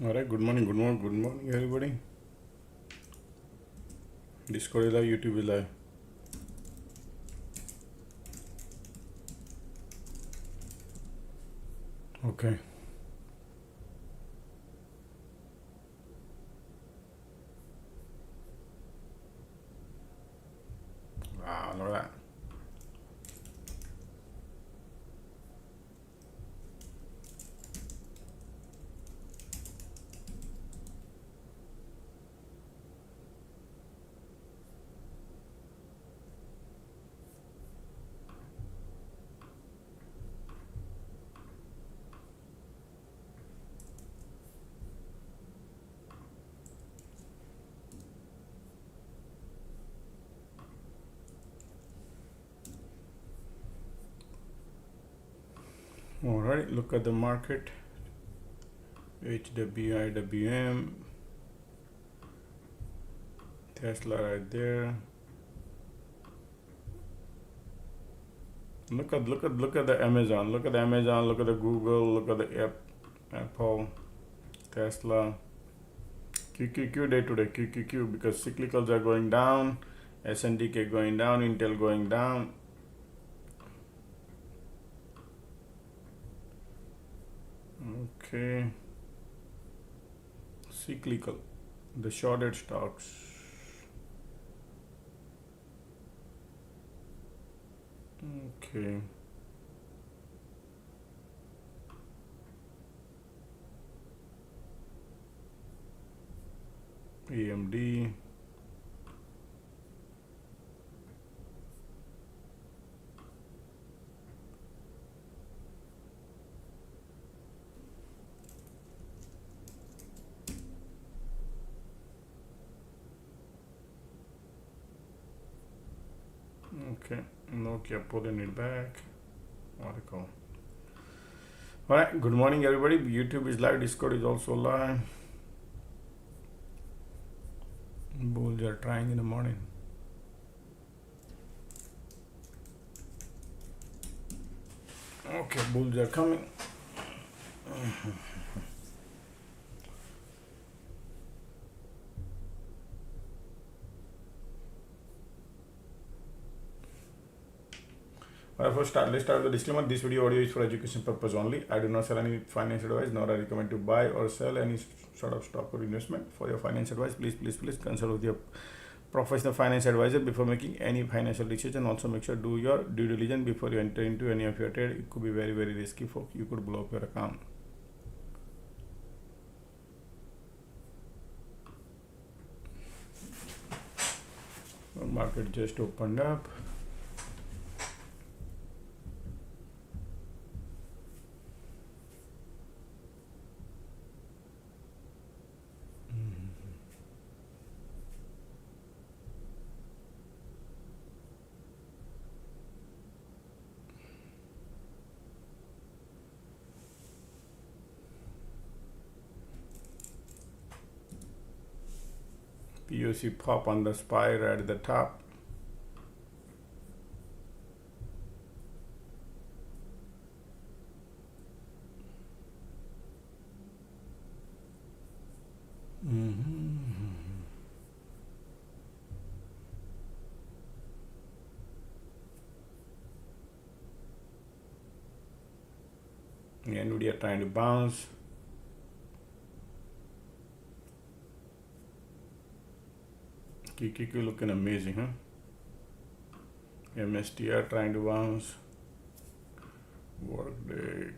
All right, good morning, everybody. Discord is live, YouTube is live. Okay. Wow, look at that. All right, look at the market. HWI, WM, Tesla right there. Look at the Amazon. Look at the Amazon. Look at the Google. Look at the Apple, Tesla. QQQ day today. QQQ because cyclicals are going down. SNDK going down. Intel going down. Okay. Cyclical. The shorted stocks. Okay. AMD. Okay. Nokia pulling it back. Article. Alright, good morning everybody. YouTube is live, Discord is also live. Bulls are trying in the morning. Okay, bulls are coming. Alright, let's start with the disclaimer. This video audio is for education purpose only. I do not sell any financial advice, nor I recommend to buy or sell any sort of stock or investment. For your financial advice, please consult with your professional finance advisor before making any financial decision. Also, make sure do your due diligence before you enter into any of your trade. It could be very risky, folks. You could blow up your account. The market just opened up. POC pop on the SPY right at the top. Nvidia trying to bounce. QQQ looking amazing, huh? MSTR trying to bounce. Workday.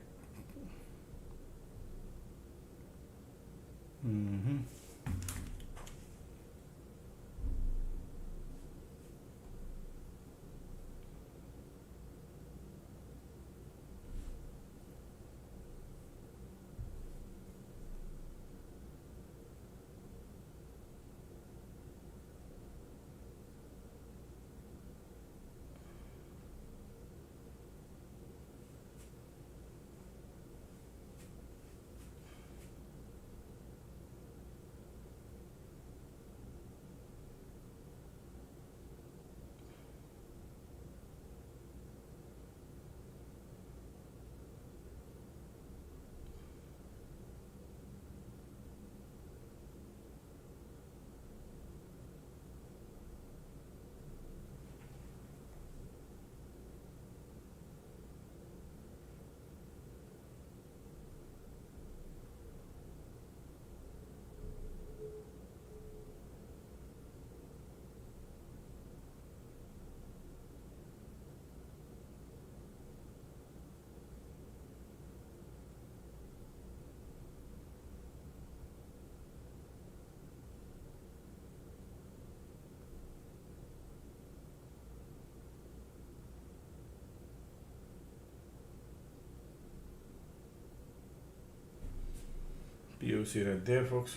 see right there, folks.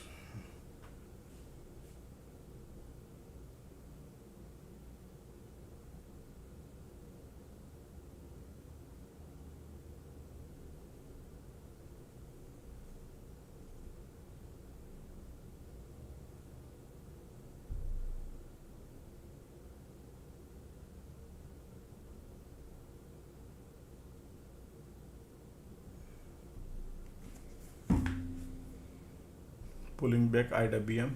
Pulling back IWM.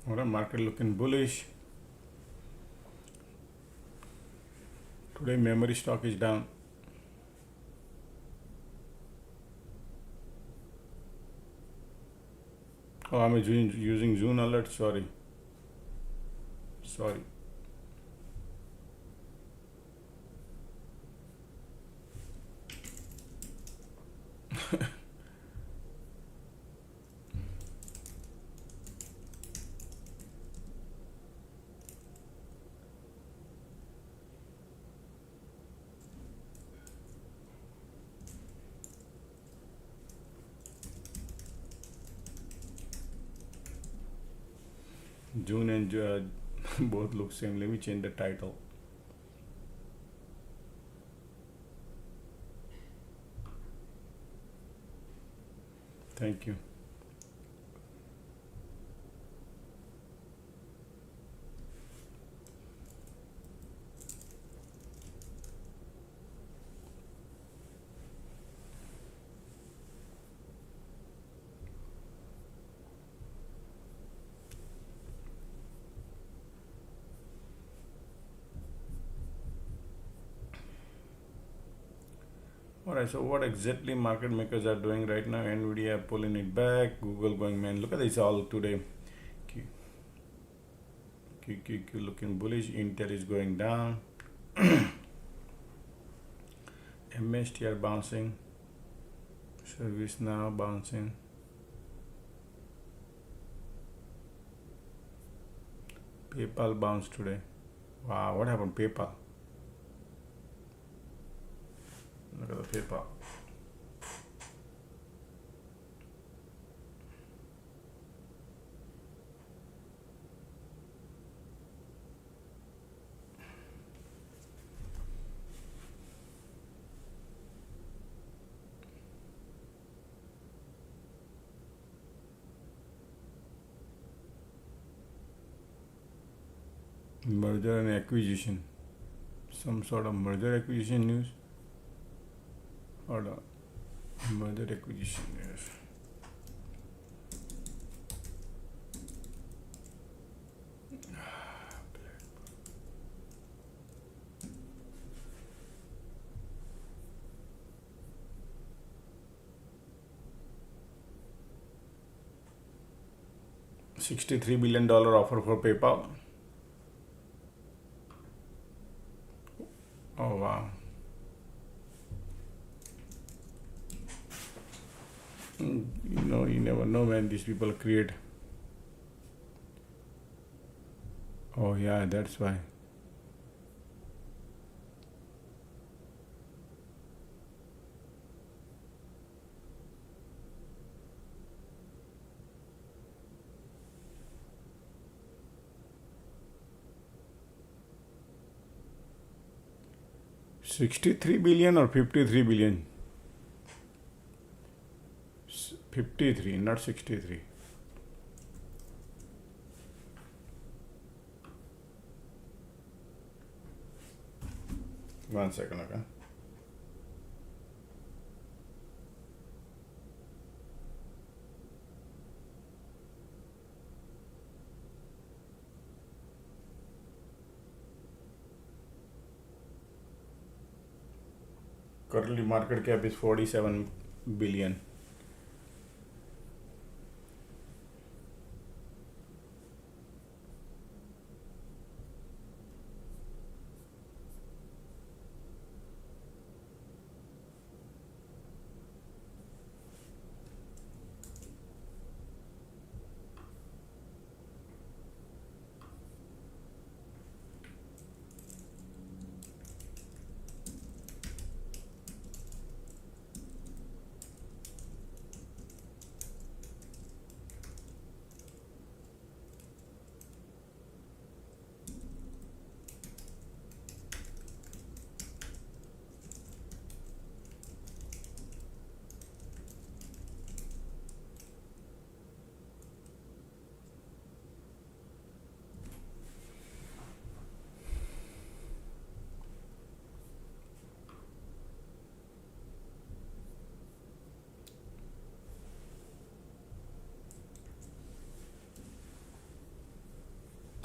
Alright, market looking bullish. Today memory stock is down. Oh, I'm using Zoom alert. Sorry. June and both look same. Let me change the title. Thank you. Alright, so what exactly market makers are doing right now? Nvidia pulling it back, Google going, man, look at this all today. QQQ looking bullish, Intel is going down. MST are bouncing, Service now bouncing. PayPal bounced today. Wow, what happened PayPal? Look at the PayPal. Merger and acquisition. Some sort of merger acquisition news. Hold on. Merger acquisition news. $63 billion offer for PayPal. Oh wow. You never know when these people create. Oh yeah, that's why. $63 billion or 53 billion? 53, not 63. One second, okay. Currently market cap is 47 billion.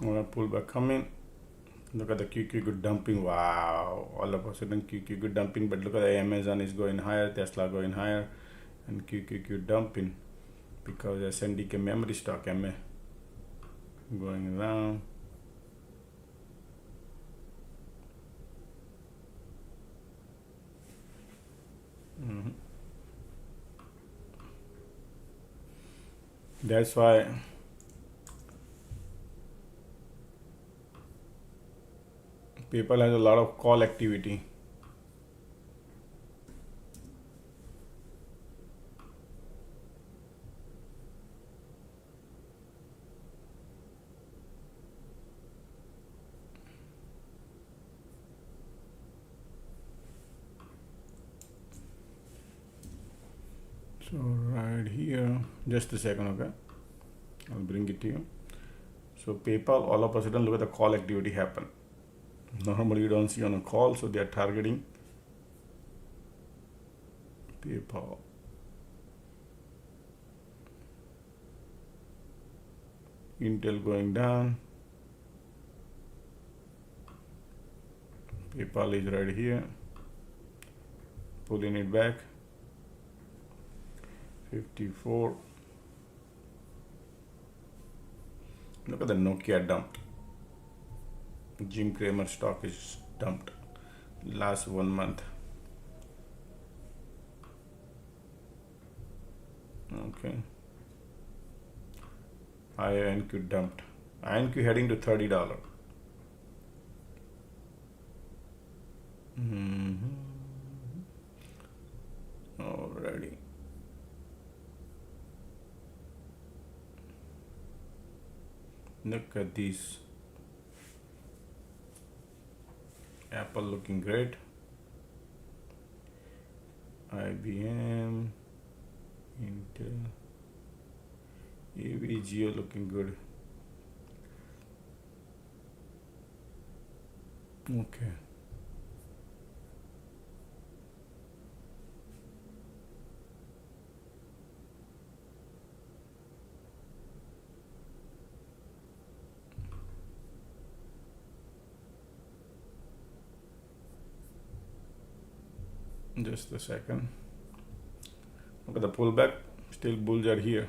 I'm gonna pull back coming. Look at the QQ good dumping. Wow, all of a sudden QQ good dumping, but look at the Amazon is going higher, Tesla going higher, and QQQ dumping because SNDK memory stock MA going down. That's why people has a lot of call activity. So right here, just a second, okay? I'll bring it to you. So PayPal, all of a sudden, look at the call activity happen. Normally you don't see on a call, so they are targeting PayPal. Intel going down. PayPal is right here. Pulling it back. 54. Look at the Nokia dumped. Jim Cramer stock is dumped last 1 month. Okay. INQ dumped. INQ heading to $30. Alrighty. Look at these. Apple looking great. IBM, Intel, AVGO looking good. Okay. Just a second. Look at the pullback. Still bulls are here.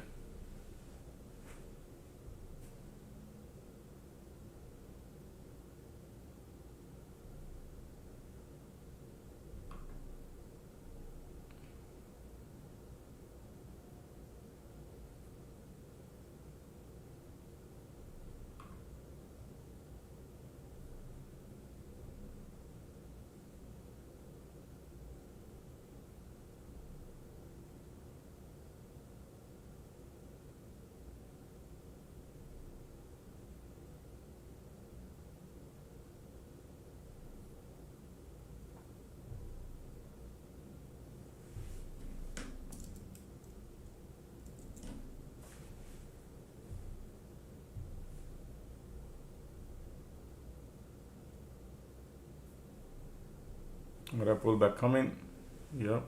Got a pullback coming. Yep.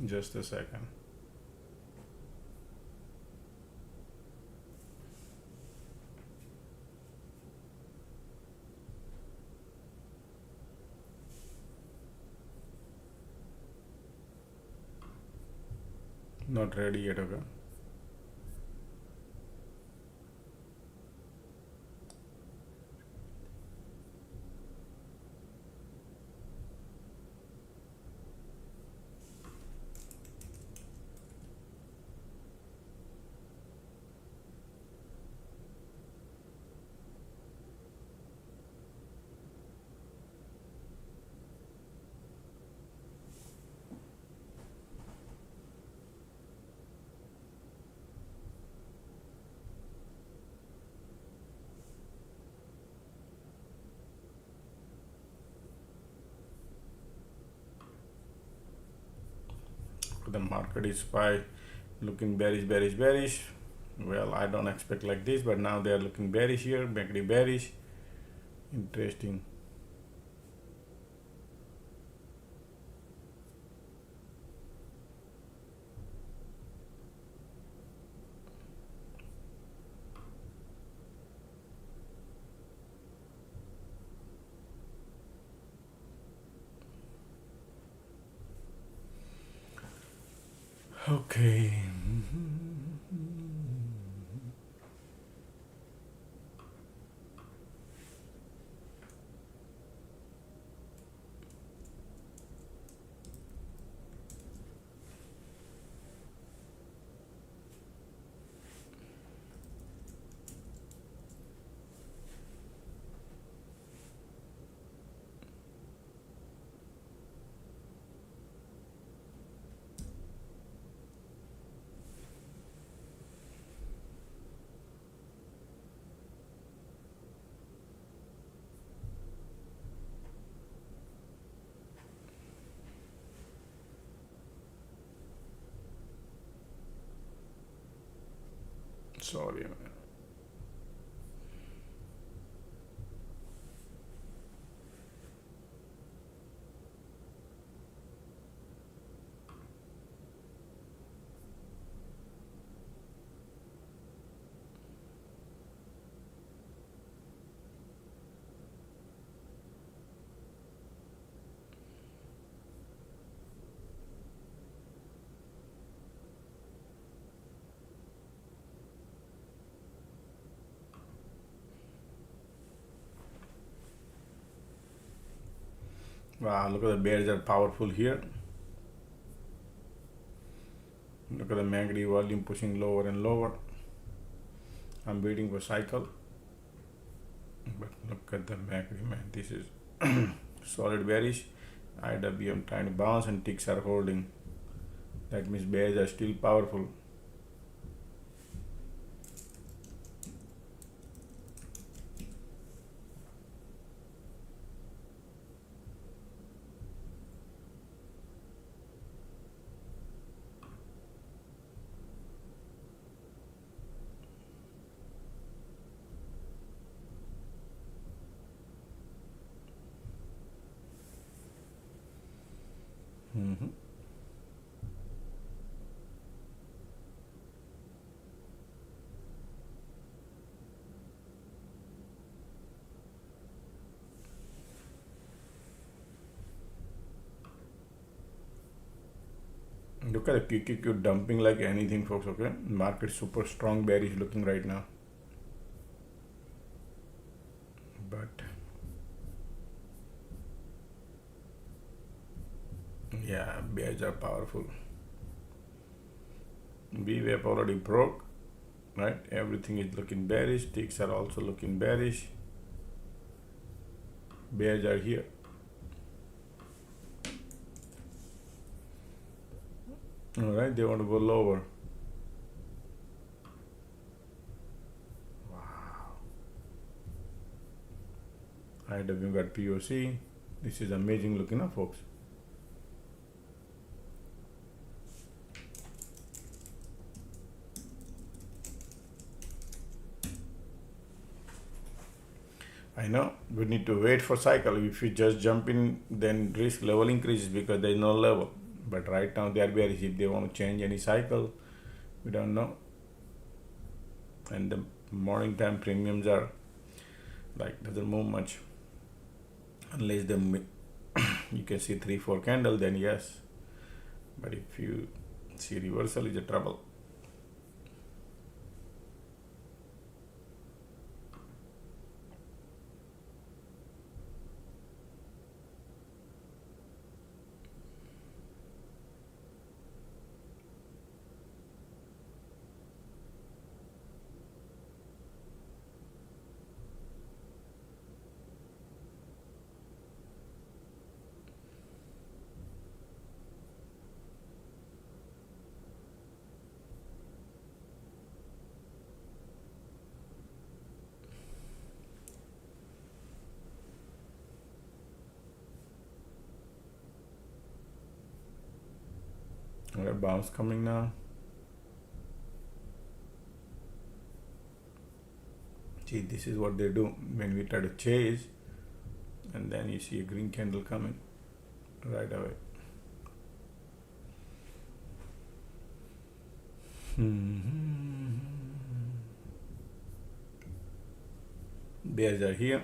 Just a second. Not ready yet, okay? The market is by looking bearish. Well, I don't expect like this, but now they are looking bearish here, MACD bearish. Interesting. Okay. Sorry, man. Wow, look at the bears are powerful here. Look at the MACD volume pushing lower and lower. I'm waiting for cycle. But look at the MACD, man. This is solid bearish. IWM trying to bounce and ticks are holding. That means bears are still powerful. Mm-hmm. Look at the QQQ dumping like anything, folks. Okay, market super strong bearish looking right now, but yeah, bears are powerful. VWAP already broke, right? Everything is looking bearish. Ticks are also looking bearish. Bears are here. All right, they want to go lower. Wow. IW got POC. This is amazing looking, huh, folks? I know we need to wait for cycle. If you just jump in, then risk level increases because there is no level. But right now they are bearish. If they want to change any cycle, we don't know. And the morning time premiums are like doesn't move much unless they you can see 3-4 candle, then yes. But if you see reversal, is a trouble. We got bounce coming now. See, this is what they do when we try to chase, and then you see a green candle coming right away. Bears are here.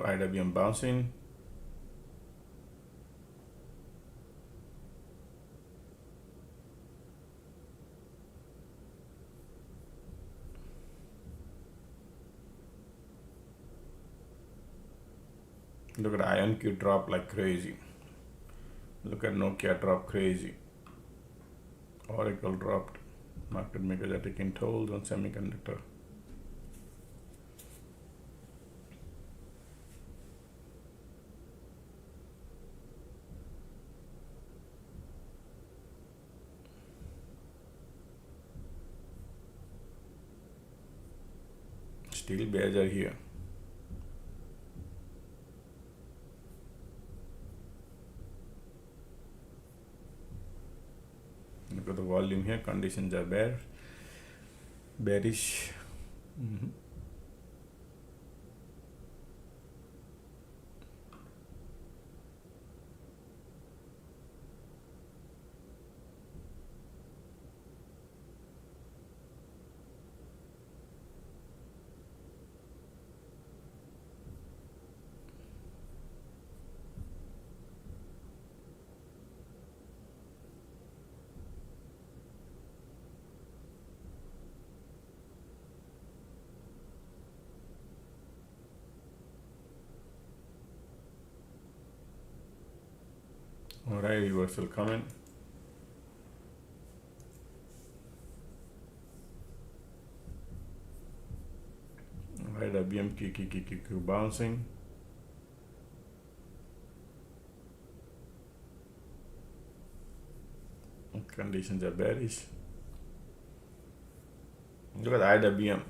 IWM bouncing. Look at IonQ drop like crazy. Look at Nokia drop crazy. Oracle dropped. Market makers are taking tolls on semiconductor. Still bears are here. Look at the volume here. Conditions are bearish. Alright, reversal coming. Alright, IWM bouncing. Conditions are bearish. Look at IWM.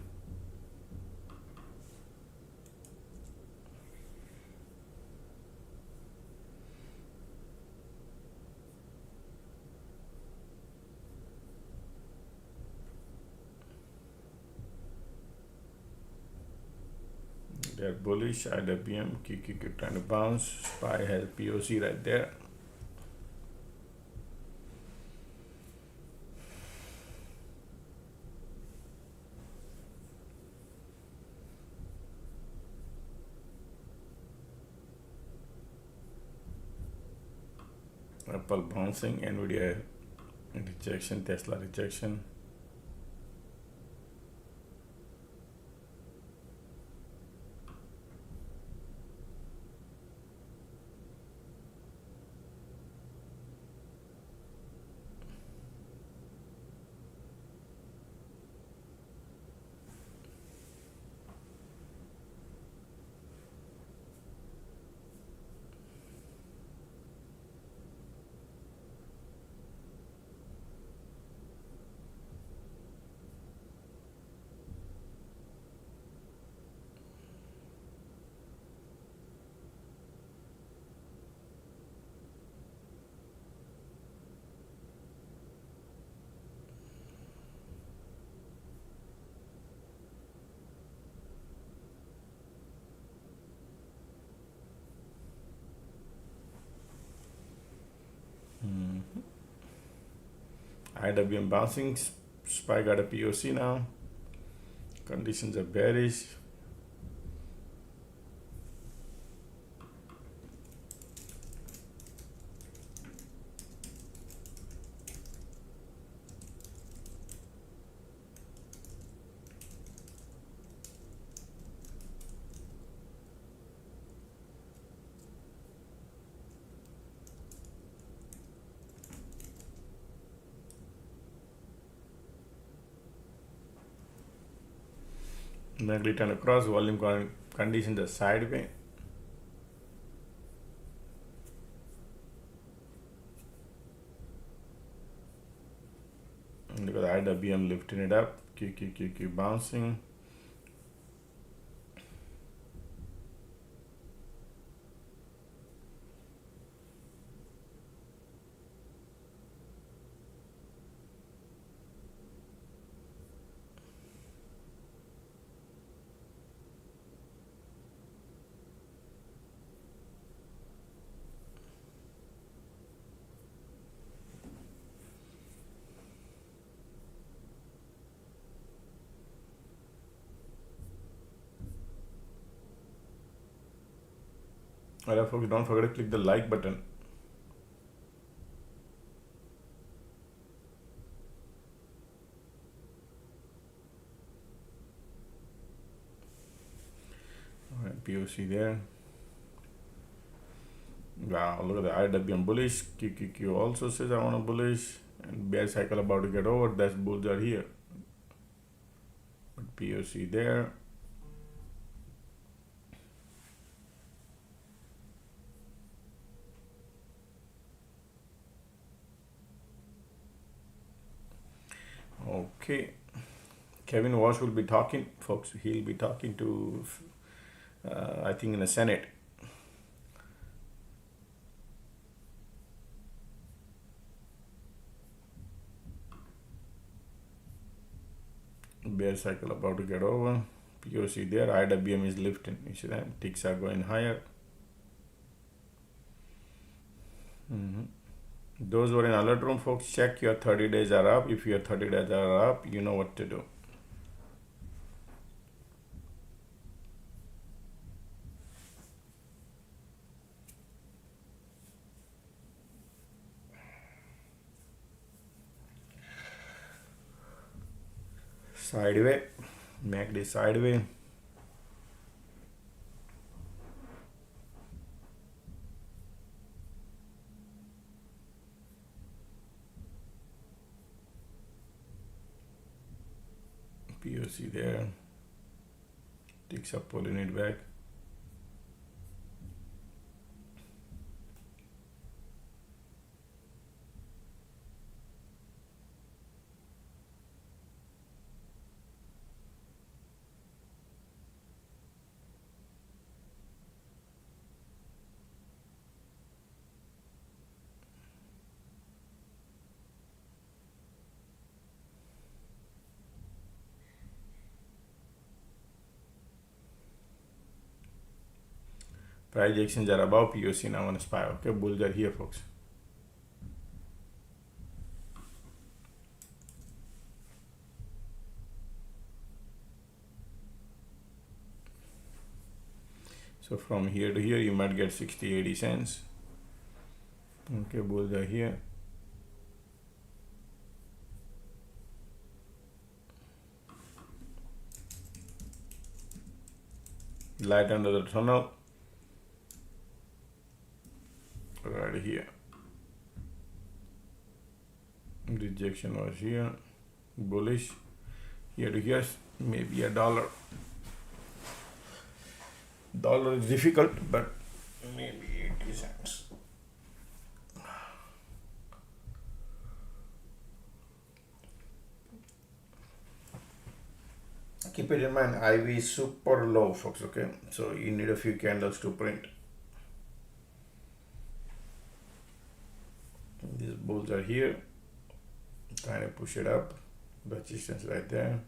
They are bullish. IWM, QQQ trying to bounce. SPY has POC right there. Apple bouncing, Nvidia rejection, Tesla rejection. IWM bouncing. SPY got a POC now. Conditions are bearish. Then return across, volume conditions are sideways. Look at the IWM lifting it up, QQQQ bouncing. Alright folks, don't forget to click the like button. Alright, POC there. Wow, look at the IWM bullish. QQQ also says I want a bullish. And bear cycle about to get over. That's bulls are here. But POC there. Okay, Kevin Walsh will be talking, folks. He'll be talking to, I think, in the Senate. Bear cycle about to get over. POC there. IWM is lifting. You see that? Ticks are going higher. Those who are in alert room, folks, check your 30 days are up. If your 30 days are up, you know what to do. Sideway, MACD sideway. POC there. Ticks up, pulling it back. Price actions are above POC now on SPY. Okay, bulls are here, folks. So from here to here, you might get 60-80 cents. Okay, bulls are here. Light under the tunnel. Right here. Rejection was here. Bullish. Here to here, maybe a dollar. Dollar is difficult, but maybe 80 cents. Keep it in mind, IV is super low, folks, okay? So you need a few candles to print. These bulls are here. Trying to push it up. Resistance right there.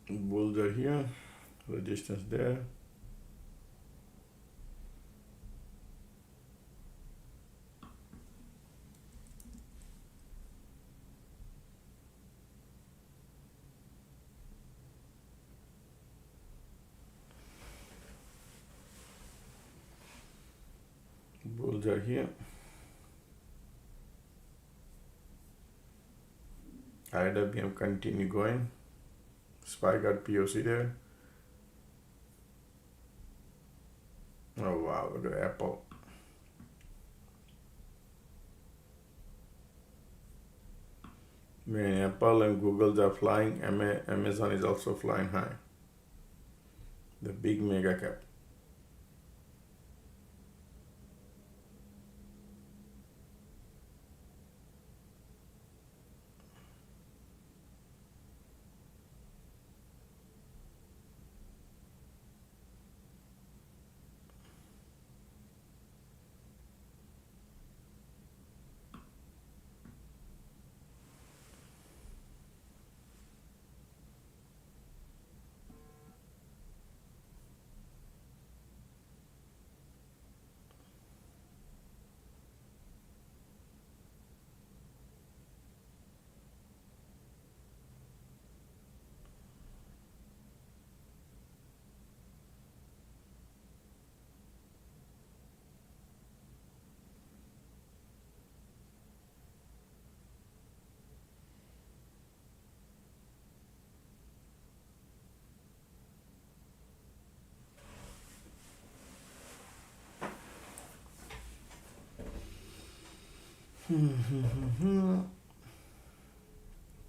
Bulls are here, resistance there. Bulls are here. IWM continue going. SPY got POC there. Oh wow, look at Apple. When Apple and Google are flying, Amazon is also flying high. The big mega cap.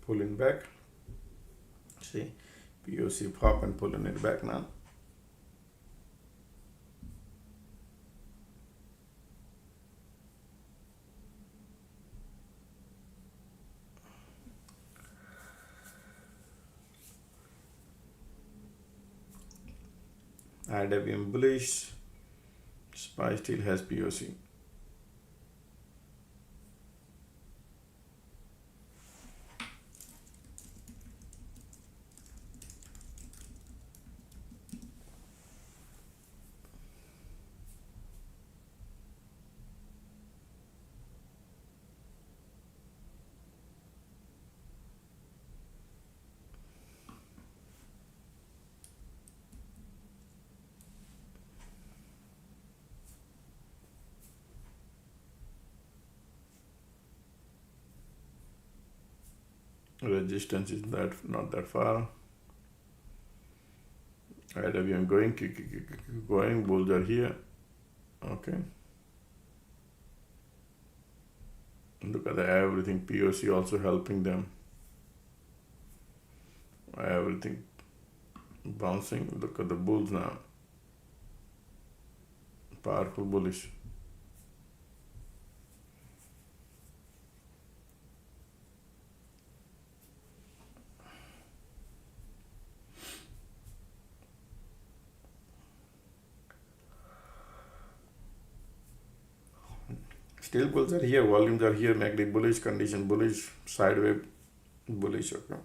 Pulling back. See, POC pop and pulling it back now. IWM bullish. SPY still has POC. Resistance is not that far. IWM going, bulls are here. Okay. Look at everything. POC also helping them. Everything bouncing. Look at the bulls now. Powerful bullish. Still bulls are here, volumes are here, MACD bullish, condition bullish, sideways bullish. Okay.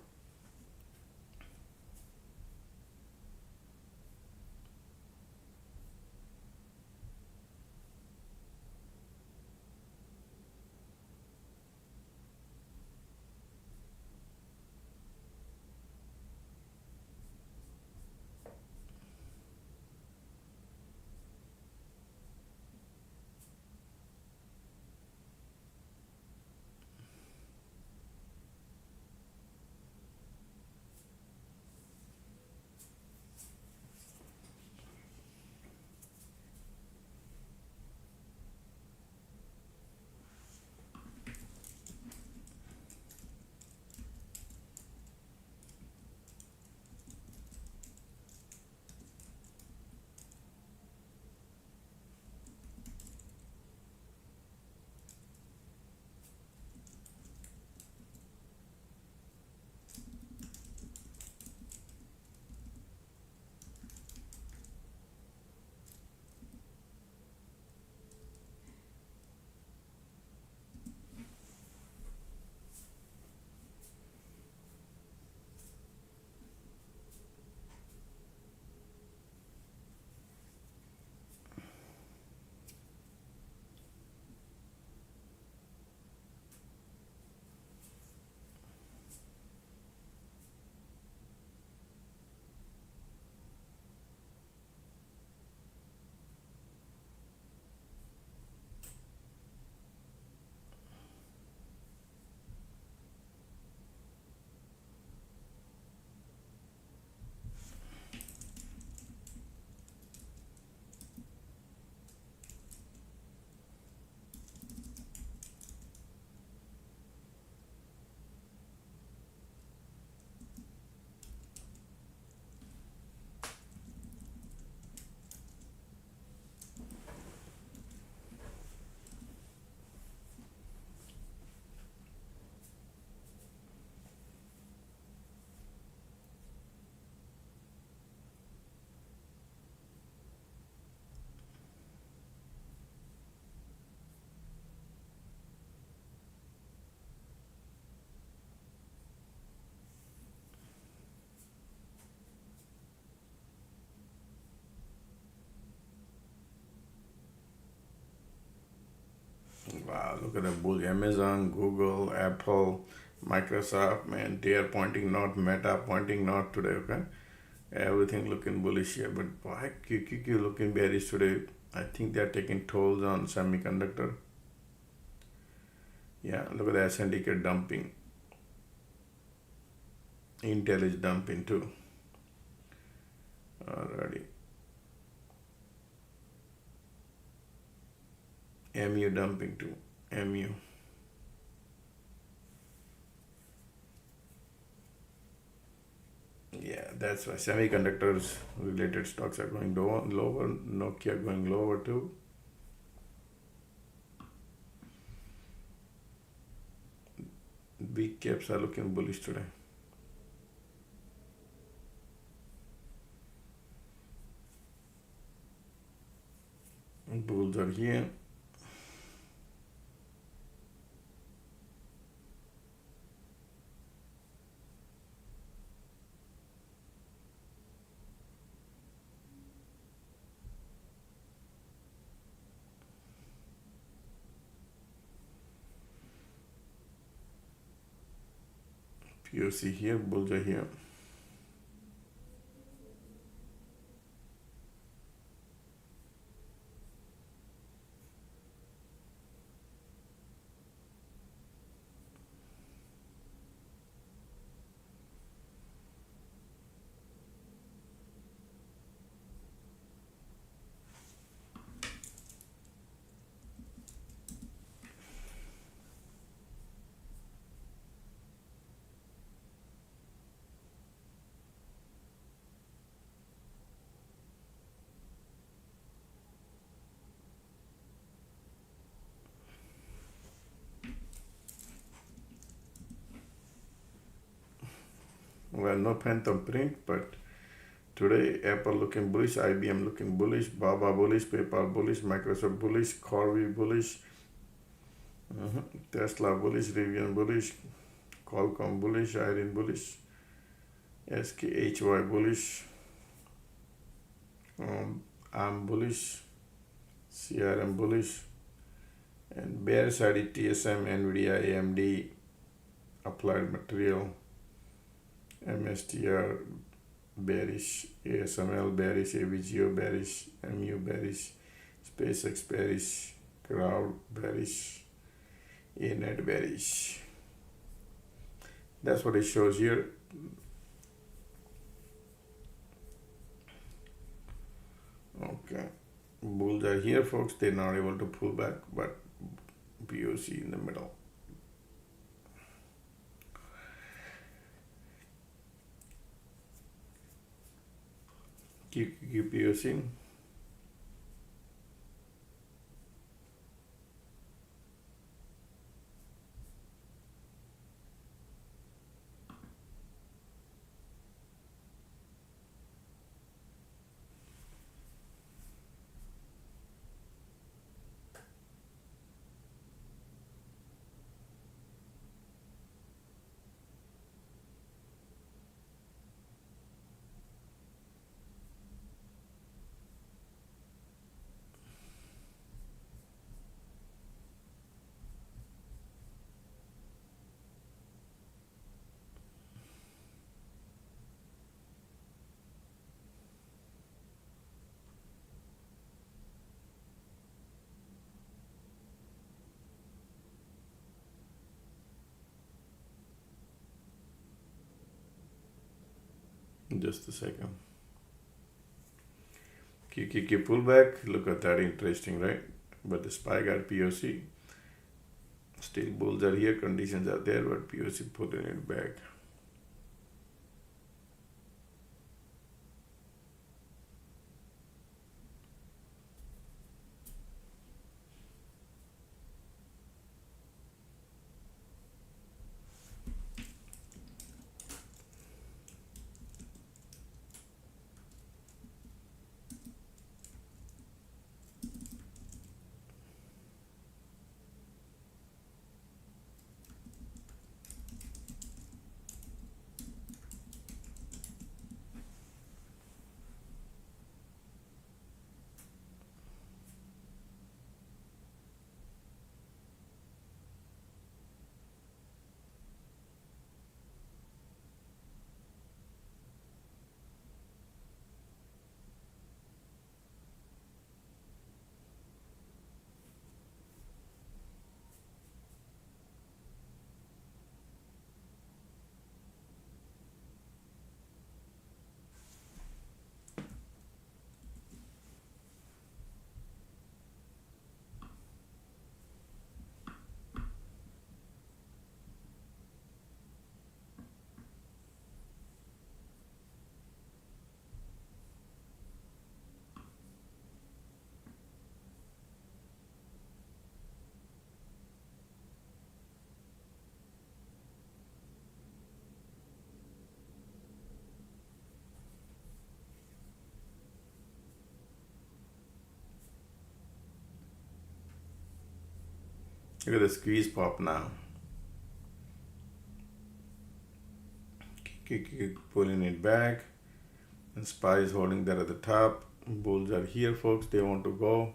Look at the bull. Amazon, Google, Apple, Microsoft, man, they are pointing north. Meta pointing north today. Okay, everything looking bullish here. But why QQQ looking bearish today? I think they are taking tolls on semiconductor. Yeah, look at the S&P dumping. Intel is dumping too. Alrighty. MU dumping too. MU. Yeah, that's why semiconductors related stocks are going lower. Nokia going lower too. Big caps are looking bullish today. Bulls are here. POC here, bulls are here. Well, no phantom print, but today Apple looking bullish, IBM looking bullish, Baba bullish, PayPal bullish, Microsoft bullish, Corby bullish, Tesla bullish, Rivian bullish, Qualcomm bullish, Iron bullish, SKHY bullish, ARM bullish, CRM bullish, and bear side TSM, Nvidia, AMD, Applied Material, MSTR bearish, ASML bearish, AVGO bearish, MU bearish, SpaceX bearish, Crowd bearish, ANET bearish. That's what it shows here. Okay, bulls are here, folks. They're not able to pull back, but POC in the middle. Keep POC. Just a second. QQQ pullback. Look at that, interesting, right? But the SPY got POC. Still bulls are here, conditions are there, but POC pulling it back. Look at the squeeze pop now. Pulling it back. And SPY is holding that at the top. Bulls are here, folks. They want to go.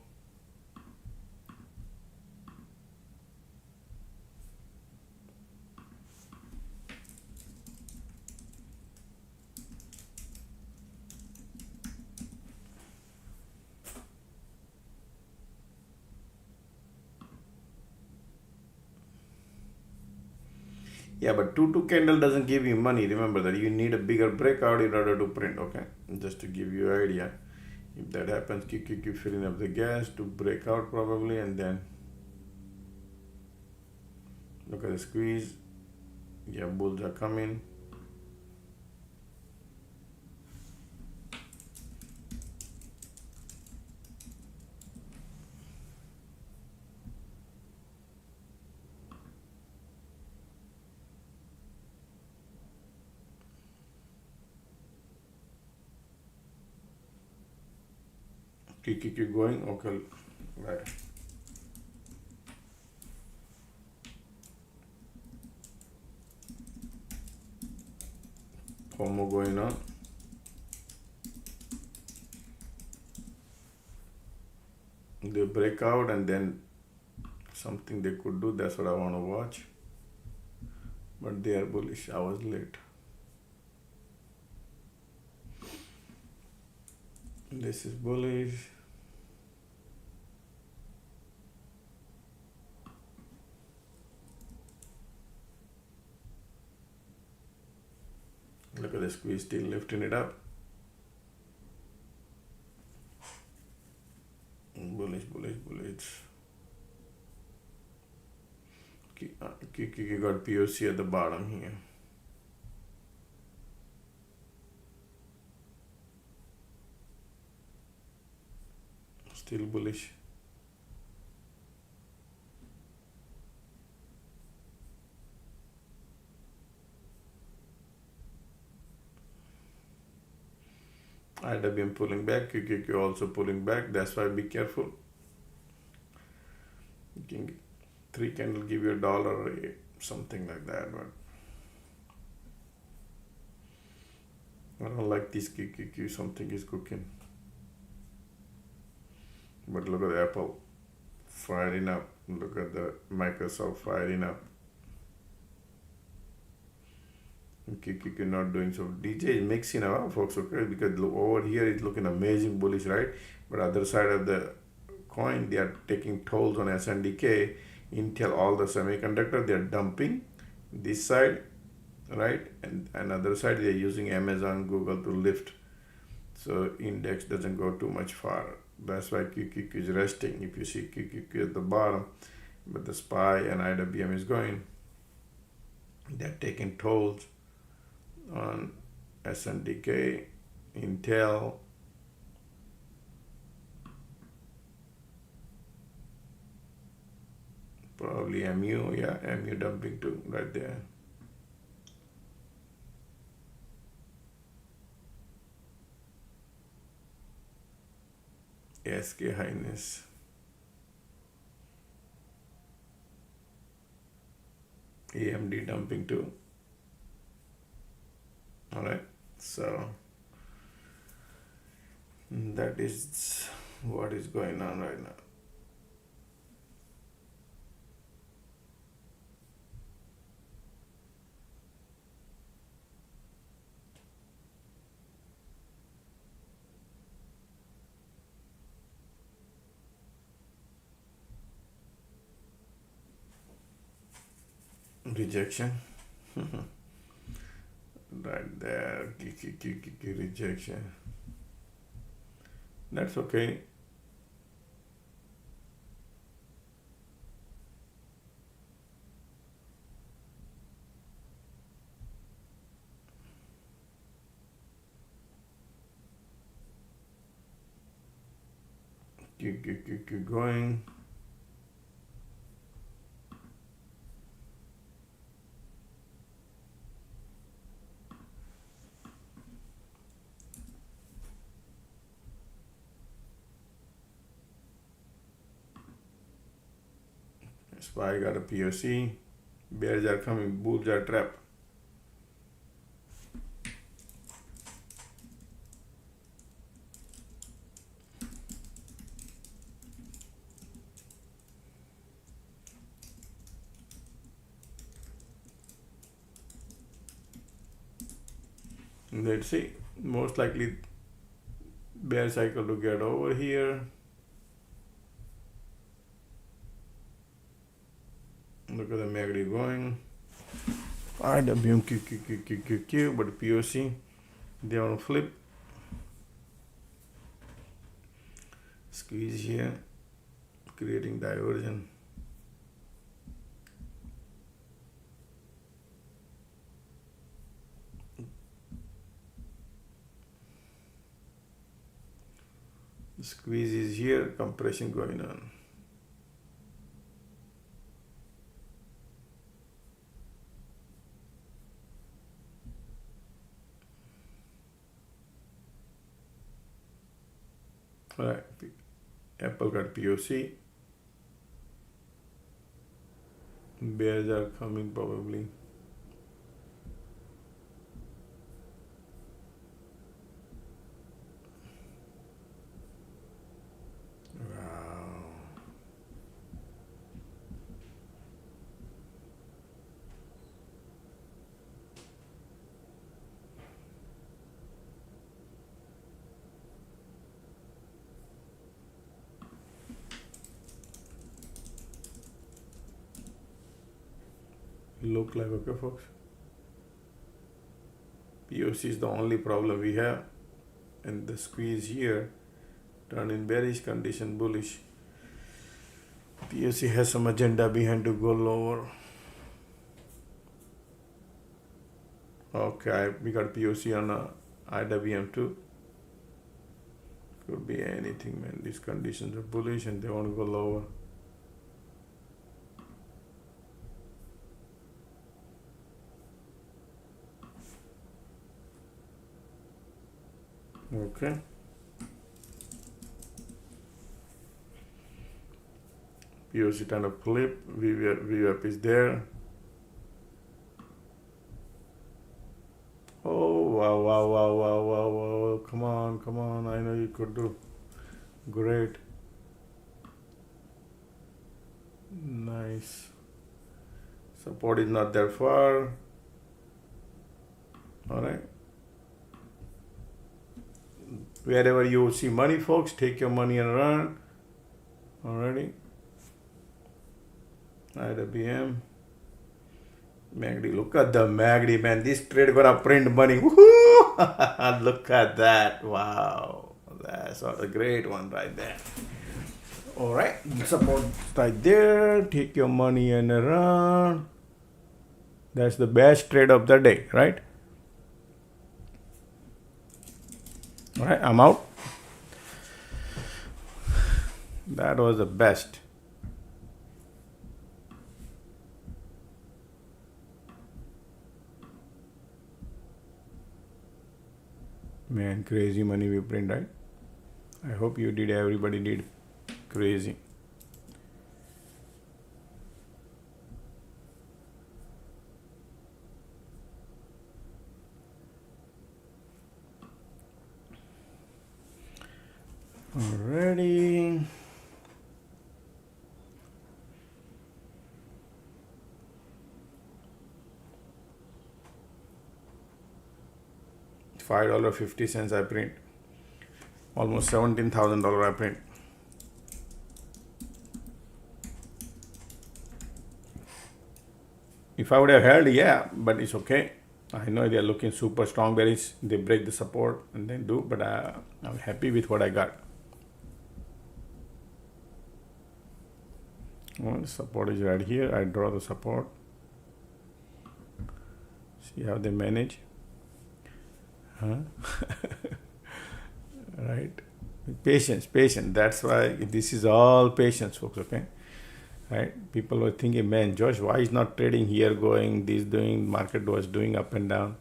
Yeah, but 2-2 candle doesn't give you money. Remember that you need a bigger breakout in order to print. Okay, just to give you an idea. If that happens, keep filling up the gas to break out probably, and then look at the squeeze. Yeah, bulls are coming. Keep going. Okay, right. Homo going on. They break out and then something they could do. That's what I want to watch. But they are bullish. I was late. This is bullish. Look at the squeeze still lifting it up. Bullish. You got POC at the bottom here. Still bullish. IWM pulling back, QQQ also pulling back. That's why be careful. You can 3 candle give you $1 or something like that, but I don't like this QQQ. Something is cooking. But look at the Apple firing up. Look at the Microsoft firing up. QQQ not doing so. DJ is mixing up, folks, okay? Because look, over here it's looking amazing bullish, right? But other side of the coin, they are taking tolls on SNDK, Intel, all the semiconductor, they are dumping this side, right? And another side, they are using Amazon, Google to lift. So index doesn't go too much far. That's why QQQ is resting. If you see QQQ at the bottom, but the SPY and IWM is going, they're taking tolls on SNDK, Intel, probably MU, yeah, MU dumping too, right there. ASK Highness. AMD dumping too. Alright, so that is what is going on right now. Rejection. Right there, rejection. That's okay. Keep going. SPY got a POC. Bears are coming, bulls are trapped. Let's see, most likely bear cycle to get over here. Look at the MACD going. IWM but POC, they want to flip. Squeeze here, creating diversion. Squeeze is here, compression going on. All right, Apple got POC. Bears are coming probably. Look like okay, folks. POC is the only problem we have, and the squeeze here turn in bearish condition bullish. POC has some agenda behind to go lower. Okay, we got POC on IWM too. Could be anything, man. These conditions are bullish and they want to go lower. Okay. POC kind of flip, VWAP is there. Oh, wow. Come on. I know you could do great. Nice. Support is not that far. All right. Wherever you see money, folks, take your money and run. Alrighty. IWM. MACD. Look at the MACD, man. This trade gonna print money. Woohoo! Look at that. Wow. That's a great one right there. Alright. Support right there. Take your money and run. That's the best trade of the day, right? Alright, I'm out. That was the best. Man, crazy money we print, right? I hope you did, everybody did. Crazy. Alrighty. $5.50 I print. Almost $17,000 I print. If I would have held, yeah, but it's okay. I know they are looking super strong. They break the support and then do, but I'm happy with what I got. Well, the support is right here. I draw the support. See how they manage. Huh? Right? Patience. That's why this is all patience, folks. Okay. Right? People were thinking, man, Josh, why is not trading here going, this doing, market was doing up and down.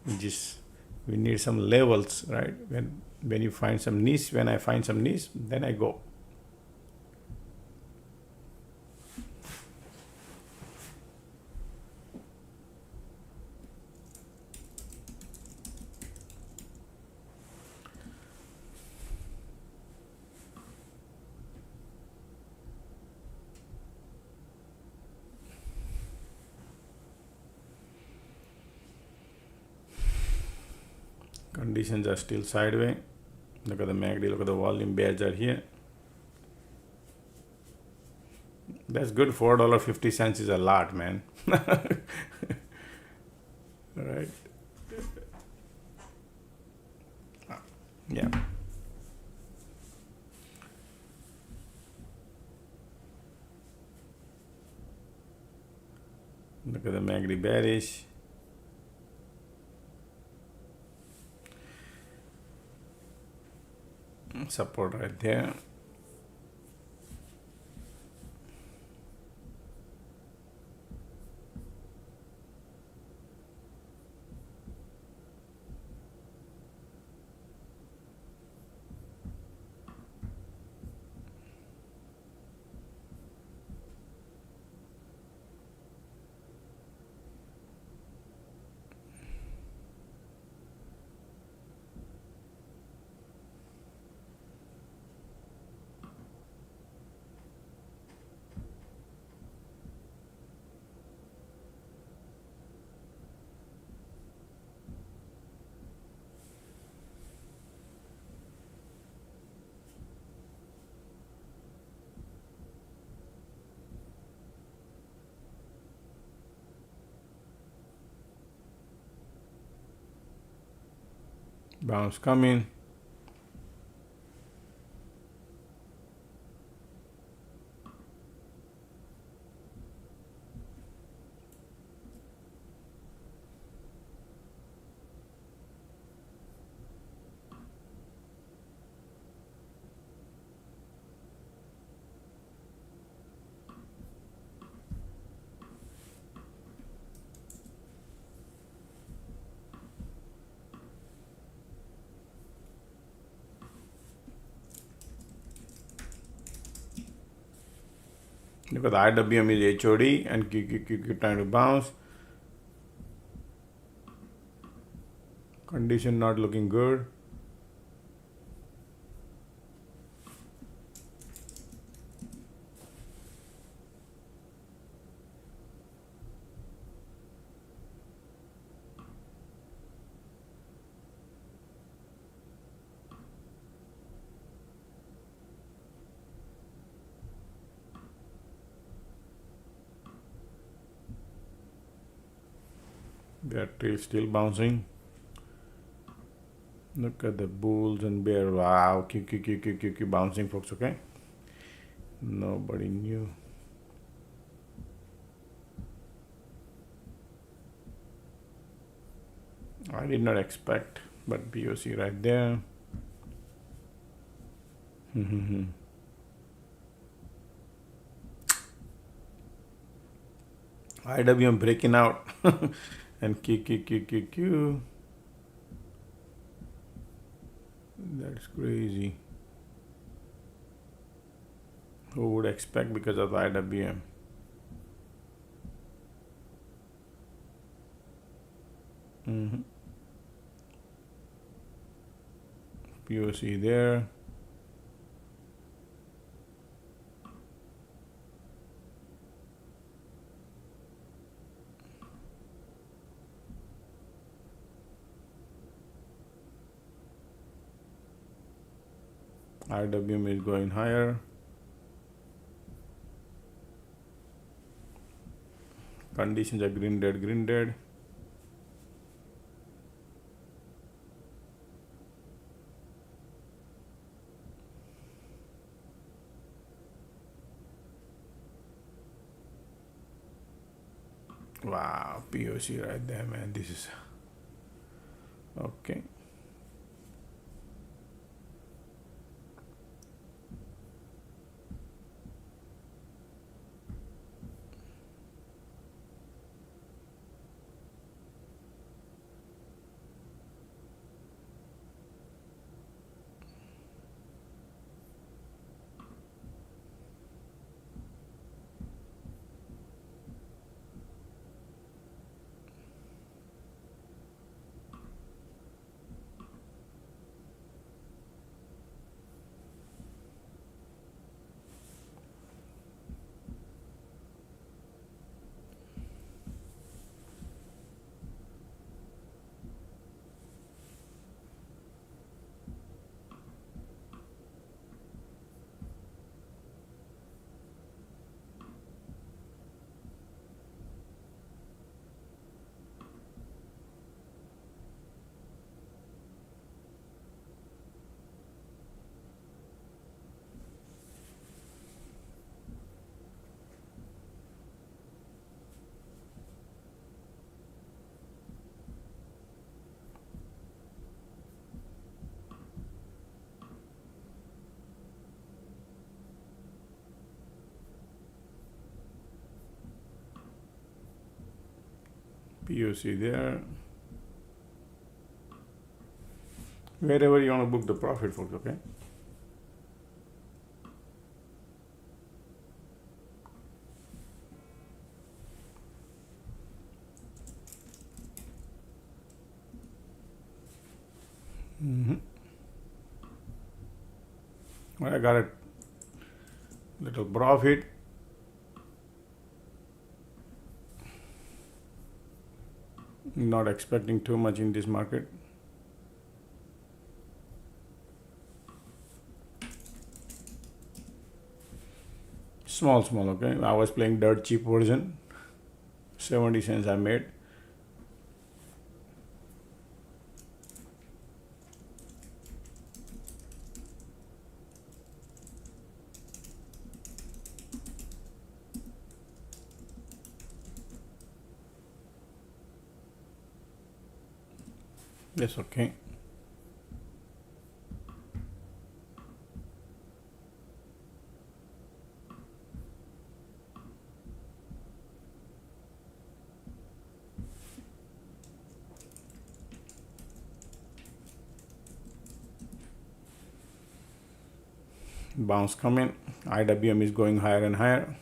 We need some levels, right? When you find some niche, when I find some niche, then I go. Conditions are still sideways. Look at the MACD, look at the volume, bears are here. That's good. $4.50 is a lot, man. All right. Yeah. Look at the MACD bearish. Support right there. Bounce coming. Look at the IWM is HOD and keep trying to bounce. Condition not looking good. They're still bouncing. Look at the bulls and bear. Wow, keep bouncing, folks. Okay, nobody knew. I did not expect, but POC right there. IWM breaking out and Q. That's crazy. Who would expect because of IWM? POC there. IWM is going higher. Conditions are green dead. Wow, POC right there, man. This is okay. POC there. Wherever you want to book the profit, folks, okay? Well, I got a little profit. Not expecting too much in this market. Small, okay? I was playing dirt cheap version. 70 cents I made. That's okay. Bounce coming. IWM is going higher and higher.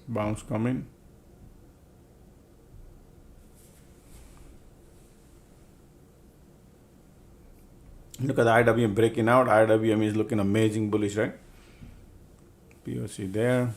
Bounce coming. Look at the IWM breaking out. IWM is looking amazing bullish, right? POC there.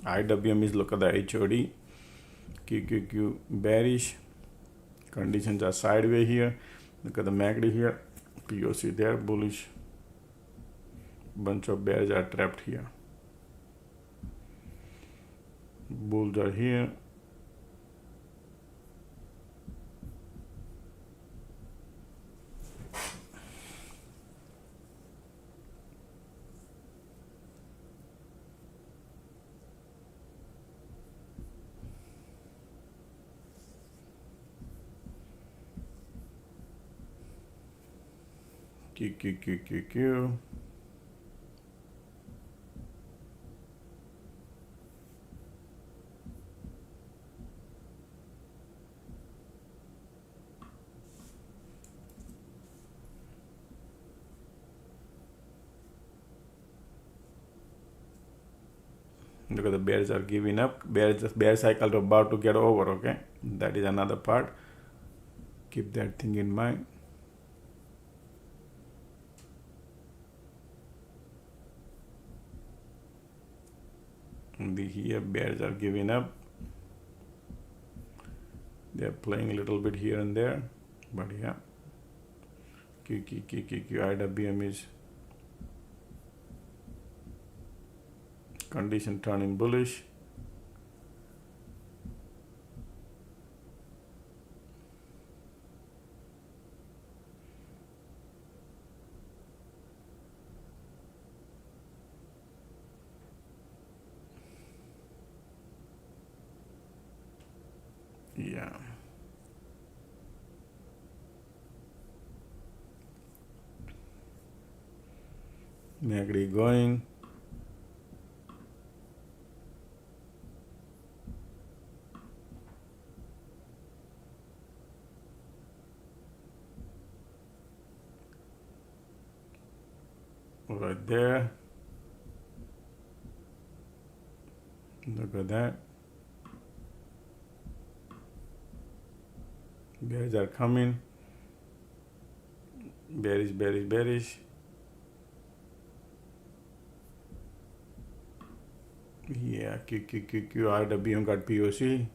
IWM is, look at the HOD. QQQ bearish. Conditions are sideways here. Look at the MACD here. POC there, bullish. Bunch of bears are trapped here. Bulls are here. QQQQQ. Look at the bears are giving up. Bear cycle about to get over, okay? That is another part. Keep that thing in mind. Here bears are giving up. They're playing a little bit here and there, but yeah. IWM is condition turning bullish. Yeah. MACD going. right there. Look at that. Bears are coming. Bearish, bearish, bearish. Yeah, IWM got POC.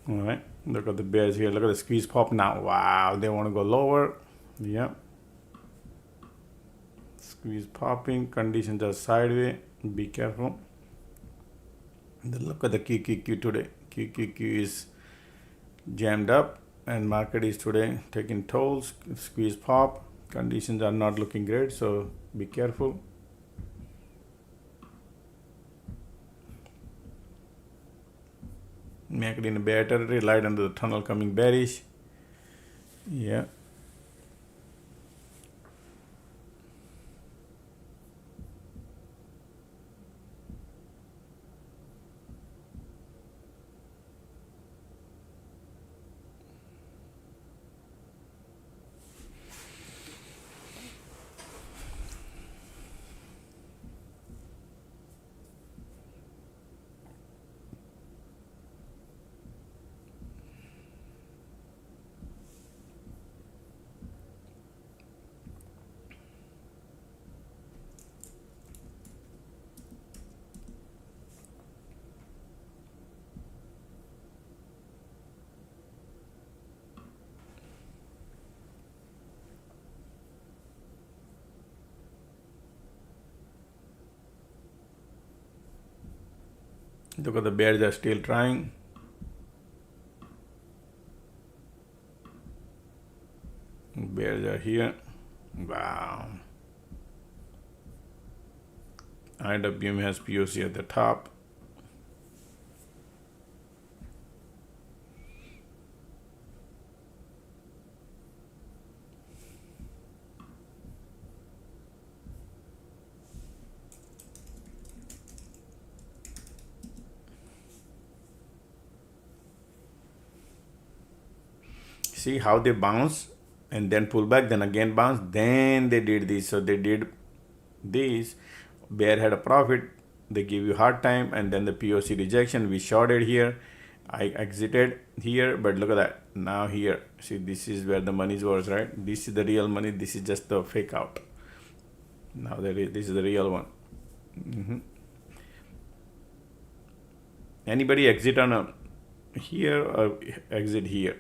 All right, look at the bears here. Look at the squeeze pop now. Wow, they want to go lower. Yep. Squeeze popping. Conditions are sideways. Be careful. Look at the QQQ today. QQQ is jammed up, and market is today taking tolls. Squeeze pop. Conditions are not looking great, so be careful. Market in a bear territory, light under the tunnel coming bearish. Yeah. Look at the bears are still trying. Bears are here. Wow. IWM has POC at the top. See how they bounce and then pull back, then again bounce, then they did this. So they did this. Bear had a profit. They give you hard time, and then the POC rejection. We shorted here. I exited here, but look at that. Now here, see, this is where the money was, right? This is the real money. This is just the fake out. Now this is the real one. Anybody exit on a here or exit here?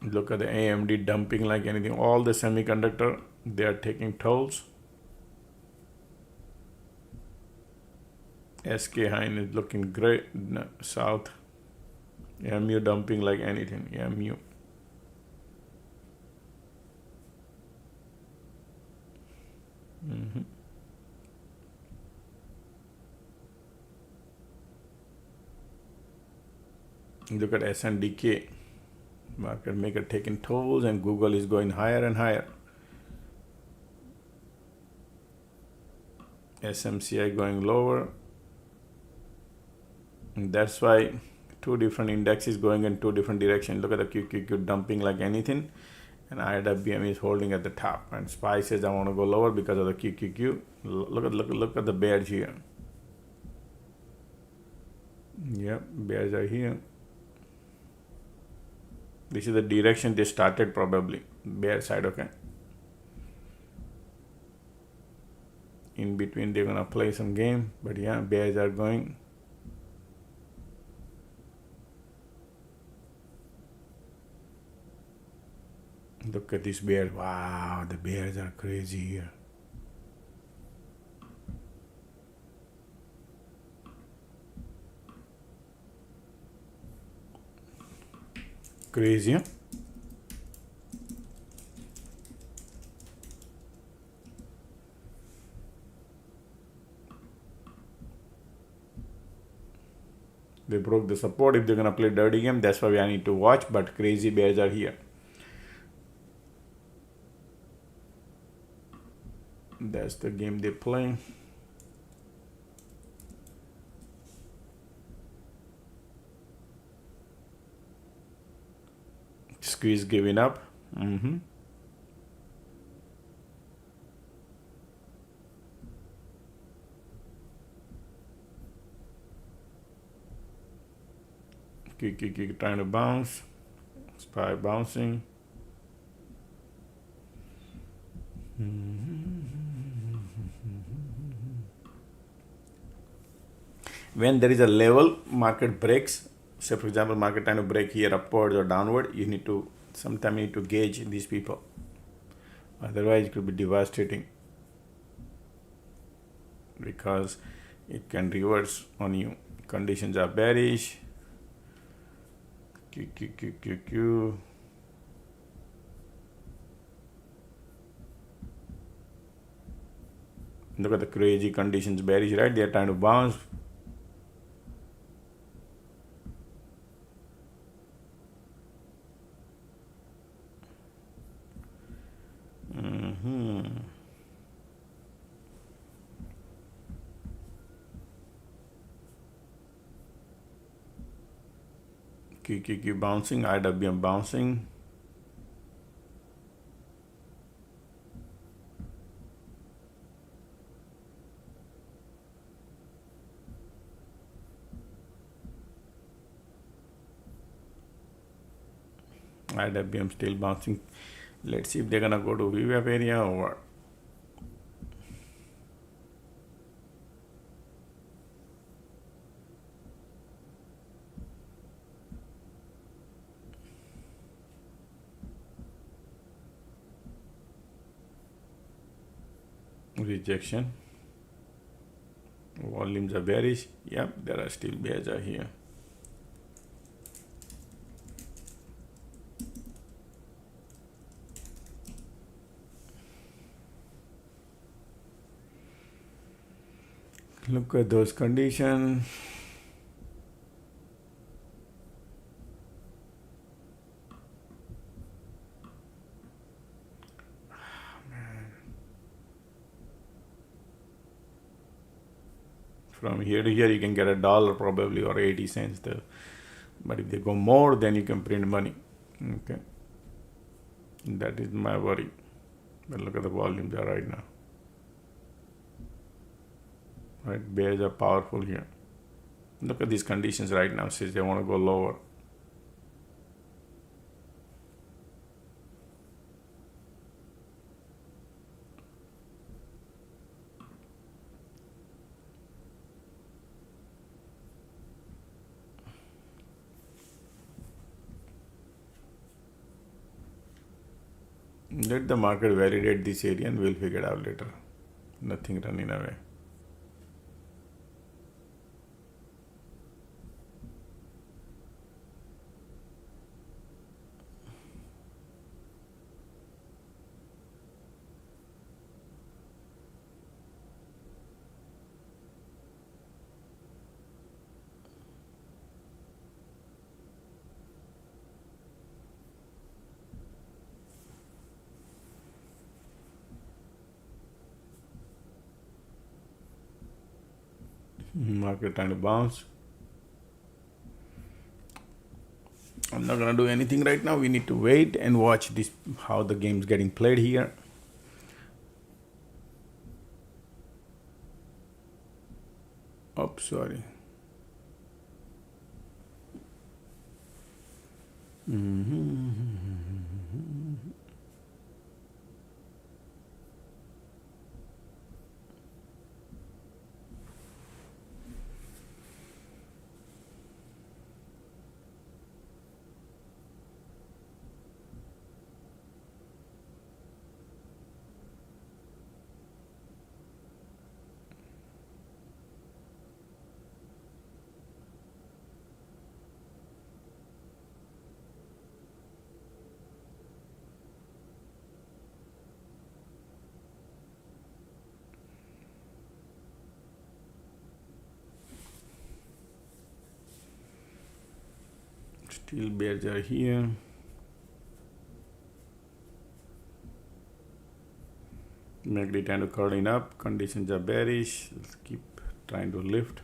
Look at the AMD dumping like anything. All the semiconductor, they are taking tolls. SK Hine is looking great. South. MU dumping like anything. MU. Look at SNDK. Market maker taking tolls, and Google is going higher and higher. SMCI going lower. And that's why two different indexes going in two different directions. Look at the QQQ dumping like anything, and IWM is holding at the top. And SPY says I want to go lower because of the QQQ. Look at the bears here. Yep, bears are here. This is the direction they started, probably bear side. Okay, in between they're gonna play some game, but yeah, bears are going. Look at this bear. Wow, the bears are crazy here. Crazy, huh? They broke the support. If they're gonna play dirty game, that's why I need to watch. But crazy bears are here. That's the game they play. Squeeze giving up. Trying to bounce. SPY bouncing. When there is a level, market breaks. Say for example, market trying to break here upwards or downward, you need to sometimes you need to gauge these people. Otherwise, it could be devastating because it can reverse on you. Conditions are bearish. Q. Look at the crazy conditions, bearish, right? They are trying to bounce. QQQ bouncing, IWM bouncing. IWM still bouncing. Let's see if they're gonna go to VWAP area or what. Rejection. Volumes are bearish. Yep, there are still bears are here. Look at those conditions. From here to here, you can get $1 probably or 80 cents there. But if they go more, then you can print money. Okay, that is my worry. But look at the volumes are right now. Right, bears are powerful here. Look at these conditions right now. Says they want to go lower. Let the market validate this area and we'll figure it out later. Nothing running away. Market trying to bounce. I'm not gonna do anything right now. We need to wait and watch this, how the game's getting played here. Oh, sorry. Still bears are here. MACD trying to curling up. Conditions are bearish. Let's keep trying to lift.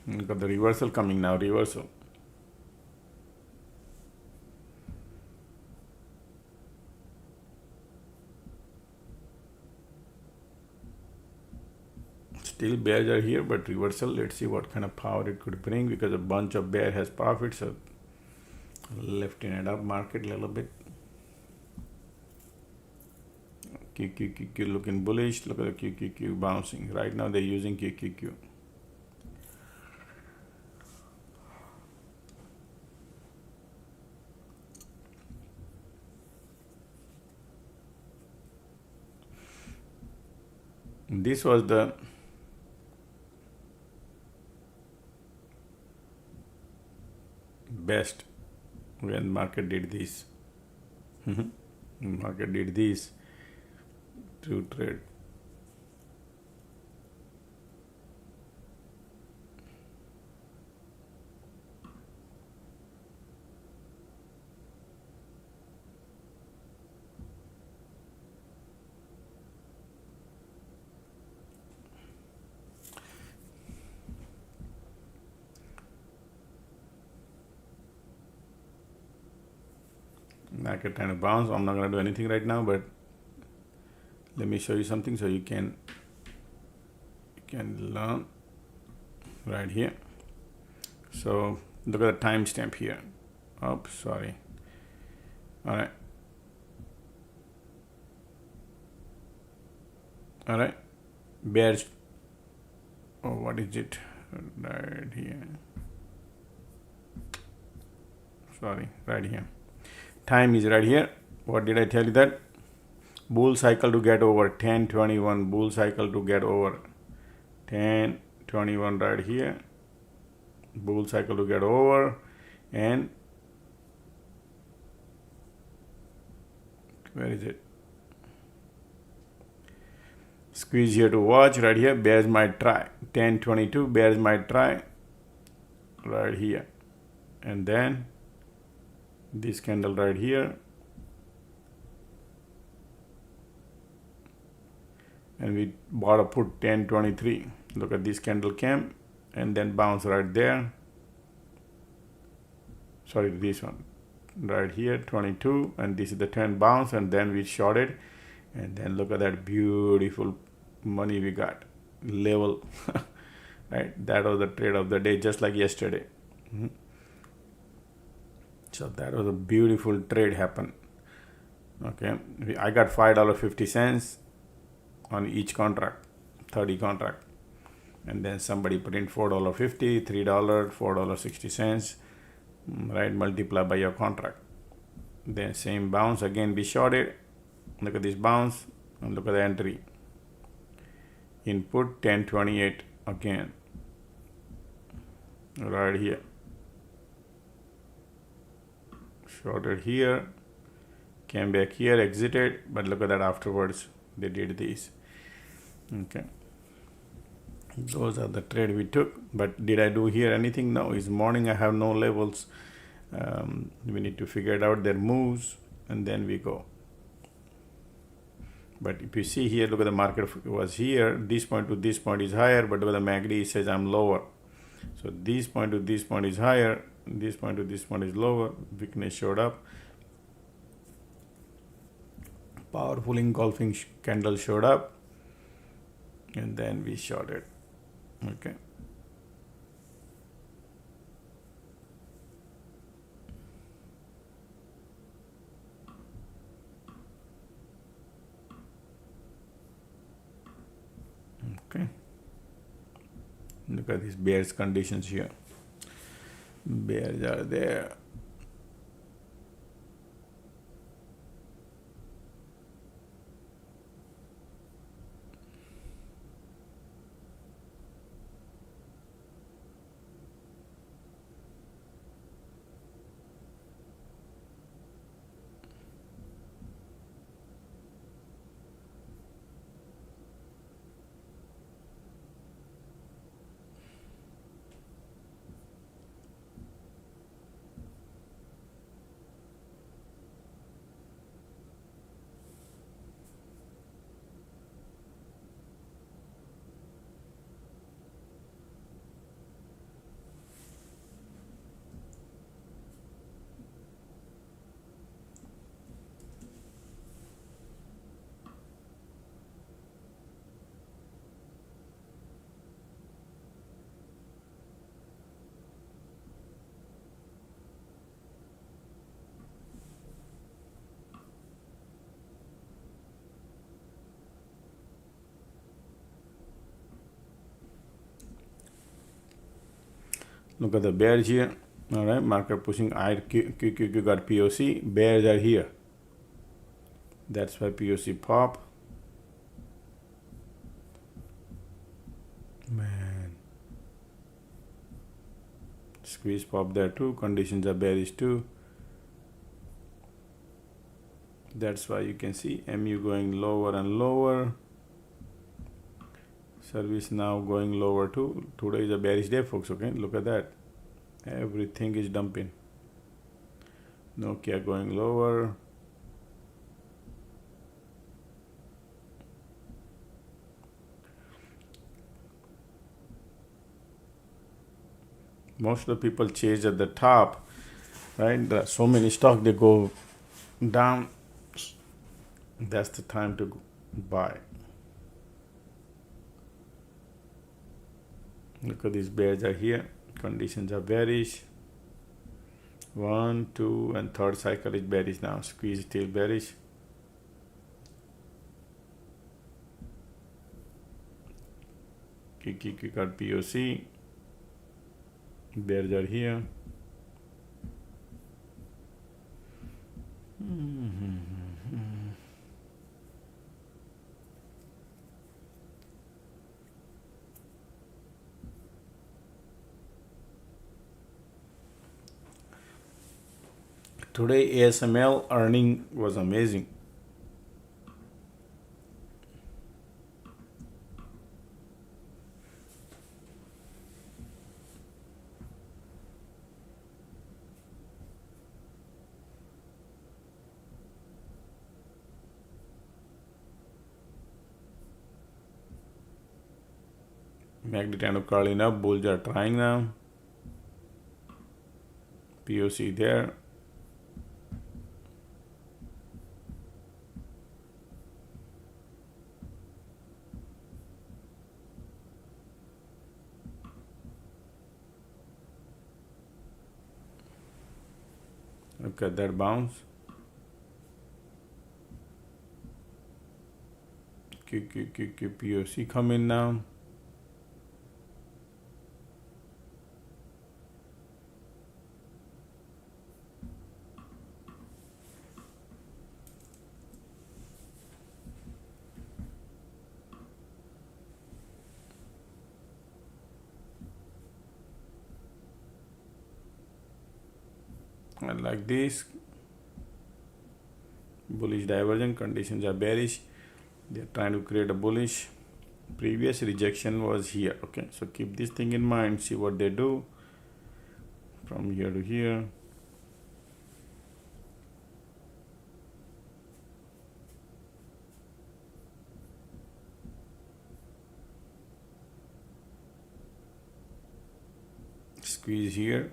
Look at the reversal coming now, reversal. Still bears are here, but reversal. Let's see what kind of power it could bring, because a bunch of bear has profits, so lifting it up market a little bit. QQQ looking bullish. Look at the QQQ bouncing. Right now they're using QQQ. This was the best when market did this. Market did this to trade. Market trying to bounce. I'm not going to do anything right now, but let me show you something so you can learn right here. So look at the timestamp here. Oh, sorry. All right. All right. Bears. Oh, what is it? Right here. Sorry, right here. Time is right here. What did I tell you that? Bull cycle to get over 1021. Bull cycle to get over 1021 right here. Bull cycle to get over, and where is it? Squeeze here to watch right here. Bears might try 1022. Bears might try right here, and then this candle right here, and we bought a put 1023. Look at this candle came and then bounce right there. Sorry, this one right here, 22, and this is the 10 bounce, and then we shorted, and then look at that beautiful money we got level. Right, that was the trade of the day, just like yesterday. So that was a beautiful trade happen. Okay, I got $5.50 on each contract, 30 contract, and then somebody put in $4.50, $3, $4.60, right? Multiply by your contract. Then same bounce again, be shorted, Look at this bounce and look at the entry. Input 1028 again. Right here. Shorted here. Came back here, exited, but look at that afterwards. They did this. Okay. Those are the trade we took. But did I do here anything? No. It's morning. I have no levels. We need to figure it out their moves and then we go. But if you see here, look at the market was here. This point to this point is higher, but look at the MACD says I'm lower. So this point to this point is higher. This point to this point is lower. Weakness showed up. Powerful engulfing candle showed up. And then we shorted. Okay. Okay. Look at these bears conditions here. Bears are there. Look at the bears here. All right, market pushing QQQ got POC. Bears are here. That's why POC pop. Man. Squeeze pop there too. Conditions are bearish too. That's why you can see MU going lower and lower. Service now going lower too. Today is a bearish day, folks. Okay, look at that. Everything is dumping. Nokia going lower. Most of the people chase at the top, right? There are so many stocks they go down. That's the time to buy. Look at these bears are here. Conditions are bearish. 1, 2, and third cycle is bearish now. Squeeze still bearish. Kiki got POC. Bears are here. Today ASML earning was amazing. MACD kind of curling up, bulls are trying now. POC there. Look at that bounce. POC coming now. And like this, bullish divergence, conditions are bearish. They're trying to create a bullish. Previous rejection was here. Okay, so keep this thing in mind, see what they do from here to here. Squeeze here.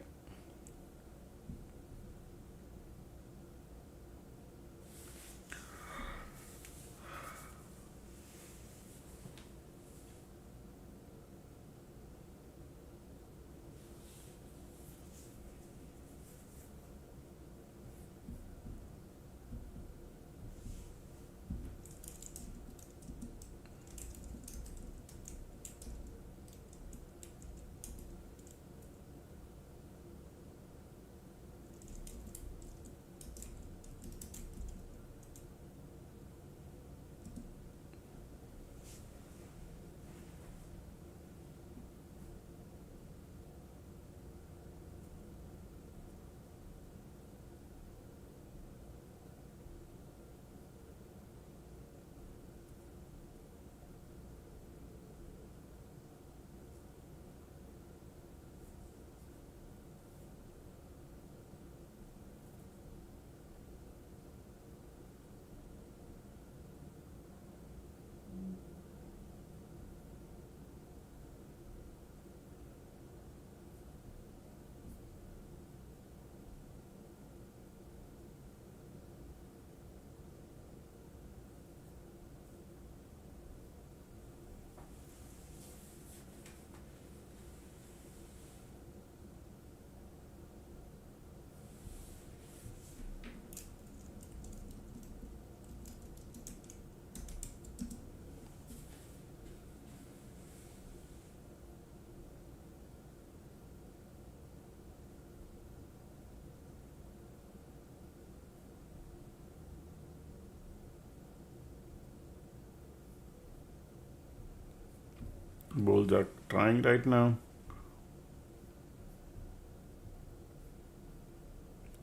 Bulls are trying right now.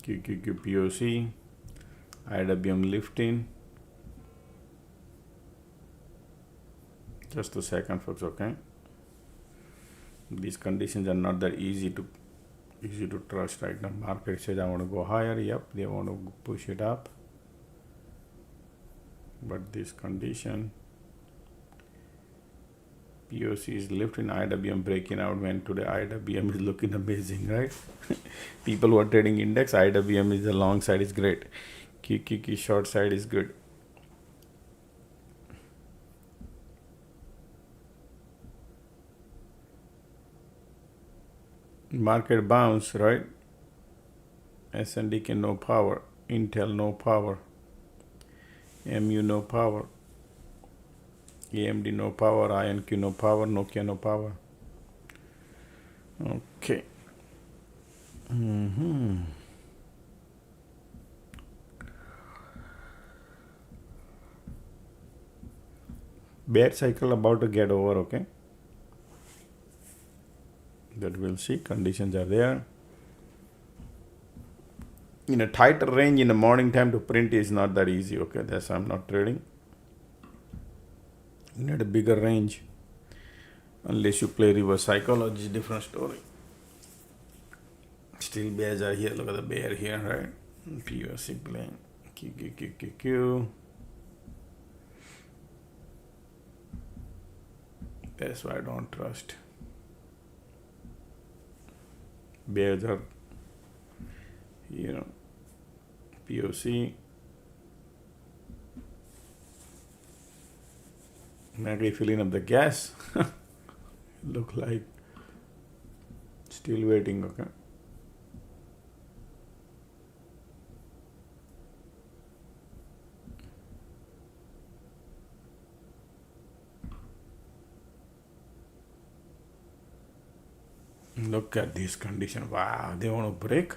QQQ POC, IWM lifting. Just a second, folks. Okay, these conditions are not that easy to trust right now. Market says I want to go higher. Yep, they want to push it up, but this condition, POC is lifting, IWM breaking out. When today IWM is looking amazing, right? People who are trading index, IWM is the long side is great. QQQ short side is good. Market bounce, right? SNDK no power, Intel no power, MU no power, AMD no power, INQ no power, Nokia no power. Okay. Bear cycle about to get over. Okay, that we'll see. Conditions are there. In a tighter range in the morning time to print is not that easy. Okay, that's why I'm not trading. You need a bigger range. Unless you play reverse psychology, different story. Still bears are here. Look at the bear here, right? POC playing. Q. That's why I don't trust. Bears are, POC. Maybe filling up the gas. Look like still waiting. Okay. Look at this condition. Wow, they want to break.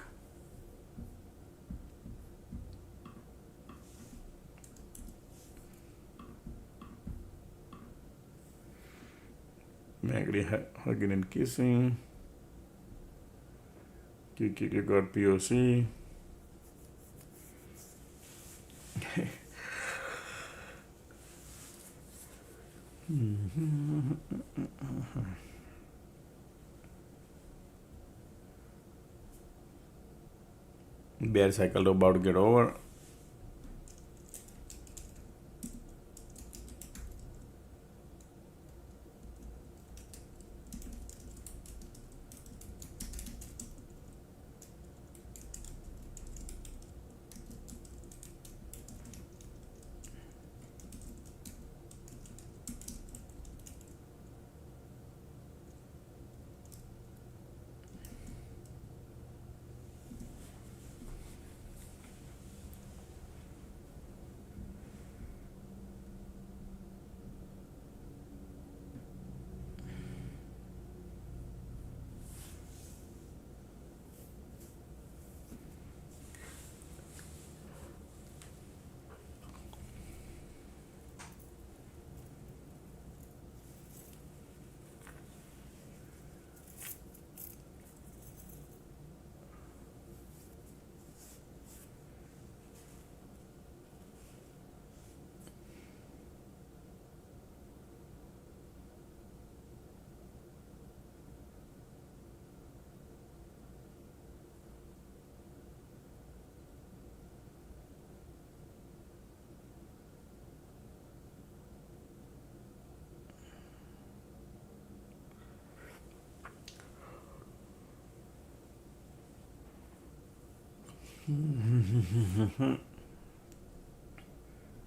Magri hugging and kissing. QQQ got POC. Bear cycle about to get over.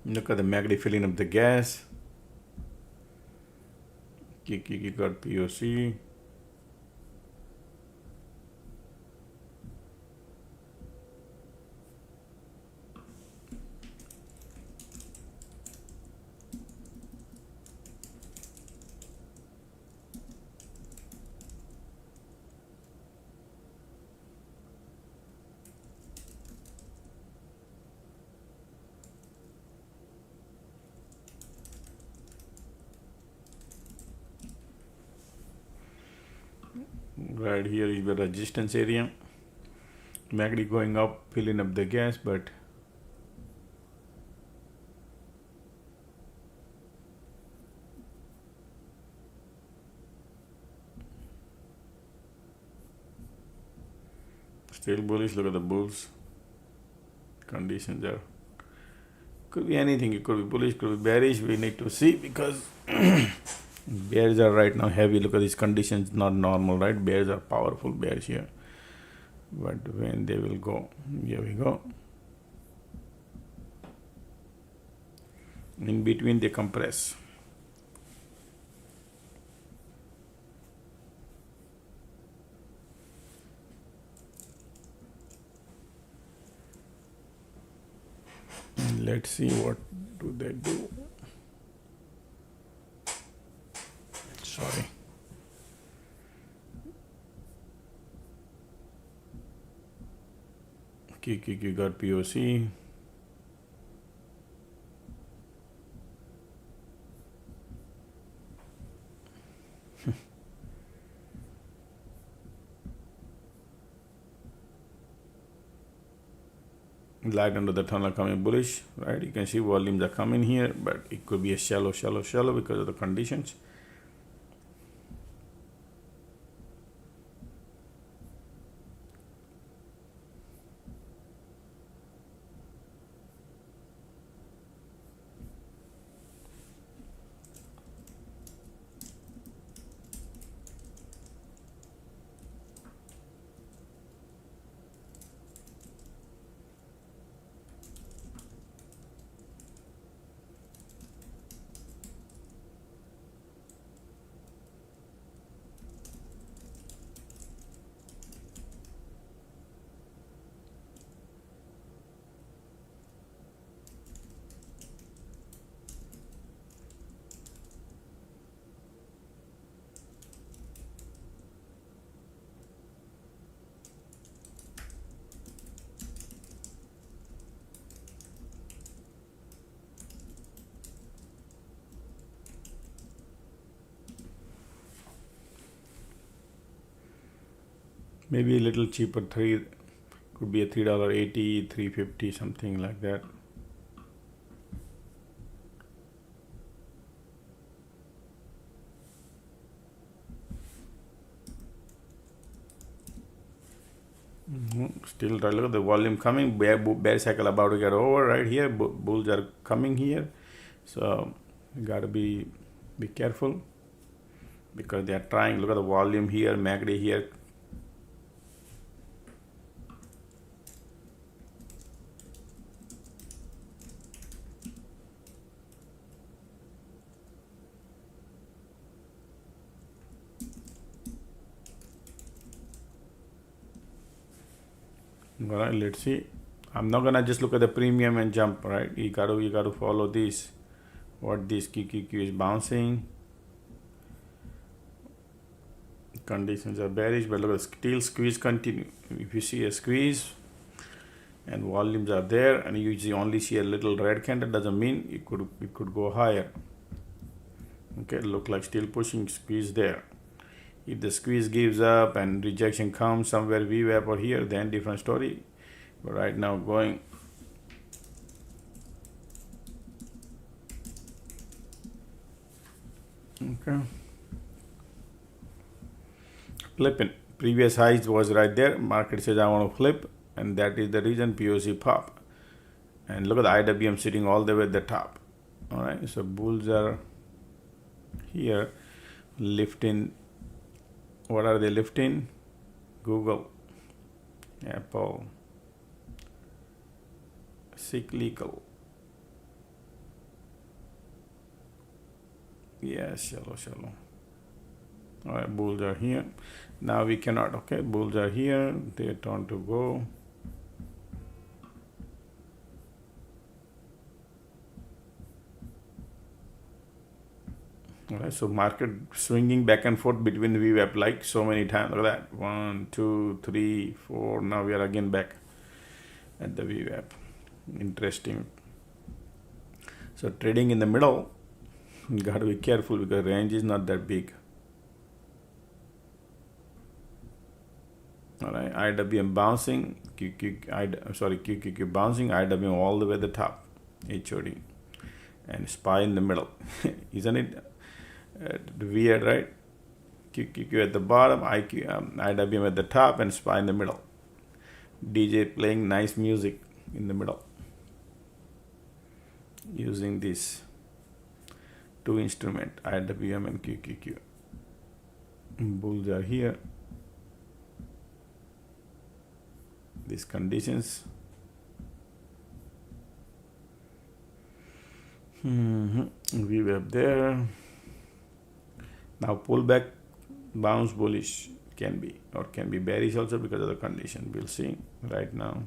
Look at the MACD filling up the gas. Kiki got POC. Right here is the resistance area. MACD going up, filling up the gas, but still bullish. Look at the bulls. Conditions are, could be anything. It could be bullish, could be bearish. We need to see, because bears are right now heavy. Look at these conditions, not normal, right? Bears are powerful bears here. But when they will go, here we go. In between they compress. Let's see what do they do. Sorry. Kiki got POC. Light under the tunnel coming bullish, right? You can see volumes are coming here, but it could be a shallow because of the conditions. Maybe a little cheaper, could be a $3.80, $3.50, something like that. Still right, look at the volume coming. Bear cycle about to get over right here. Bulls are coming here, so you gotta be careful because they are trying. Look at the volume here, MACD here. All right, let's see. I'm not gonna just look at the premium and jump, right? You gotta follow this. What this QQQ is bouncing. Conditions are bearish, but look at still squeeze continue. If you see a squeeze and volumes are there, and you only see a little red candle, doesn't mean it could go higher. Okay, look like still pushing squeeze there. If the squeeze gives up and rejection comes somewhere VWAP or here, then different story. But right now going okay. Flipping. Previous highs was right there. Market says I want to flip, and that is the reason POC pop. And look at the IWM sitting all the way at the top. All right, so bulls are here lifting. What are they lifting? Google, Apple, cyclical. Yes, shallow. All right, bulls are here. Now we cannot. Okay, bulls are here. They turn to go. All right, so market swinging back and forth between the VWAP like so many times. Look at that. 1, 2, 3, 4. Now we are again back at the VWAP. Interesting. So trading in the middle, you got to be careful because range is not that big. All right, IWM bouncing, QQQ bouncing, IWM all the way at the top, HOD, and SPY in the middle. Isn't it weird, right? QQQ at the bottom, IWM at the top, and SPY in the middle. DJ playing nice music in the middle using this two instrument, IWM and QQQ. Bulls are here. These conditions. VWAP there. Now pullback, bounce bullish can be, or can be bearish also because of the condition. We'll see right now.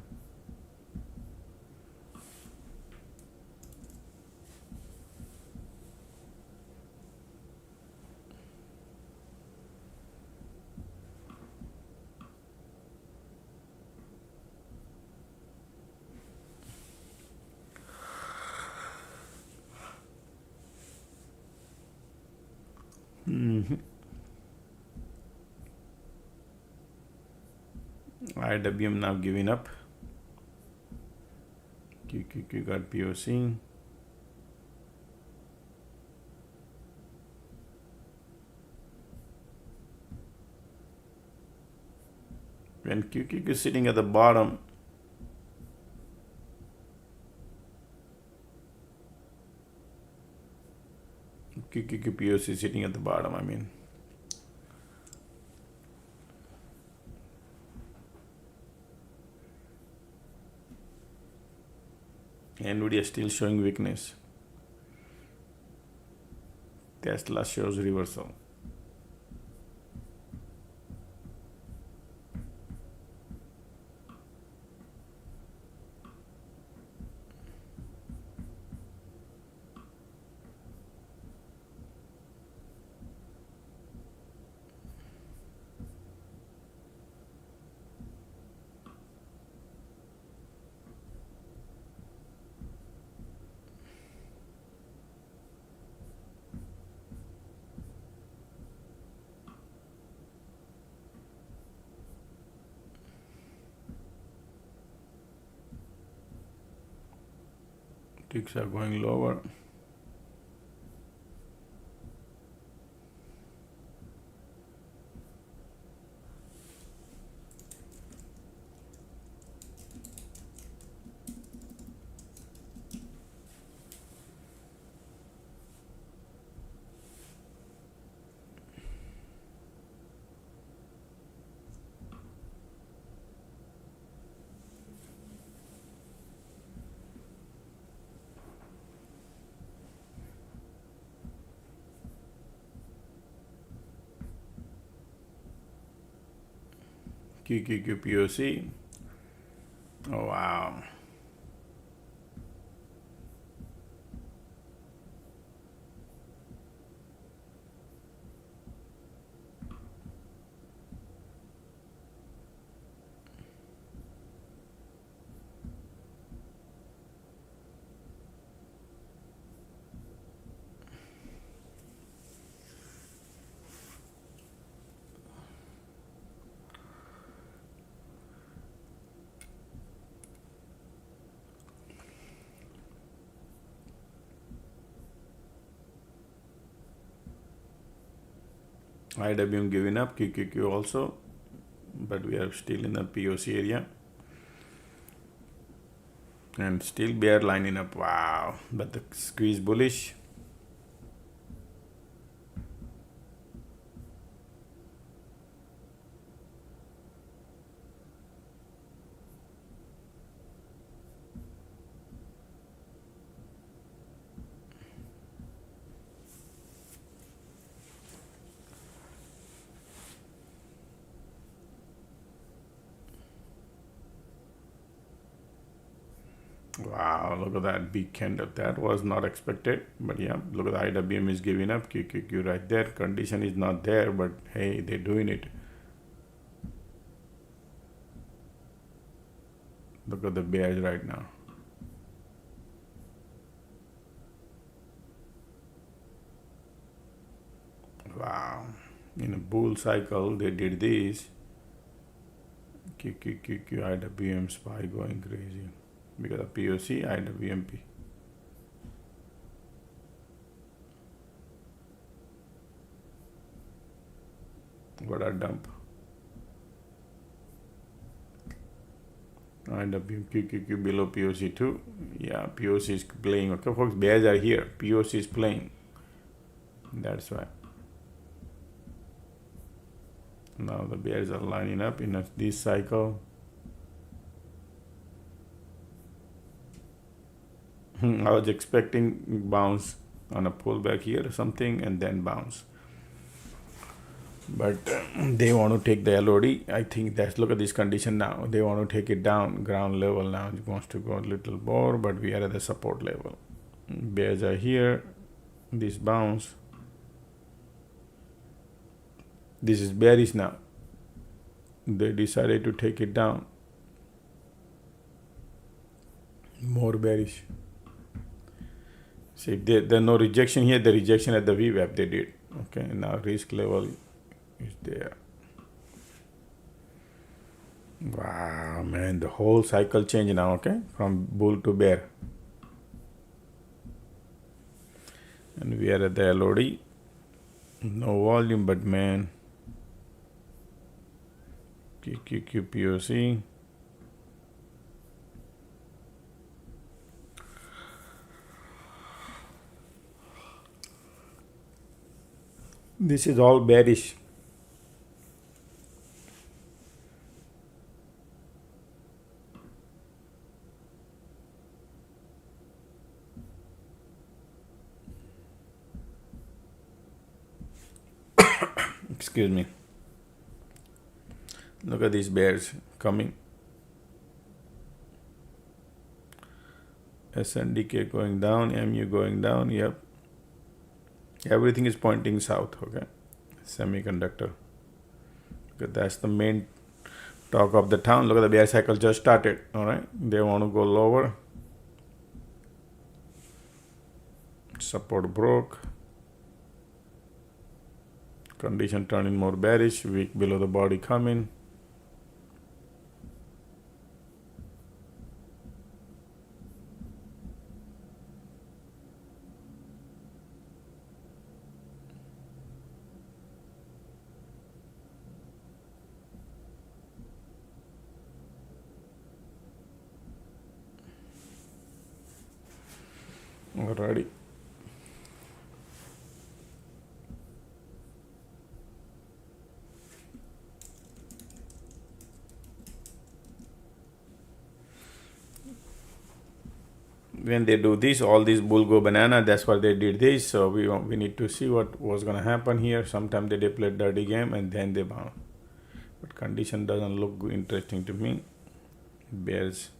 IWM now giving up. QQQ got POC. When QQQ is sitting at the bottom, QQQ POC sitting at the bottom, I mean. NVIDIA still showing weakness. Tesla shows reversal. Ticks are going lower. QQQ POC. Oh wow. IWM giving up, QQQ also, but we are still in the POC area. And still bear lining up. Wow, but the squeeze bullish. Wow, look at that big candle. That was not expected. But yeah, look at the IWM is giving up. QQQ right there. Condition is not there, but hey, they're doing it. Look at the bears right now. Wow. In a bull cycle, they did this. QQQ, IWM SPY going crazy. Because of POC, IWMP. What a dump. IWM, QQQ below POC too. Yeah, POC is playing. Okay, folks, bears are here. POC is playing. That's why. Now the bears are lining up in this cycle. I was expecting bounce on a pullback here or something and then bounce. But they want to take the LOD. I think that's, look at this condition now. They want to take it down, ground level now. It wants to go a little more, but we are at the support level. Bears are here. This bounce. This is bearish now. They decided to take it down. More bearish. See, there's no rejection here. The rejection at the VWAP they did. Okay, now risk level is there. Wow, man, the whole cycle changed now. Okay, from bull to bear. And we are at the LOD. No volume, but man. QQQ POC. This is all bearish. Excuse me. Look at these bears coming. SNDK going down, MU going down. Yep. Everything is pointing south. Okay. Semiconductor. Okay, that's the main talk of the town. Look at the bear cycle just started. All right. They want to go lower. Support broke. Condition turning more bearish. Weak below the body coming. Alrighty. When they do this, all these bull go banana. That's why they did this. So we need to see what was gonna happen here. Sometimes they play dirty game and then they bounce. but condition doesn't look interesting to me. It bears.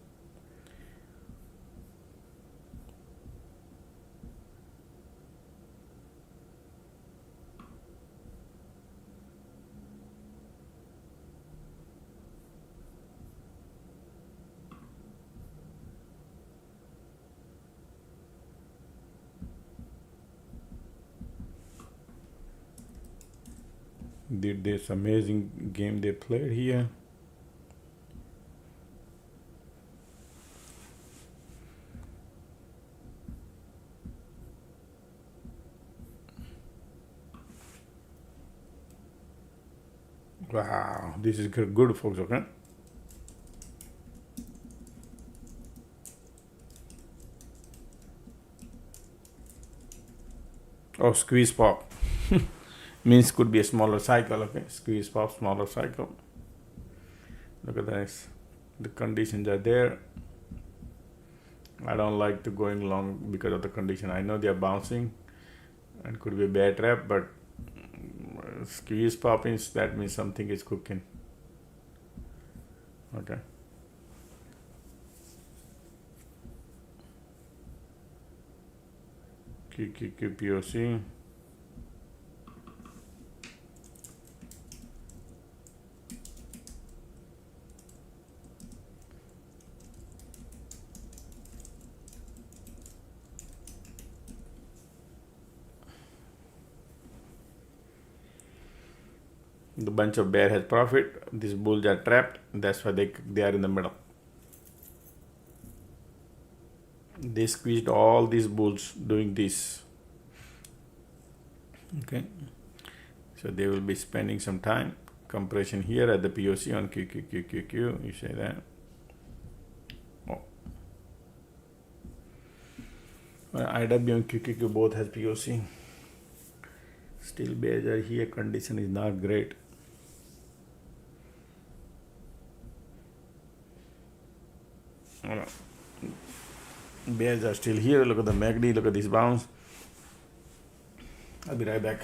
Did this amazing game they played here. Wow, this is good, folks. Okay. Oh, squeeze pop means could be a smaller cycle. Okay, squeeze pop, smaller cycle. Look at this. The conditions are there. I don't like to going long because of the condition. I know they are bouncing and could be a bad trap, but squeeze poppings, that means something is cooking. Okay. QQQPOC. The bunch of bear has profit. These bulls are trapped. That's why they are in the middle. They squeezed all these bulls doing this. Okay. So they will be spending some time. Compression here at the POC on QQQQQ. You say that. Oh. IW and QQQ both has POC. Still bears are here. Condition is not great. Bears are still here. Look at the MACD. Look at this bounce. I'll be right back.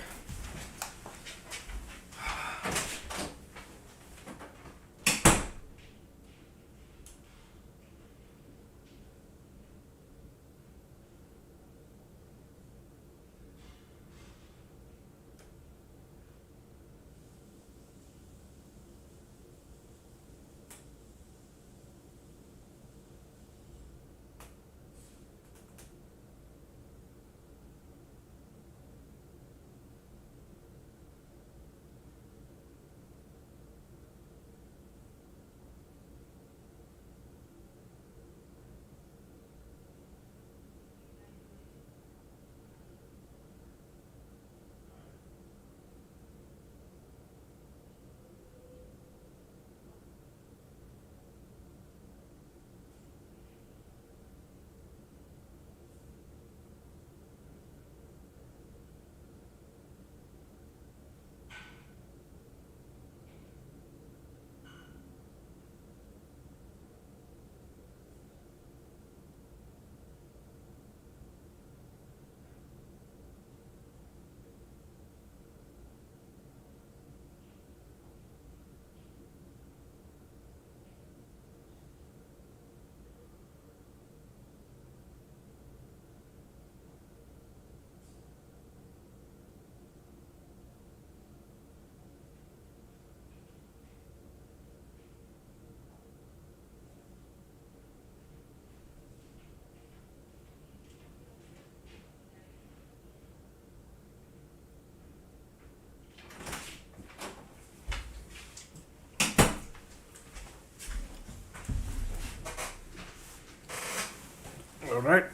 All right.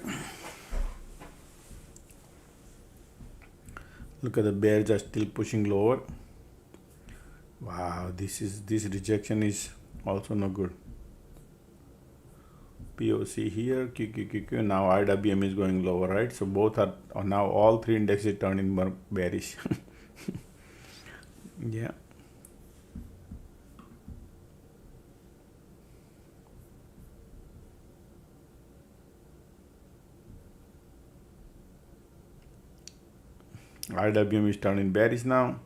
Look at the bears are still pushing lower. Wow, this rejection is also no good. POC here, QQQQ. Now IWM is going lower, right? So both are now all three indexes turning more bearish. Yeah. IWM is turning bearish now,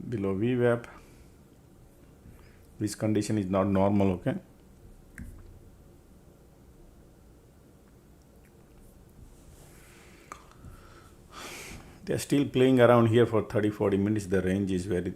below VWAP. This condition is not normal, okay? They are still playing around here for 30-40 minutes. The range is very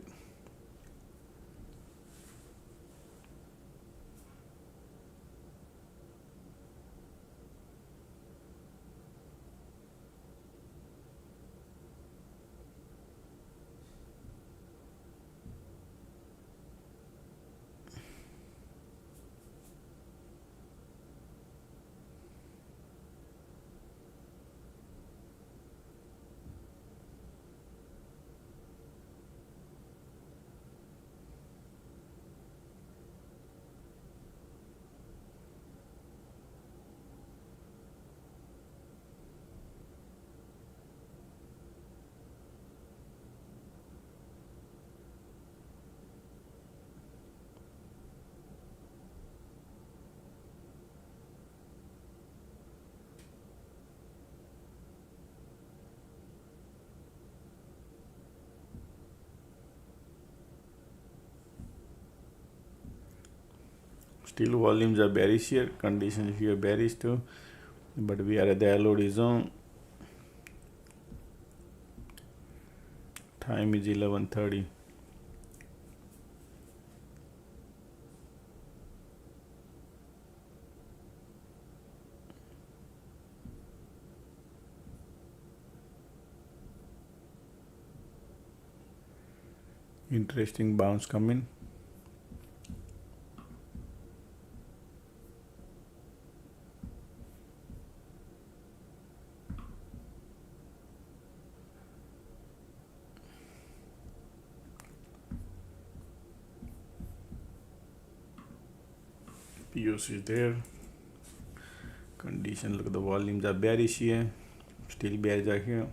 still volumes are bearish here, conditions here bearish too, but we are at the LOD zone. Time is 11:30. Interesting bounce coming. POC is there. Condition, look at the volumes are bearish here. Still bearish are here.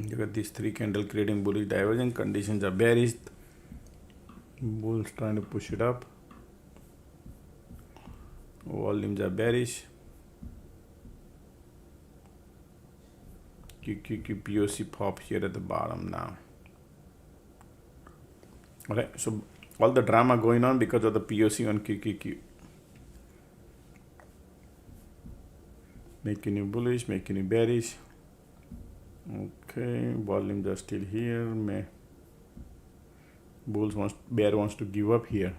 Look at these three candle creating bullish divergence. Conditions are bearish. Bulls trying to push it up. Volumes are bearish. QQQ POC pop here at the bottom now. Okay, so all the drama going on because of the POC on QQQ. Making you bullish, making you bearish. Okay, volumes are still here. Bear wants to give up here.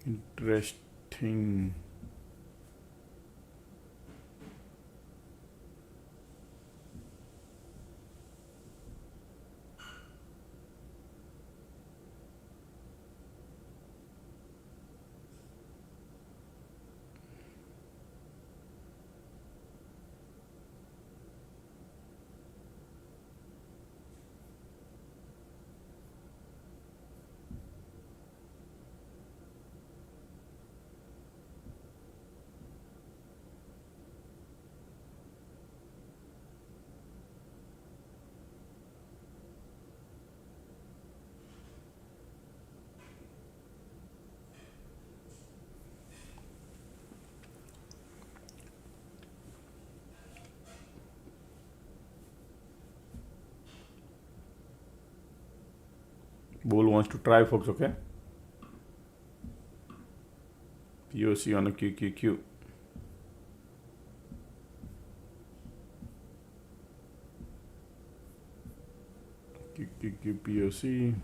Interesting. Bull wants to try, folks, okay? POC on a QQQ. QQQ POC.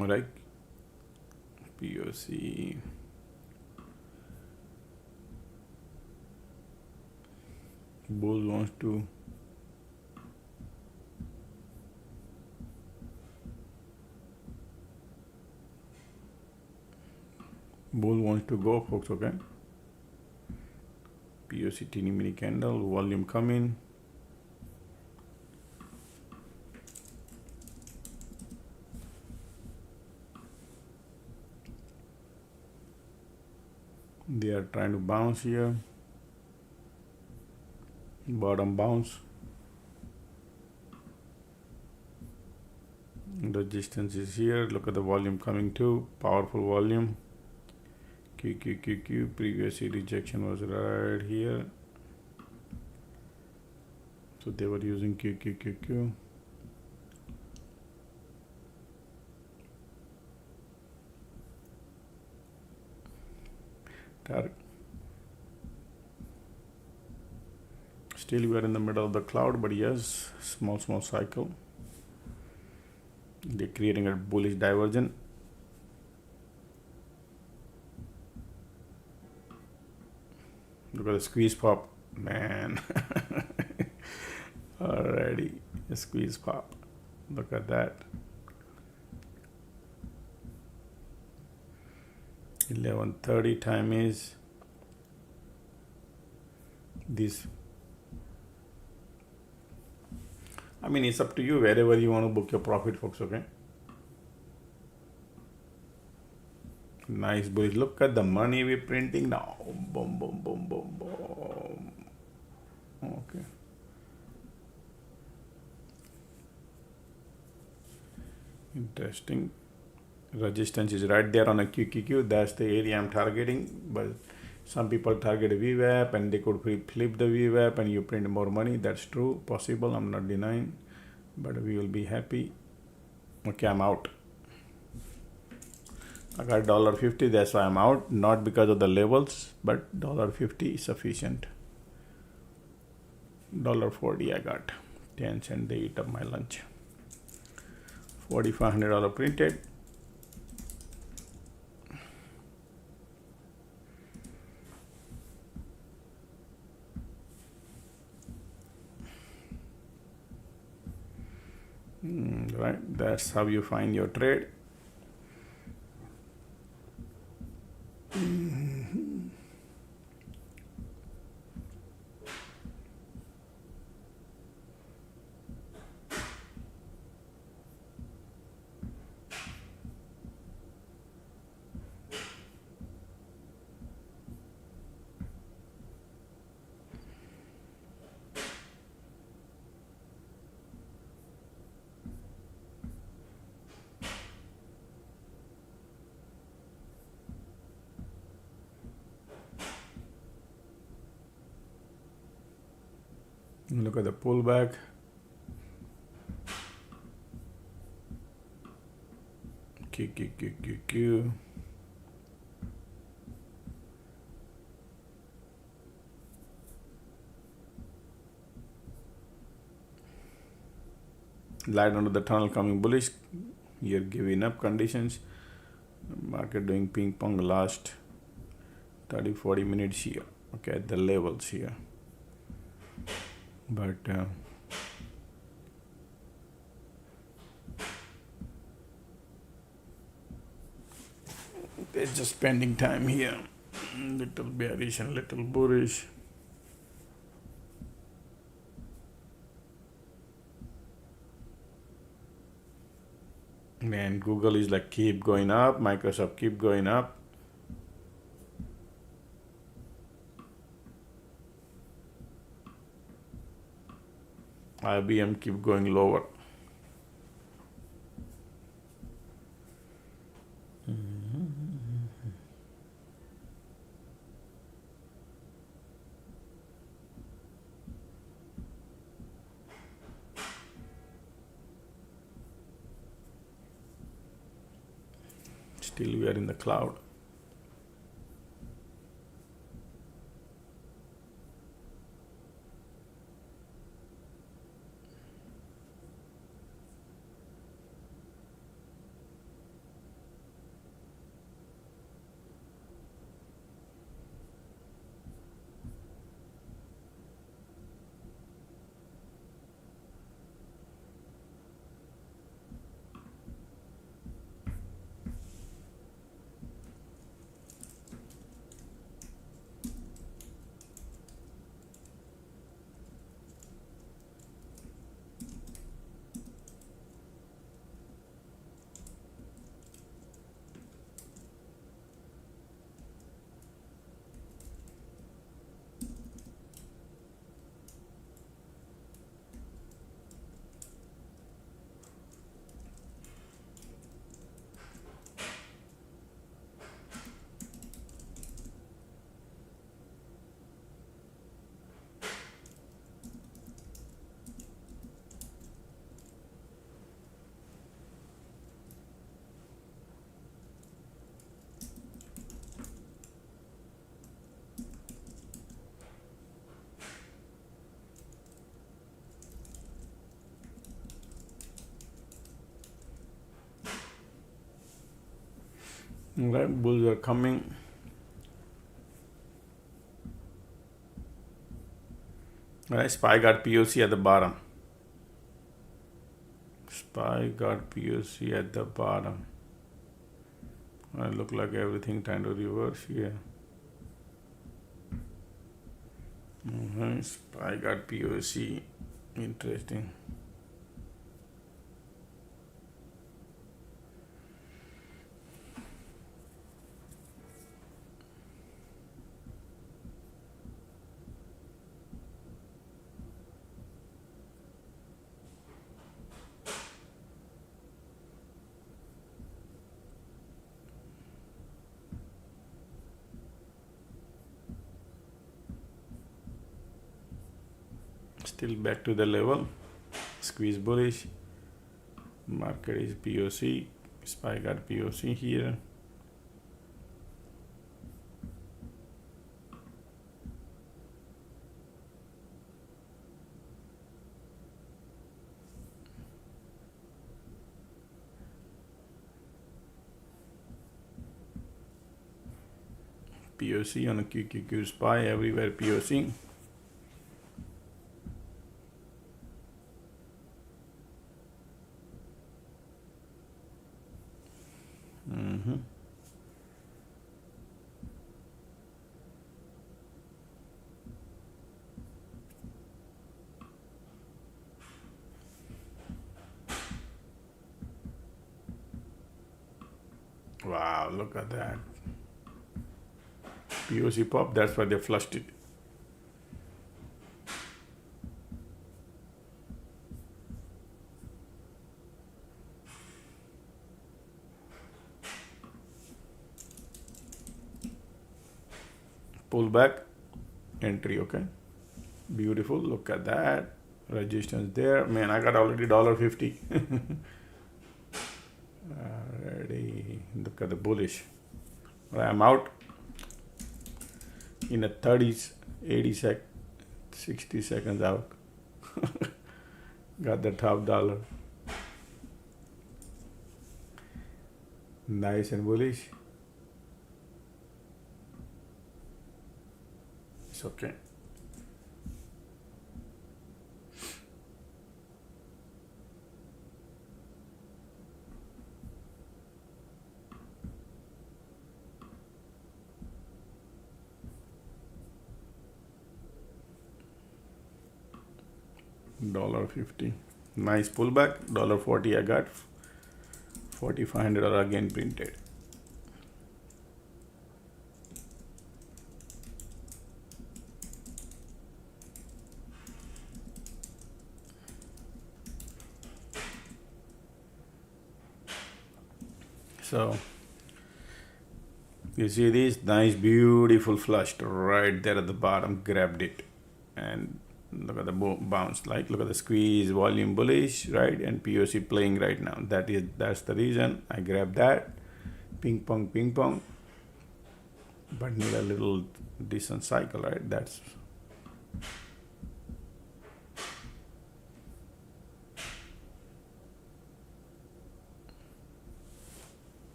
All right, POC. Bull wants to Bull wants to go, folks. Okay. POC teeny mini candle, volume coming. They are trying to bounce here. Bottom bounce. Resistance is here. Look at the volume coming too. Powerful volume. Q. Previously rejection was right here. So they were using Q. Still we are in the middle of the cloud, but yes, small cycle. They're creating a bullish divergence. Look at the squeeze pop, man. Alrighty, a squeeze pop. Look at that. 11:30 time is this. I mean, it's up to you wherever you want to book your profit, folks. Okay. Nice bullish. Look at the money we're printing now. Boom. Okay. Interesting. Resistance is right there on a QQQ. That's the area I'm targeting. But some people target a VWAP and they could flip the VWAP and you print more money. That's true. Possible. I'm not denying. But we will be happy. Okay, I'm out. I got $1.50. That's why I'm out. Not because of the levels, but $1.50 is sufficient. $1.40 I got. 10 cents they eat up my lunch. $4,500 printed. Right, that's how you find your trade. Look at the pullback. Q. Light under the tunnel coming bullish. Here giving up conditions. Market doing ping pong last 30-40 minutes here. Okay, at the levels here. But they're just spending time here. Little bearish and little bullish. Man, Google is like keep going up. Microsoft keep going up. IBM keep going lower. Still we are in the cloud. Right, bulls are coming. Right, SPY got POC at the bottom. SPY got POC at the bottom. I look like everything trying to reverse here. SPY got POC. Interesting. Still back to the level. Squeeze bullish. Market is POC. SPY got POC here. POC on a QQQ SPY, everywhere POC. Wow, look at that. POC pop, that's why they flushed it. Pull back, entry, okay. Beautiful, look at that. Resistance there. Man, I got already $1.50. Already, look at the bullish. I'm out in a 30s, 60 seconds out. Got the top dollar. Nice and bullish. It's okay. $1.50. Nice pullback. $1.40 I got. $4,500 again printed. So you see this nice beautiful flush right there at the bottom, grabbed it, and look at the bounce, like look at the squeeze, volume bullish, right, and POC playing right now. That's the reason I grabbed that. Ping pong, but need a little decent cycle, right? That's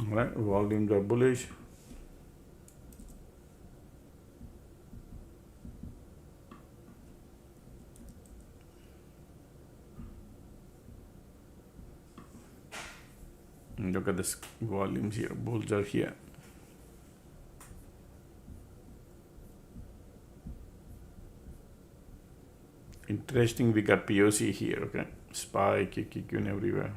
right. Volumes are bullish. Look at this volumes here. Bulls are here. Interesting. We got POC here. Okay, SPY, QQQ, and everywhere.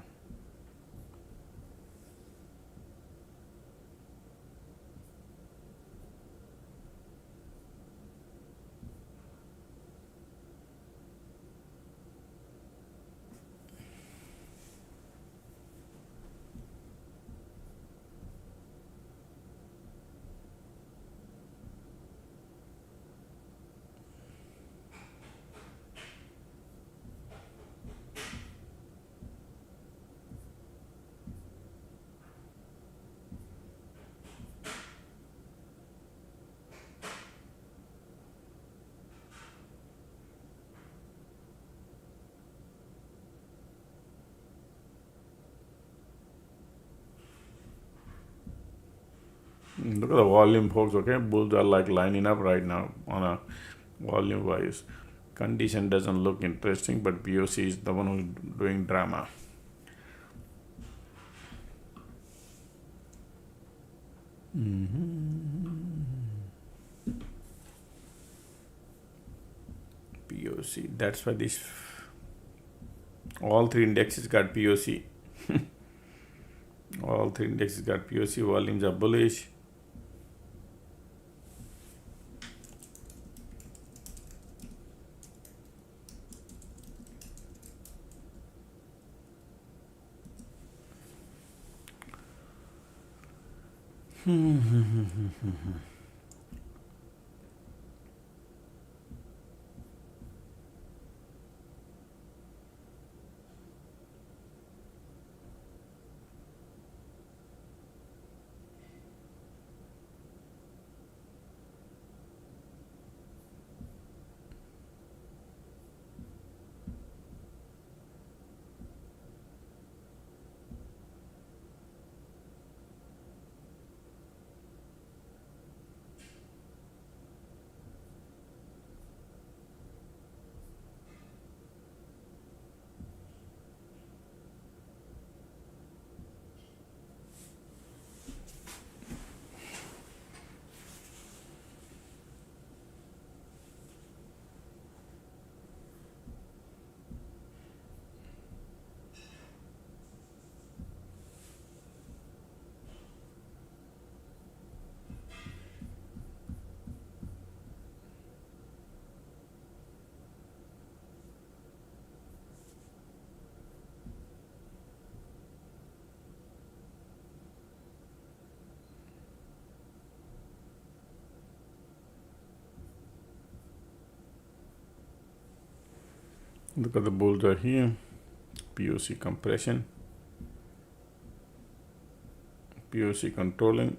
Look at the volume, folks. Okay, bulls are like lining up right now on a volume wise. Condition doesn't look interesting, but POC is the one who's doing drama. POC. That's why this all three indexes got POC. All three indexes got POC. Volumes are bullish. Look at the bulls are here. POC compression. POC controlling.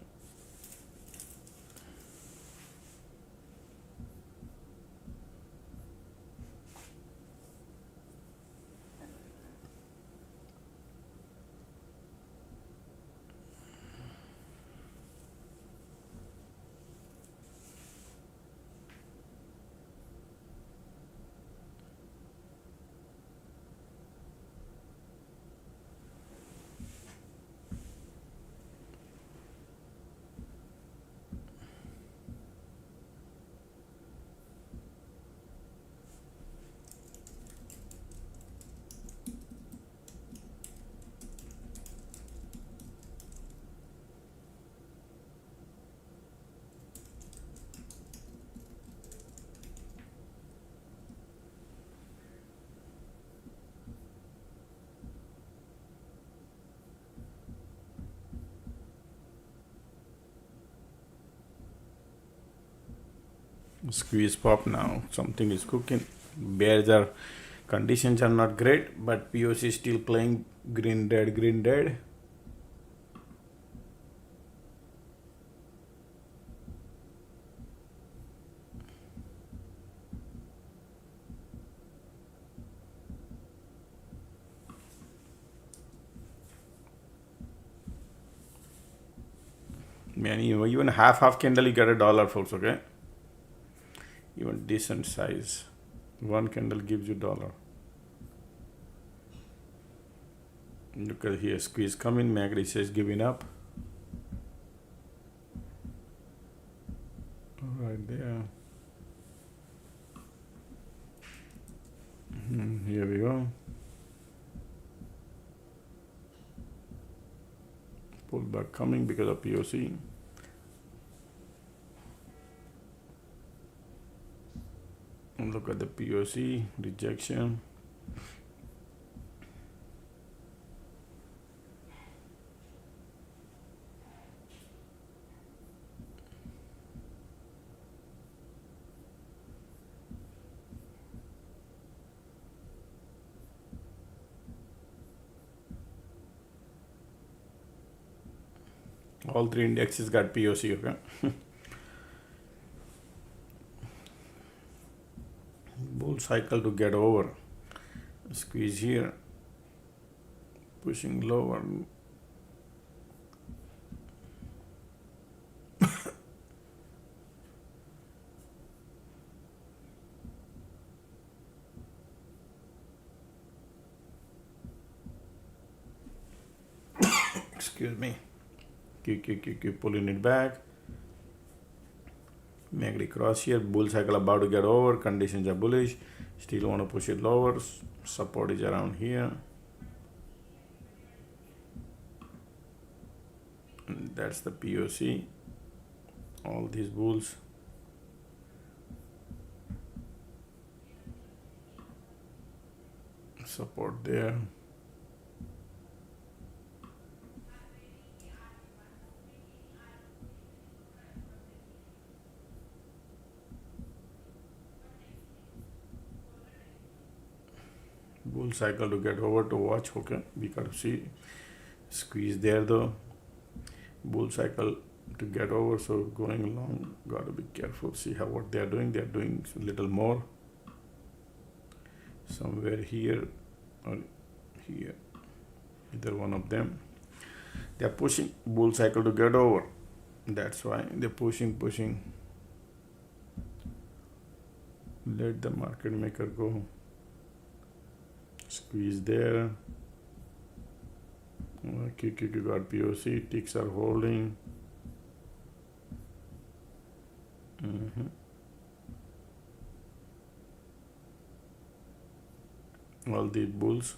Squeeze pop now. Something is cooking. Bears are conditions are not great, but POC is still playing green red, green red. Man, even half candle you get $1, folks. Okay, even decent size. One candle gives you $1. Look at here, squeeze coming. MACD says giving up. Right there. Here we go. Pullback coming because of POC. And look at the POC rejection. All three indexes got POC. Okay. Bull cycle to get over. Squeeze here. Pushing lower. excuse me, keep pulling it back. Make it cross here. Bull cycle about to get over. Conditions are bullish. Still want to push it lower. Support is around here. And that's the POC. All these bulls. Support there. Bull cycle to get over to watch. Okay, we got to see squeeze there though. Bull cycle to get over, so going along, got to be careful. See how what they are doing. They are doing a little more somewhere here or here, either one of them. They are pushing bull cycle to get over. That's why they're pushing. Let the market maker go. Squeeze there. QQQ got POC. Ticks are holding. All these bulls.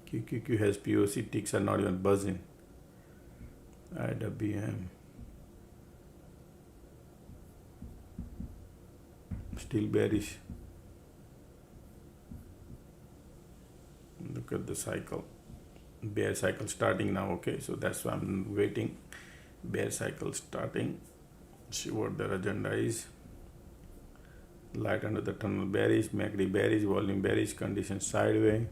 QQQ has POC. Ticks are not even buzzing. IWM. Still bearish. Look at the cycle. Bear cycle starting now. Okay, so that's why I'm waiting. Bear cycle starting. See what their agenda is. Light under the tunnel bearish. MACD bearish. Volume bearish. Condition sideways.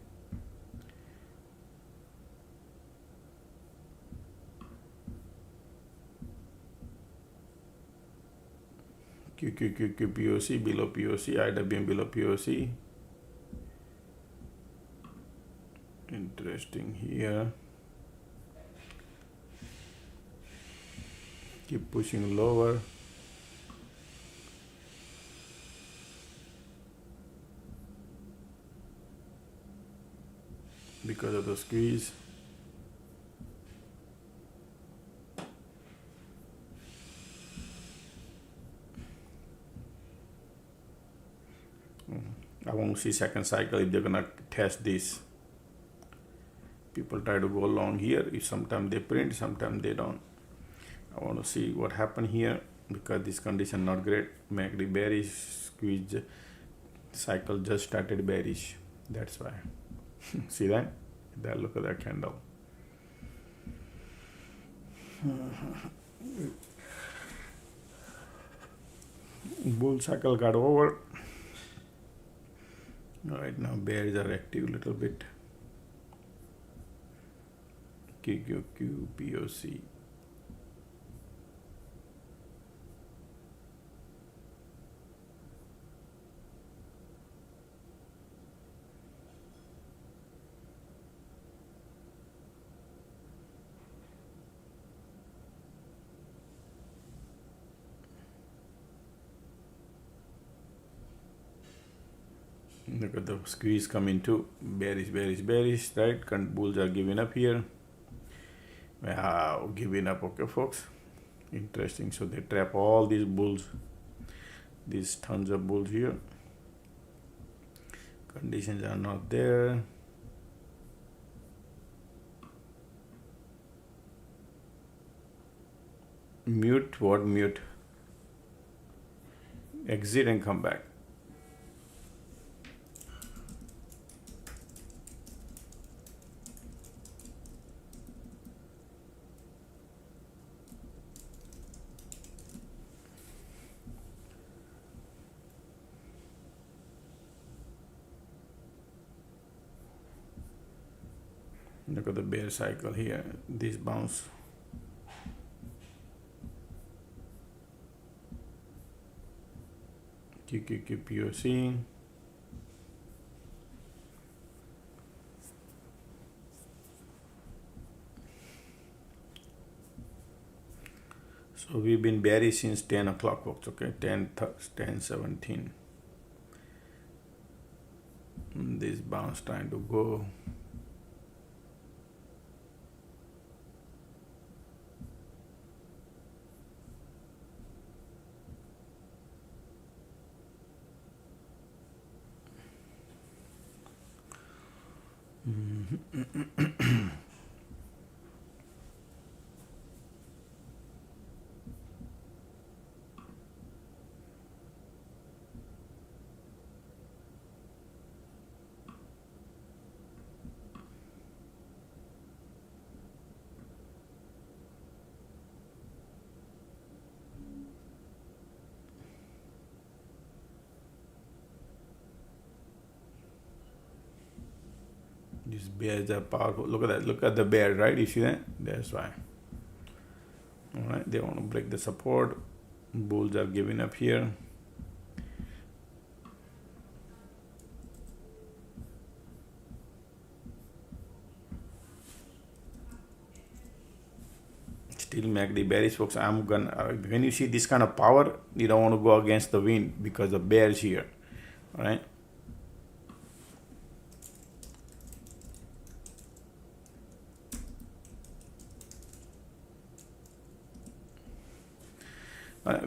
QQQ POC below POC. IWM below POC. Interesting here. Keep pushing lower. Because of the squeeze. I want to see second cycle if they're gonna test this. People try to go along here. If sometimes they print, sometimes they don't. I want to see what happened here because this condition not great. MACD bearish, squeeze cycle just started bearish. That's why. See that? Look at that candle. Bull cycle got over. Right now bears are active a little bit. QQQ POC. Look at the squeeze coming too. Bearish, right? Bulls are giving up here. Wow, giving up. Okay, folks. Interesting. So they trap all these bulls. These tons of bulls here. Conditions are not there. Mute. What mute? Exit and come back. Look at the bear cycle here. This bounce. QQQ POC. So we've been bearish since 10 o'clock, folks. Okay, 10:17. This bounce trying to go. These bears are powerful. Look at that. Look at the bear, right? You see that? That's why. All right. They want to break the support. Bulls are giving up here. Still MACD bearish, folks. I'm gonna. When you see this kind of power, you don't want to go against the wind because the bears here. All right.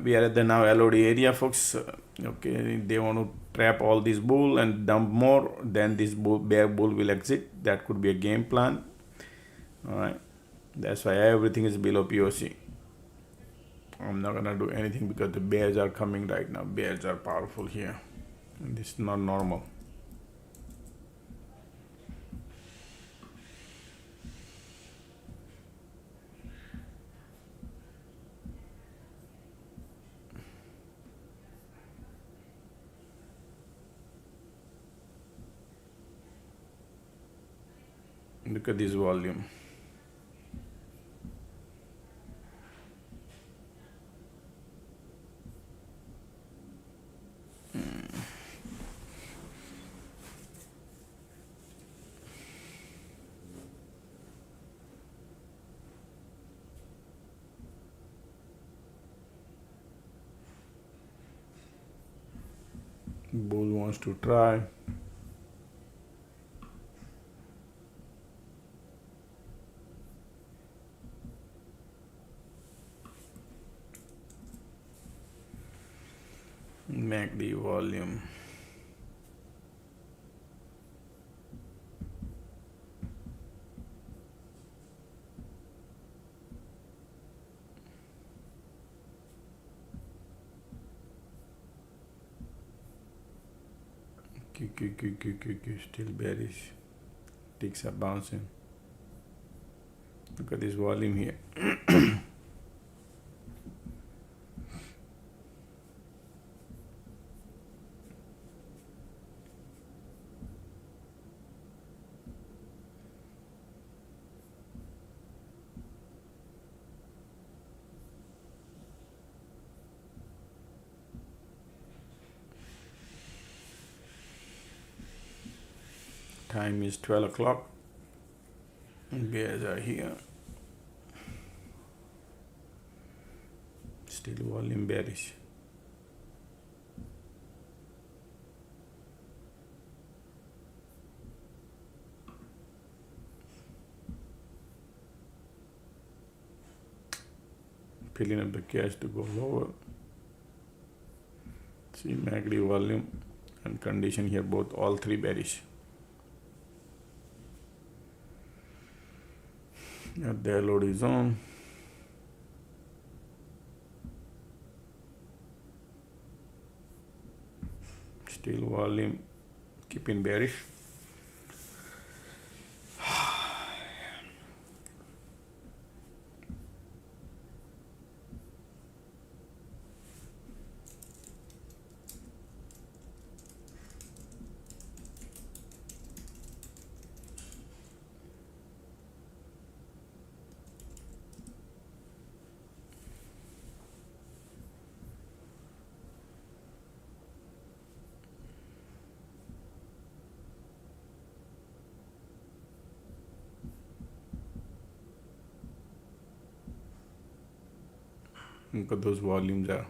We are at the now LOD area, folks. Okay, they want to trap all this bull and dump more. Then this bear bull will exit. That could be a game plan. All right, that's why everything is below POC. I'm not gonna do anything because the bears are coming right now. Bears are powerful here, and this is not normal. Look at this volume. Bull wants to try. MACD volume. Still bearish. Ticks are bouncing. Look at this volume here. Time is 12 o'clock. Bears are here. Still volume bearish. Filling up the cash to go lower. See MACD volume and condition here, both all three bearish. At the LOD zone. Still volume keeping bearish. Look at those volumes are.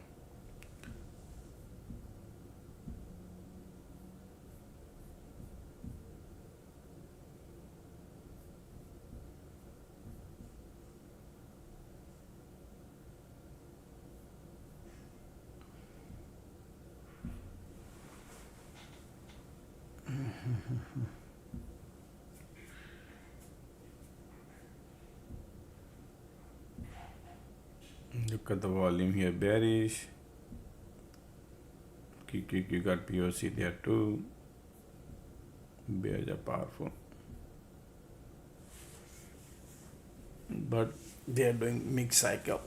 Look at the volume here, bearish. QQQ got POC there too. Bears are powerful, but they are doing mixed cycle.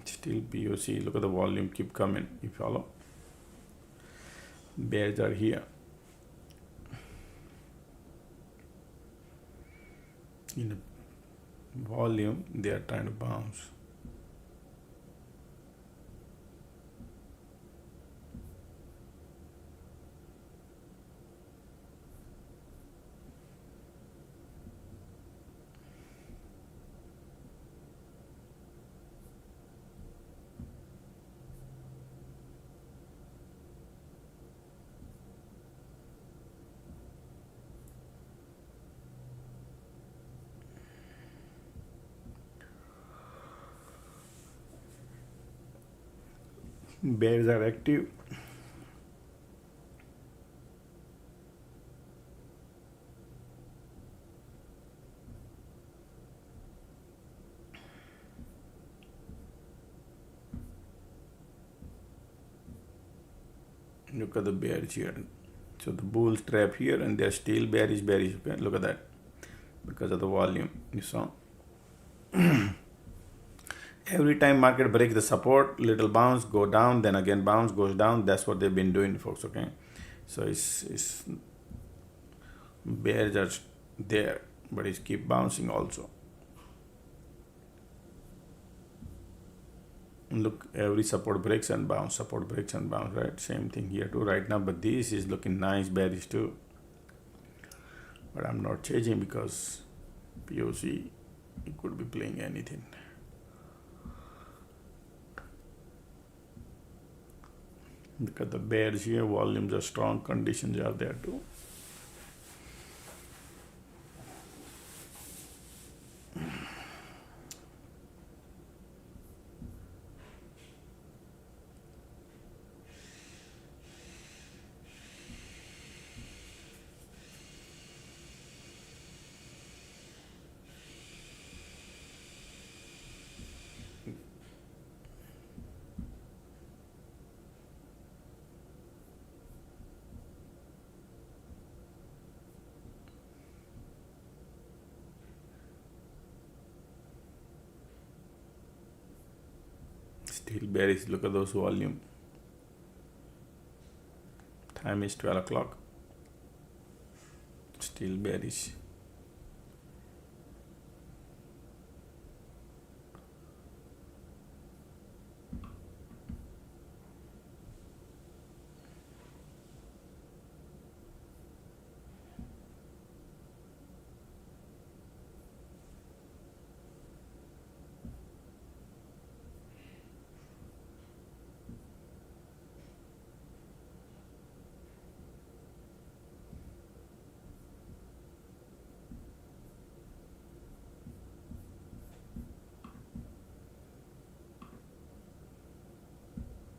Still POC. Look at the volume keep coming. You follow? Bears are here. In the volume, they are trying to bounce. Bears are active. Look at the bears here. So the bulls trap here and they're still bearish. Okay? Look at that. Because of the volume. You saw? Every time market breaks the support, little bounce, go down, then again bounce, goes down. That's what they've been doing, folks, okay? So it's bears are there, but it's keep bouncing also. Look, every support breaks and bounce, support breaks and bounce, right? Same thing here too right now, but this is looking nice, bearish too. But I'm not changing because POC, it could be playing anything. Look at the bears here, volumes are strong, conditions are there too. Still bearish. Look at those volume. Time is 12 o'clock. Still bearish.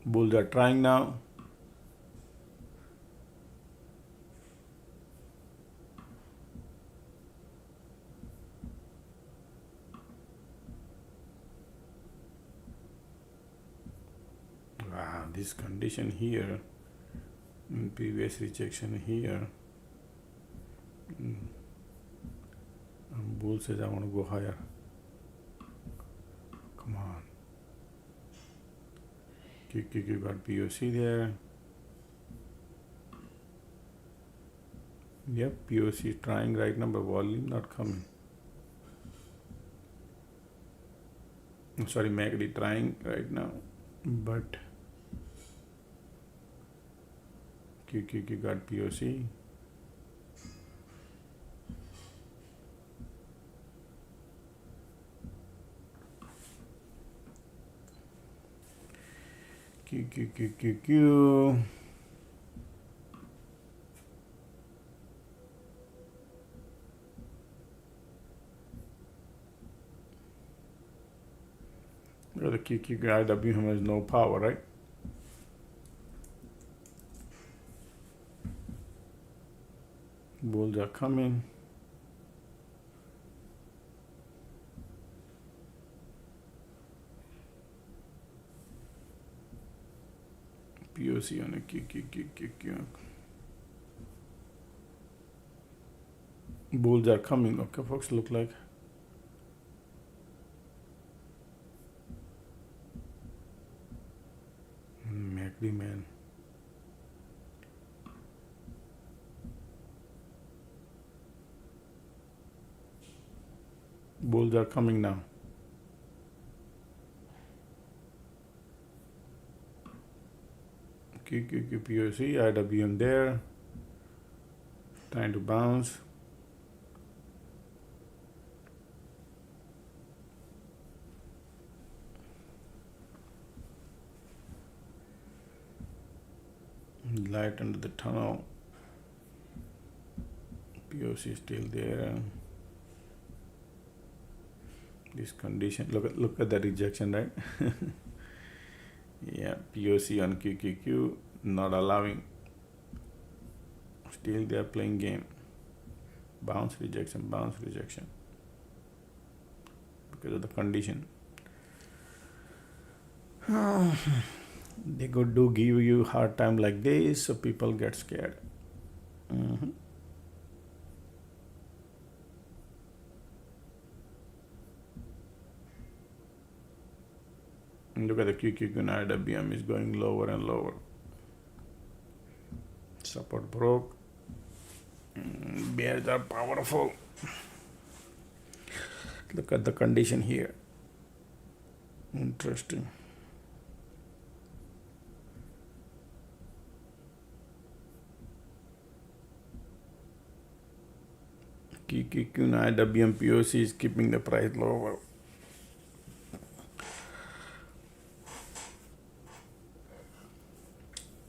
Bulls are trying now. Wow, this condition here, previous rejection here. Bull says I want to go higher. Come on. QQQ got POC there. Yep, POC trying right now, but volume not coming. Sorry, MACD trying right now, but QQQ got POC. QQQQQ. Because the QQIWM has no power, right? Bulls are coming. POC on a QQQQQ. Bulls are coming. Okay, folks, look like. MACD, man. Bulls are coming now. QQQ POC, IWM there. Trying to bounce. Light under the tunnel. POC is still there. This condition, look at the rejection, right? Yeah, POC on QQQ not allowing. Still they are playing game. Bounce rejection because of the condition. They could do give you hard time like this, so people get scared. Look at the QQQ and IWM is going lower and lower. Support broke. Bears are powerful. Look at the condition here. Interesting. QQQ and IWM POC is keeping the price lower.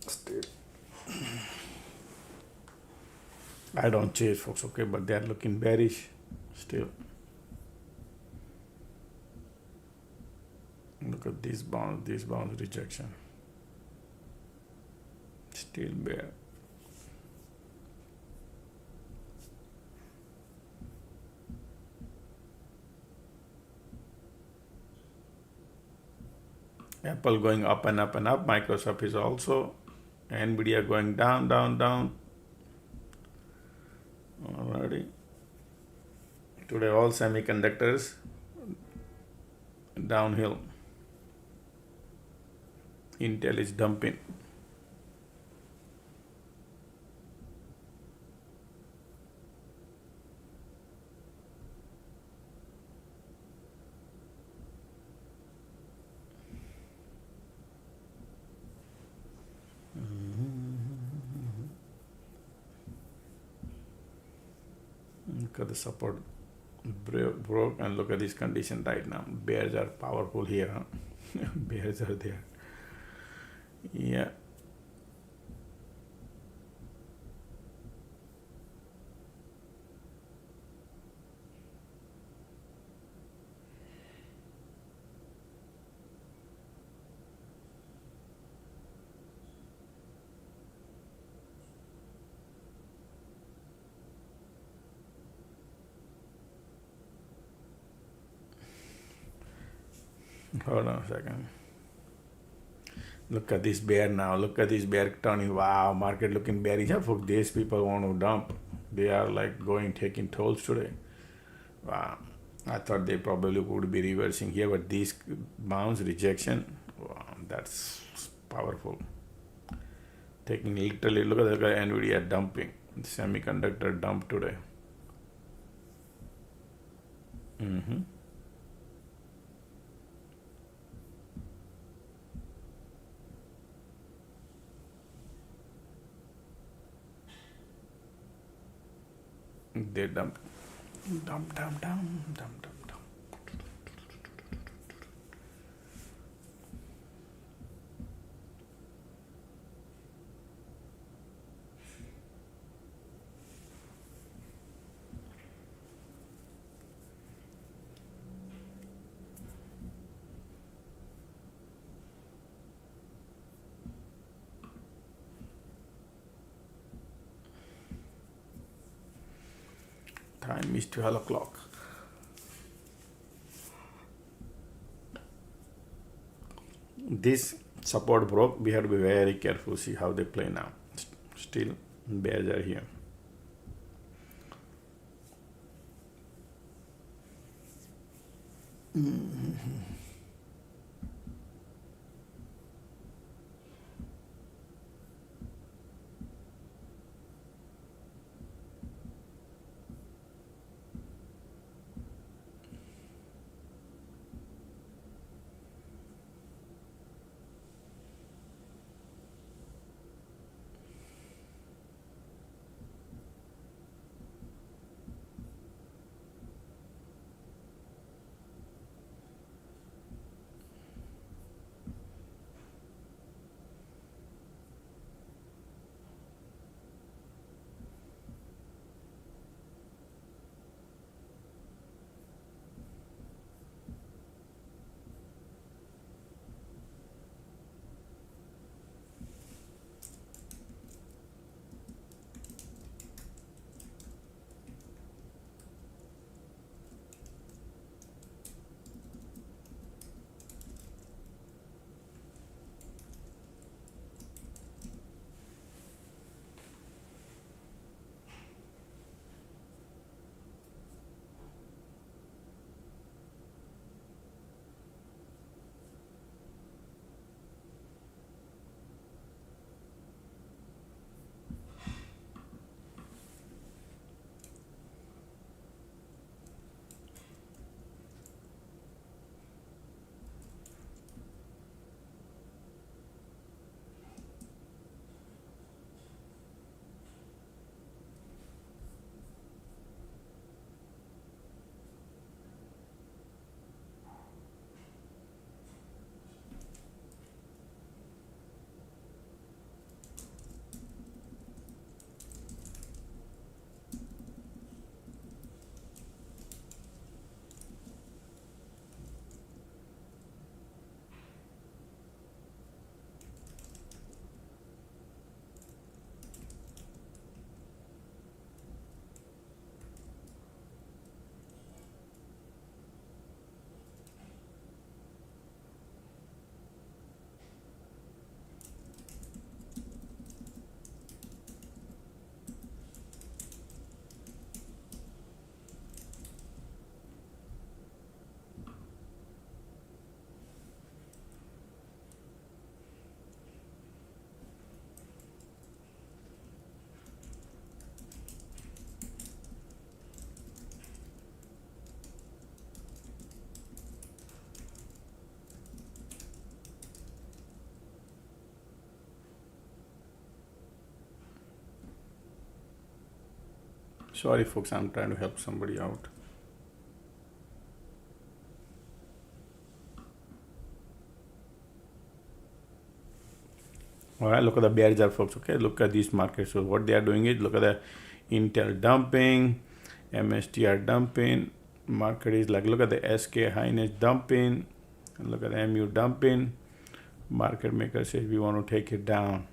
Still, I don't chase, folks, okay, but they are looking bearish still. Look at this bounce rejection. Still bear. Apple going up and up and up. Microsoft is also. Nvidia going down. Alrighty. Today all semiconductors downhill. Intel is dumping. Look at the support broke, and look at this condition right now. Bears are powerful here, huh? Bears are there. Yeah. Hold on a second. Look at this bear now. Look at this bear turning. Wow, market looking bearish. For these people want to dump. They are like taking tolls today. Wow. I thought they probably would be reversing here, but this bounce rejection, wow, that's powerful. Taking literally, look at the Nvidia dumping. Semiconductor dump today. They dump. I missed 12 o'clock. This support broke. We have to be very careful. See how they play now. Still, bears are here. Sorry, folks, I'm trying to help somebody out. All right, look at the bears are, folks. Okay, look at these markets. So what they are doing is, look at the Intel dumping, MSTR dumping. Market is like, look at the SK highness dumping, and look at the MU dumping. Market maker says we want to take it down.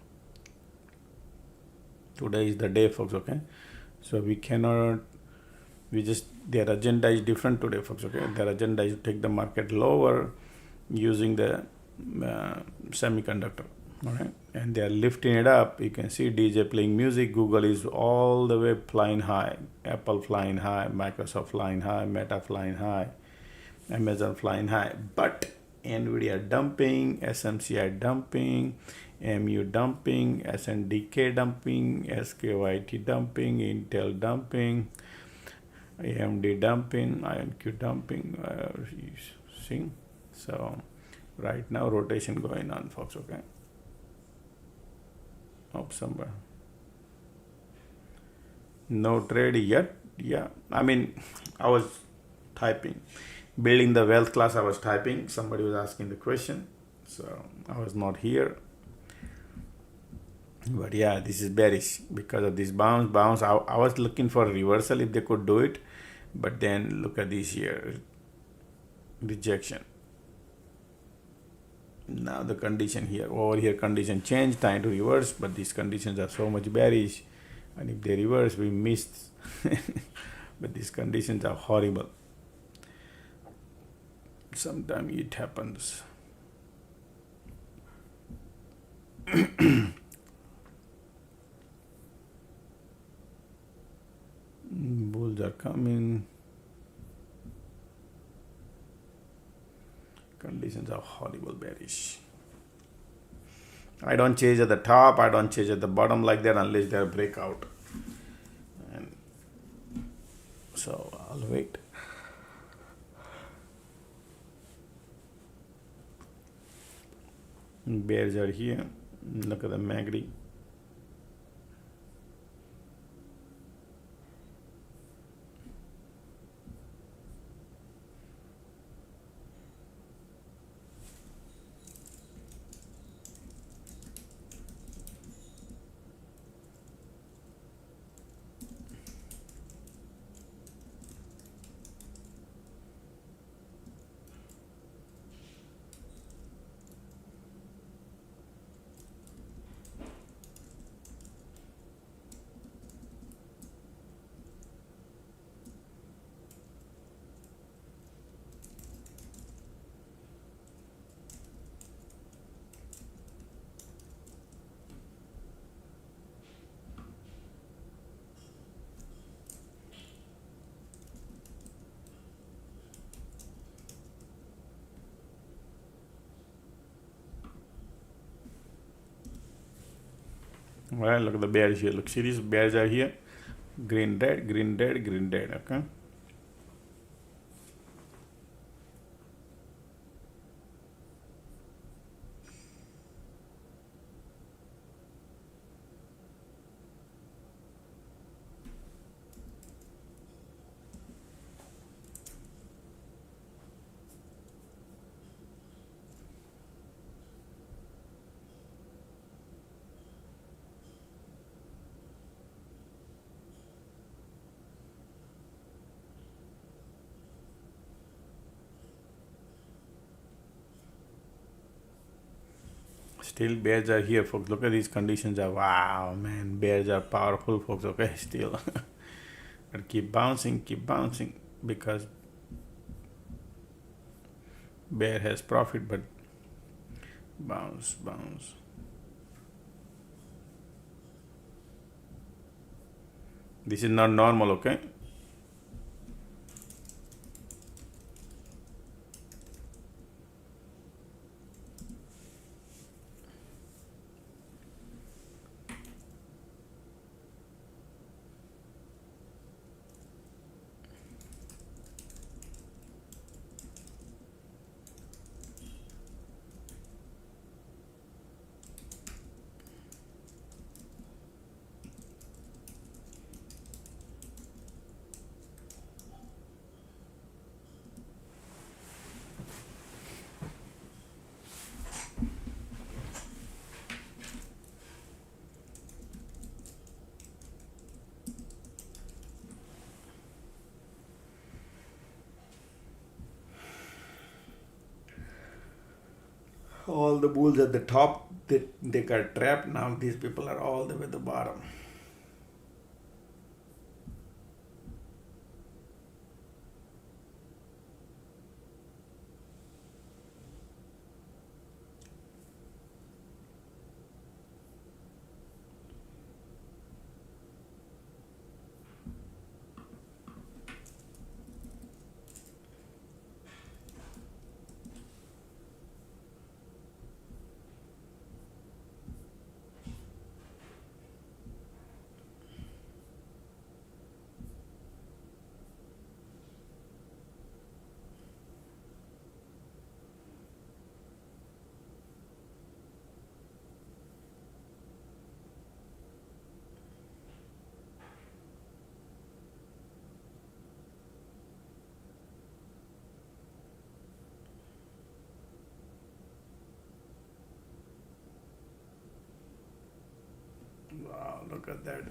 Today is the day, folks. Okay, so we cannot. Their agenda is different today, folks. Okay, their agenda is to take the market lower using the semiconductor. All right, and they are lifting it up. You can see DJ playing music. Google is all the way flying high. Apple flying high. Microsoft flying high. Meta flying high. Amazon flying high. But NVIDIA dumping, SMCI dumping, MU dumping, SNDK dumping, SKYT dumping, Intel dumping, AMD dumping, IonQ dumping. You see? So right now rotation going on, folks. Okay. Up somewhere. No trade yet. Yeah. I mean, I was typing. Building the wealth class, I was typing. Somebody was asking the question. So I was not here. But yeah, this is bearish because of this bounce. I was looking for a reversal if they could do it. But then look at this here. Rejection. Now the condition here, over here condition changed, time to reverse, but these conditions are so much bearish, and if they reverse, we missed but these conditions are horrible. Sometimes it happens. Bulls are coming. Conditions are horrible, bearish. I don't change at the top, I don't change at the bottom like that unless they're breakout. And so I'll wait. Bears are here. Look at the MACD. Well, look at the bears here. Look, see these bears are here. Green, red, green, red, green, red. Okay. Still bears are here, folks. Look at these conditions. Are wow, man. Bears are powerful, folks. Okay, still. But keep bouncing because bear has profit, but bounce. This is not normal, okay? All the bulls at the top, they got trapped. Now these people are all the way at the bottom. Wow, look at that.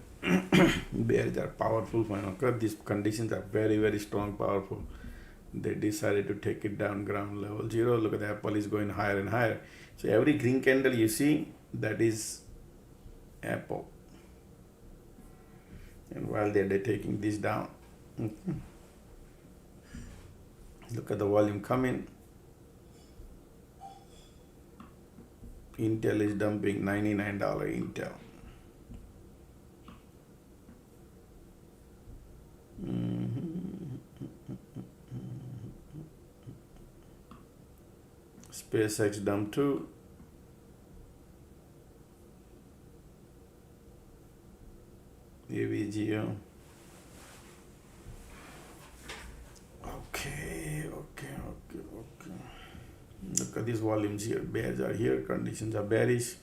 Bears are powerful, man. Okay, these conditions are very, very strong, powerful. They decided to take it down ground level 0. Look at the Apple is going higher and higher. So every green candle you see, that is Apple. And while they're taking this down, Okay. Look at the volume coming. Intel is dumping $99 Intel. SpaceX dump too. AVGO. Okay. Look at these volumes here. Bears are here. Conditions are bearish.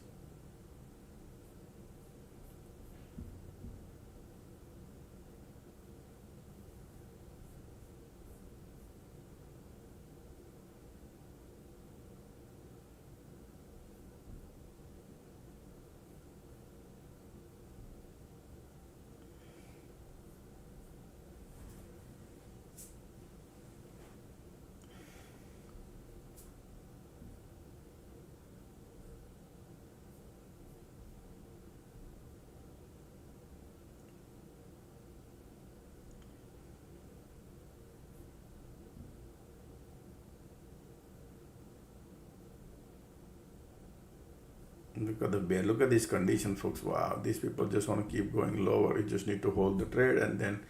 Look at the bear. Look at this condition, folks. Wow, these people just want to keep going lower. You just need to hold the trade, and then,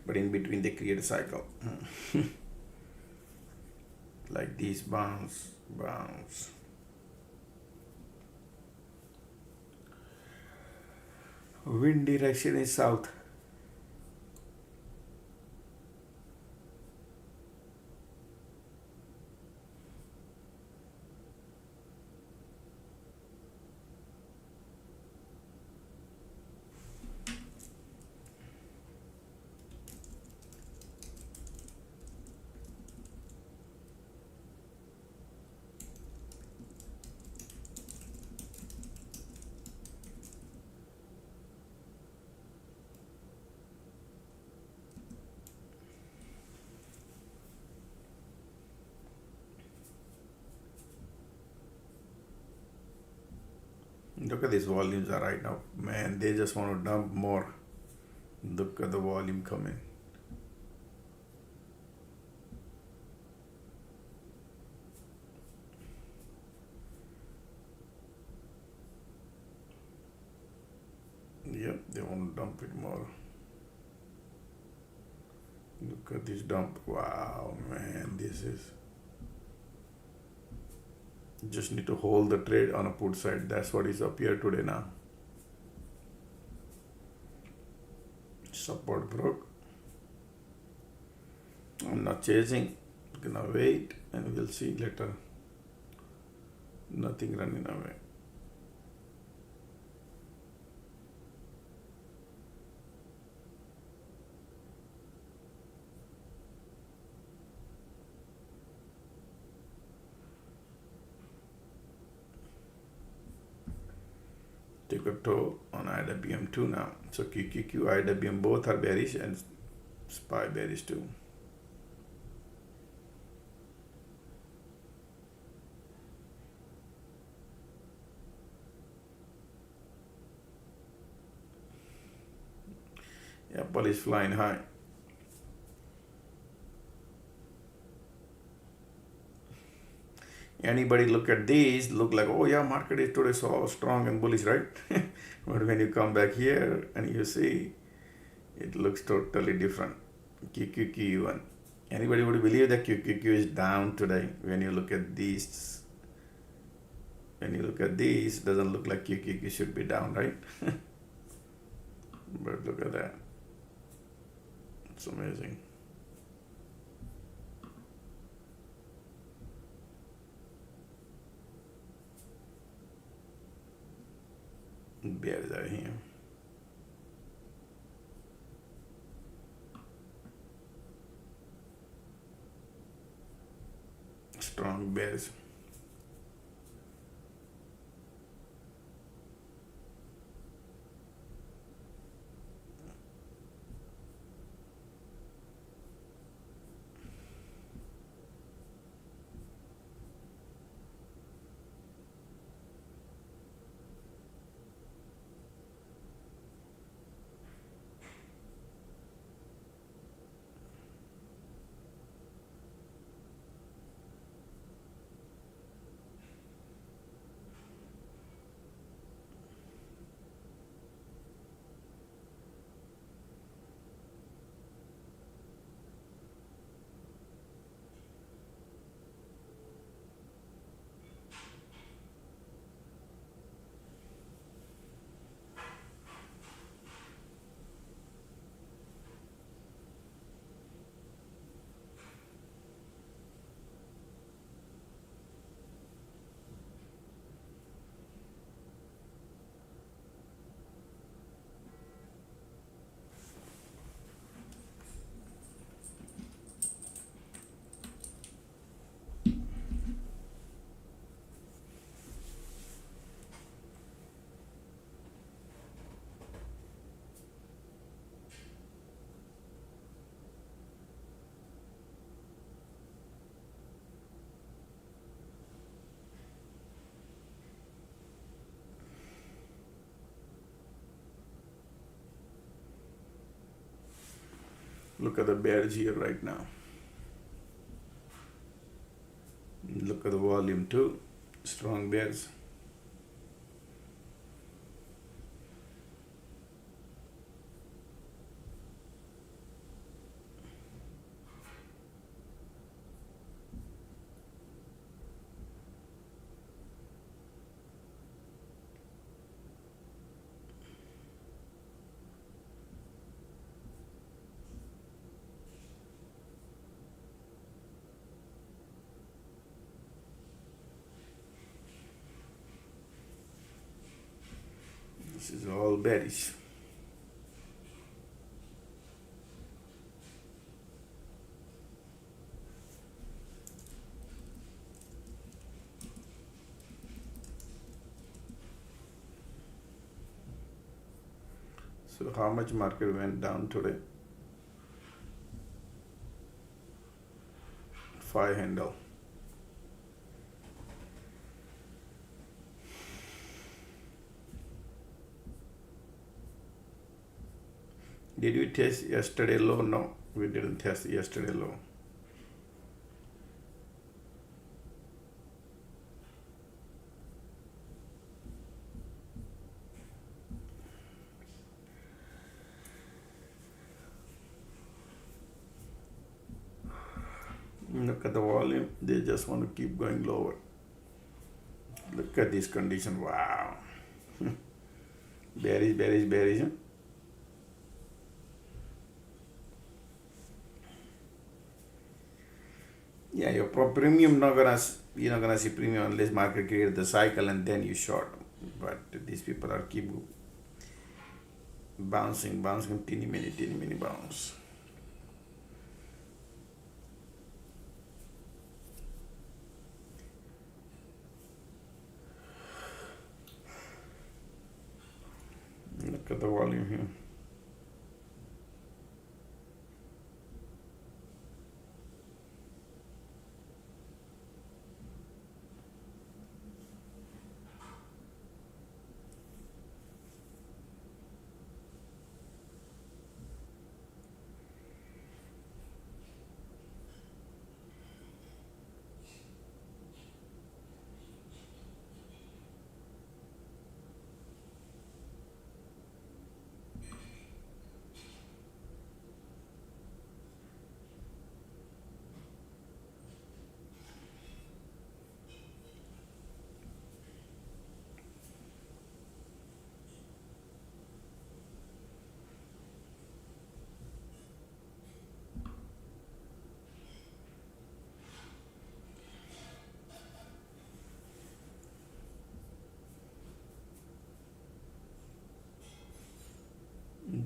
but in between they create a cycle. Like these bounce. Wind direction is south. Look at these volumes are right now. Man, they just want to dump more. Look at the volume coming. Yep, they want to dump it more. Look at this dump. Wow, man, this is. Just need to hold the trade on a put side. That's what is up here today now. Support broke. I'm not chasing. Gonna wait and we'll see later. Nothing running away. Take a toe on IWM2 now. So QQQ, IWM both are bearish and SPY bearish too. Apple is flying high. Anybody look at these, look like, oh yeah, market is today so strong and bullish, right? But when you come back here and you see, it looks totally different. QQQ1. Anybody would believe that QQQ is down today? When you look at these, doesn't look like QQQ should be down, right? But look at that. It's amazing. Bears are here. Strong bears. Look at the bears here right now. Look at the volume too. Strong bears. This is all bearish. So how much market went down today? 5 handle. Did we test yesterday low? No, we didn't test yesterday low. Look at the volume, they just want to keep going lower. Look at this condition, wow. Bearish, bearish, bearish. Huh? Yeah, your premium you're not gonna see premium unless market creates the cycle and then you short. But these people are keep bouncing, teeny mini bounce. Look at the volume here.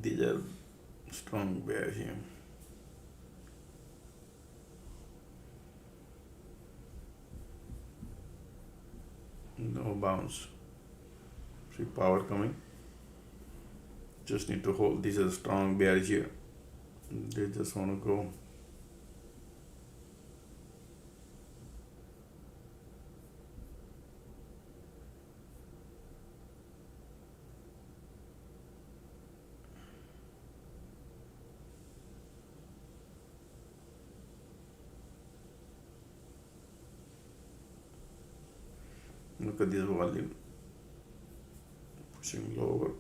These are strong bears here. No bounce. See power coming. Just need to hold. These are strong bears here. They just want to go. Look at this volume pushing lower.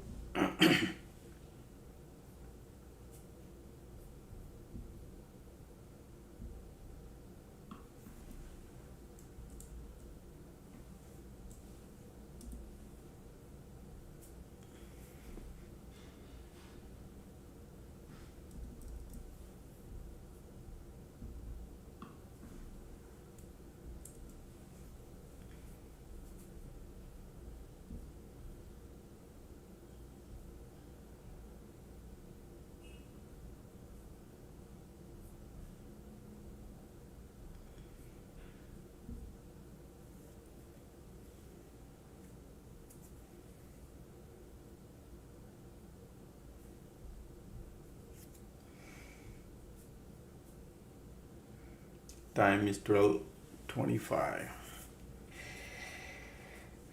Time is 12:25.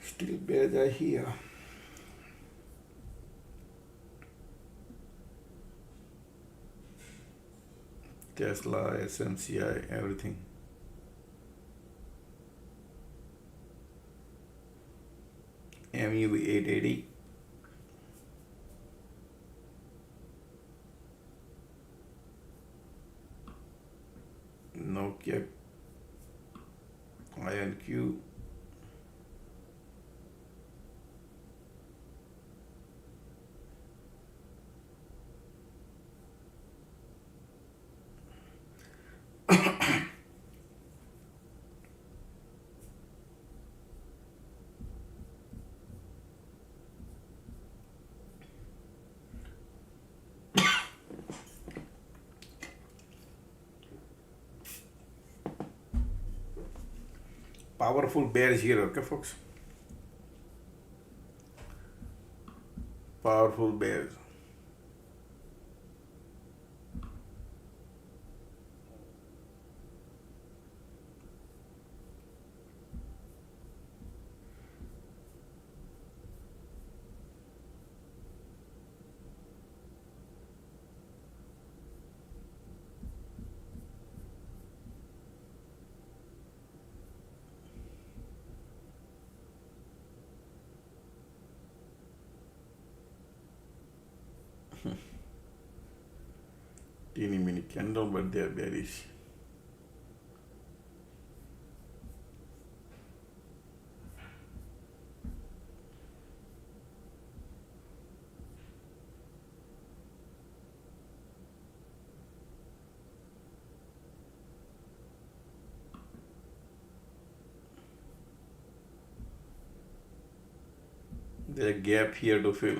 Still bears are here. Tesla, SMCI, everything. MU880. Nokia INQ. Powerful bears here, okay, folks? Powerful bears. Teeny mini candle, but they are bearish. There's a gap here to fill.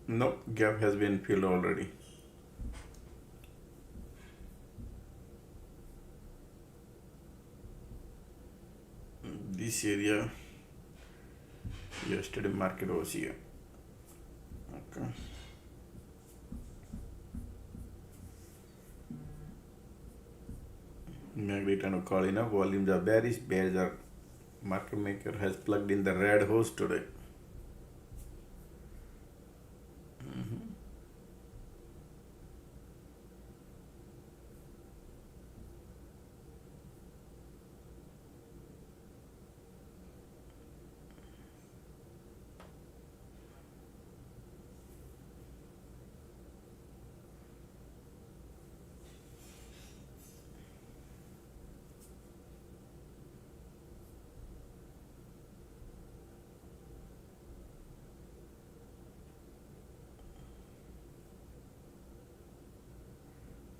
No, gap has been filled already. This area, yesterday market was here. Okay. Magnet and call enough. Volumes are bearish. Bears are. Market maker has plugged in the red hose today.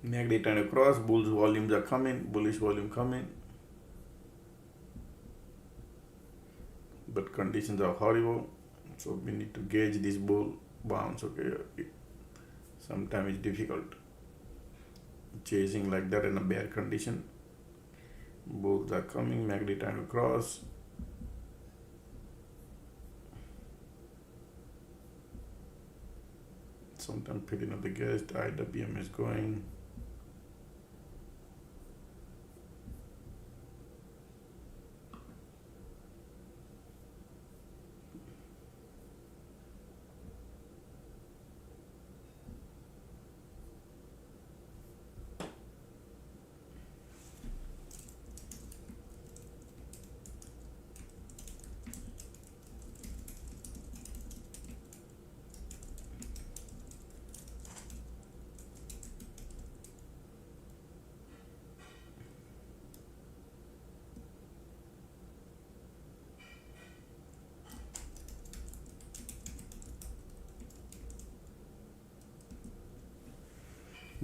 Magnet and across. Bulls volumes are coming. Bullish volume coming. But conditions are horrible. So we need to gauge this bull bounce. Okay. Sometimes it's difficult. Chasing like that in a bear condition. Bulls are coming. Magnet and across. Sometimes filling up the gas. The IWM is going.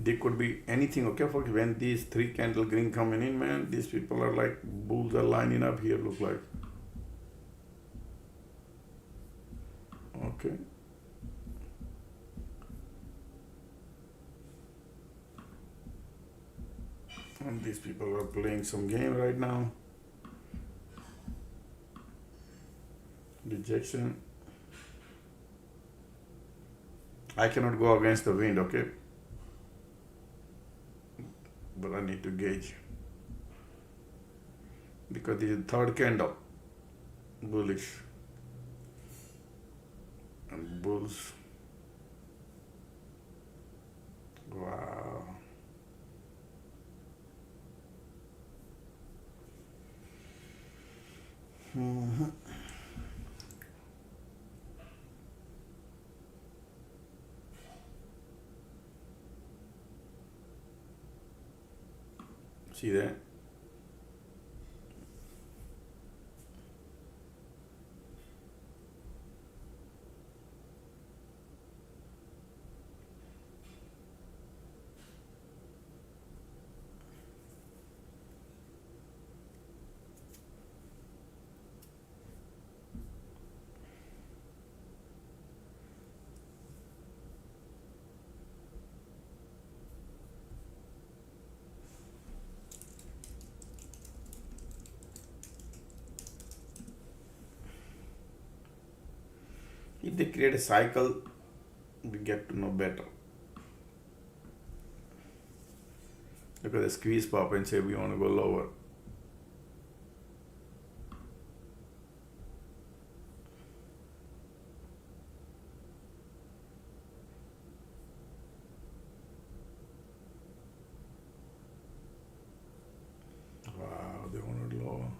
They could be anything, okay, folks. When these three candle green coming in, man, these people are like bulls are lining up here, look like. Okay. And these people are playing some game right now. Rejection. I cannot go against the wind, okay? But I need to gauge. Because this is third candle. Bullish. And bulls. Wow. Mhm. See that? If they create a cycle, we get to know better. Look at the squeeze pop and say we want to go lower. Wow, they want it lower.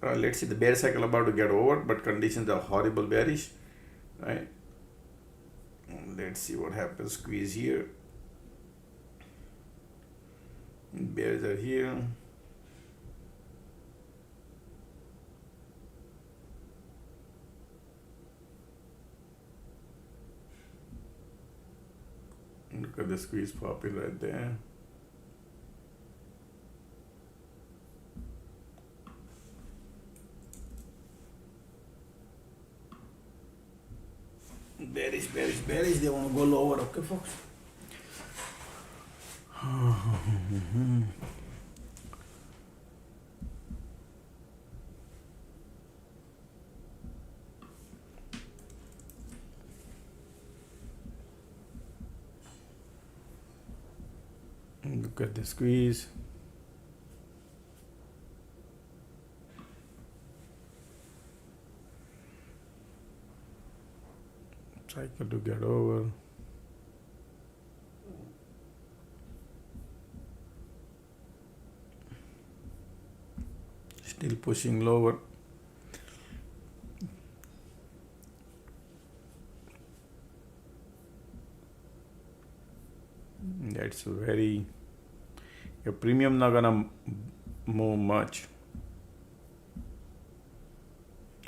Let's see, the bear cycle about to get over, but conditions are horrible bearish, right? Let's see what happens. Squeeze here. Bears are here. Look at the squeeze popping right there. Bearish, bearish, bearish. They want to go lower, okay, folks? Look at the squeeze. Cycle to get over. Still pushing lower. That's very, your premium not gonna move much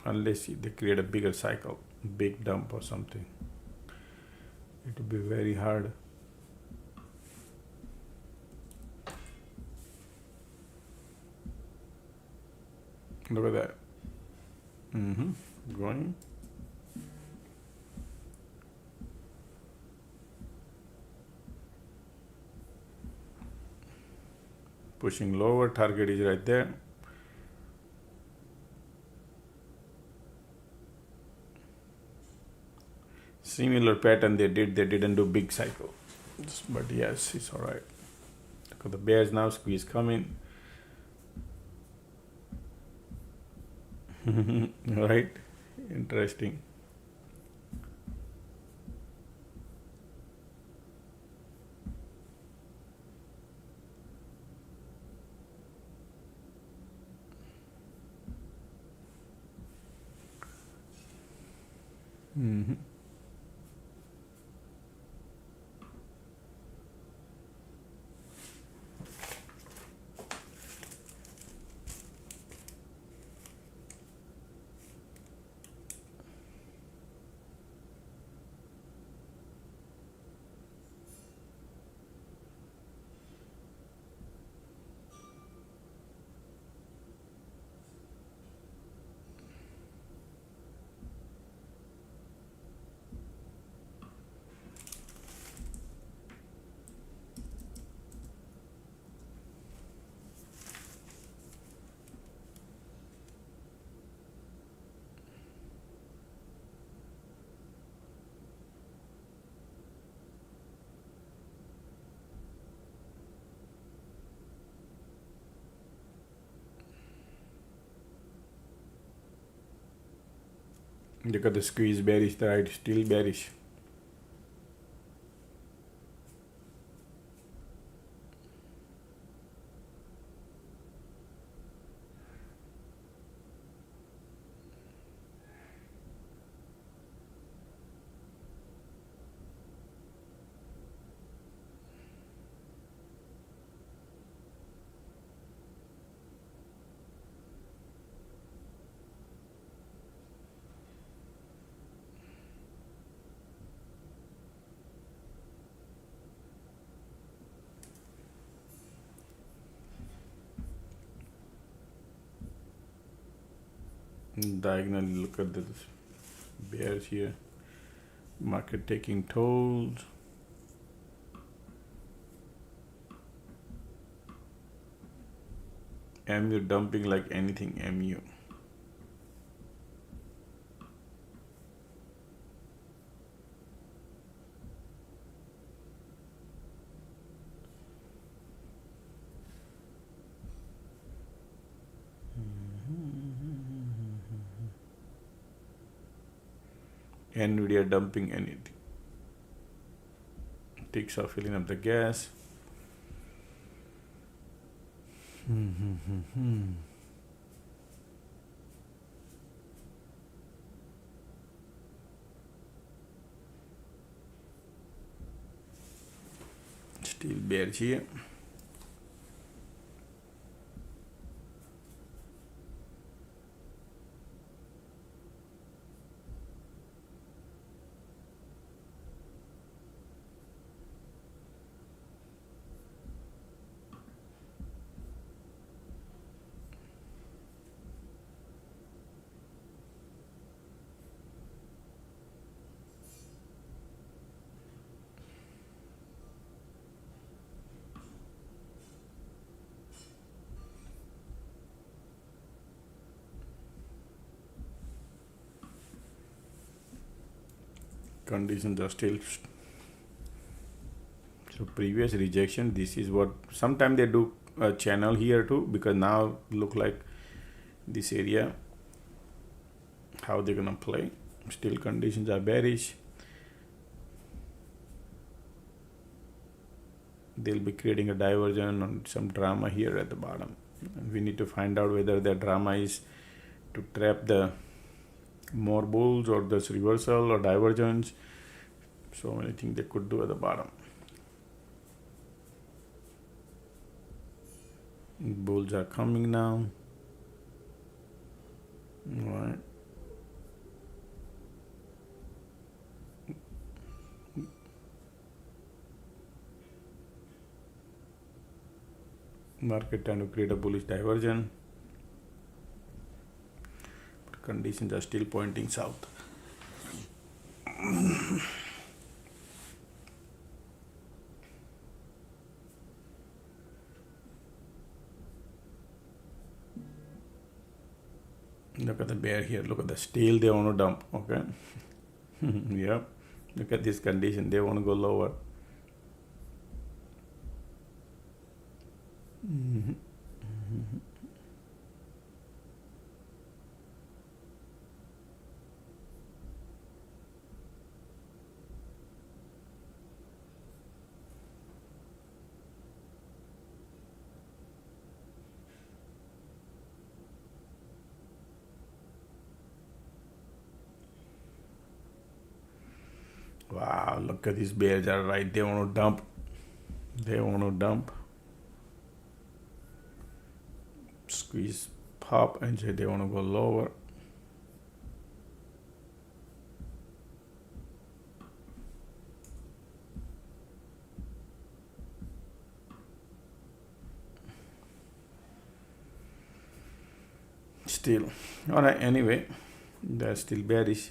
unless they create a bigger cycle, big dump or something. It will be very hard. Look at that. Going. Pushing lower, target is right there. Similar pattern they didn't do big cycle. But yes, it's alright. Look at the bears now, squeeze coming. Right? Interesting. Look at the squeeze bearish, the right still bearish. Diagonally, look at this bears here. Market taking tolls. MU dumping like anything. MU. Nvidia dumping anything. Ticks are filling up the gas. Still bearish here. Conditions are still, so previous rejection, this is what sometimes they do a channel here too, because now look like this area how they're gonna play. Still conditions are bearish. They'll be creating a diversion on some drama here at the bottom, and we need to find out whether the drama is to trap the more bulls or this reversal or divergence. So many things they could do at the bottom. Bulls are coming now. All right. Market trying to create a bullish diversion. But conditions are still pointing south. Look at the bear here. Look at the steel they want to dump. Okay. Yep. Look at this condition. They want to go lower. Wow, look at these bears are right. They want to dump. They want to dump. Squeeze, pop, and say they want to go lower. Still, all right. Anyway, they're still bearish.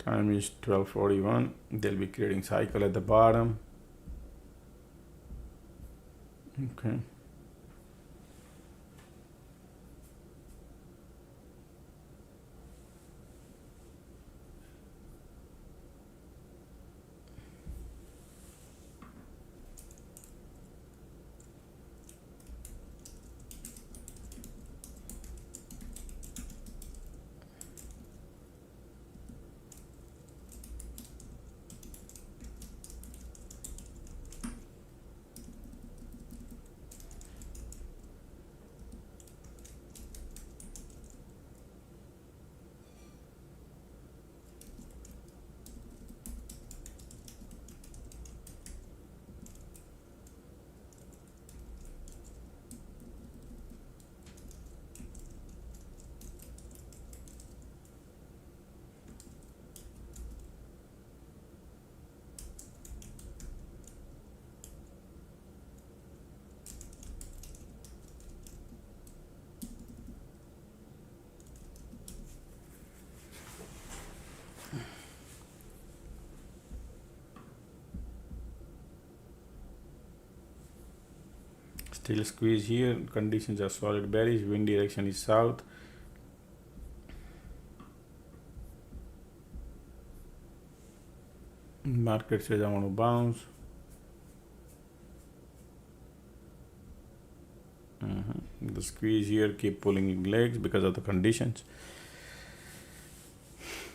Time is 12:41. They'll be creating cycle at the bottom. Okay. Still squeeze here. Conditions are solid bearish. Wind direction is south. Market says I want to bounce. The squeeze here, keep pulling legs because of the conditions.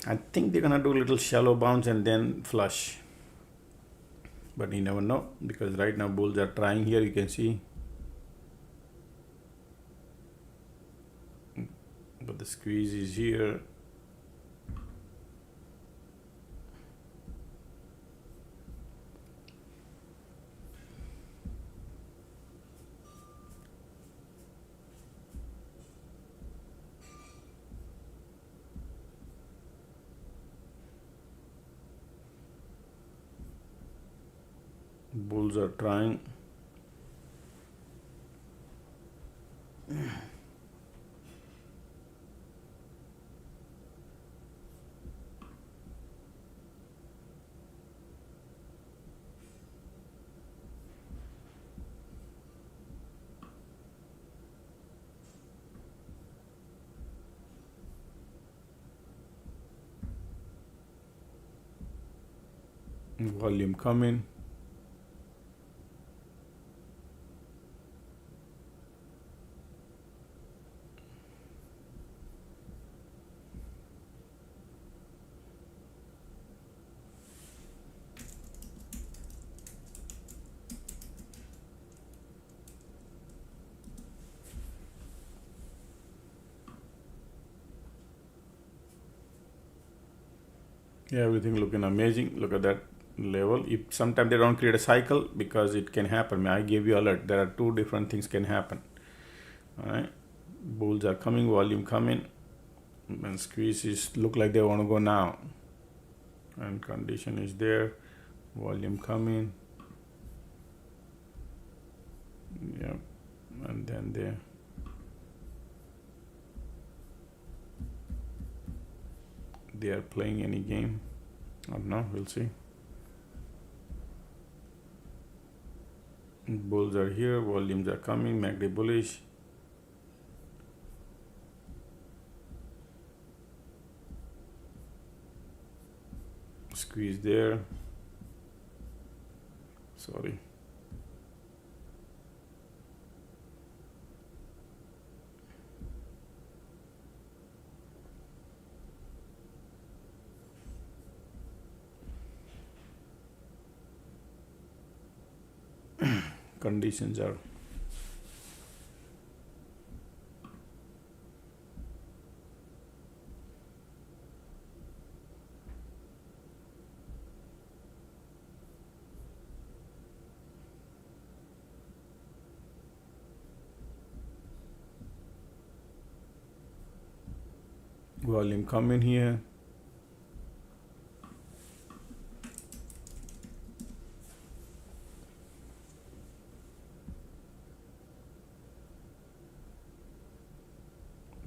I think they're gonna do a little shallow bounce and then flush, but you never know because right now bulls are trying here. You can see, but the squeeze is here. Bulls are trying. Volume coming. Yeah, everything looking amazing. Look at that level. If sometimes they don't create a cycle because it can happen. I gave you alert. There are two different things can happen. All right, bulls are coming, volume coming, and squeezes look like they want to go now. And condition is there, volume coming. Yep, and then they are playing any game or no, we'll see. Bulls are here, volumes are coming, MACD bullish. Squeeze there. Sorry. Conditions are volume coming here.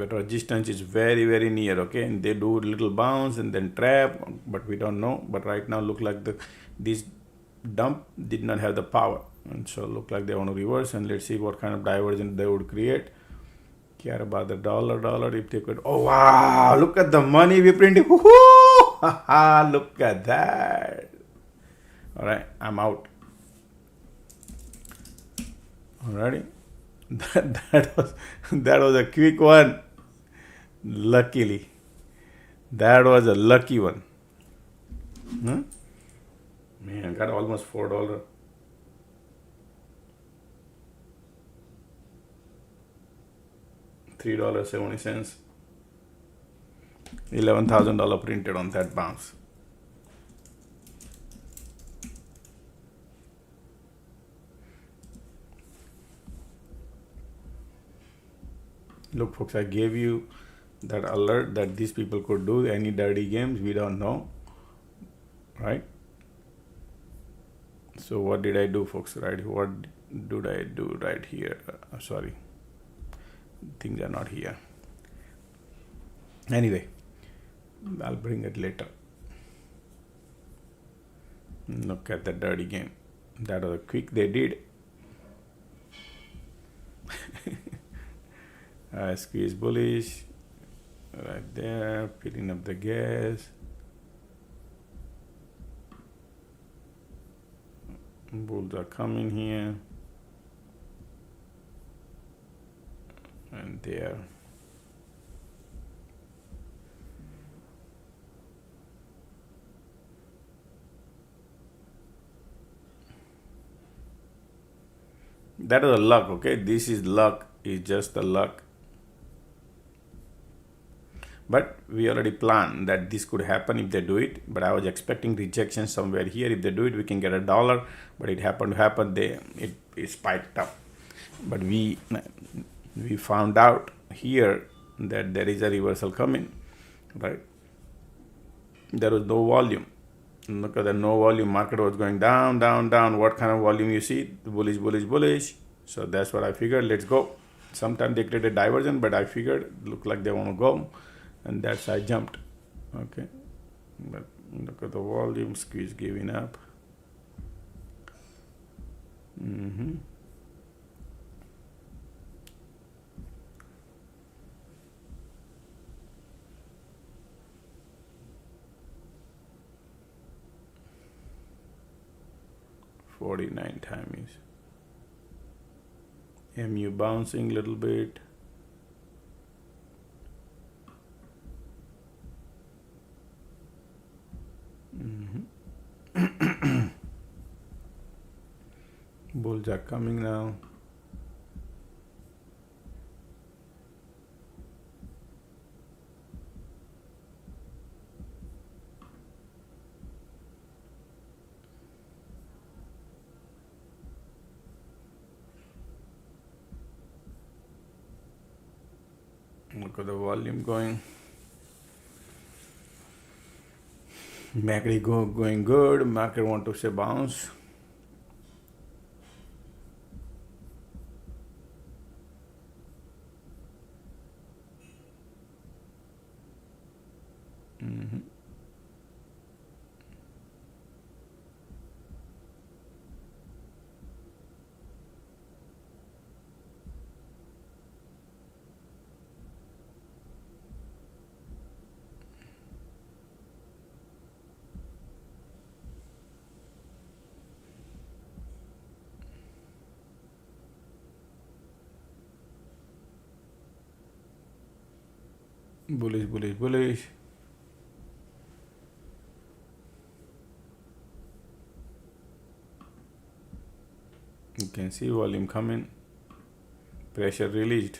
but resistance is very very near. Okay, and they do little bounce and then trap, but we don't know. But right now look like this dump did not have the power, and so look like they want to reverse. And let's see what kind of divergence they would create. Care about the dollar if they could. Oh wow, look at the money we printed. Woohoo! Look at that. All right, I'm out. Alrighty. That was a quick one. Luckily, that was a lucky one. Huh? Man, I got almost $4. $3.70. $11,000 printed on that bounce. Look, folks, I gave you that alert that these people could do any dirty games. We don't know, right? So what did I do, folks? Right? What did I do right here? Sorry, things are not here. Anyway, I'll bring it later. Look at the dirty game. That was quick. They did. Squeeze bullish right there, filling up the gas. Bulls are coming here and there. That is a luck. Okay, this is luck. It's just a luck. But we already planned that this could happen if they do it. But I was expecting rejection somewhere here. If they do it, we can get $1. But it happened to happen. It spiked up. But we found out here that there is a reversal coming, right? There was no volume. Look at the no volume. Market was going down, down, down. What kind of volume you see? Bullish, bullish, bullish. So that's what I figured. Let's go. Sometimes they created diversion, but I figured look like they want to go. And that's I jumped. Okay, but look at the volume squeeze giving up. $49 times. MU bouncing a little bit. Bulls are coming now. Look at the volume going. Market going good. Market want to say bounce. Bullish, bullish, bullish. You can see volume coming. Pressure released.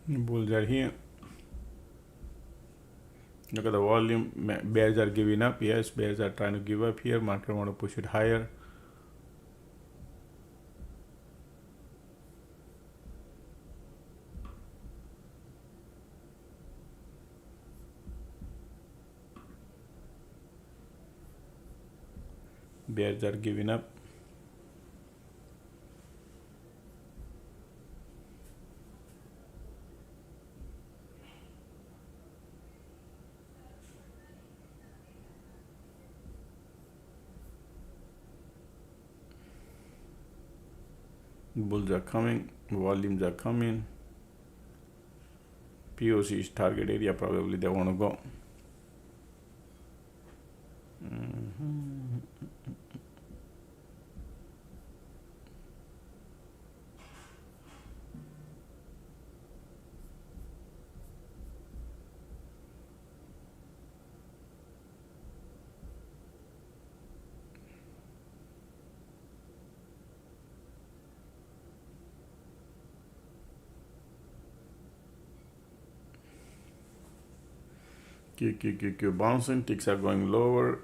Bulls are here. Look at the volume. Bears are giving up. Yes, bears are trying to give up here. Market want to push it higher. Bears are giving up. Bulls are coming. Volumes are coming. POC is target area. Probably they want to go. Q bouncing. Ticks are going lower.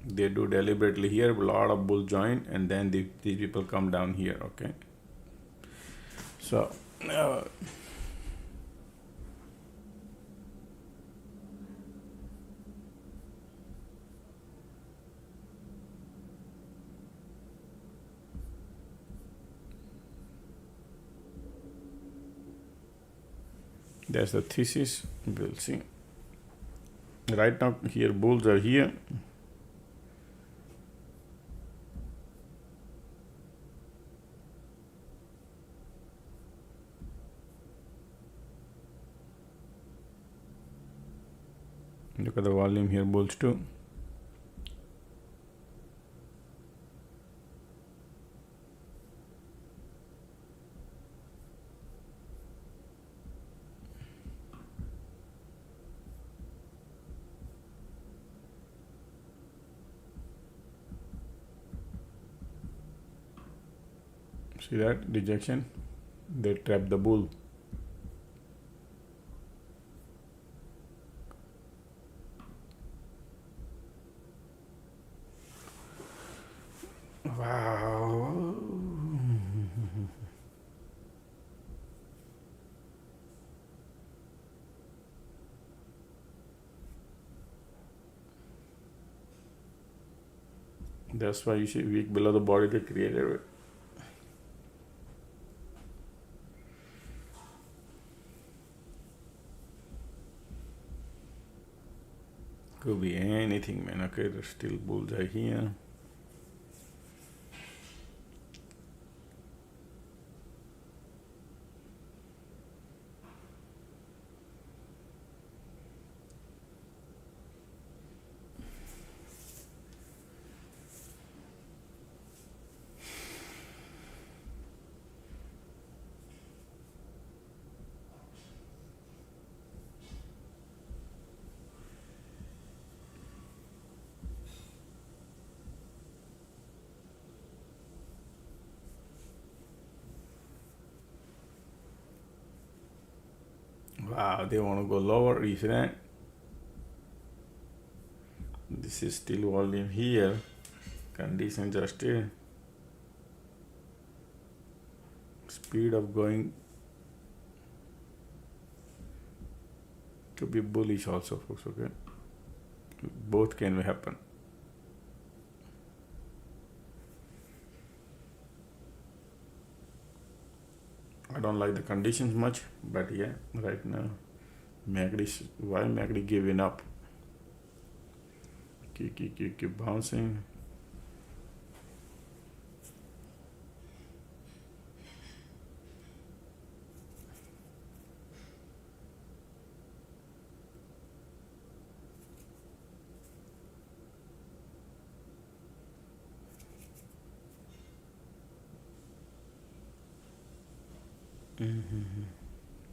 They do deliberately here. A lot of bulls join, and then these people come down here. Okay. So that's the thesis. We'll see. Right now, here bulls are here. Look at the volume here, bulls too. See that rejection? They trap the bull. Wow. That's why you see weak below the body they created it. Could be anything, man. Okay, there's still bulls are here. Wow, they want to go lower, you see that? This is still volume here. Condition just here. Speed of going to be bullish also, folks, okay? Both can happen. don't like the conditions much, but yeah, right now why MACD giving up? Keep bouncing.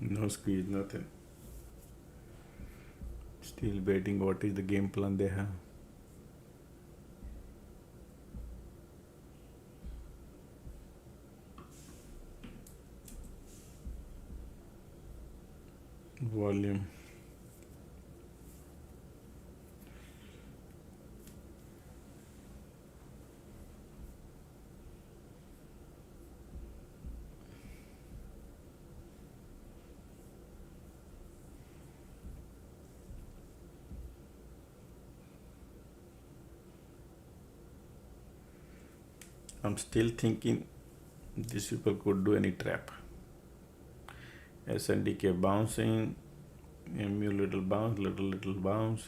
No squeeze, nothing. Still waiting. What is the game plan they have? Volume. I'm still thinking these people could do any trap. SNDK bouncing, MU little bounce, little bounce.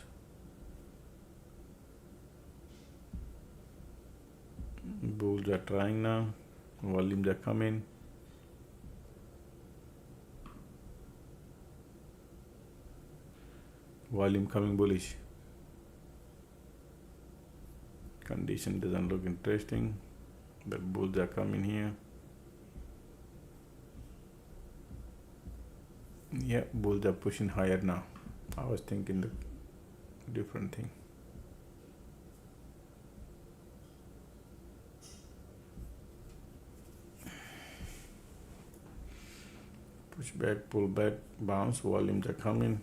Bulls are trying now. Volumes are coming. Volume coming bullish. Condition doesn't look interesting. The bulls are coming here. Yeah, bulls are pushing higher now. I was thinking the different thing. Push back, pull back, bounce, volumes are coming.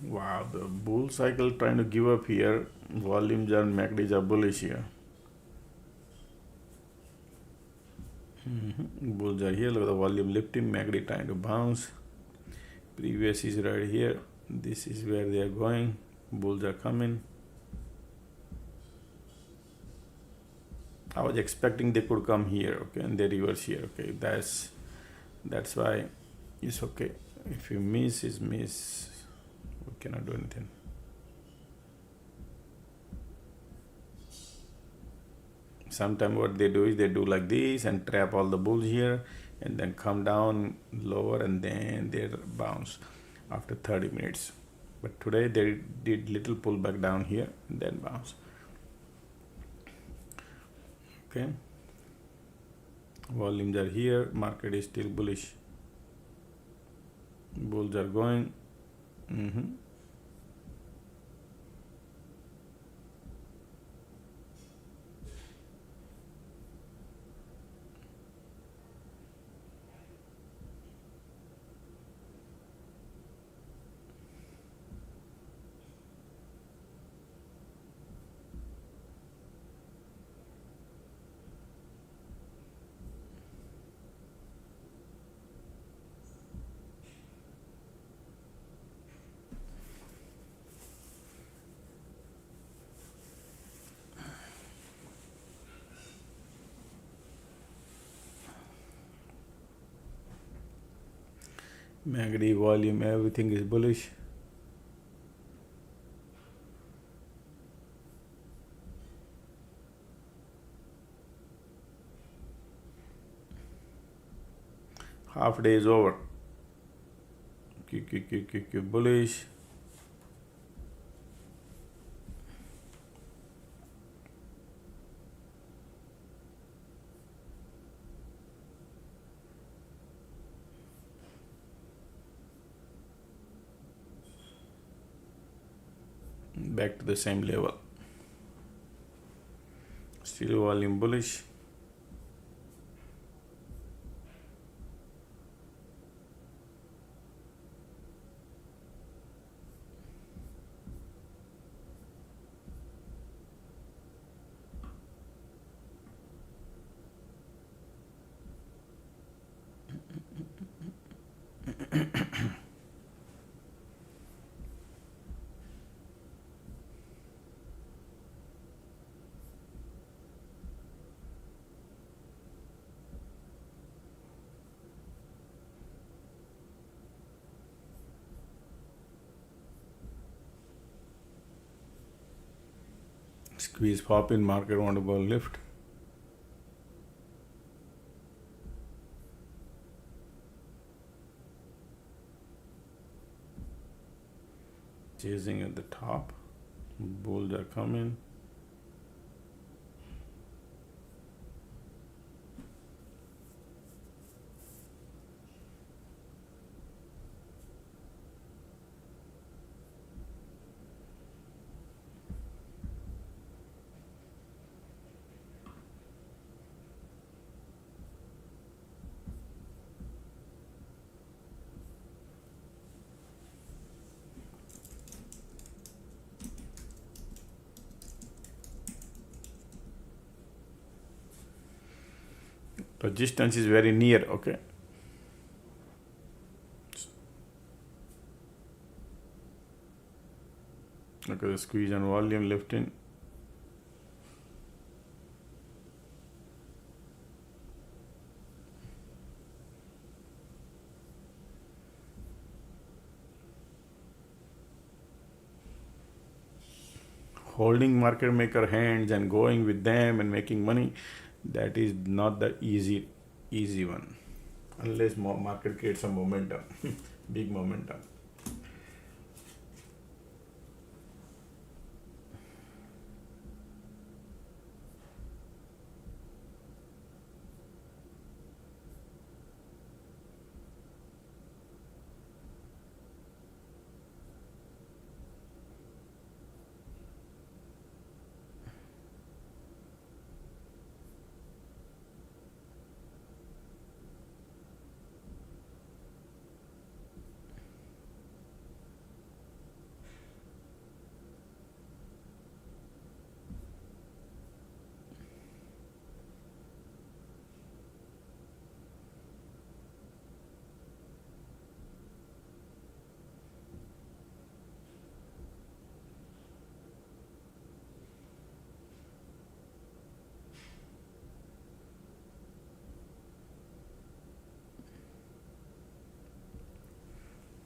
Wow, the bull cycle trying to give up here. Volumes and MACDs are bullish here. Bulls are here. Look at the volume lifting. MACD trying to bounce. Previous is right here. This is where they are going. Bulls are coming. I was expecting they could come here, okay, and they reverse here, okay. That's why it's okay. If you miss, it's miss. We cannot do anything. Sometimes what they do is they do like this and trap all the bulls here and then come down lower and then they bounce after 30 minutes. But today they did little pullback down here and then bounce. Okay. Volumes are here. Market is still bullish. Bulls are going. MACD, volume, everything is bullish. Half day is over. Bullish. Back to the same level. Still volume bullish. Squeeze pop in, market want to go lift. Chasing at the top. Bulls are coming. Resistance is very near, okay. Look at the squeeze and volume lifting. Holding market maker hands and going with them and making money, that is not the easy one, unless market creates some momentum, big momentum.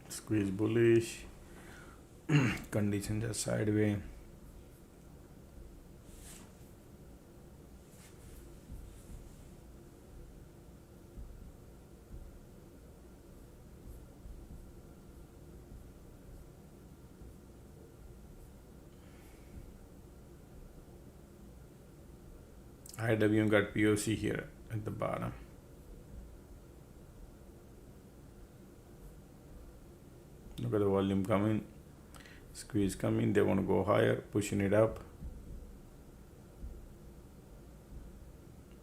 Squeeze bullish, conditions are sideways. IWM got POC here at the bottom. Look at the volume coming, squeeze coming, they want to go higher, pushing it up.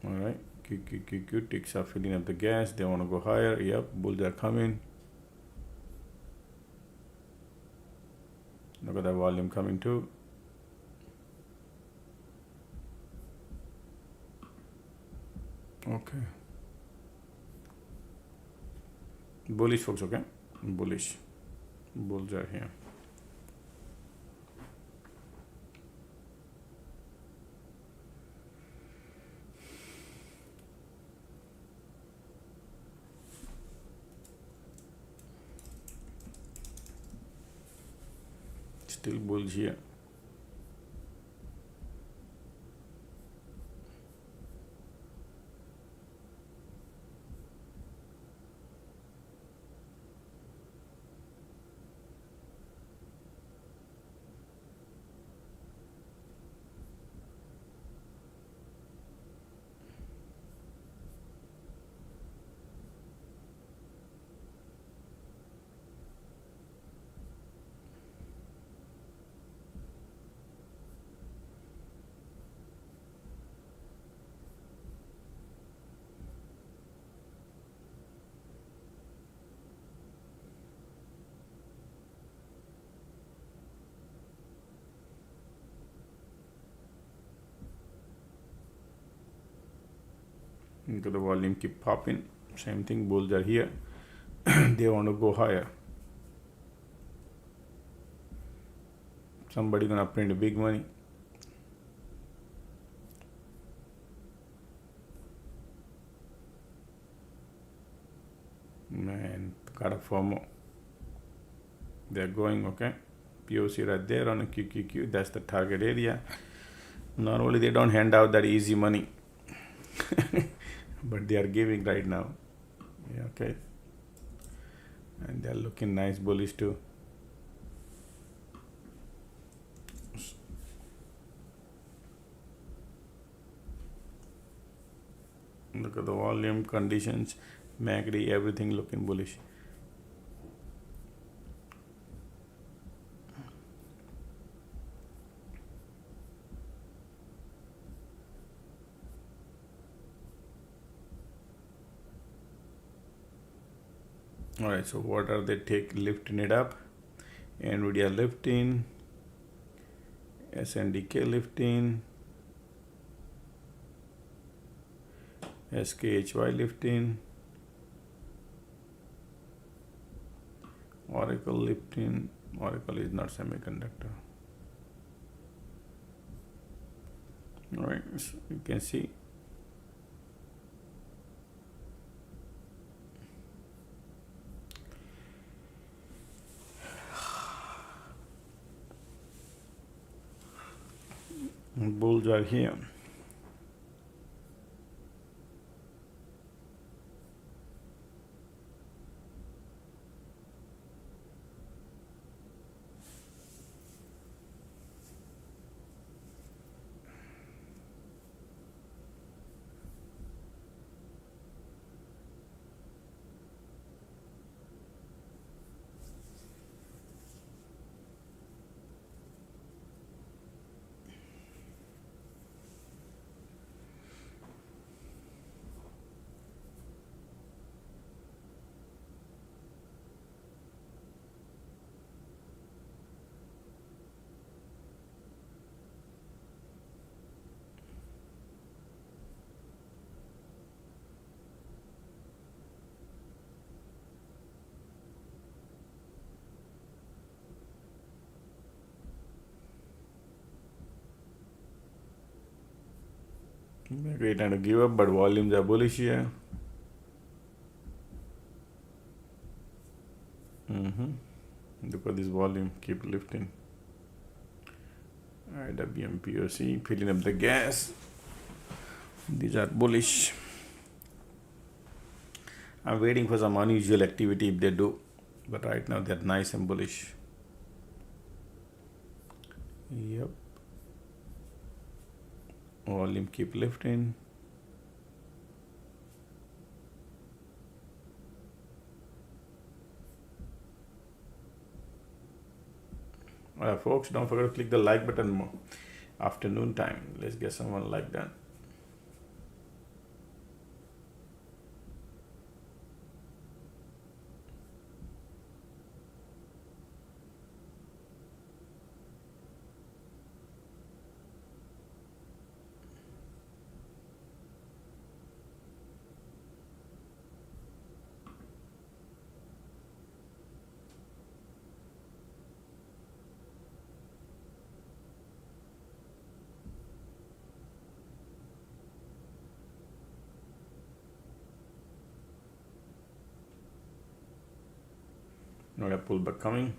All right, Q, ticks are filling up the gas, they want to go higher. Yep, bulls are coming. Look at the volume coming too. Okay, bullish folks, okay, bullish. Bulls are here. Still bulls here. Look at the volume keep popping. Same thing, bulls are here. They want to go higher. Somebody gonna print big money. Man, got a FOMO. They're going, okay. POC right there on a QQQ. That's the target area. Normally they don't hand out that easy money. But they are giving right now. Yeah, okay. And they're looking nice bullish too. Look at the volume, conditions, MACD, everything looking bullish. Alright, so what are they lifting it up? NVIDIA lifting, SNDK lifting, SKHY lifting, Oracle lifting. Oracle is not semiconductor. Alright, so you can see bulls are here. Maybe trying to give up, but volumes are bullish here. Look at this volume, keep lifting. IWM POC, filling up the gas. These are bullish. I'm waiting for some unusual activity if they do, but right now they're nice and bullish. Yep. Volume keep lifting. Folks, don't forget to click the like button. Afternoon time, let's get someone like that. Not a pullback coming.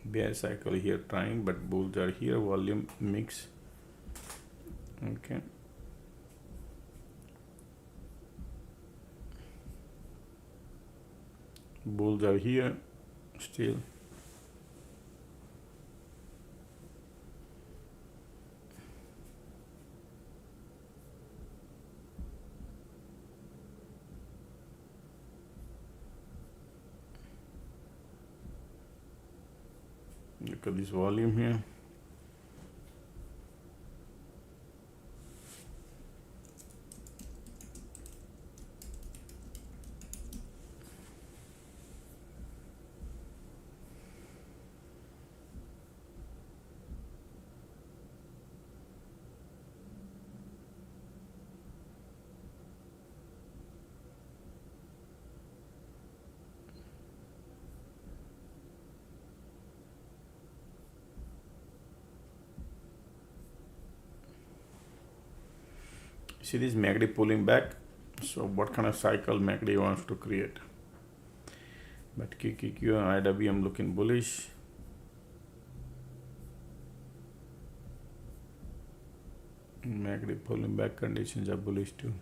Bear cycle here trying, but bulls are here. Volume mix. Okay. Bulls are here still. Look at this volume here. See this MACD pulling back. So what kind of cycle MACD wants to create? But QQQ and IWM looking bullish. MACD pulling back, conditions are bullish too.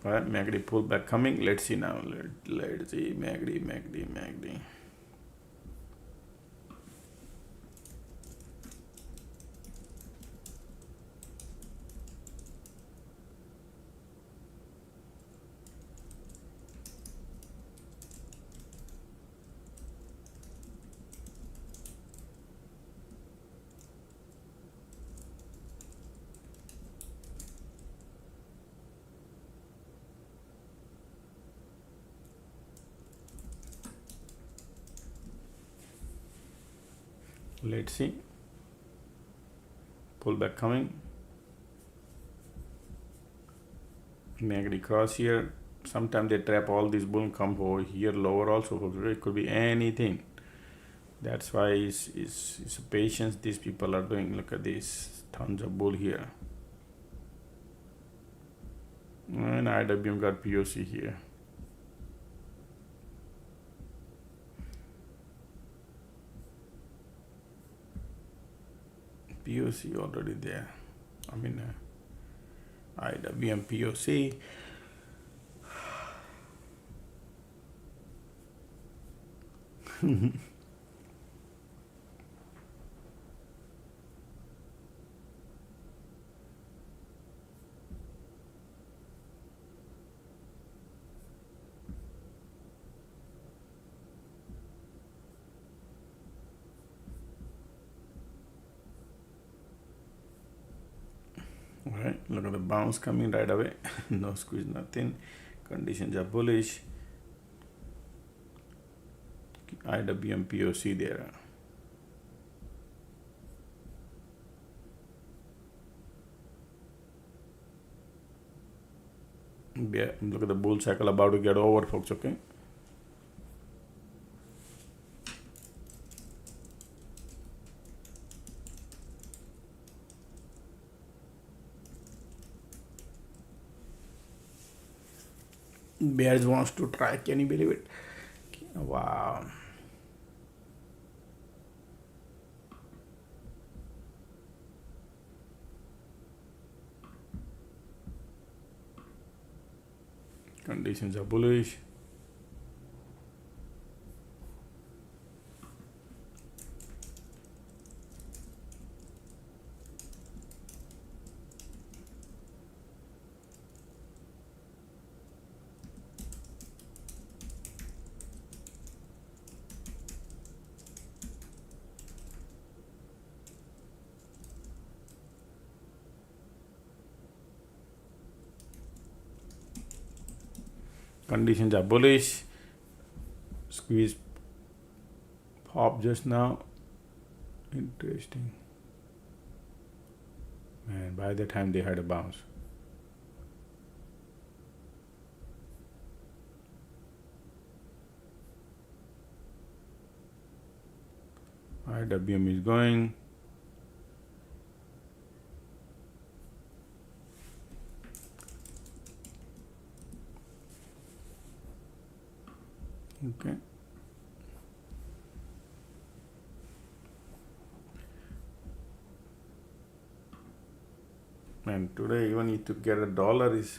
Alright, MACD pullback coming. Let's see now. Let's see MACD. Let's see. Pullback coming. MACD cross here. Sometimes they trap all these bull, come over here lower also. It could be anything. That's why it's patience these people are doing. Look at this, tons of bull here. And IWM got POC here. POC already there. I mean, IWM POC. Alright, look at the bounce coming right away. No squeeze, nothing. Conditions are bullish. IWM POC there. Yeah, look at the bull cycle about to get over, folks. Okay. Bears wants to try. Can you believe it? Wow. Conditions are bullish. Conditions are bullish. Squeeze pop just now. Interesting. Man, by the time they had a bounce. IWM is going. Okay. And today even if to get $1 is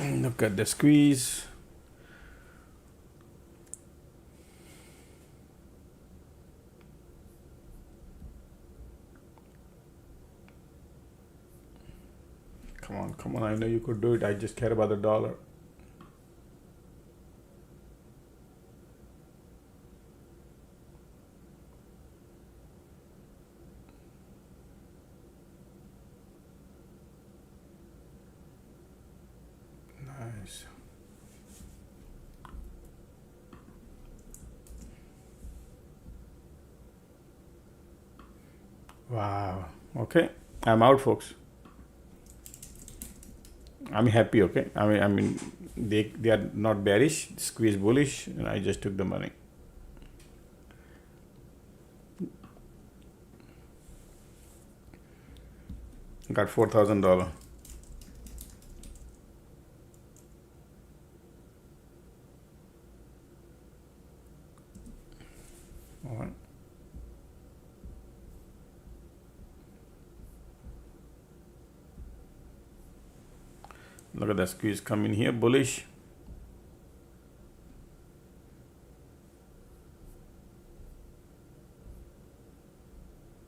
look at the squeeze. Come on, I know you could do it. I just care about the dollar. Nice. Wow. Okay. I'm out, folks. I'm happy. Okay. I mean, they are not bearish, squeeze bullish, and I just took the money. Got $4,000. All right. Look at that squeeze coming here, bullish.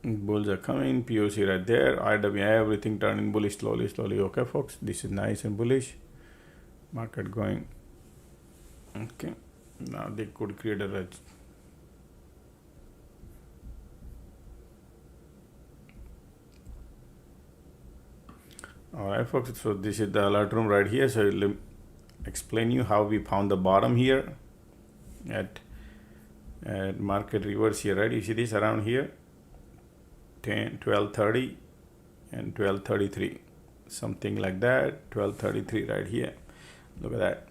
Bulls are coming, POC right there, IWI, everything turning bullish slowly. Okay, folks, this is nice and bullish. Market going. Okay, now they could create a red. All right, folks, so this is the alert room right here. So I'll explain you how we found the bottom here at market reverse here, right? You see this around here, 12:30 and 12:33, something like that. 12:33 right here. Look at that.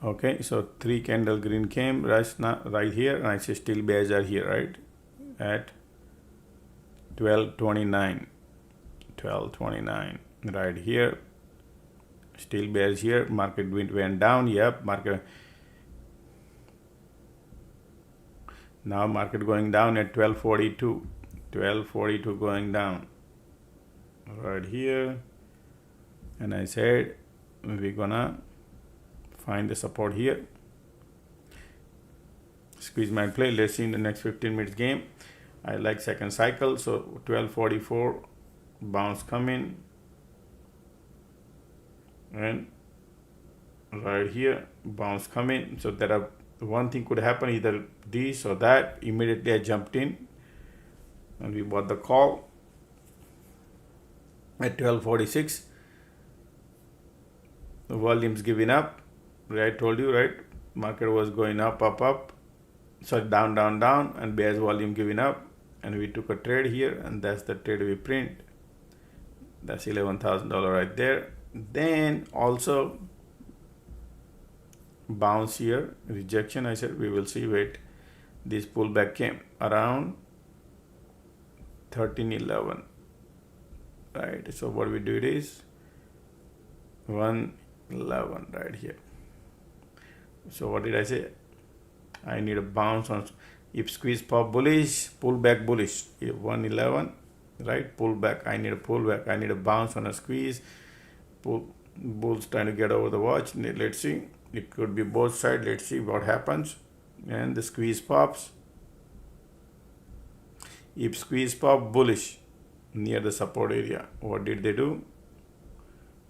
Okay, so 3 candle green came right here, and I say still bears are here, right? At 12:29 right here, still bears here. Market went down. Yep, market. Now market going down at 12:42 going down right here, and I said we're gonna find the support here. Squeeze my play. Let's see in the next 15 minutes game. I like second cycle, so 12:44 bounce coming, and right here bounce coming. So there are one thing could happen, either this or that. Immediately I jumped in and we bought the call at 12:46. The volume's giving up. I told you, right? Market was going up, sorry, down, and bears volume giving up. And we took a trade here, and that's the trade we print. That's $11,000 right there. Then also bounce here, rejection. I said we will see. Wait, this pullback came around 1311, right? So what we did is 111 right here. So what did I say? I need a bounce on. If squeeze pop bullish, pull back bullish. If 111, right? Pull back. I need a pullback. I need a bounce on a squeeze. Bulls trying to get over the watch. Let's see. It could be both sides. Let's see what happens. And the squeeze pops. If squeeze pop bullish near the support area, what did they do?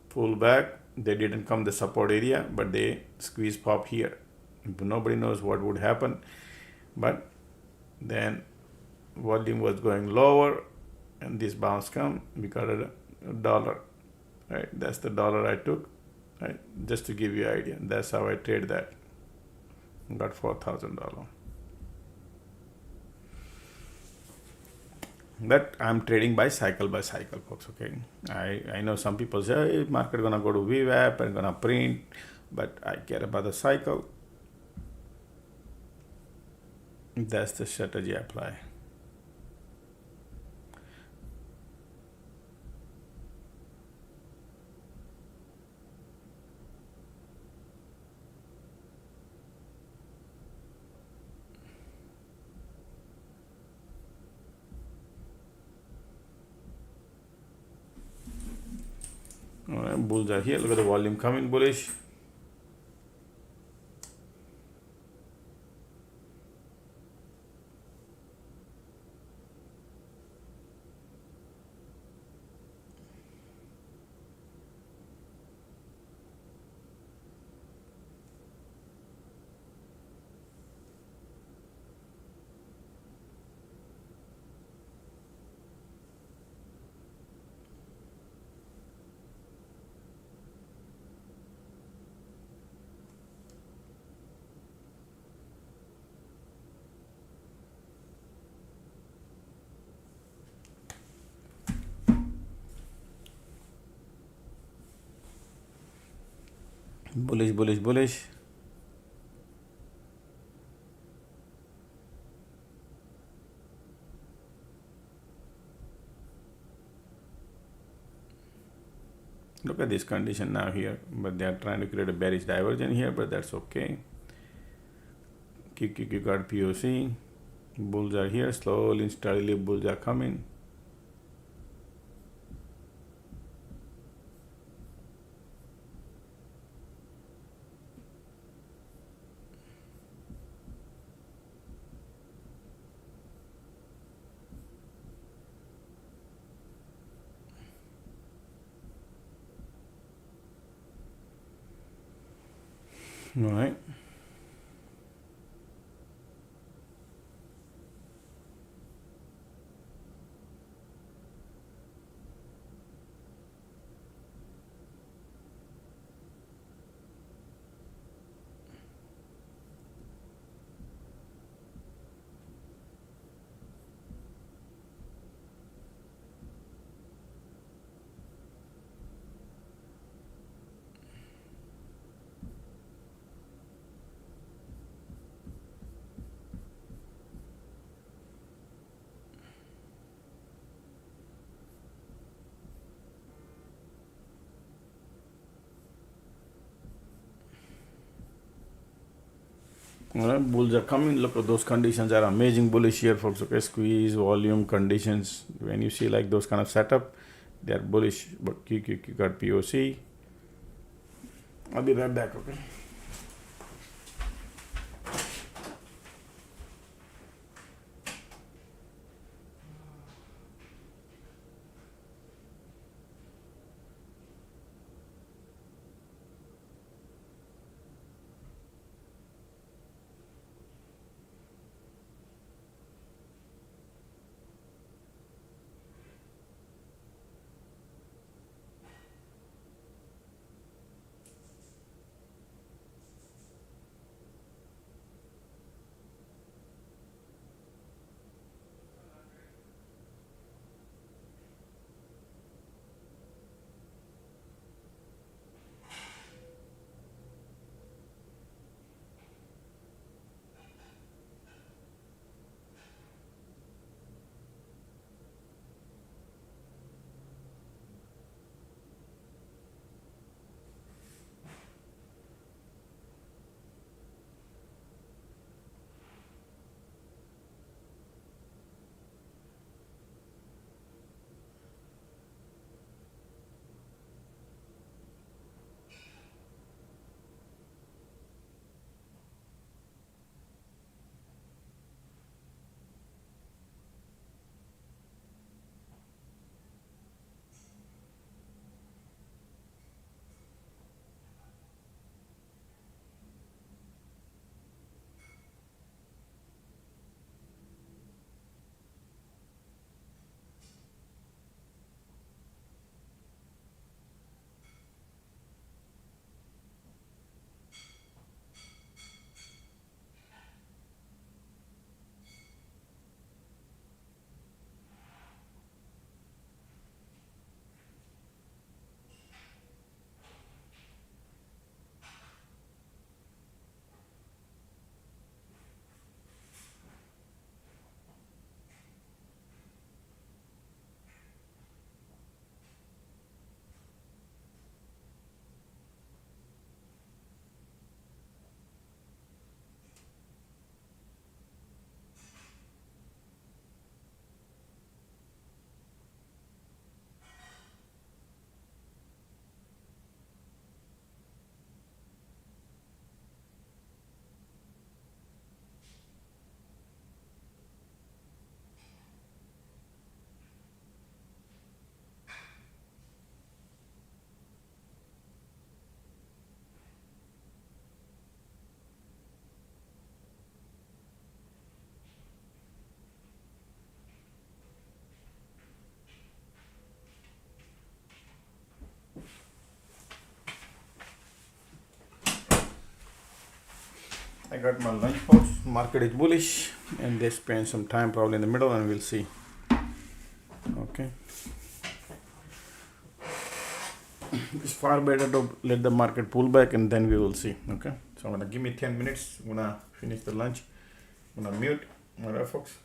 Pull back. They didn't come the support area, but they squeeze pop here. Nobody knows what would happen, but then volume was going lower, and this bounce come because of the dollar, right? That's the dollar I took, right? Just to give you an idea. That's how I trade that. Got $4,000. But I'm trading by cycle, folks. Okay, I know some people say, hey, market gonna go to VWAP and gonna print, but I care about the cycle. That's the strategy I apply. All right, bulls are here. Look at the volume coming bullish. bullish, bullish, bullish. Look at this condition now here, but they are trying to create a bearish divergence here, but that's okay. QQQ got POC. Bulls are here, slowly and steadily bulls are coming. All right. All right, bulls are coming. Look at those conditions are amazing bullish here, folks. Okay, squeeze, volume, conditions. When you see like those kind of setup, they are bullish. But QQQ got POC. I'll be right back. Okay. I got my lunch folks. Market is bullish and they spend some time probably in the middle and we'll see. Okay. It's far better to let the market pull back and then we will see. Okay, so I'm gonna give me 10 minutes. I'm gonna finish the lunch. I'm gonna mute. All right, folks.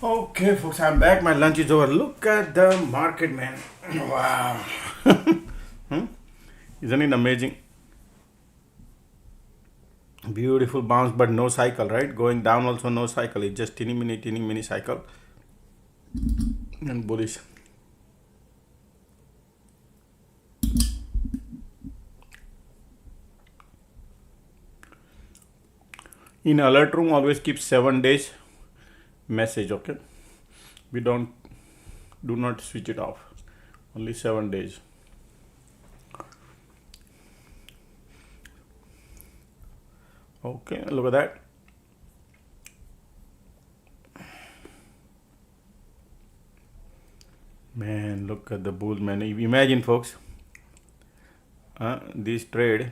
Okay, folks, I'm back. My lunch is over. Look at the market, man. Wow. Hmm? Isn't it amazing? Beautiful bounce, but no cycle, right? Going down also no cycle. It's just teeny mini cycle and bullish. In alert room, always keep 7 days message. Okay, we do not switch it off. Only 7 days. Okay, look at that. Man, look at the bull, man. Imagine, folks, this trade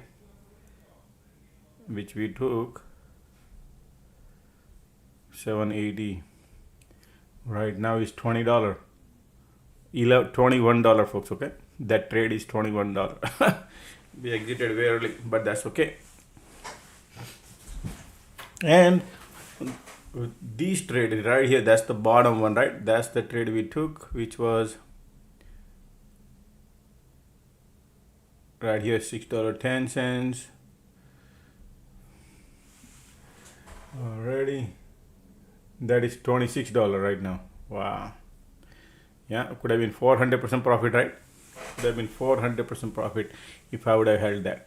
which we took 780 right now is $20. $21, folks. Okay, that trade is $21. We exited very early, but that's okay. And this trade right here, that's the bottom one, right? That's the trade we took, which was right here, $6.10. Already, that is $26 right now. Wow. Yeah, could have been 400% profit, right? Could have been 400% profit if I would have held that.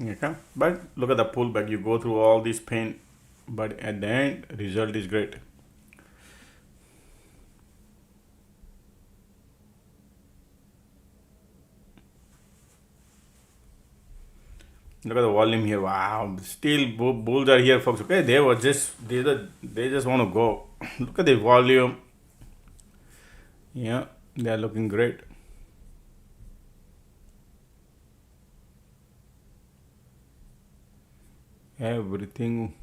Okay, but look at the pullback. You go through all this pain, but at the end, result is great. Look at the volume here. Wow, still bulls are here, folks. Okay, they just want to go. Look at the volume. Yeah, they are looking great. Everything.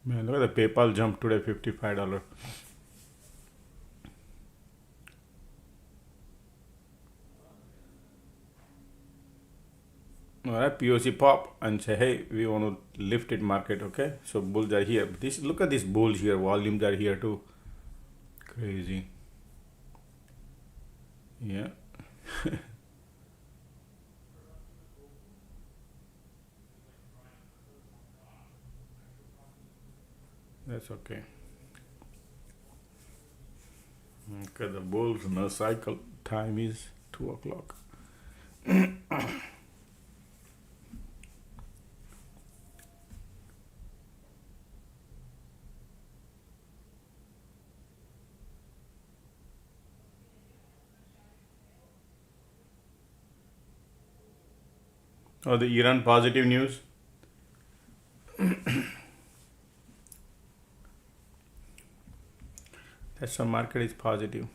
Man, look at the PayPal jump today, $55. Alright, POC pop and say, hey, we want to lift it market. Okay, so bulls are here. Look at these bulls here. Volumes are here too. Crazy. Yeah. That's okay. Okay, the bulls no cycle. Time is 2 o'clock. Oh, the Iran positive news. That's why market is positive.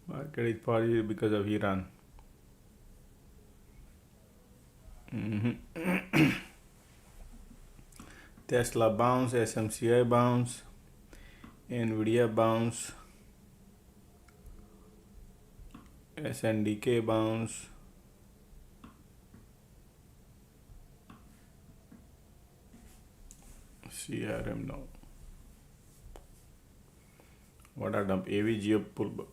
Market is positive because of Iran. Tesla bounce, SMCI bounce, Nvidia bounce, SNDK bounce. CRM no. What are dump? AVGO pullback.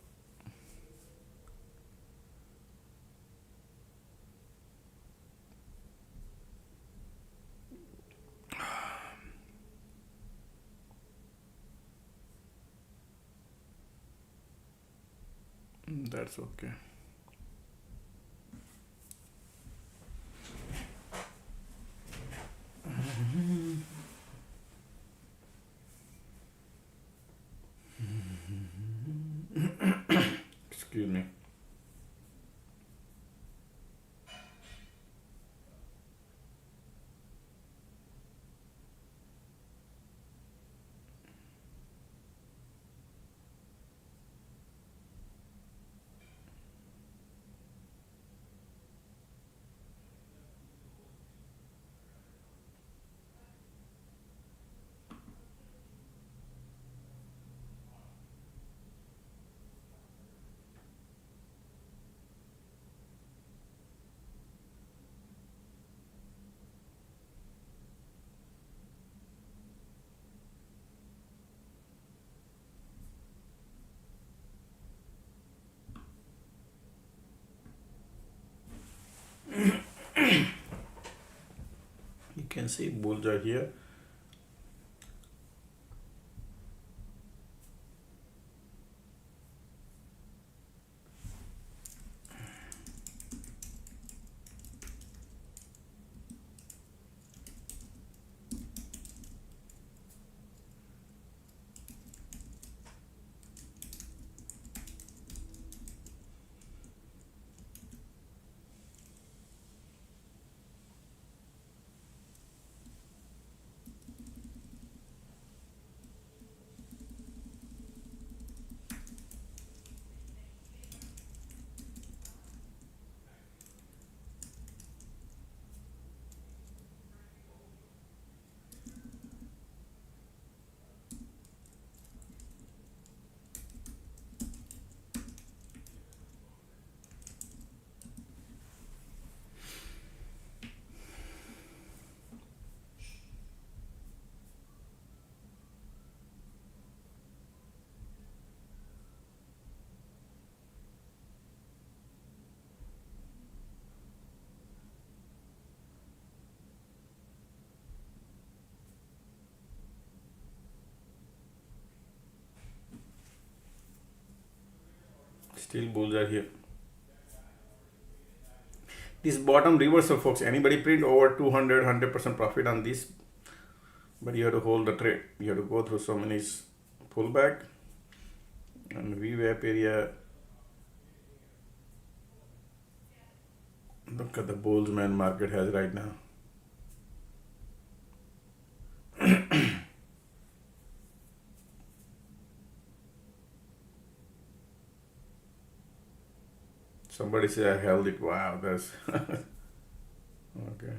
That's okay. Excuse me. see bulls are here. Still bulls are here. This bottom reversal, folks. Anybody print over 200, 100% profit on this, but you have to hold the trade. You have to go through so many pullback and VWAP area. Look at the bulls man market has right now. Somebody say I held it. Wow, that's okay.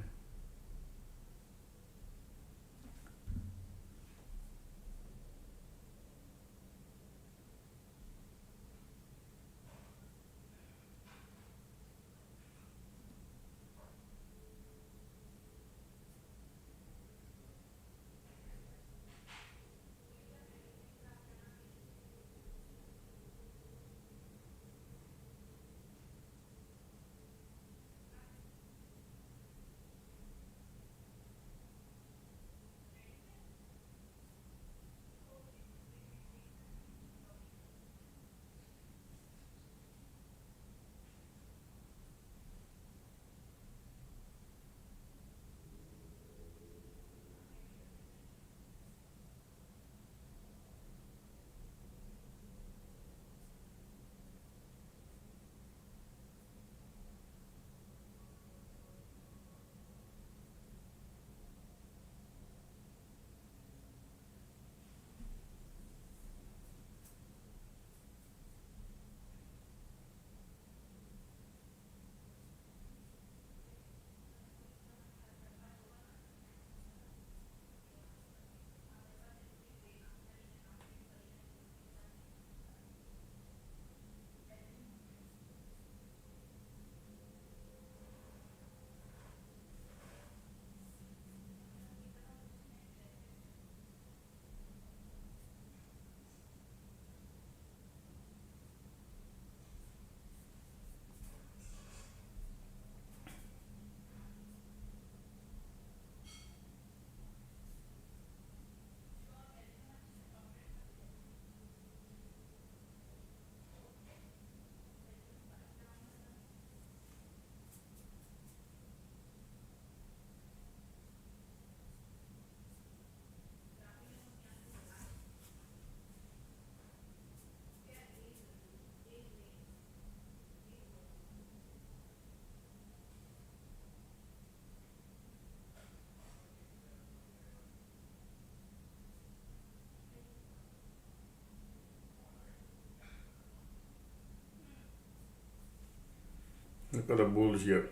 Look at the bulls here.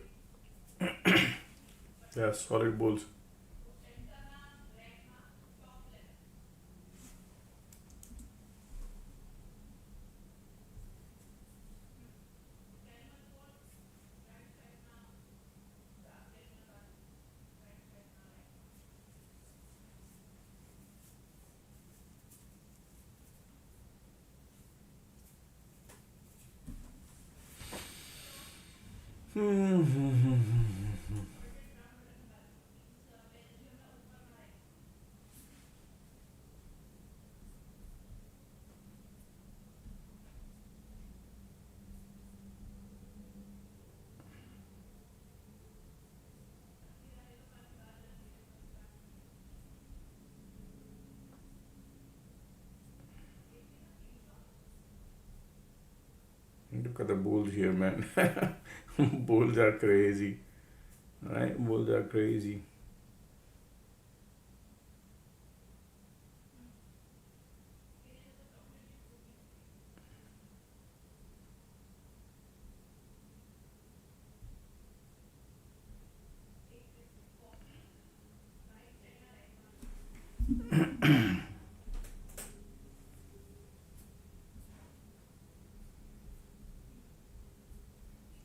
Yeah, solid bulls. Look at the bulls here, man. Bulls are crazy, right? Bulls are crazy.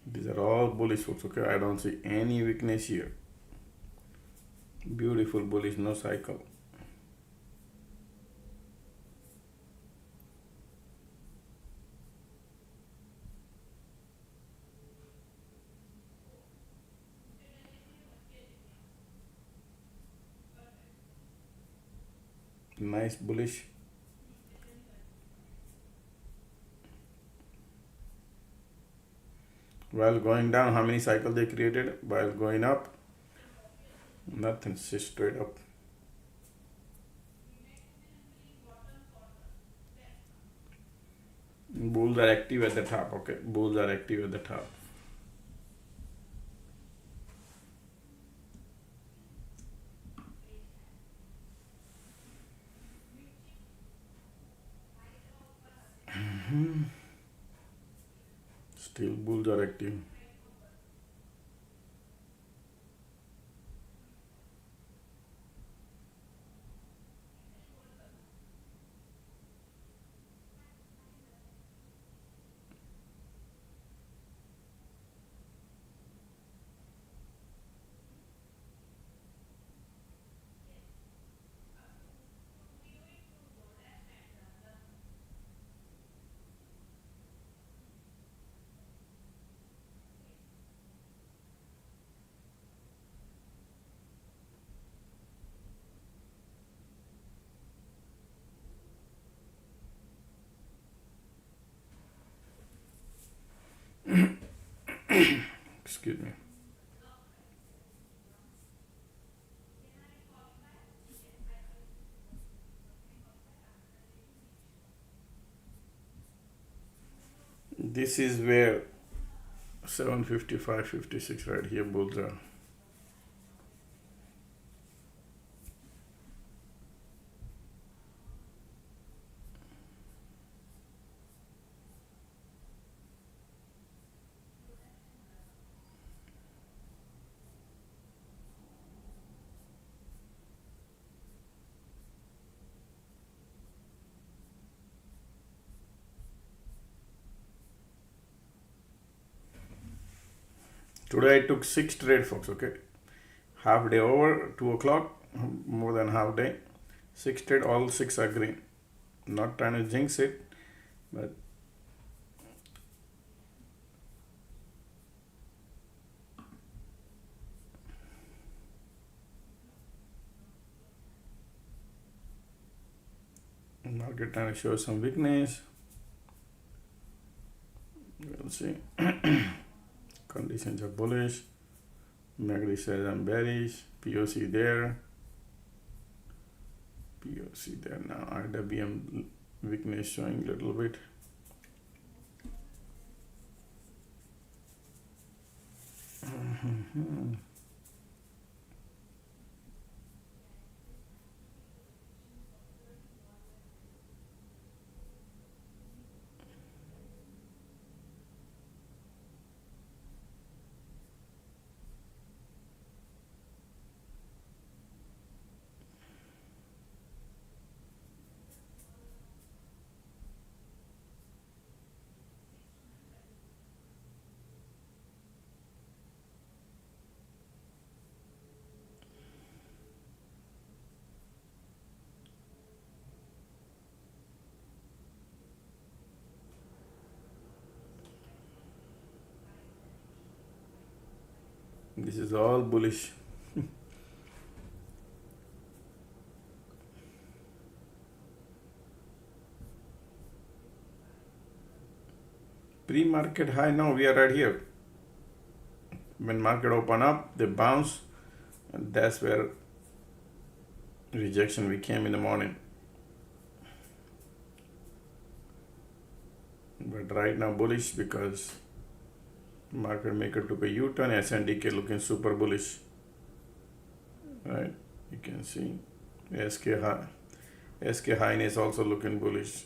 These are all bullish folks, okay? I don't see any weakness here. Beautiful bullish, no cycle. Nice bullish. While going down, how many cycles they created? While going up, nothing, just straight up. Bulls are active at the top, okay? Bulls are active at the top. Still bulls are active. Excuse me. This is where 755, 56 right here bulls are. Today I took 6 trade folks, okay? Half day over, 2 o'clock, more than half day. 6 trade, all 6 are green. Not trying to jinx it, but market trying to show some weakness. We'll see. Conditions are bullish. MACD says I'm bearish. POC there. POC there now. IWM weakness showing a little bit. This is all bullish. Pre-market high now, we are right here. When market open up, they bounce, and that's where rejection we came in the morning. but right now bullish because market maker took a U-turn. S&K looking super bullish, right? You can see SK Highness also looking bullish.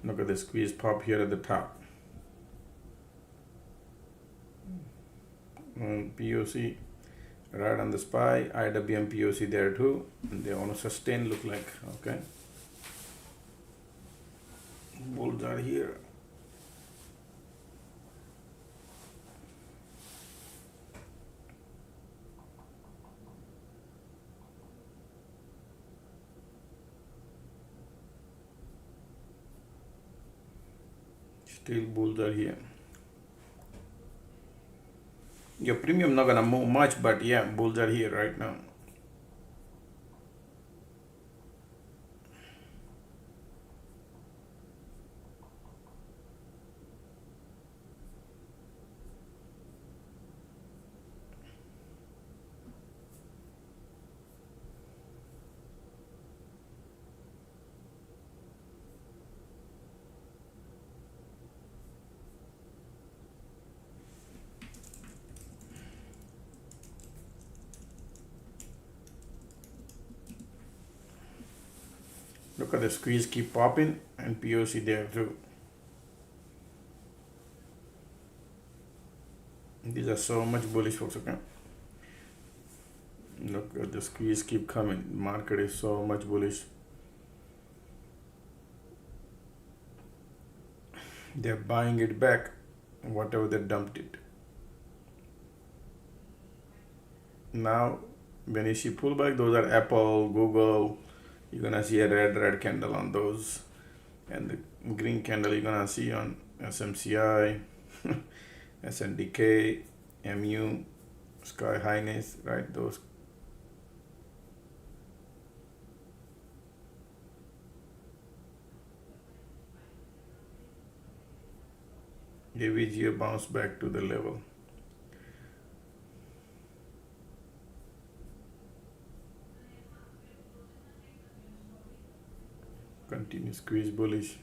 Look at the squeeze pop here at the top. POC right on the SPY, IWM POC there too. And they want to sustain, look like, okay. Bulls are here. Still bulls are here. Your premium not gonna move much, but yeah, bulls are here right now. Look at the squeeze keep popping and POC there too. These are so much bullish, folks, okay? Look at the squeeze keep coming. Market is so much bullish. They're buying it back, whatever they dumped it. Now, when you see pullback, those are Apple, Google. You're gonna see a red candle on those, and the green candle you're gonna see on SMCI, S&K, MU, Sky Highness, right? Those. AVGA bounce back to the level. Continue squeeze bullish.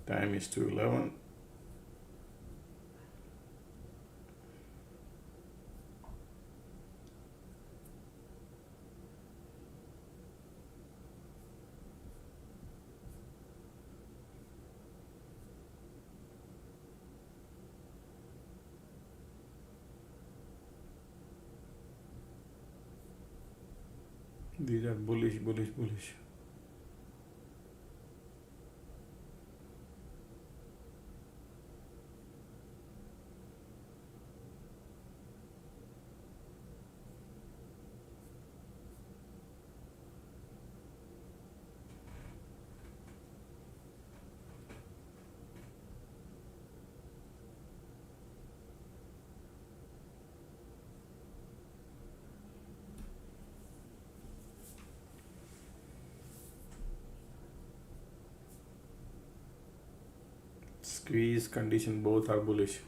Time is 2:11. These are bullish, bullish, bullish. Squeeze condition, both are bullish.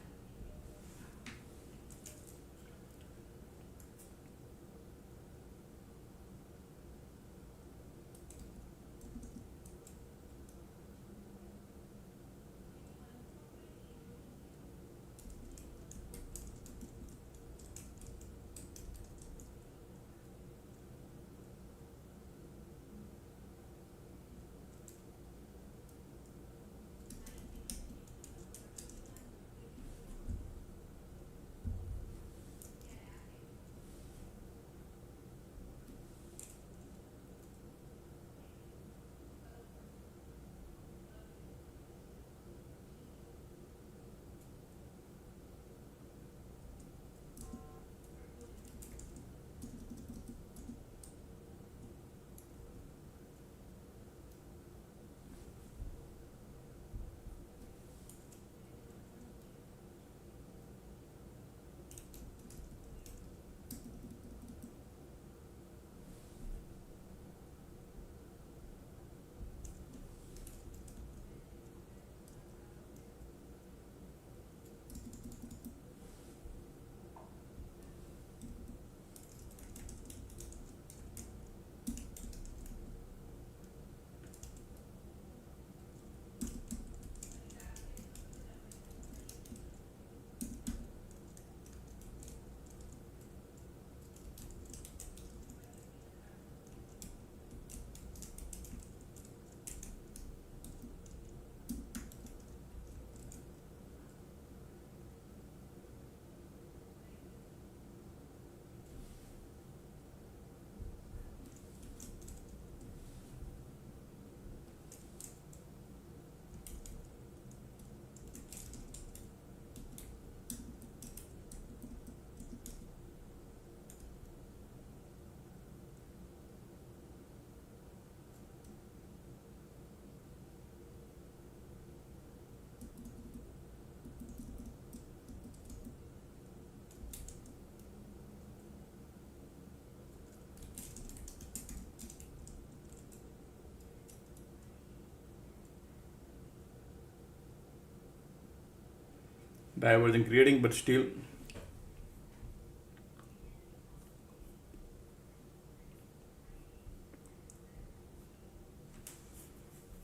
Diverging creating, but still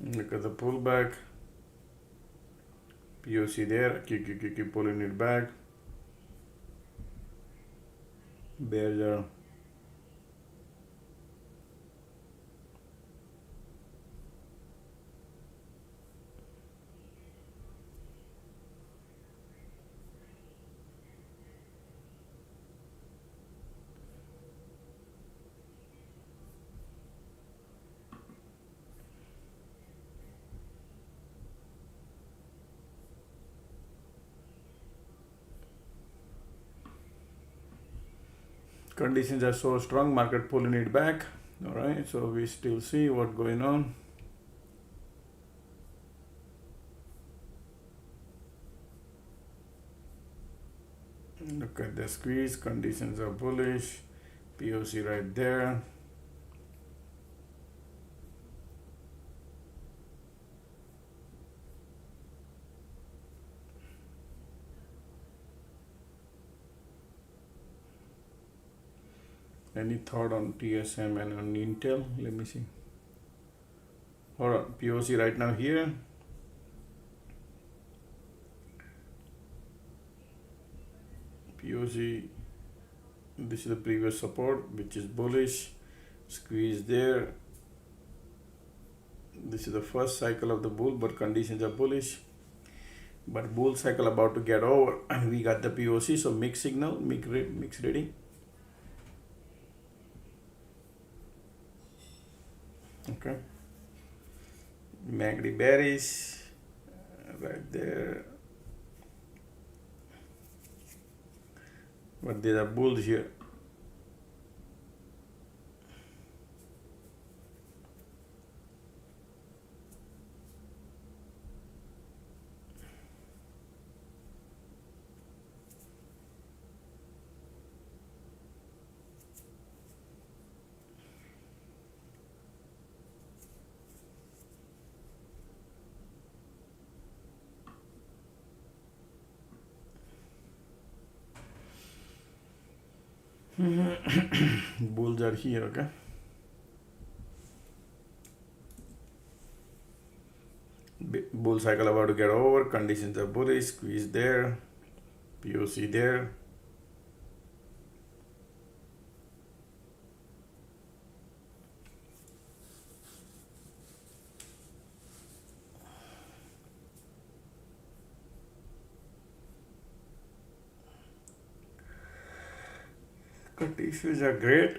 look at the pullback. POC there, keep pulling it back. Bears are conditions are so strong, market pulling it back. All right, so we still see what's going on. Look at the squeeze, conditions are bullish. POC right there. Any thought on TSM and on Intel? Let me see. Hold on, POC right now here. POC, this is the previous support, which is bullish. Squeeze there. This is the first cycle of the bull, but conditions are bullish. But bull cycle about to get over, and we got the POC, so mixed signal, mixed reading. Okay, MACD bearish right there, but there are bulls here. Bulls are here. Okay, bull cycle about to get over, conditions are bullish, squeeze there, POC there. Conditions are great.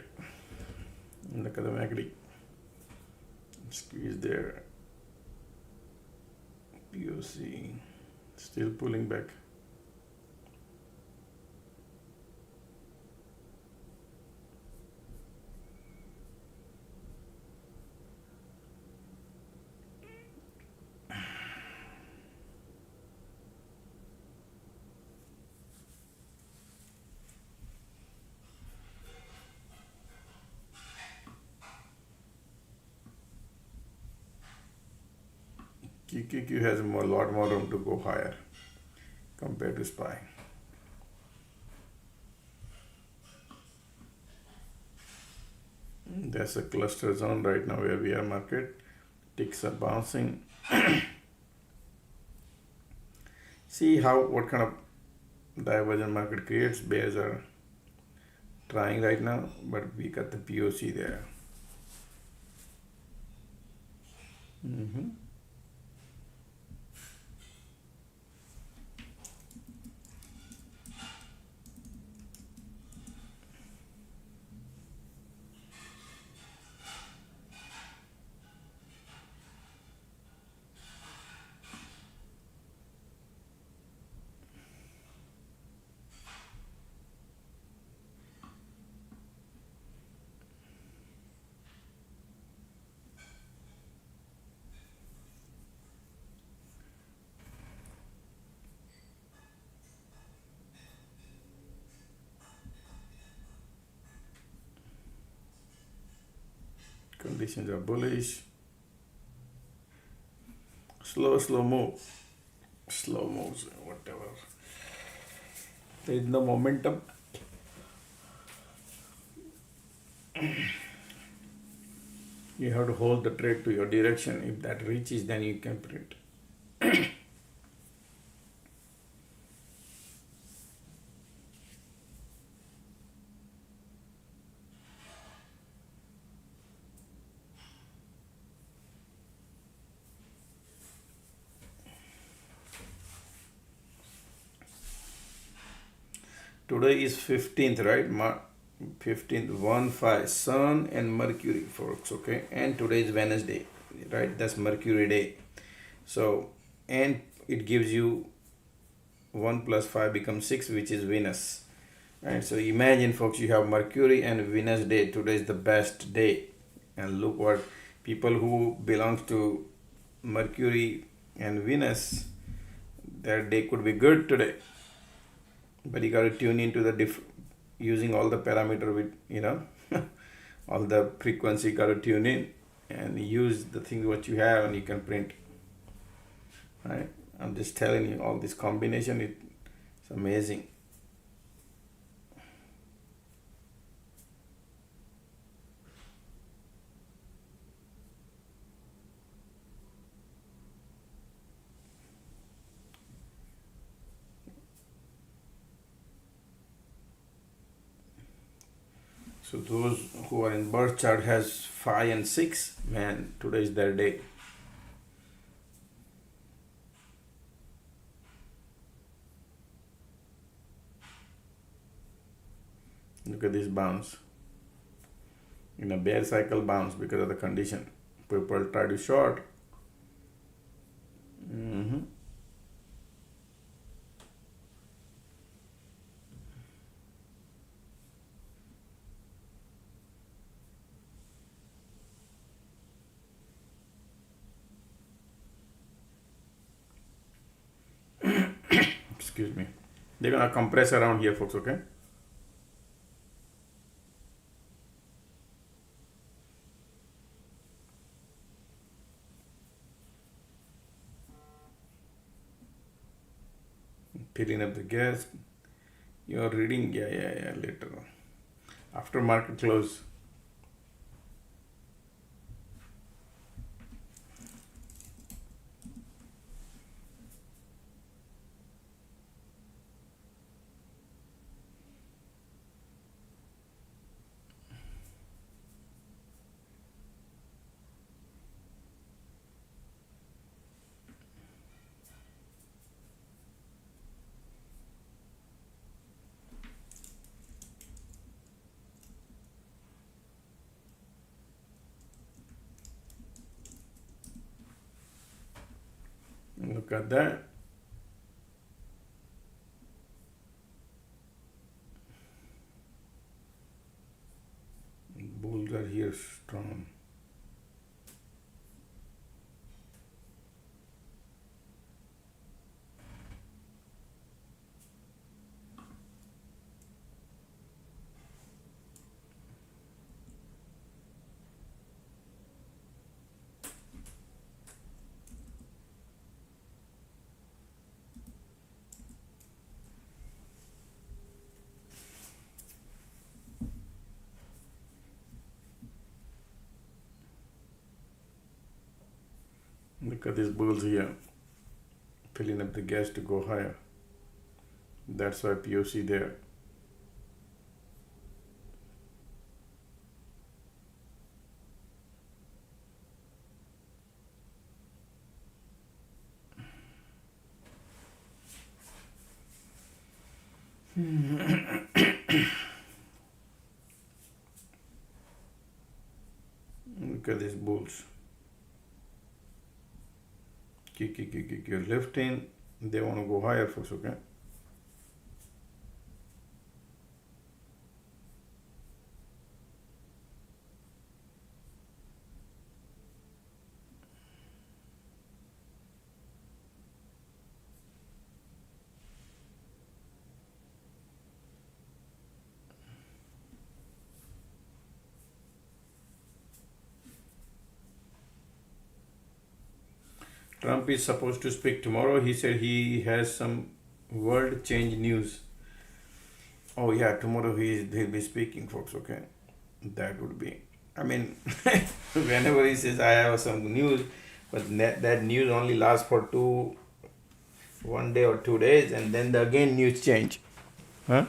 Look at the MACD, squeeze there, POC still pulling back. QQQ has a lot more room to go higher compared to SPY. That's a cluster zone right now where we are market. Ticks are bouncing. See what kind of divergent market creates. Bears are trying right now, but we got the POC there. Conditions are bullish. Slow move. Slow moves, whatever. There is no momentum. You have to hold the trade to your direction. If that reaches, then you can print. Today is 15th, right? 15th, 1-5, Sun and Mercury, folks, okay? And today is Wednesday, right? That's Mercury day. So, and it gives you 1 plus 5 becomes 6, which is Venus. Right? So imagine, folks, you have Mercury and Venus day. Today is the best day. And look what people who belong to Mercury and Venus, their day could be good today. But you got to tune into the using all the parameter with, all the frequency, got to tune in and use the things what you have and you can print. Right? I'm just telling you, all this combination, it's amazing. So those who are in birth chart has 5 and 6, man, today is their day. Look at this bounce. In a bear cycle bounce because of the condition. People try to short. Mm-hmm. Excuse me. They're gonna compress around here, folks. Okay. Filling up the gas. You're reading, yeah, later. After market close. Look at that. Bulls are here strong. Look at these bulls here, filling up the gas to go higher. That's why POC there. Look at these bulls. You're lifting, they want to go higher, folks, okay? Trump is supposed to speak tomorrow. He said he has some world change news. Oh yeah, tomorrow he'll be speaking, folks, okay? That would be, I mean, whenever he says I have some news, but that news only lasts for 1 day or 2 days, and then again news change. Huh?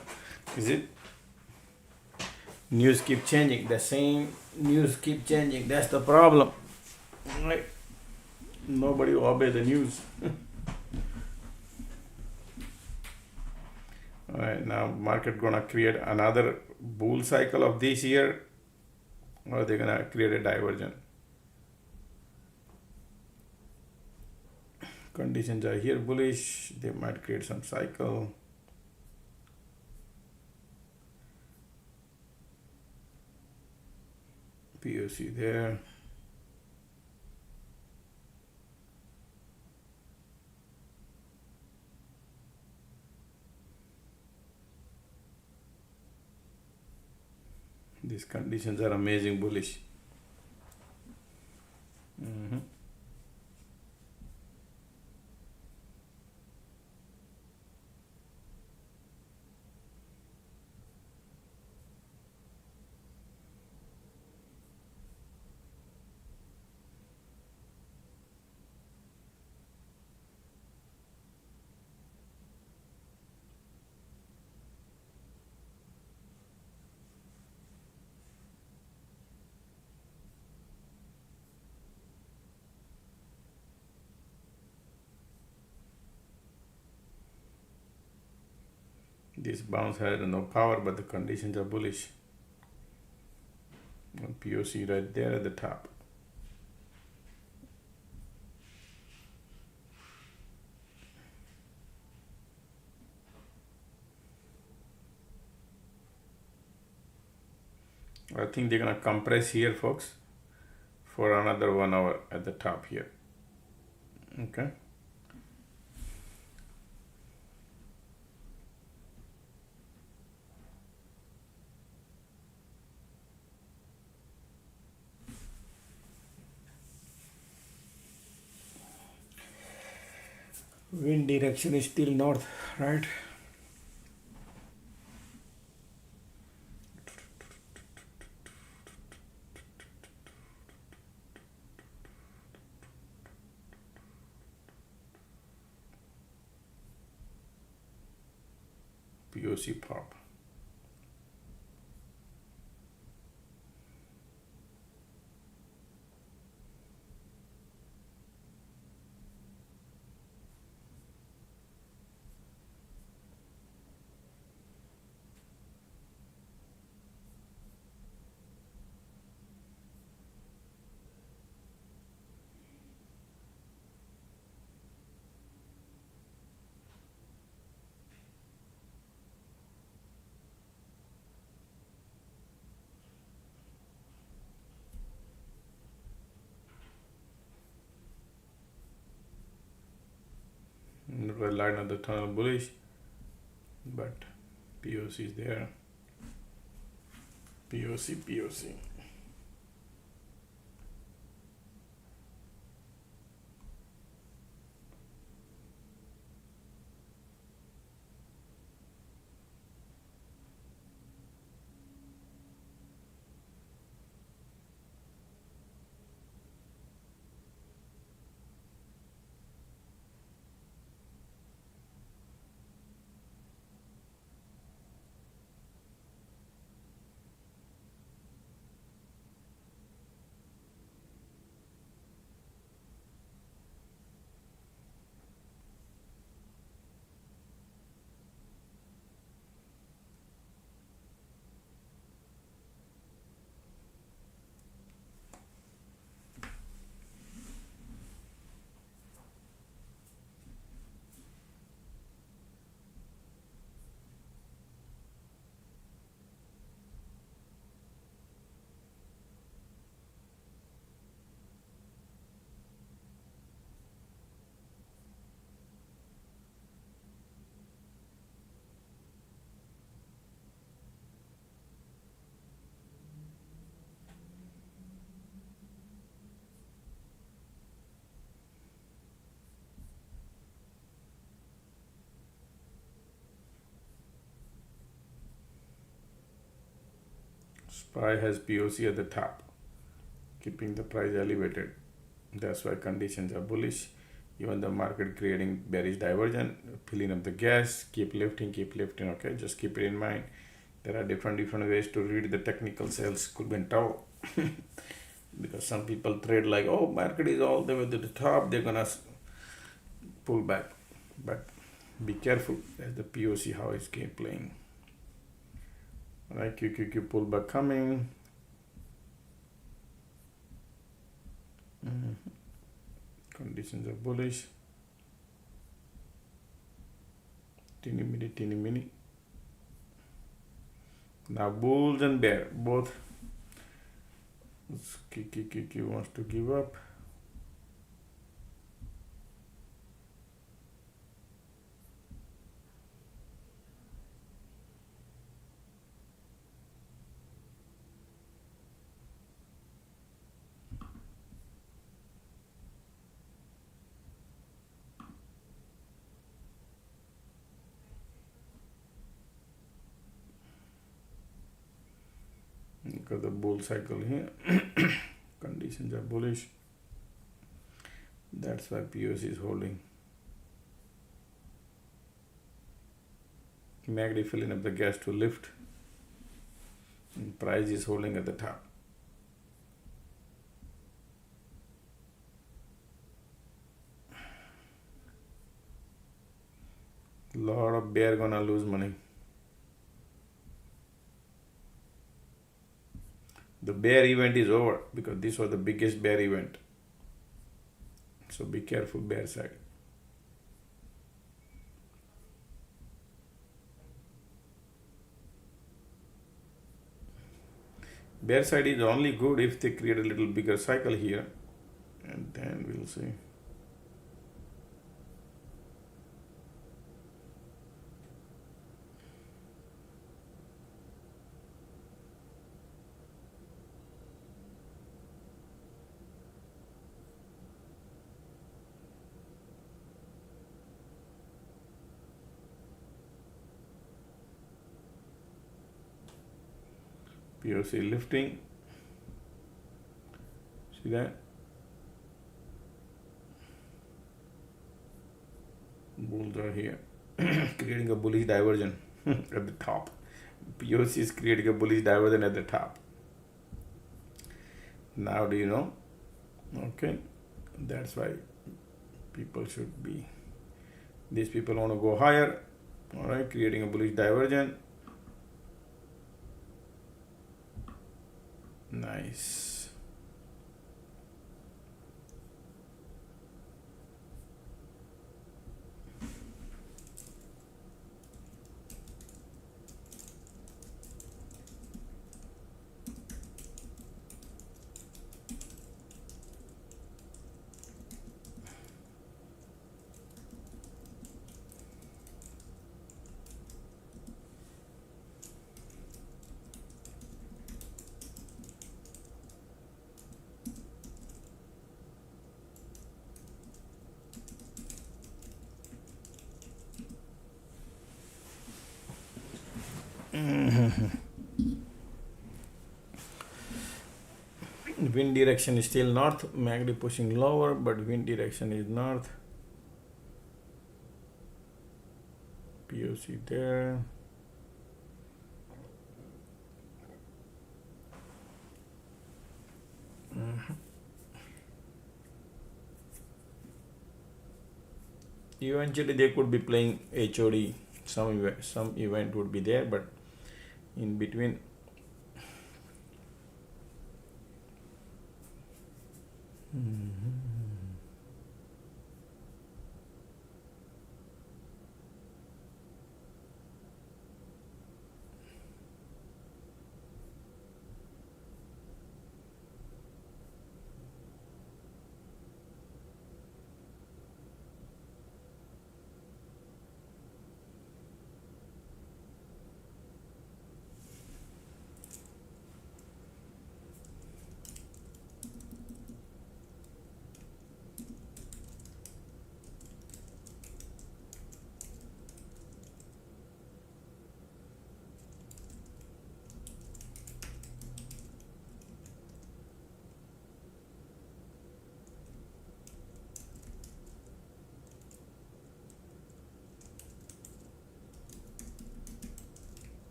Is it? News keep changing. The same news keep changing. That's the problem. Right? Nobody will obey the news. All right, now market gonna create another bull cycle of this year, or they're gonna create a diversion. Conditions are here bullish. They might create some cycle. POC there. These conditions are amazing bullish. This bounce had no power, but the conditions are bullish. And POC right there at the top. I think they're gonna compress here, folks, for another 1 hour at the top here. Okay. Wind direction is still north, right? POC pop. Red line of the tunnel bullish, but POC is there. POC. SPY has POC at the top, keeping the price elevated. That's why conditions are bullish. Even the market creating bearish divergence, filling up the gas, keep lifting, okay? Just keep it in mind. There are different ways to read the technical sales. Could be tough. Because some people trade like, oh, market is all the way to the top, they're gonna pull back. But be careful, as the POC how it's game playing. Right, QQQ pullback coming. Conditions are bullish. Teeny mini. Now bulls and bear both. QQQ wants to give up. Look at the bull cycle here. Conditions are bullish. That's why POC is holding. MACD filling up the gas to lift. And price is holding at the top. Lot of bear gonna lose money. The bear event is over because this was the biggest bear event. So be careful, bear side. Bear side is only good if they create a little bigger cycle here, and then we'll see. POC lifting. See that? Bulls are here, creating a bullish diversion at the top. POC is creating a bullish diversion at the top. Now do you know? Okay, that's why people should be. These people want to go higher. All right, creating a bullish diversion. Nice. Wind direction is still north. MACD pushing lower, but wind direction is north. POC there. Eventually they could be playing HOD. Some event would be there, but in between.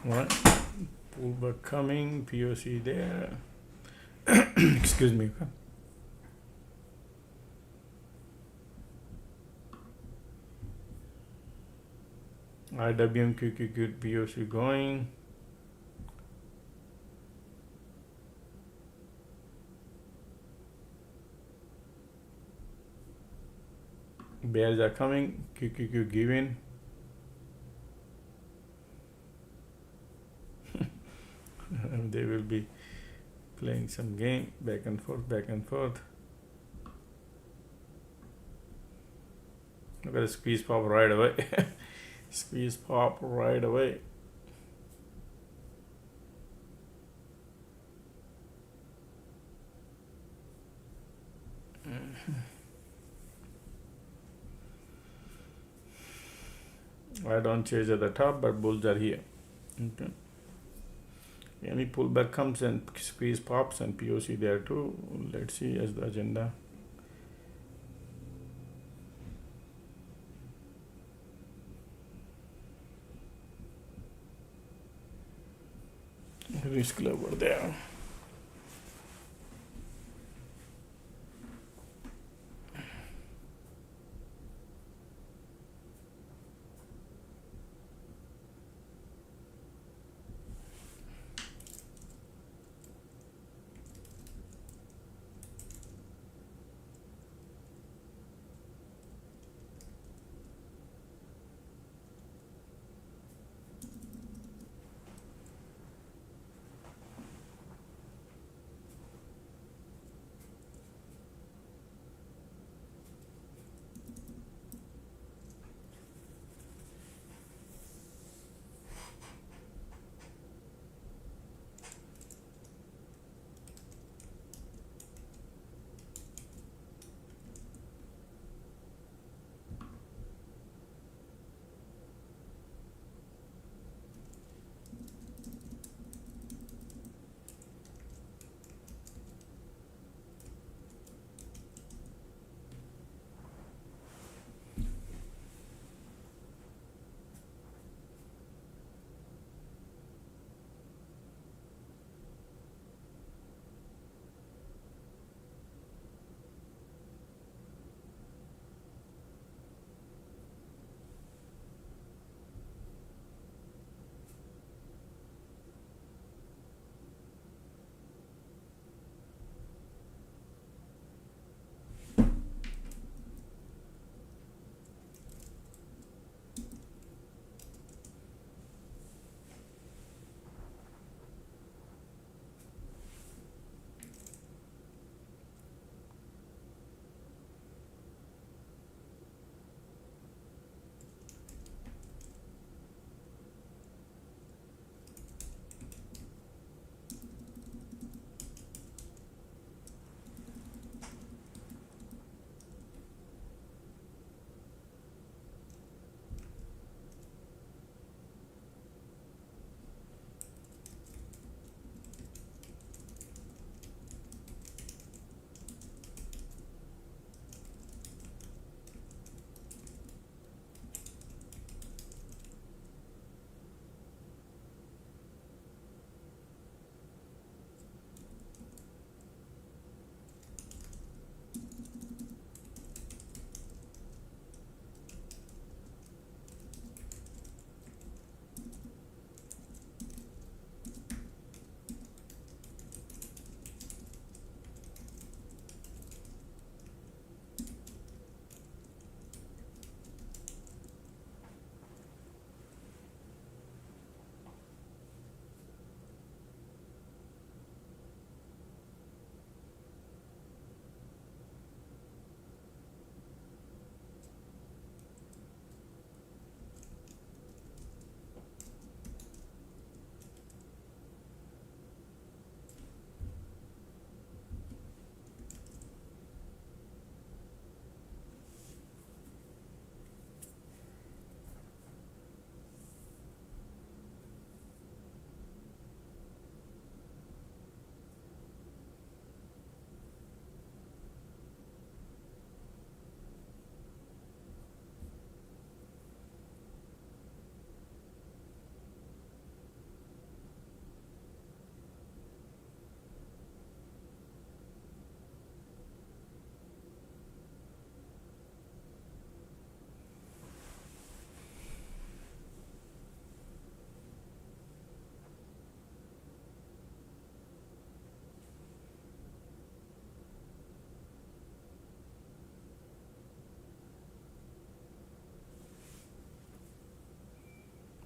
Alright, pullback coming, POC there. Excuse me. IWM POC going. Bears are coming, QQQ giving. They will be playing some game, back and forth, back and forth. Look at the squeeze pop right away. Squeeze pop right away. I don't chase at the top, but bulls are here. Okay. Any pullback comes and squeeze pops and POC there too. Let's see as the agenda. Risk level there.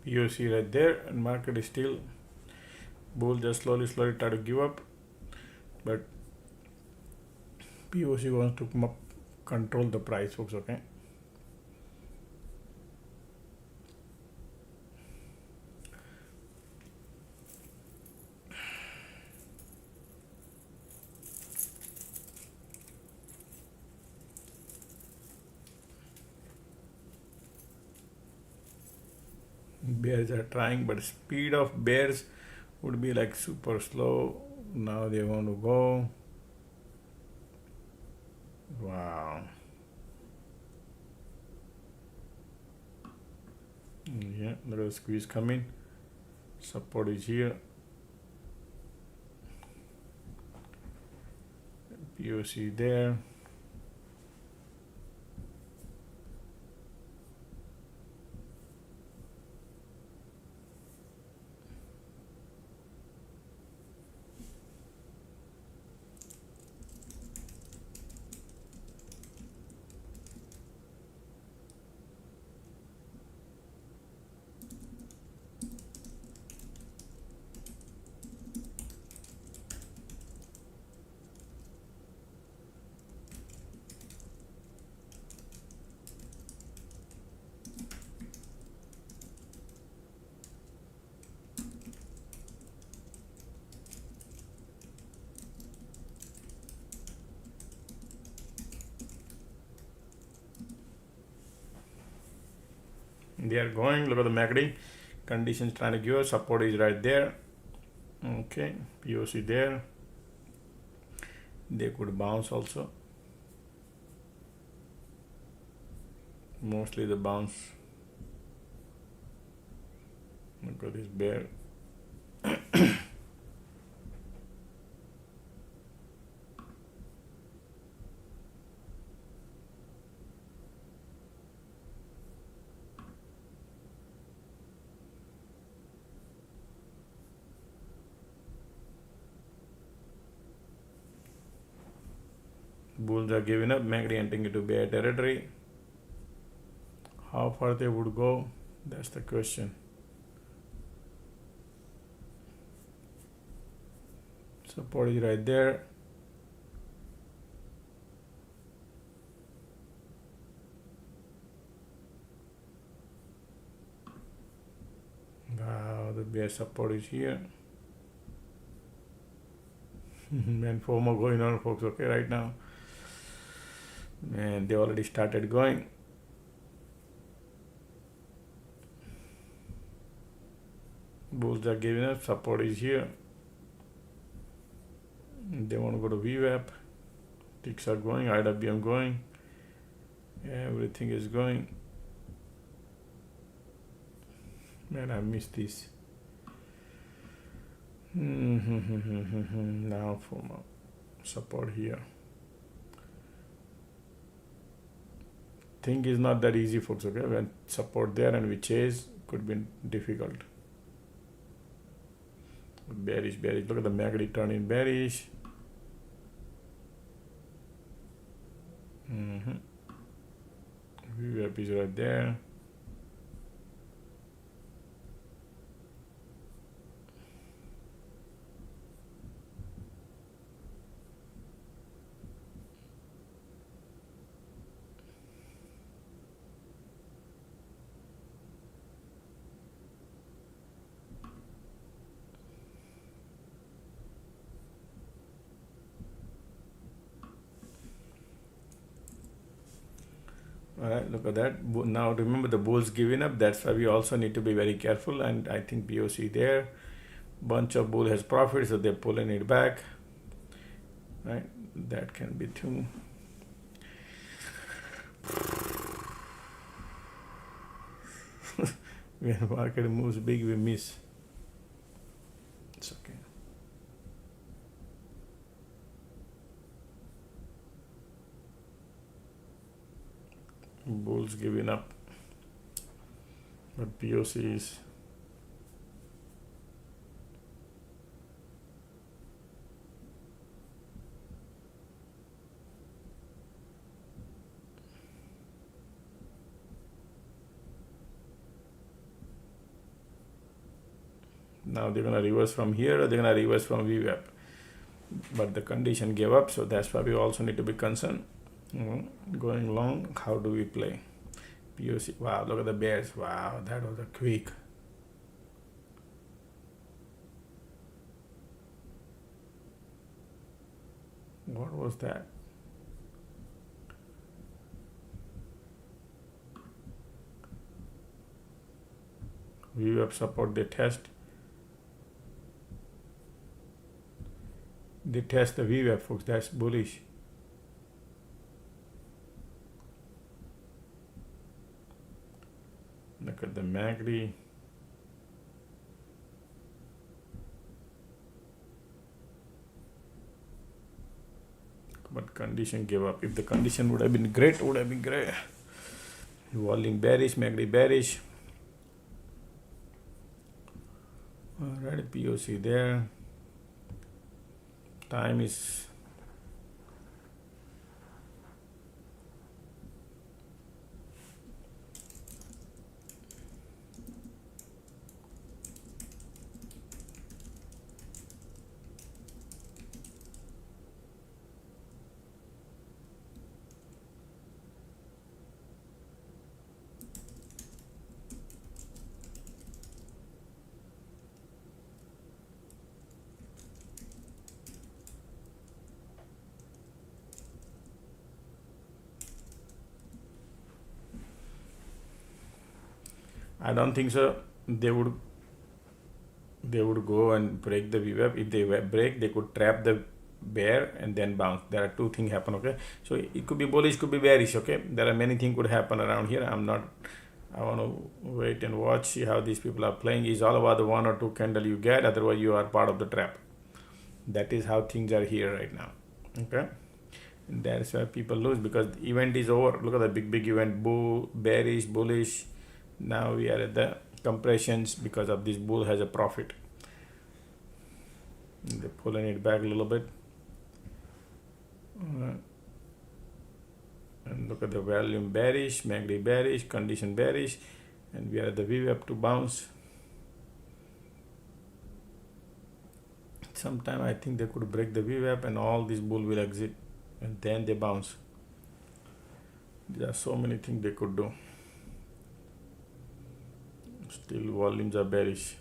POC right there, and market is still bull, just slowly try to give up, but POC wants to come up, control the price, folks. Okay, Bears are trying, but speed of bears would be like super slow. Now they want to go. Wow. Yeah, look at the squeeze coming. Support is here. POC there. They are going. Look at the MACD conditions trying to give us support is right there. Okay, POC there. They could bounce also. Mostly the bounce. Look at this bear. Bulls are giving up, MACD entering into bear territory. How far they would go, that's the question. Support is right there. Wow, the bear support is here. And FOMO going on, folks, okay, right now. And they already started going. Bulls are giving up, support is here. They want to go to VWAP. Ticks are going, IWM going. Everything is going. Man, I missed this. Now FOMO. Support here. Thing is not that easy, folks, okay? When support there and we chase, could be difficult. Bearish. Look at the MACD turning bearish. VWAP is right there. Alright, look at that. Now remember the bulls giving up. That's why we also need to be very careful. And I think POC there. Bunch of bull has profit, so they're pulling it back. Right? That can be too. When market moves big, we miss. It's okay. Bulls giving up, but POC is now they're gonna reverse from here or they're gonna reverse from VWAP, but the condition gave up, so that's why we also need to be concerned. Going long, how do we play? POC, wow, look at the bears. Wow, that was a quick. What was that? VWAP support they test. They test the VWAP, folks. That's bullish. Look at the MACD. But condition gave up. If the condition would have been great, would have been great. Volume bearish, MACD bearish. Alright, POC there. Time is I don't think so. They would go and break the VWAP. If they break, they could trap the bear and then bounce. There are two things happen. Okay, so it could be bullish, could be bearish. Okay, there are many things could happen around here. I want to wait and watch, see how these people are playing. It's all about the one or two candle you get. Otherwise, you are part of the trap. That is how things are here right now. Okay, and that's why people lose, because the event is over. Look at the big event. Bearish, bullish. Now we are at the compressions because of this bull has a profit. They're pulling it back a little bit. And look at the volume bearish, MACD bearish, condition bearish, and we are at the VWAP to bounce. Sometime I think they could break the VWAP and all this bull will exit and then they bounce. There are so many things they could do. Still volumes are bearish.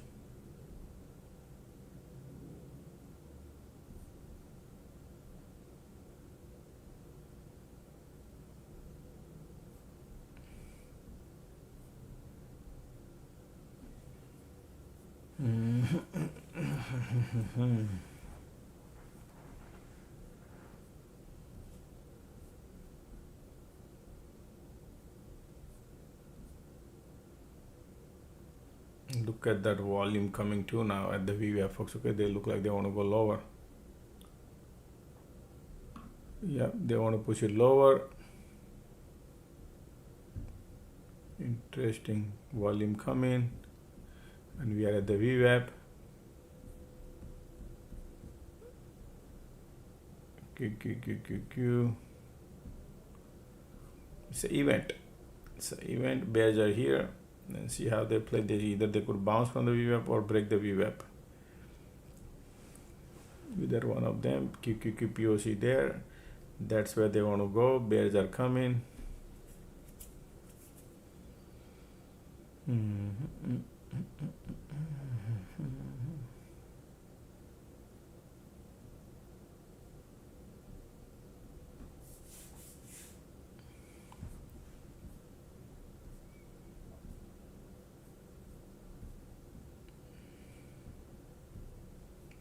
Look at that volume coming too now at the VWAP, folks. Okay, they look like they want to go lower. Yeah, they want to push it lower. Interesting volume coming, and we are at the VWAP. Q. It's an event. It's an event. Bears are here. And see how they play. Either they could bounce from the VWAP or break the VWAP. Either one of them. POC there. That's where they want to go. Bears are coming.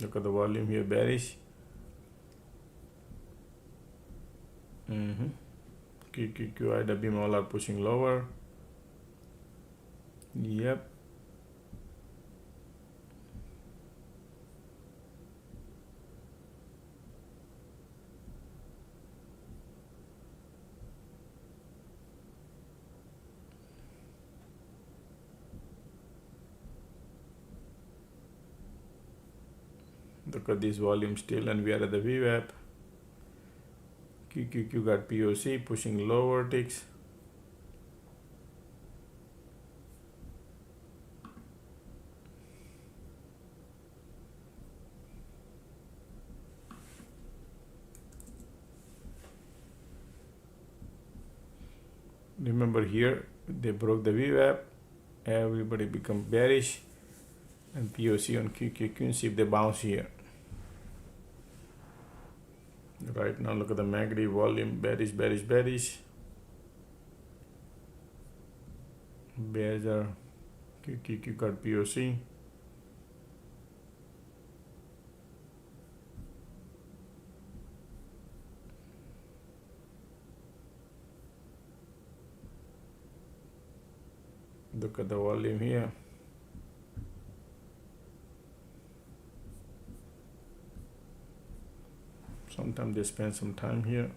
Look at the volume here, bearish. IWM all are pushing lower. Yep. Look at this volume still, and we are at the VWAP. QQQ got POC pushing lower ticks. Remember here, they broke the VWAP. Everybody become bearish. And POC on QQQ and see if they bounce here. Right now, look at the MACD volume, bearish. Bears are QQQ got POC. Look at the volume here. Sometimes they spend some time here.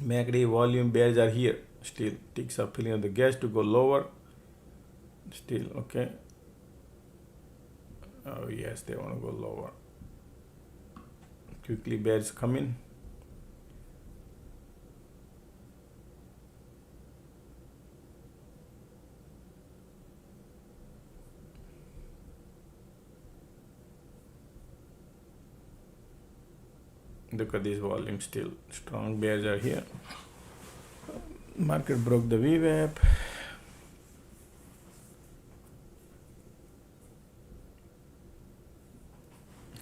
MACD volume bears are here. Still ticks are filling up the gas to go lower. Still okay. Oh yes, they want to go lower. Quickly bears come in. Look at this volume, still strong bears are here. Market broke the VWAP.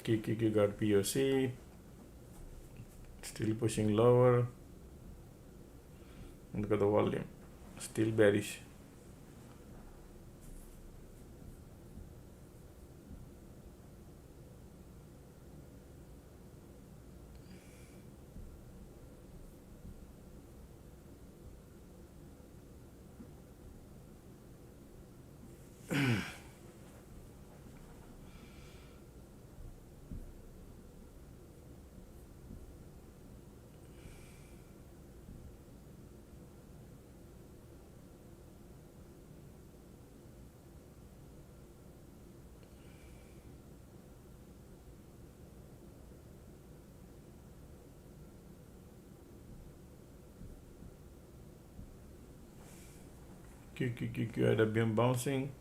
QQQ got POC, still pushing lower. Look at the volume, still bearish. QQQ had a been bouncing.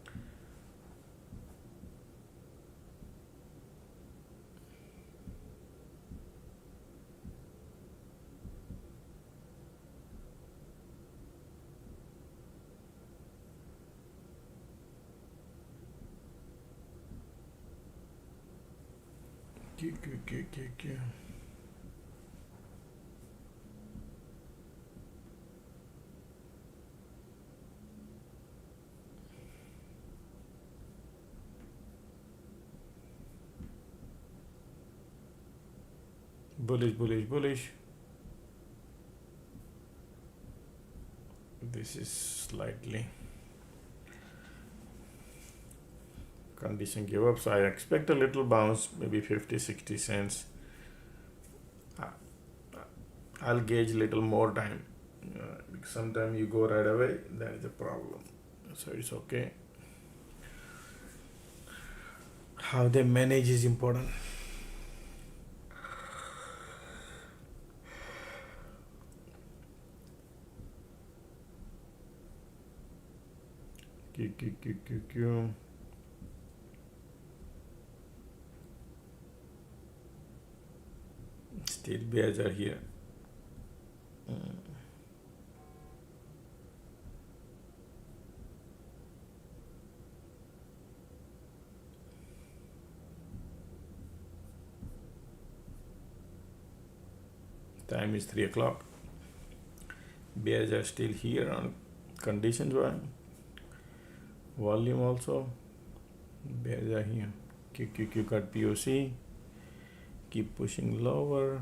QQQ. Bullish, bullish, bullish. This is slightly condition give up, so I expect a little bounce, maybe 50-60 cents. I'll gauge little more time. Because sometimes you go right away, that is a problem. So it's okay. How they manage is important. QQQQQ. Still bears are here. Time is 3 o'clock. Bears are still here on conditions one. Volume also. Bears are here. QQQ got POC. Keep pushing lower.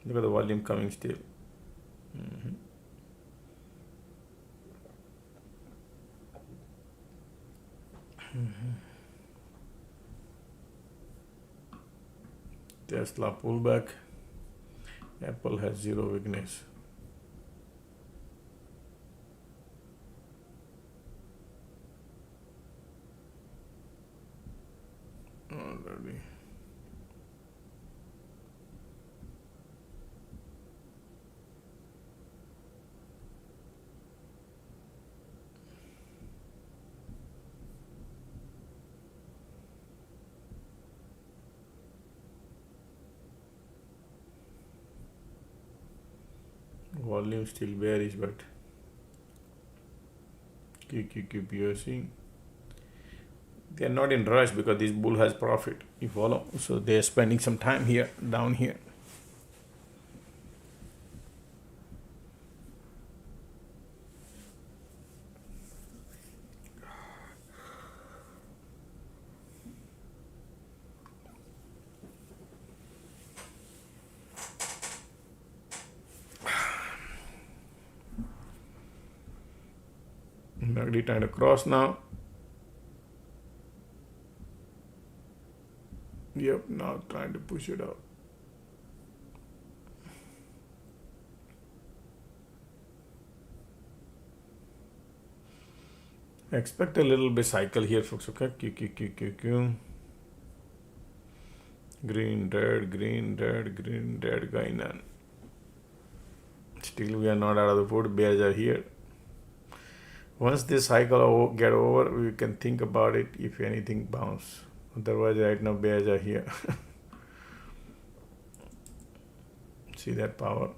Look at the volume coming still. Tesla pullback. Apple has zero weakness. Already. volume still bearish, but QQQPOC, they are not in rush because this bull has profit, you follow, so they are spending some time here down here. Already trying to cross now. Yep, now trying to push it out. Expect a little bit cycle here, folks. Okay, QQQQQ. Green, red, green, red, green, red going on. Still, we are not out of the wood. Bears are here. Once this cycle get over, we can think about it if anything bounce. Otherwise, right now bears are here. See that power?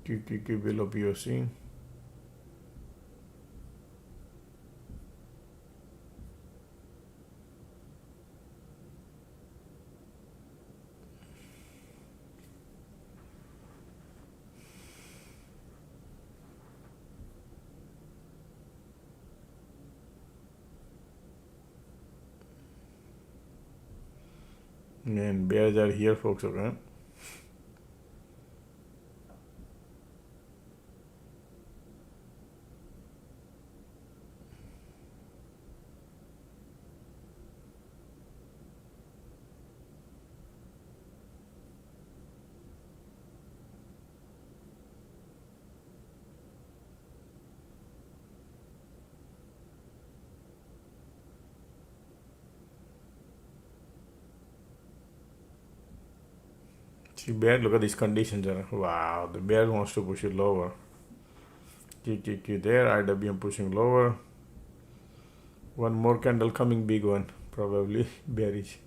QQQ below POC. And bears are here, folks. Okay. See, bear, look at these conditions. Wow, the bear wants to push it lower. QQQ there, IWM pushing lower. One more candle coming, big one, probably bearish.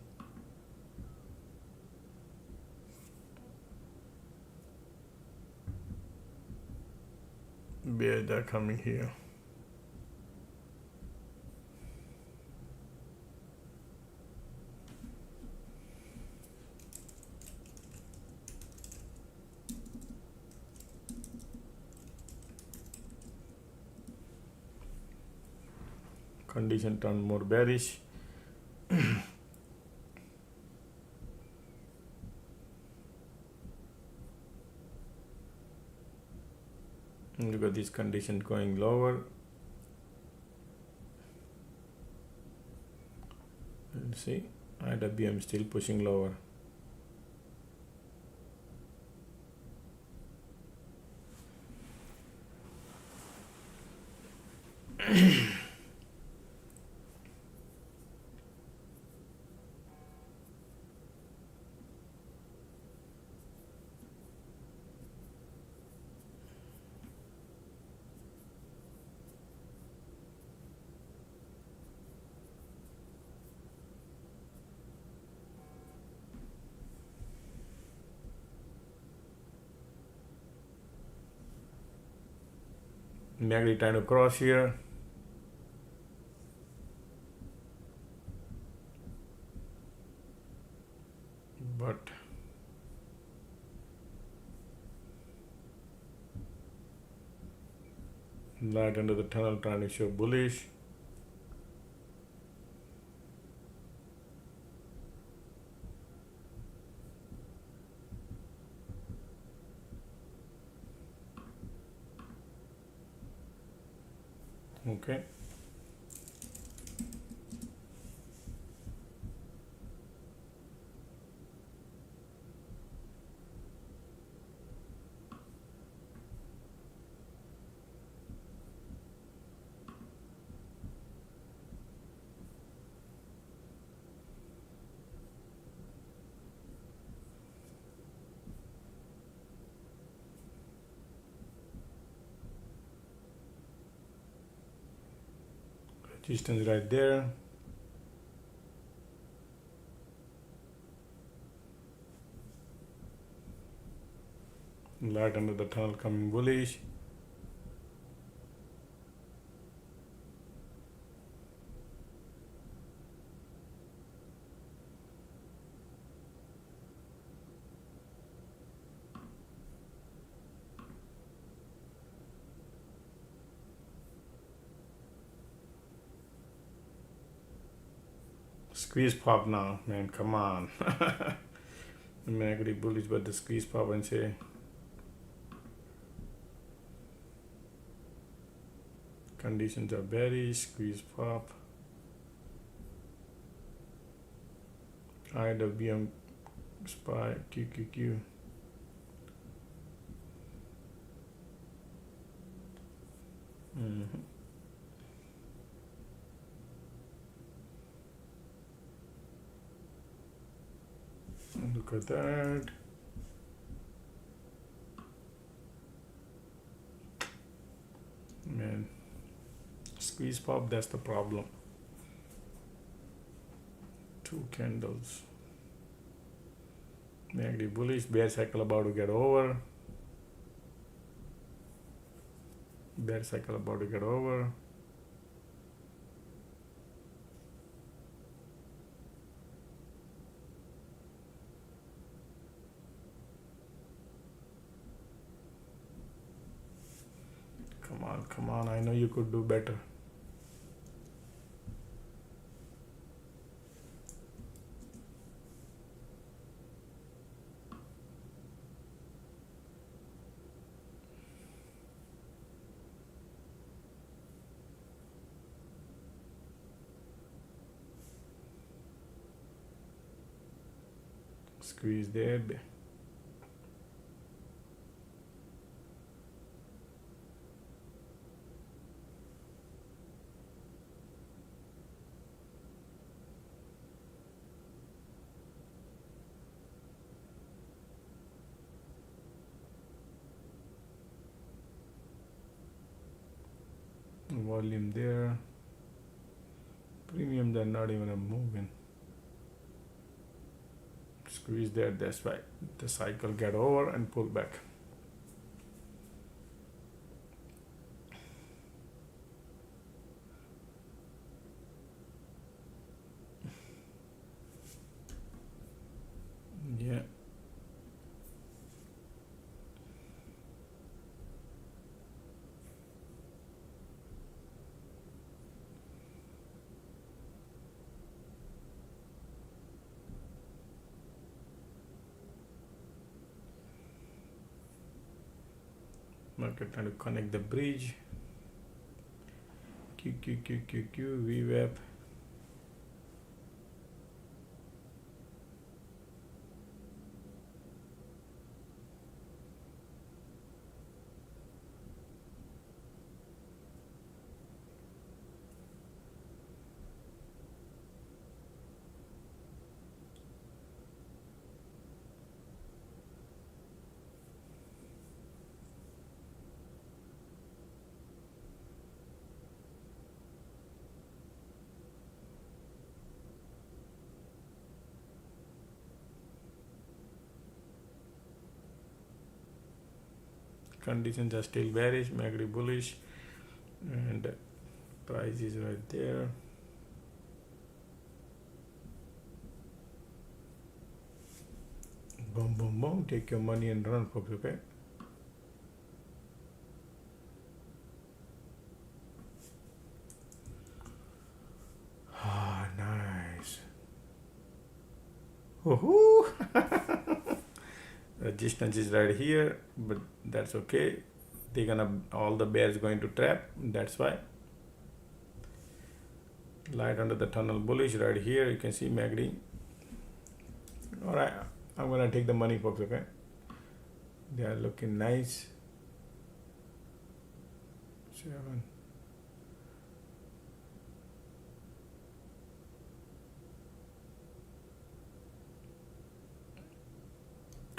Bears are coming here. Condition turned more bearish. Look at this condition going lower. And see, IWM still pushing lower. MACD trying to cross here. But light under the tunnel trying to show bullish. Okay. Resistance right there. Light under the tunnel coming bullish. Squeeze pop now, man, come on. I'm actually bullish, but the squeeze pop and say conditions are bearish, squeeze pop. IWM SPY QQQ. Look at that. Man, squeeze pop, that's the problem. 2 candles. Negative bullish, bear cycle about to get over. Bear cycle about to get over. Come on, I know you could do better. Squeeze there. Volume there. Premium, they're not even moving. Squeeze there, that's why the cycle get over and pull back. Yeah. Market trying to connect the bridge. QQQQQ, VWAP. Conditions are still bearish, macro bullish, and price is right there. Boom, boom, boom. Take your money and run, folks. Okay. Ah, nice. Woohoo! Resistance is right here, but that's okay. They're gonna, all the bears going to trap, that's why. Light under the tunnel bullish right here, you can see MACD. Alright, I'm gonna take the money, folks. Okay, they are looking nice. 7.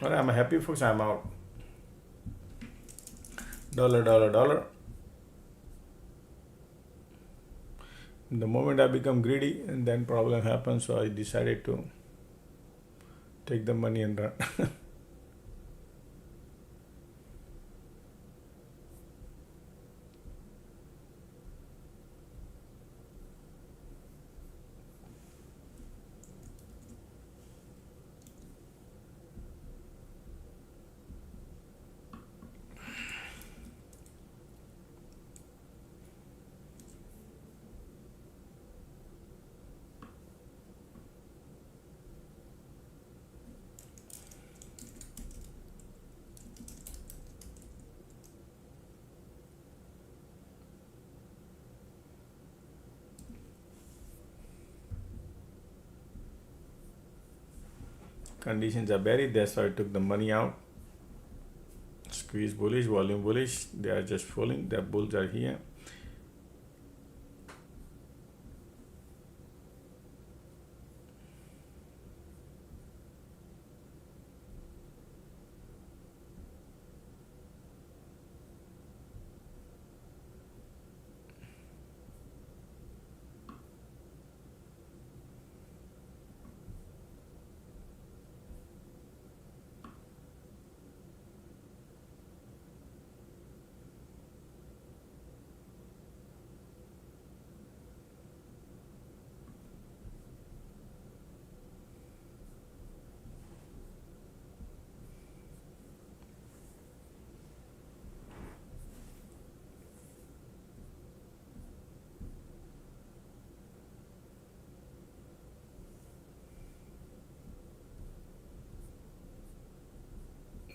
Alright, I'm happy, folks. I'm out. Dollar. The moment I become greedy, and then problem happens. So I decided to take the money and run. Conditions are buried. That's why I took the money out. Squeeze bullish, volume bullish. They are just falling. The bulls are here.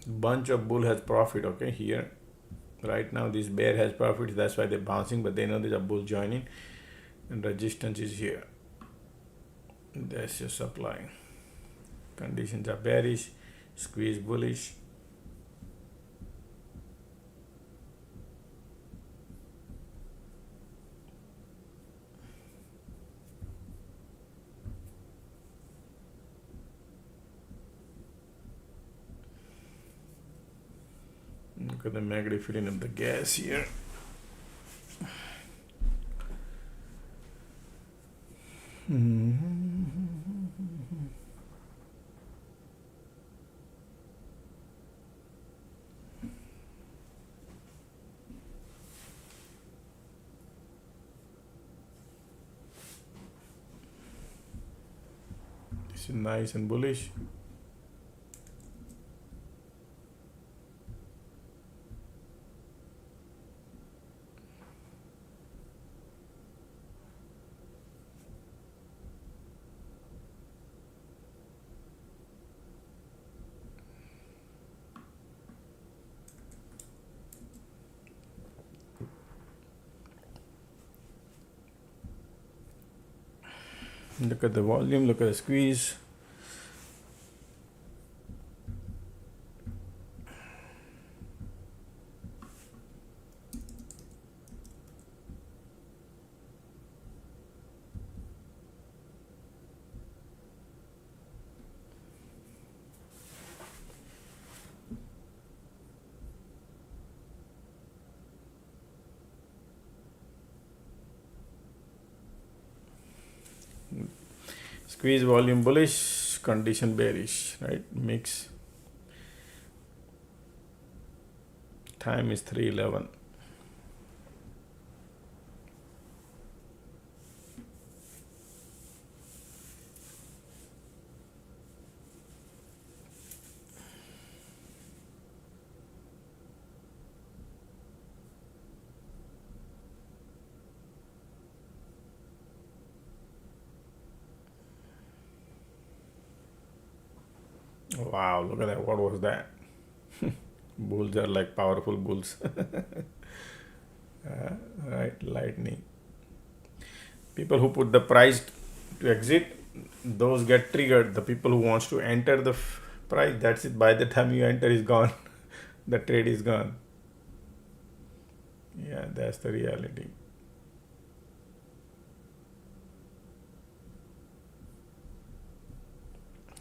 Bunch of bull has profit. Okay, here right now this bear has profits. That's why they're bouncing, but they know there's a bull joining, and resistance is here. That's your supply. Conditions are bearish, squeeze bullish. Look at the MACD filling up the gas here. This is nice and bullish. Look at the volume, look at the squeeze. Squeeze volume bullish, condition bearish, right? Mix. Time is 3:11. Wow, look at that. What was that? Bulls are like powerful bulls. Right, lightning. People who put the price to exit, those get triggered. The people who wants to enter the price, that's it. By the time you enter, is gone. The trade is gone. Yeah, that's the reality.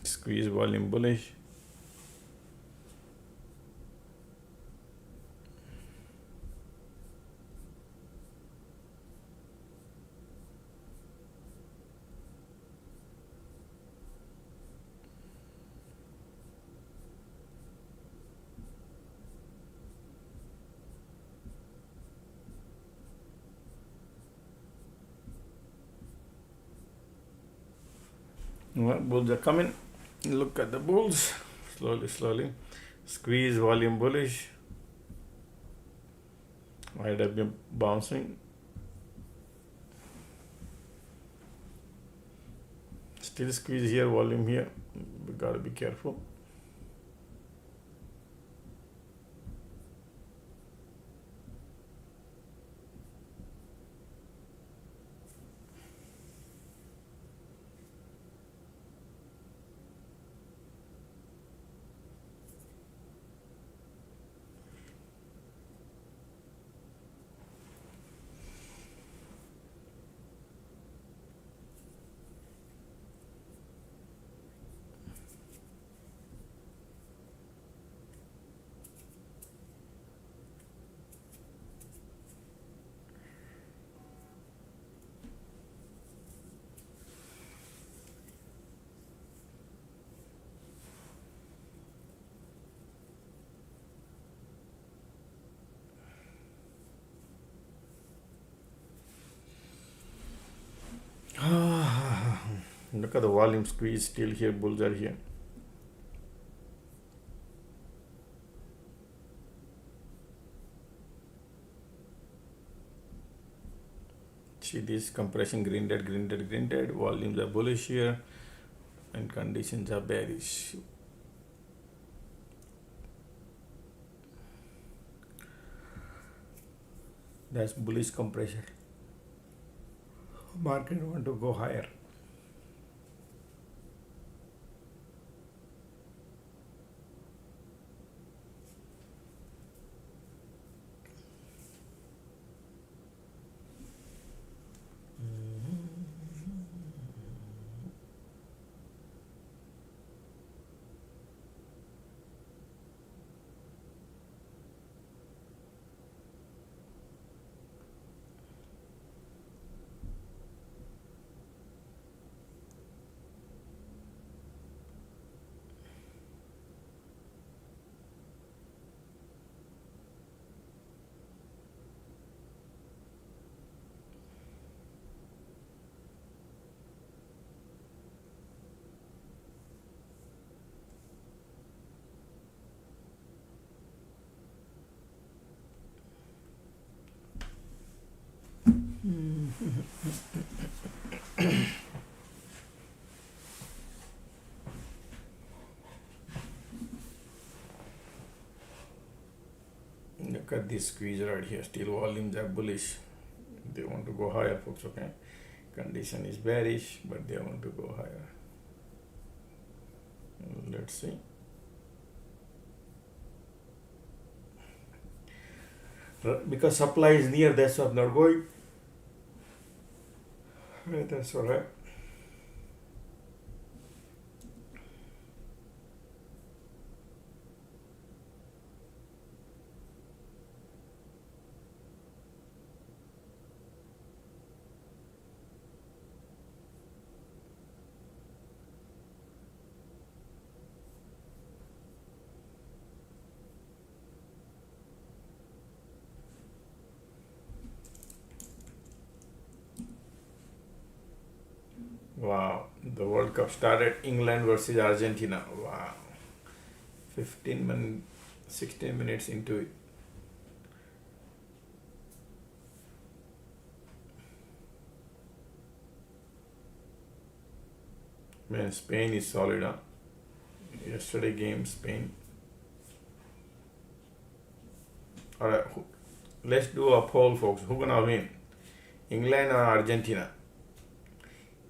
Squeeze volume bullish. Bulls are coming. Look at the bulls. Slowly. Squeeze, volume bullish. IW bouncing. Still squeeze here, volume here. We gotta be careful. Look at the volume squeeze still here, bulls are here. See this compression, green dead, volumes are bullish here and conditions are bearish. That's bullish compression. Market want to go higher. Look at this squeeze right here. Still volumes are bullish. They want to go higher, folks. Okay, condition is bearish, but they want to go higher. Let's see. Because supply is near, that's why I'm not going. That's all right. Wow, the World Cup started England versus Argentina. Wow, 16 minutes into it. Man, Spain is solid, huh? Yesterday game, Spain. Alright, let's do a poll, folks. Who gonna win? England or Argentina?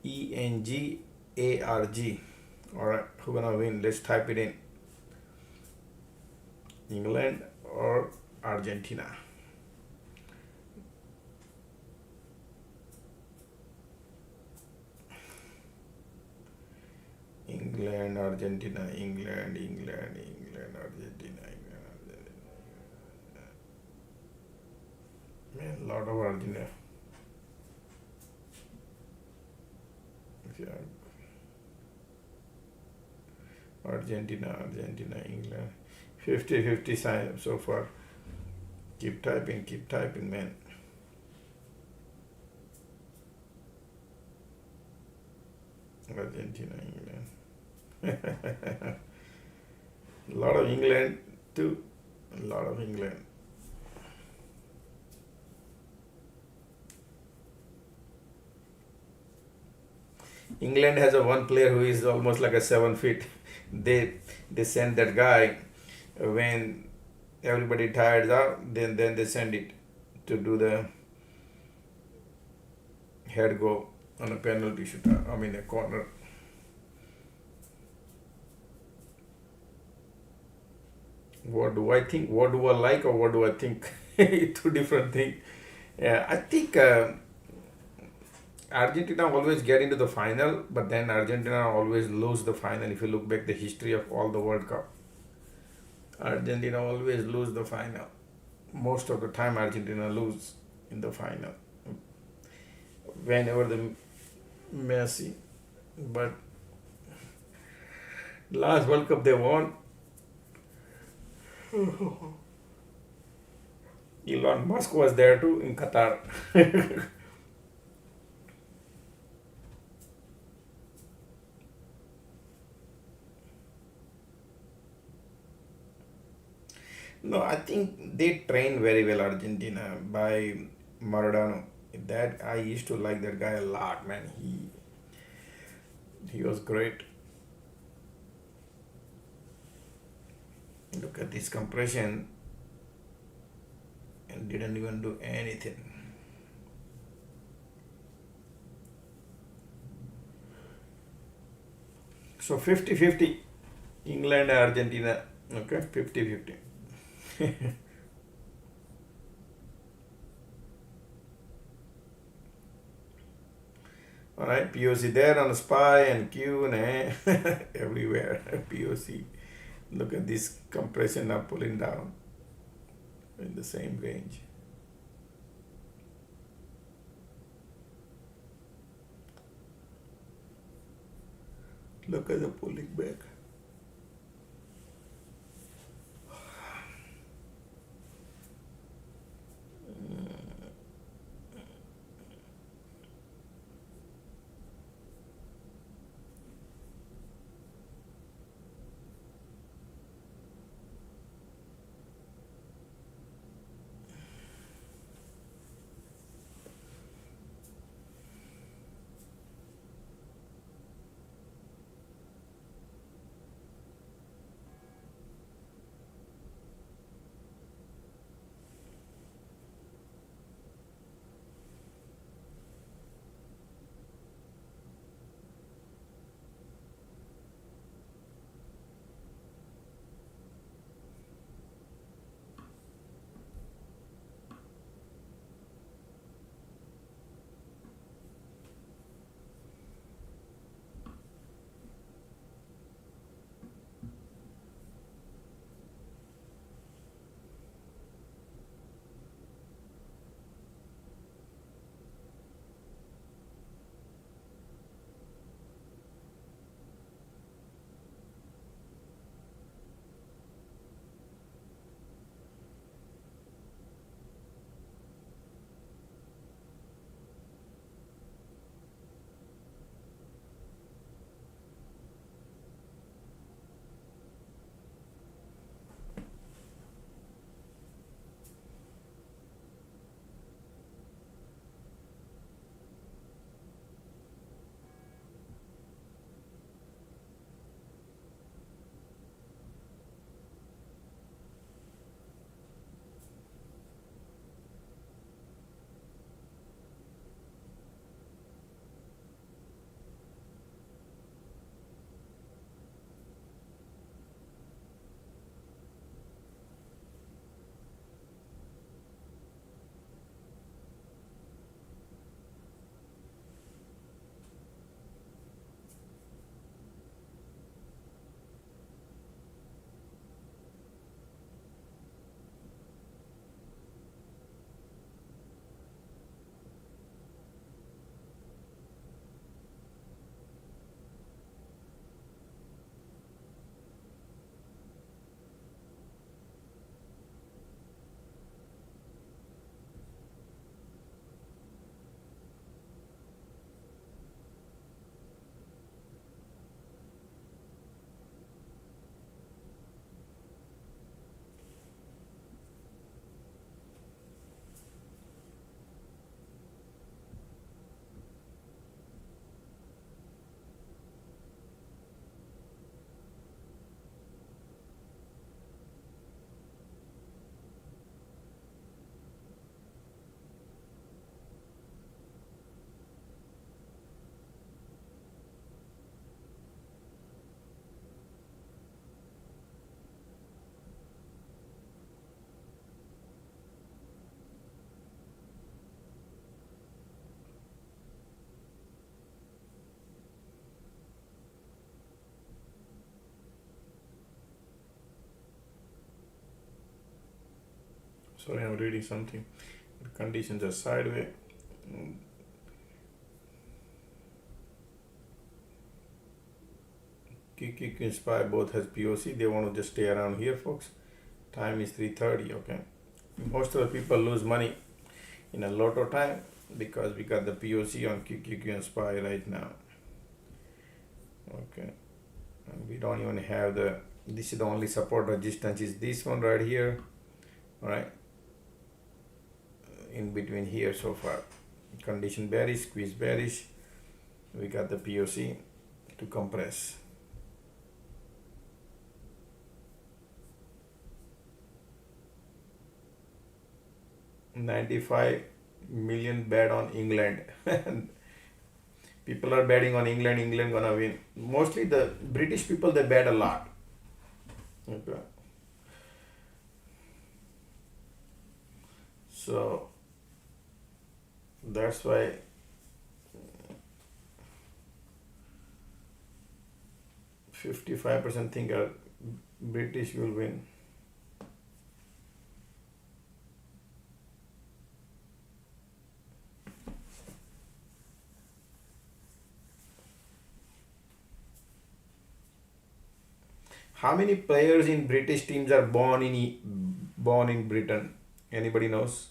ENGARG. Alright, who gonna win? Let's type it in. England or Argentina? England, Argentina, England, Argentina. Man, a lot of Argentina. Argentina, England. 50-50 sign so far. Keep typing, man. Argentina, England. A lot of England too. A lot of England. England has a one player who is almost like a 7 feet. They send that guy when everybody tires out. Then they send it to do the head go on a penalty shooter. I mean a corner. What do I think? What do I like, or what do I think? Two different things. Yeah, I think Argentina always get into the final, but then Argentina always lose the final. If you look back the history of all the World Cup, Argentina always lose the final. Most of the time, Argentina lose in the final. Whenever the Messi, but last World Cup they won. Elon Musk was there too in Qatar. No, I think they train very well Argentina by Maradona. That I used to like that guy a lot, man. He was great. Look at this compression and didn't even do anything. So 50-50 England and Argentina. Okay, 50-50. All right, POC there on SPY and Q and A everywhere. POC. Look at this compression now pulling down in the same range. Look at the pulling back. Sorry, I'm reading something. The conditions are sideways. QQQ Inspire both has POC. They want to just stay around here, folks. Time is 3:30. Okay. Most of the people lose money in a lot of time because we got the POC on QQQ Inspire right now. Okay. And we don't even have this is the only support resistance is this one right here. All right. In between here so far. Condition bearish, squeeze bearish. We got the POC to compress. 95 million bet on England. People are betting on England. England gonna win. Mostly the British people, they bet a lot. Okay. So that's why 55% think British will win. How many players in British teams are born in Britain? Anybody knows?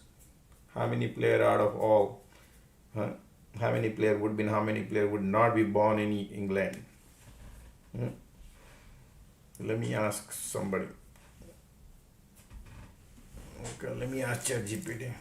How many players out of all? Huh? How many players would be? How many players would not be born in England? Let me ask somebody. Okay, let me ask ChatGPT.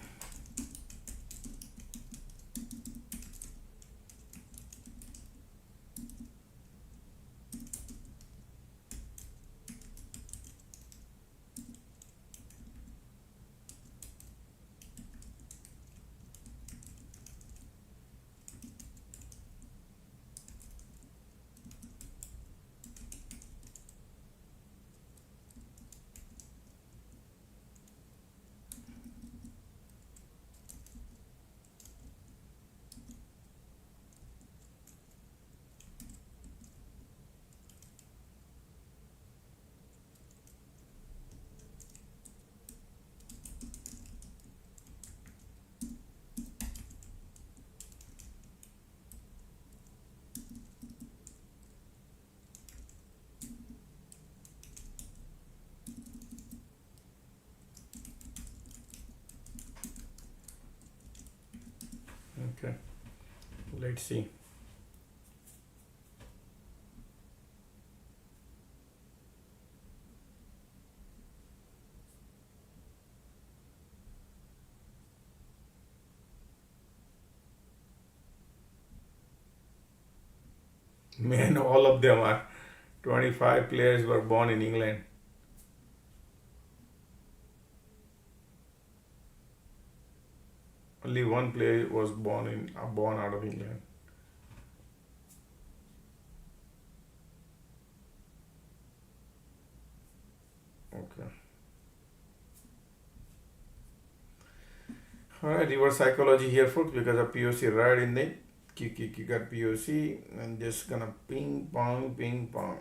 Okay, let's see. Man, all of them are 25 players were born in England. Only one player was born out of England. Okay. All right, reverse psychology here, folks, because of POC right in the QQQ got POC and just gonna ping pong, ping pong.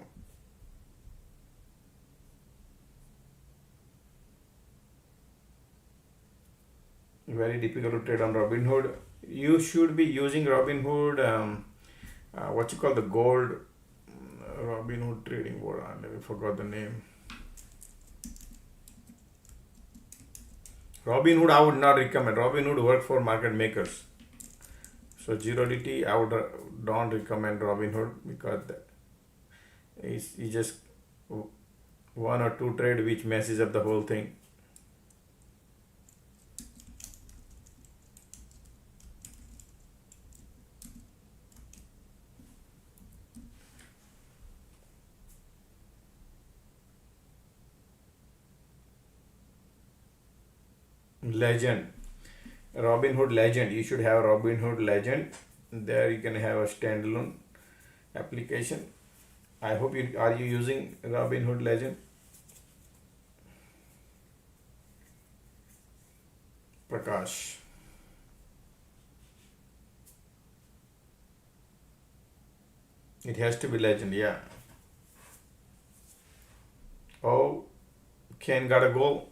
Very difficult to trade on Robinhood. You should be using Robinhood. What you call the gold Robinhood trading board. I forgot the name. Robinhood I would not recommend. Robinhood work for market makers. So 0DT I would don't recommend Robinhood because it's just one or two trade which messes up the whole thing. Legend. Robinhood Legend. You should have Robinhood Legend. There you can have a standalone application. I hope are you using Robinhood Legend? Prakash. It has to be Legend, yeah. Oh, Ken got a goal.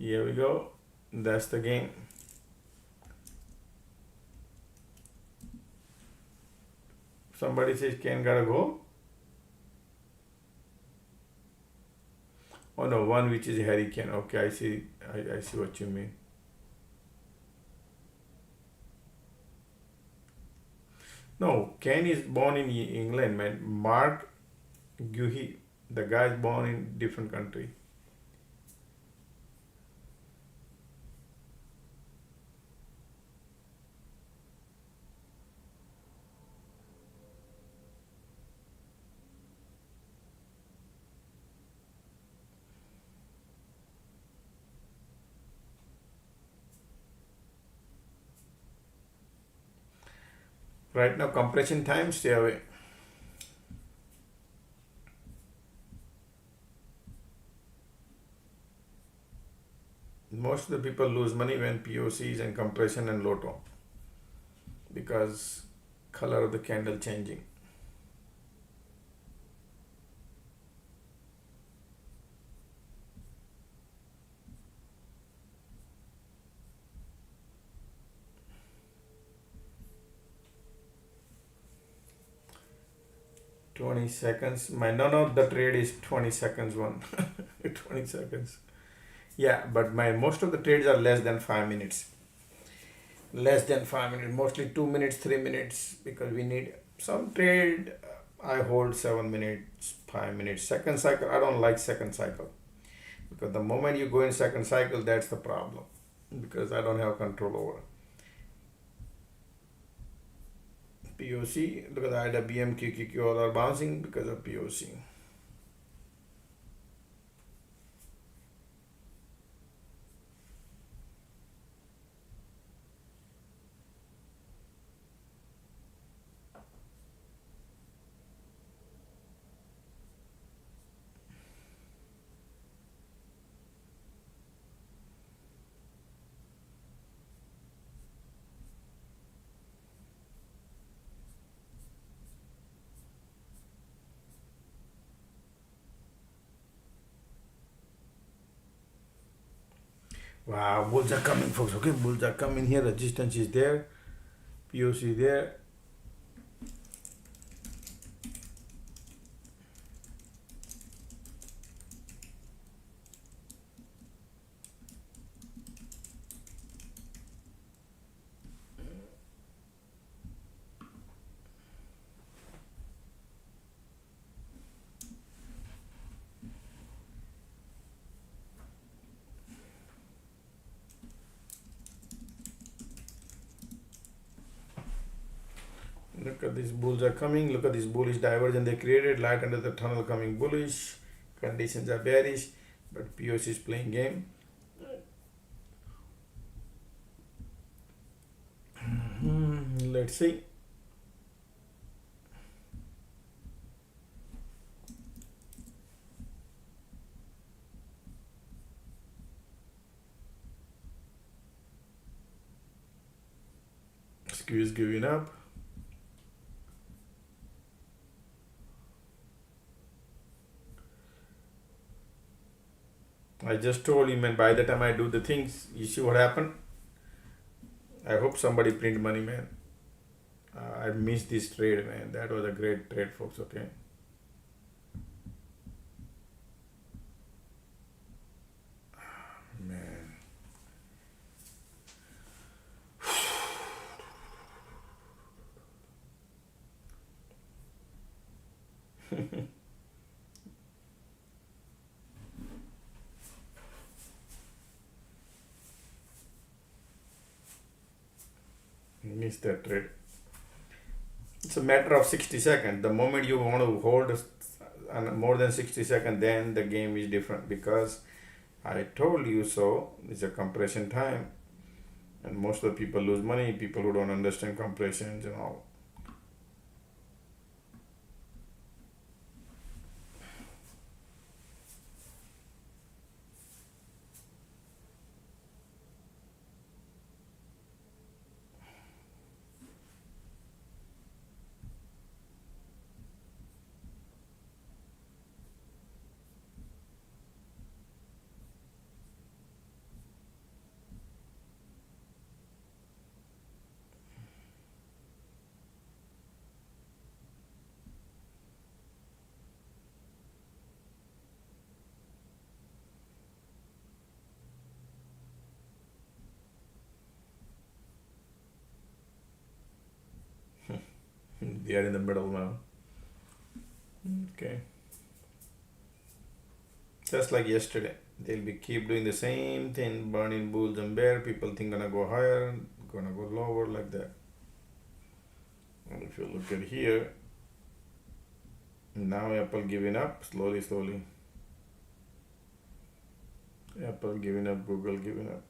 Here we go. That's the game. Somebody says Ken gotta go. Oh no, one which is Harry Kane. Okay, I see. I see what you mean. No, Ken is born in England, man. Mark Guhi, the guy is born in different country. Right now, compression time, stay away. Most of the people lose money when POCs and compression and lotto because color of the candle changing. 20 seconds. The trade is 20 seconds one. 20 seconds. Yeah, but my most of the trades are less than 5 minutes. Less than 5 minutes, mostly 2 minutes, 3 minutes, because we need some trade. I hold 7 minutes, 5 minutes. Second cycle, I don't like second cycle because the moment you go in second cycle, that's the problem because I don't have control over POC. Because I had a BMQQQ all are bouncing because of POC. Wow, bulls are coming, folks. Okay, bulls are coming here. Resistance is there, POC there. Look at these bulls are coming. Look at this bullish divergence they created. Light under the tunnel coming bullish. Conditions are bearish, but POC is playing game. Let's see. Squeeze giving up. I just told him, and by the time I do the things, you see what happened? I hope somebody print money, man. I missed this trade, man. That was a great trade, folks. Okay. Man. Missed that trade. It's a matter of 60 seconds. The moment you want to hold more than 60 seconds, then the game is different because I told you so. It's a compression time, and most of the people lose money. People who don't understand compressions and all. They are in the middle now. Okay. Just like yesterday. They'll be keep doing the same thing, burning bulls and bear. People think gonna go higher, gonna go lower like that. And if you look at here, now Apple giving up slowly. Apple giving up, Google giving up.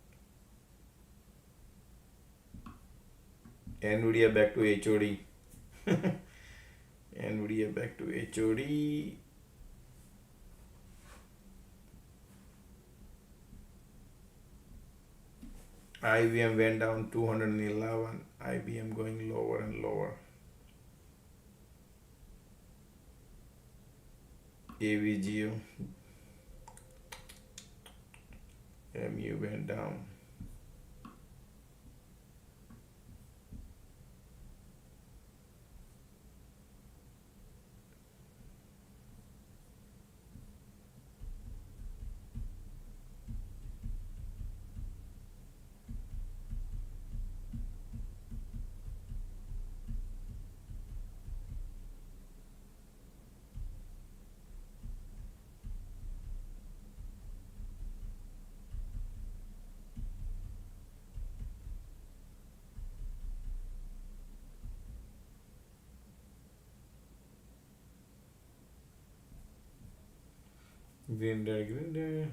Nvidia back to HOD. Nvidia back to HOD. IBM went down 211. IBM going lower and lower. AVGO. MU went down. Green day.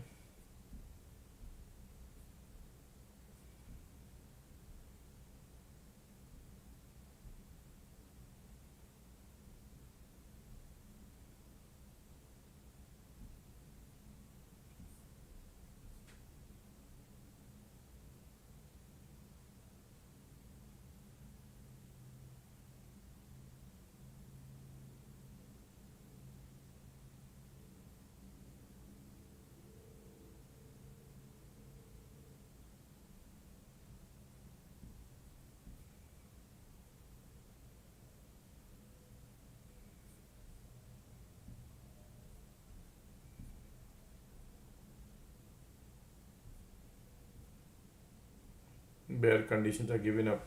Bear conditions are giving up.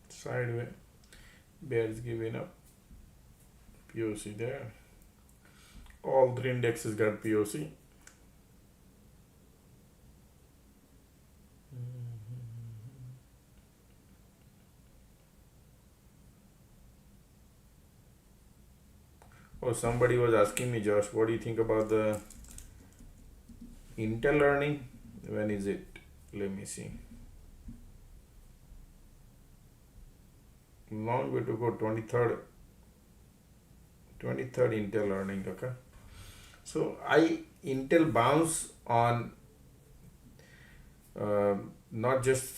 Sideways. Bears giving up. POC there. All three indexes got POC. Oh, somebody was asking me, Josh, what do you think about the Intel earning? When is it? Let me see. Long way to go, 23rd Intel earning, okay? So Intel bounce on not just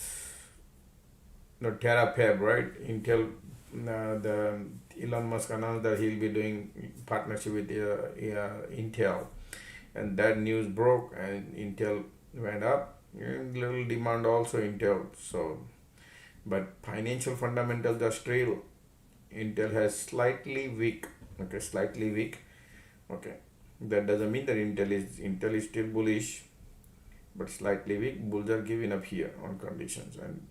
TerraFab, right? Intel, the Elon Musk announced that he'll be doing partnership with Intel, and that news broke, and Intel went up, and little demand also Intel. So, but financial fundamentals are still Intel has slightly weak. Okay. That doesn't mean that Intel is still bullish, but slightly weak. Bulls are giving up here on conditions, and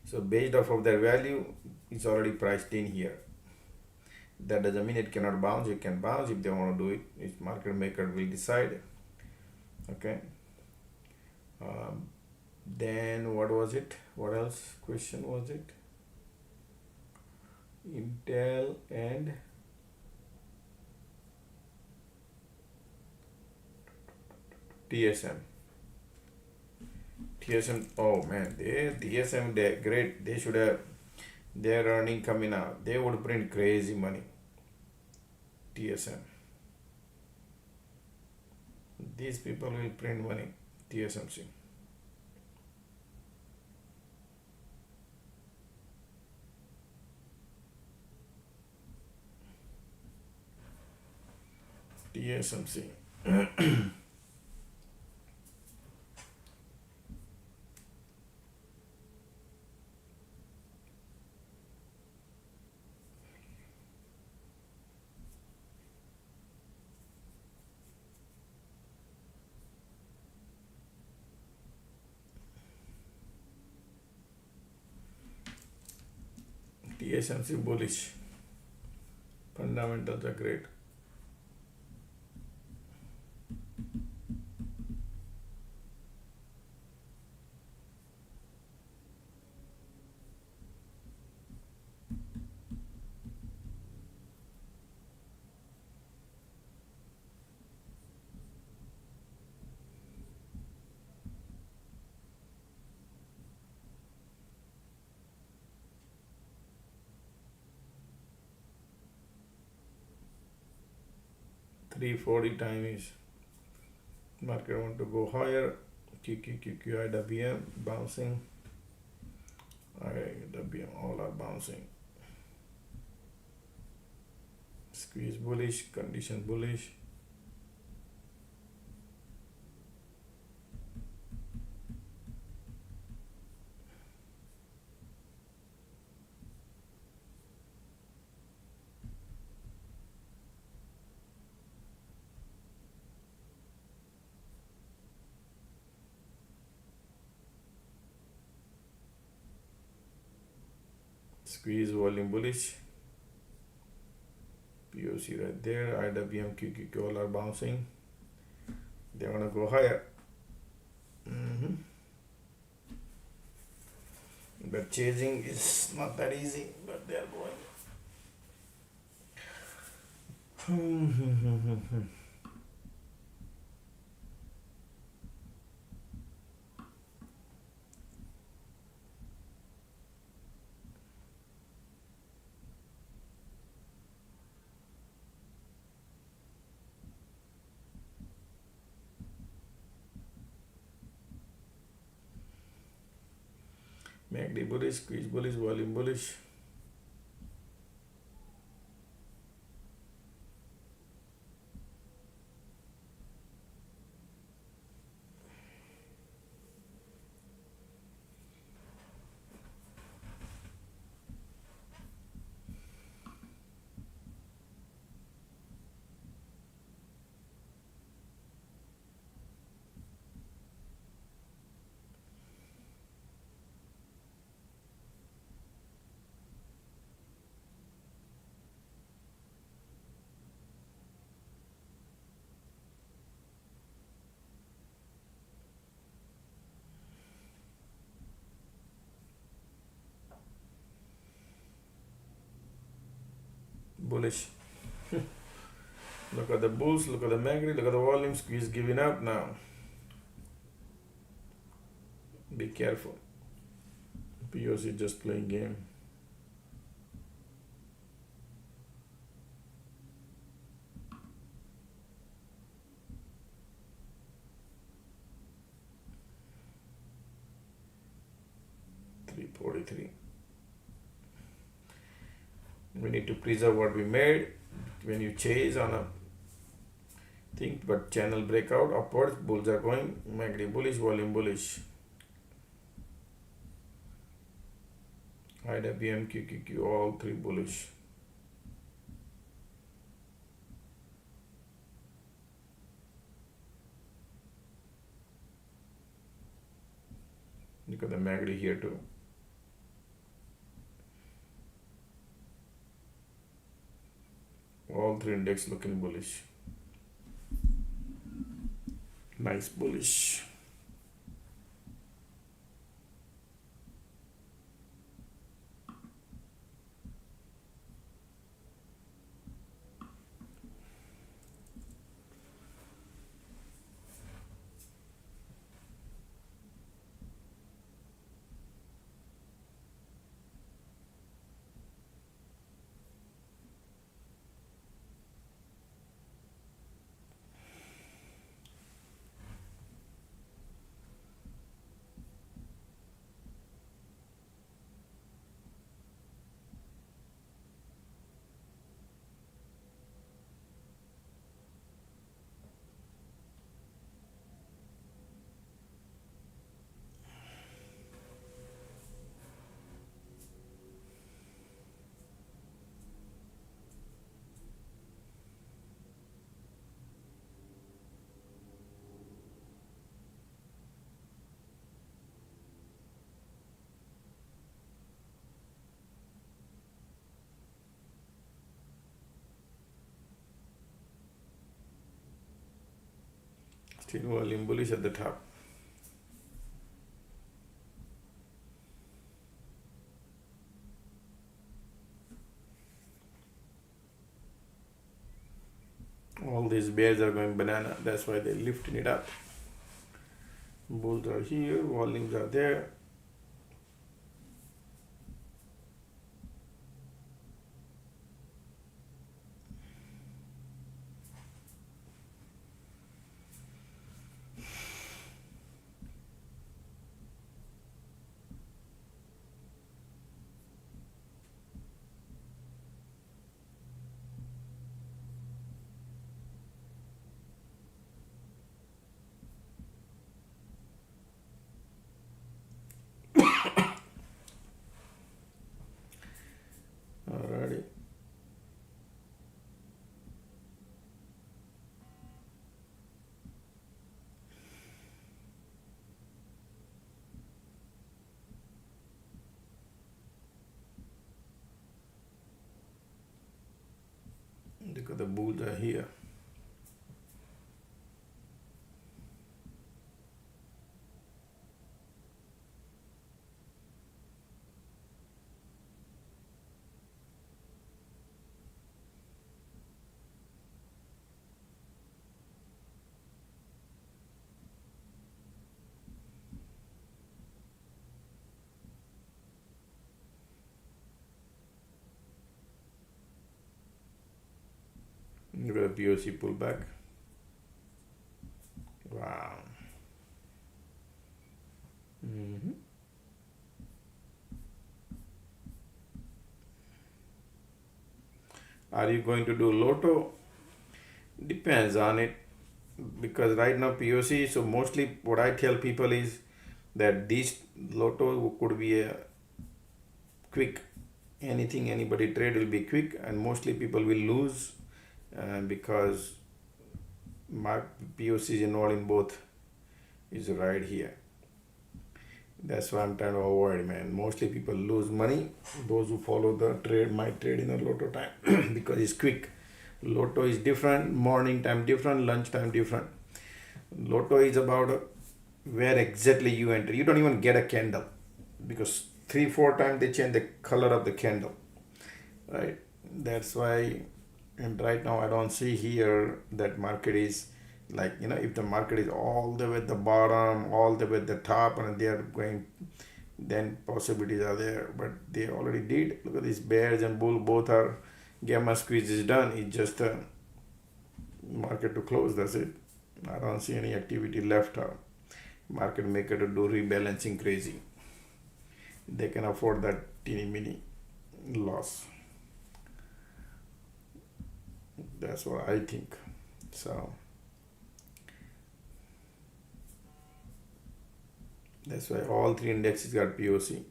so based off of their value, it's already priced in here. That doesn't mean it cannot bounce. It can bounce if they want to do it. It's market maker will decide. Okay. Then what was it? What else question was it? Intel and TSM. TSM, oh man, TSM, they great. They should have their earning coming out. They would print crazy money. TSM. These people will print money. TSMC. TSMC. TSMC bullish. Fundamentals are great. $340 time is market want to go higher. IWM bouncing. IWM all are bouncing. Squeeze bullish, condition bullish. Squeeze volume bullish. POC right there. IWM, QQQ all are bouncing. They want to go higher. But chasing is not that easy, but they are going. MACD bullish, squeeze bullish, volume bullish. Bullish. Look at the bulls, look at the MACD, look at the volume, squeeze giving up now. Be careful. POC just playing game. $343. We need to preserve what we made. When you chase on a thing, but channel breakout upwards, bulls are going. MACD bullish, volume bullish. IWM, QQQ, all three bullish. Look at the MACD here too. All three index looking bullish. Nice bullish. Thin volume bullish at the top. All these bears are going banana. That's why they're lifting it up. Bulls are here. Volumes are there. Alrighty. Because the bulls are here. Look at the POC pullback. Wow. Are you going to do Lotto? Depends on it, because right now POC. So mostly what I tell people is that this Lotto could be a quick. Anything anybody trade will be quick, and mostly people will lose because my POC is involved in both. Is right here. That's why I'm trying to avoid, man. Mostly people lose money. Those who follow the trade might trade in a Lotto time because it's quick. Lotto is different, morning time different, lunch time different. Lotto is about where exactly you enter. You don't even get a candle because 3-4 times they change the color of the candle, right? That's why, and right now I don't see here that market is like, if the market is all the way at the bottom, all the way at the top, and they are going, then possibilities are there, but they already did. Look at these bears and bull, both are gamma squeeze is done. It's just a market to close. That's it. I don't see any activity left. Market maker to do rebalancing crazy. They can afford that teeny mini loss. That's what I think. So that's why all three indexes got POC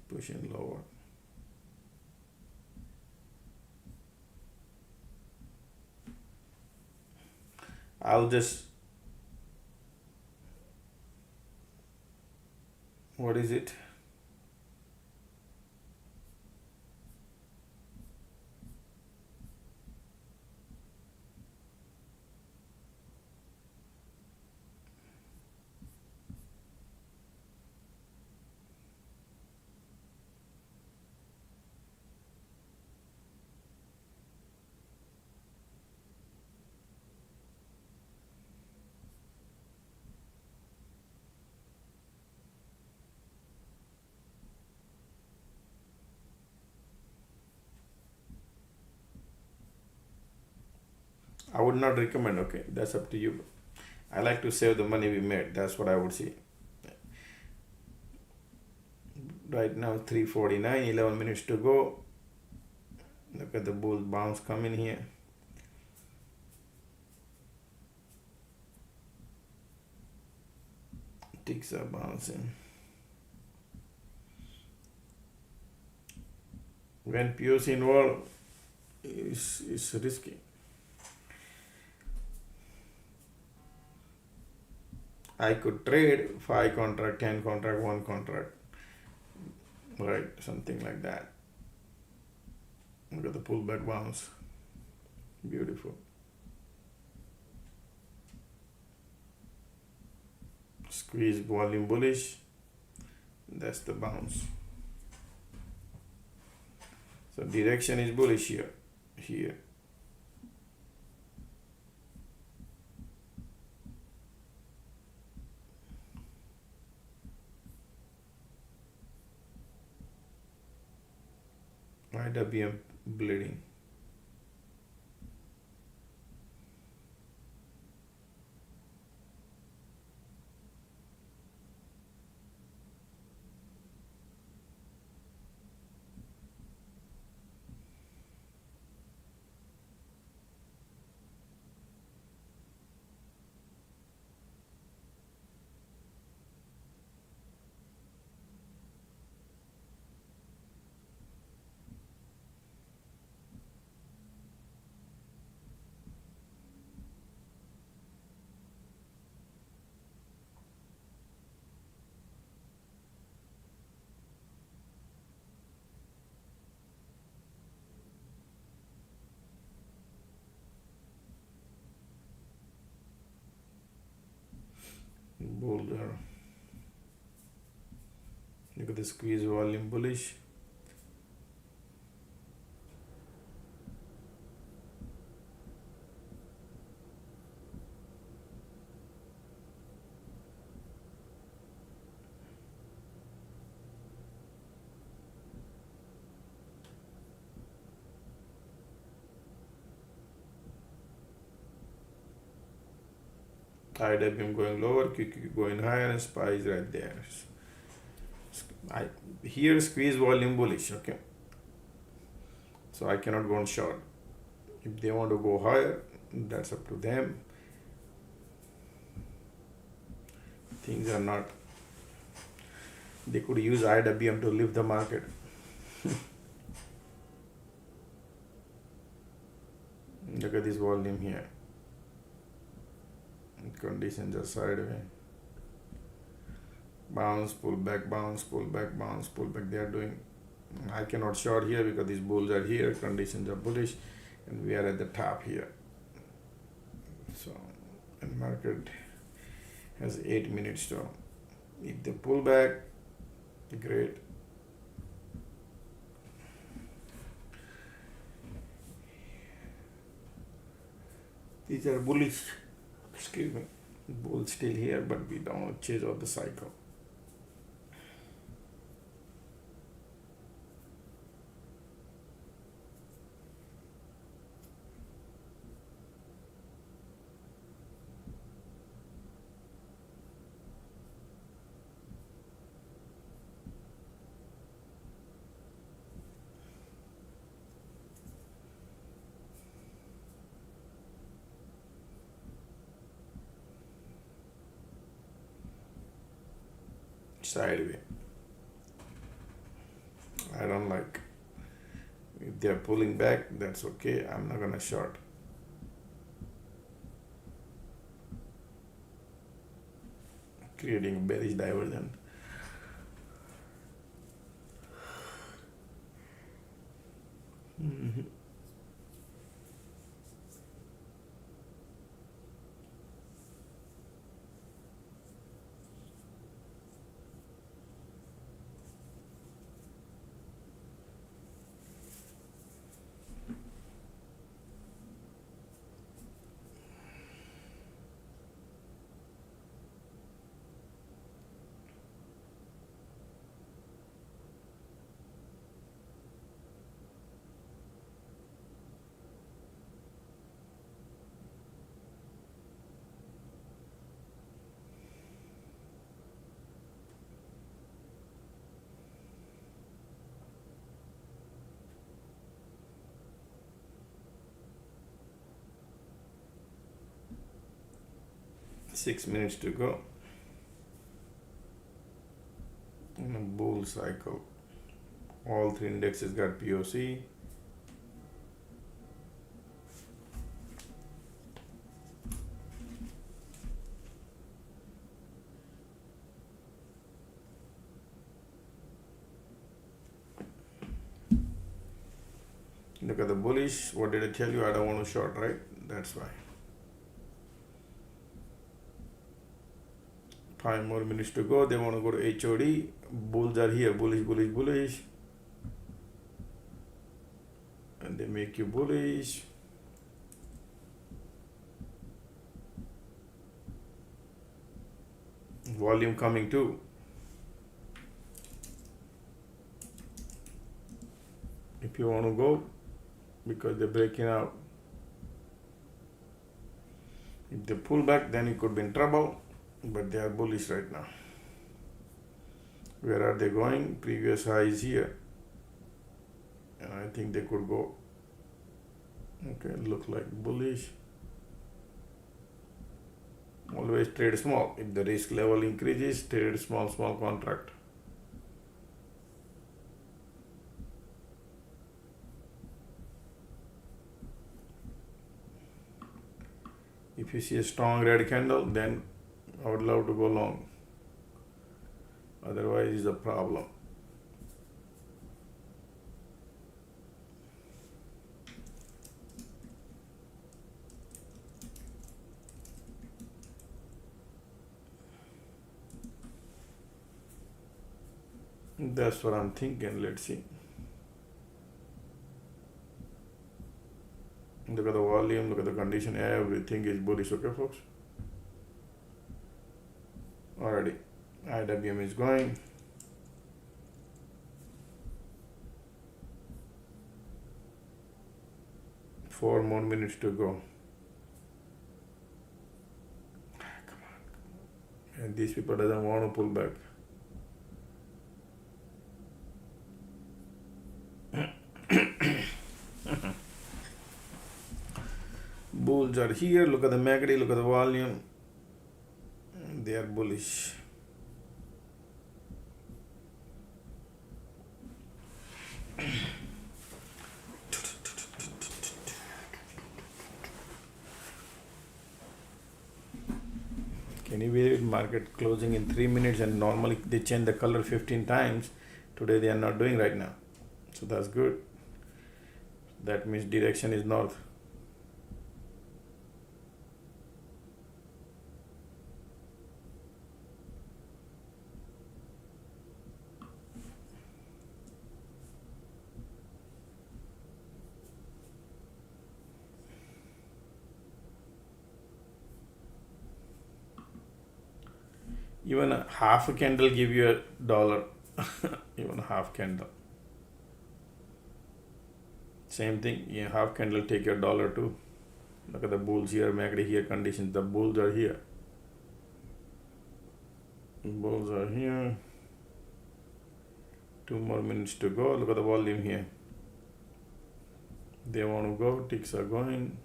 pushing lower. I'll just, what is it? I would not recommend. Okay, that's up to you. I like to save the money we made. That's what I would say. Right now 3:49, 11 minutes to go. Look at the bull bounce coming here. Ticks are bouncing. When POC involved, is risky. I could trade 5 contract, 10 contract, 1 contract, right? Something like that. Look at the pullback bounce. Beautiful. Squeeze volume bullish. That's the bounce. So direction is bullish here. Here. IWM bleeding. Bull there. Look at the squeeze volume bullish. IWM going lower, QQ going higher, and SPY is right there. Here squeeze volume bullish, okay. So I cannot go on short. If they want to go higher, that's up to them. Things are not. They could use IWM to lift the market. Look at this volume here. Conditions are sideways. Bounce, pull back, bounce, pull back, bounce, pull back. They are doing. I cannot short here because these bulls are here. Conditions are bullish, and we are at the top here. So, and market has 8 minutes to. If they pull back, great. These are bullish. Excuse me, bull still here, but we don't chase out the cycle. Sideways. I don't like. If they are pulling back, that's okay. I'm not gonna short. Creating a bearish divergence. Mm-hmm. Six minutes to go in a bull cycle. All three indexes got POC. Look at the bullish. What did I tell you? I don't want to short, right? That's why. 5 more minutes to go. They want to go to HOD. Bulls are here. Bullish, bullish, bullish. And they make you bullish. Volume coming too. If you want to go, because they're breaking out. If they pull back, then you could be in trouble, but they are bullish right now. Where are they going? Previous high is here, and I think they could go. Okay, look like bullish. Always trade small. If the risk level increases, trade small contract. If you see a strong red candle, then I would love to go long. Otherwise, it's a problem. That's what I'm thinking. Let's see. Look at the volume, look at the condition, everything is bullish, okay folks? Alrighty, IWM is going. Four more minutes to go. Come on. And these people doesn't want to pull back. Bulls are here. Look at the MACD, look at the volume. They are bullish. Can you believe it? Market closing in 3 minutes, and normally they change the color 15 times. Today they are not doing right now. So that's good. That means direction is north. Even a half a candle give you $1. Even a half candle. Same thing, yeah, half candle take your $1 too. Look at the bulls here, MACD here, conditions. The bulls are here. Bulls are here. 2 more minutes to go. Look at the volume here. They want to go, ticks are going.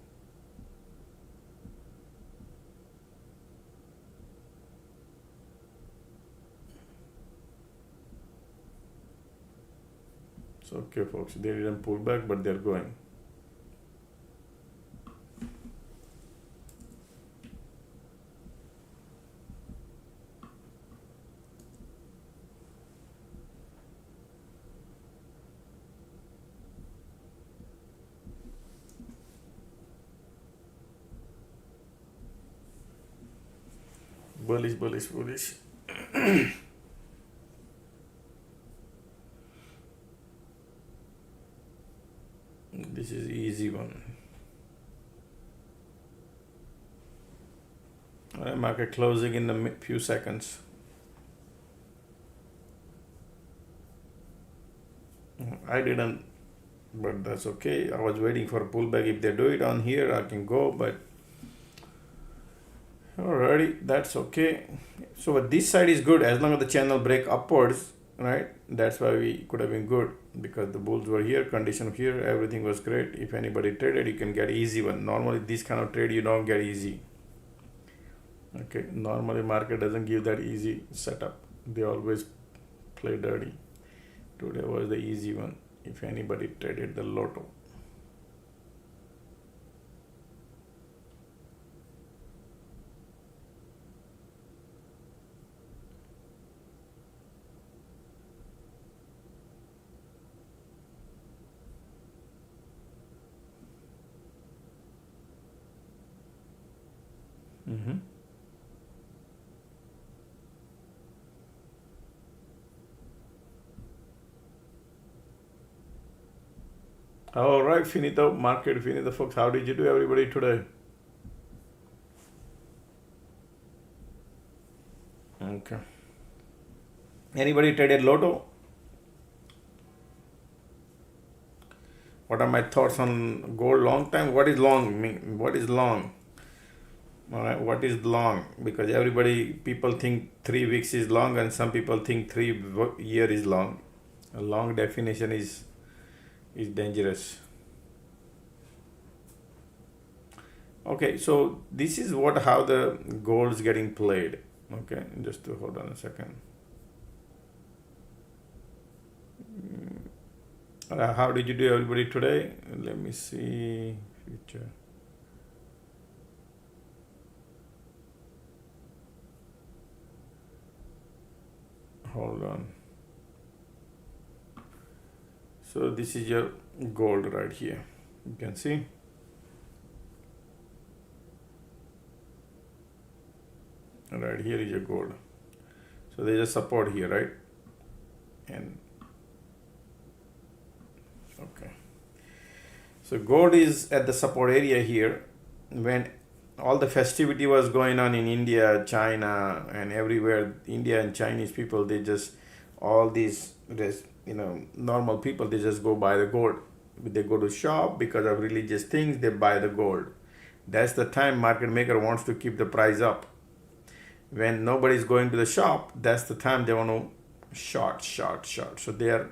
So, okay folks, they didn't pull back, but they're going. Bullish, bullish, bullish. This is easy one. Alright, market closing in a few seconds. I didn't, but that's okay. I was waiting for a pullback. If they do it on here, I can go, but alrighty, that's okay. So this side is good as long as the channel break upwards, right? That's why we could have been good, because the bulls were here, condition here, everything was great. If anybody traded, you can get easy one. Normally this kind of trade you don't get easy. Okay, normally market doesn't give that easy setup. They always play dirty. Today was the easy one. If anybody traded the lotto. All right, finito, market finito, folks. How did you do, everybody, today? Okay. Anybody traded Lotto? What are my thoughts on gold long time? What is long mean? What is long? All right, what is long? Because people think 3 weeks is long, and some people think 3 year is long. A long definition is dangerous. Okay, so this is how the gold is getting played. Okay, just to hold on a second. How did you do, everybody, today? Let me see future. Hold on. So this is your gold right here. You can see. Right here is your gold. So there's a support here, right? And okay. So gold is at the support area here. When all the festivity was going on in India, China, and everywhere, India and Chinese people, they just, all these, normal people, they just go buy the gold. They go to shop because of religious things, they buy the gold. That's the time market maker wants to keep the price up. When nobody's going to the shop, that's the time they want to short. So they are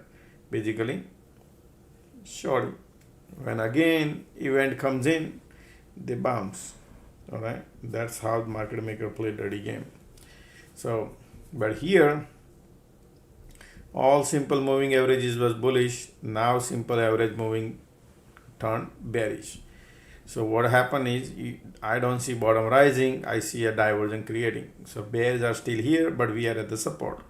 basically short. When again event comes in, they bounce. All right, that's how the market maker play dirty game. So, but here, all simple moving averages was bullish. Now simple average moving turned bearish. So what happened is, I don't see bottom rising, I see a divergence creating. So bears are still here, but we are at the support.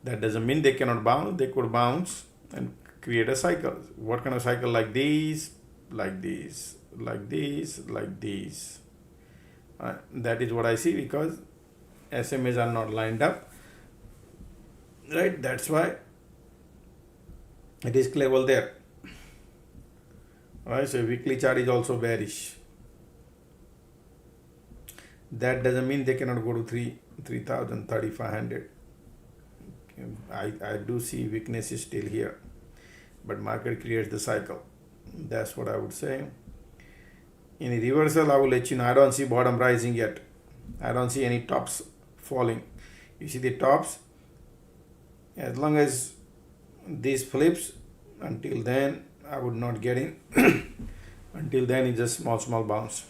That doesn't mean they cannot bounce. They could bounce and create a cycle. What kind of cycle? Like these, like these, like these, like these. That is what I see, because SMAs are not lined up. Right? That's why risk level there. Alright, so weekly chart is also bearish. That doesn't mean they cannot go to 3,000, 3,500. I do see weakness is still here, but market creates the cycle. That's what I would say. In a reversal, I will let you know. I don't see bottom rising yet. I don't see any tops falling. You see the tops? As long as this flips, until then, I would not get in. Until then, it's just small bounce.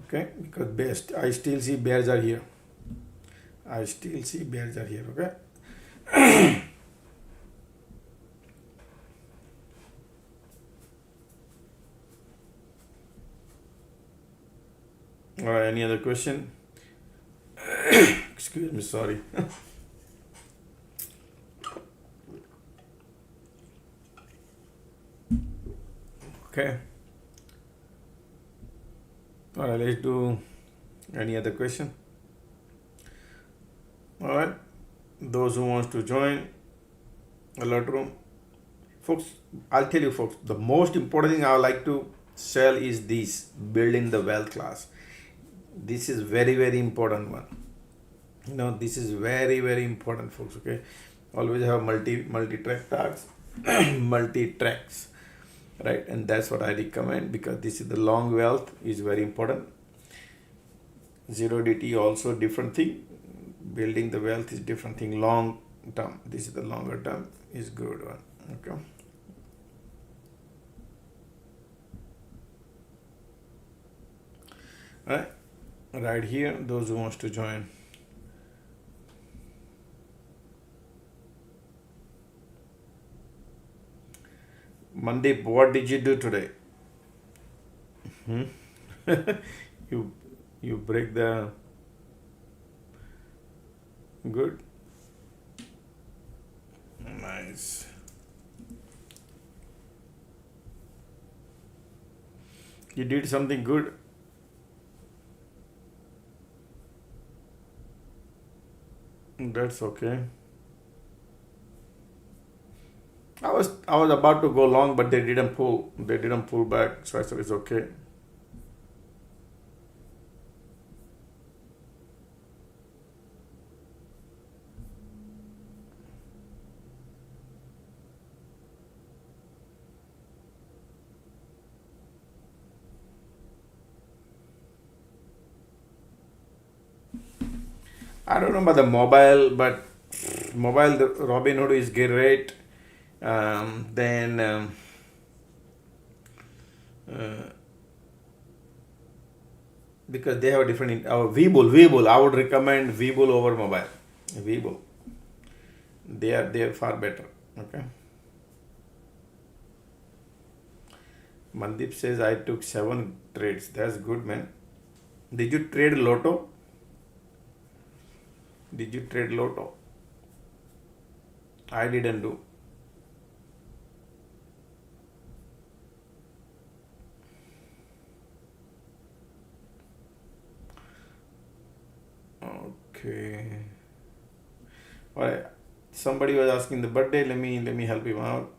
Okay, because I still see bears are here. Okay. All right, any other question? Excuse me, sorry. Okay. All right, let's do any other question. All right, those who wants to join alert room, folks, I'll tell you, folks, the most important thing I would like to sell is this, building the wealth class. This is very important one. This is very important, folks. Okay, always have multi-track tasks, multi-tracks, right? And that's what I recommend, because this is the long wealth is very important. Zero DT also different thing. Building the wealth is different thing. Long term, this is the longer term is good one. Okay. Right here, those who wants to join. Monday, what did you do today? You break the good. Nice. You did something good. That's okay. I was about to go long, but they didn't pull. They didn't pull back, so I said it's okay. I don't know about the mobile, but mobile the Robinhood is great. Then uh, because they have a different Webull. I would recommend Webull over mobile. Webull. They are far better. Okay. Mandeep says I took 7 trades. That's good, man. Did you trade Lotto? Did you trade Lotto? I didn't do. Okay. Alright. Somebody was asking the birthday. Let me help him out.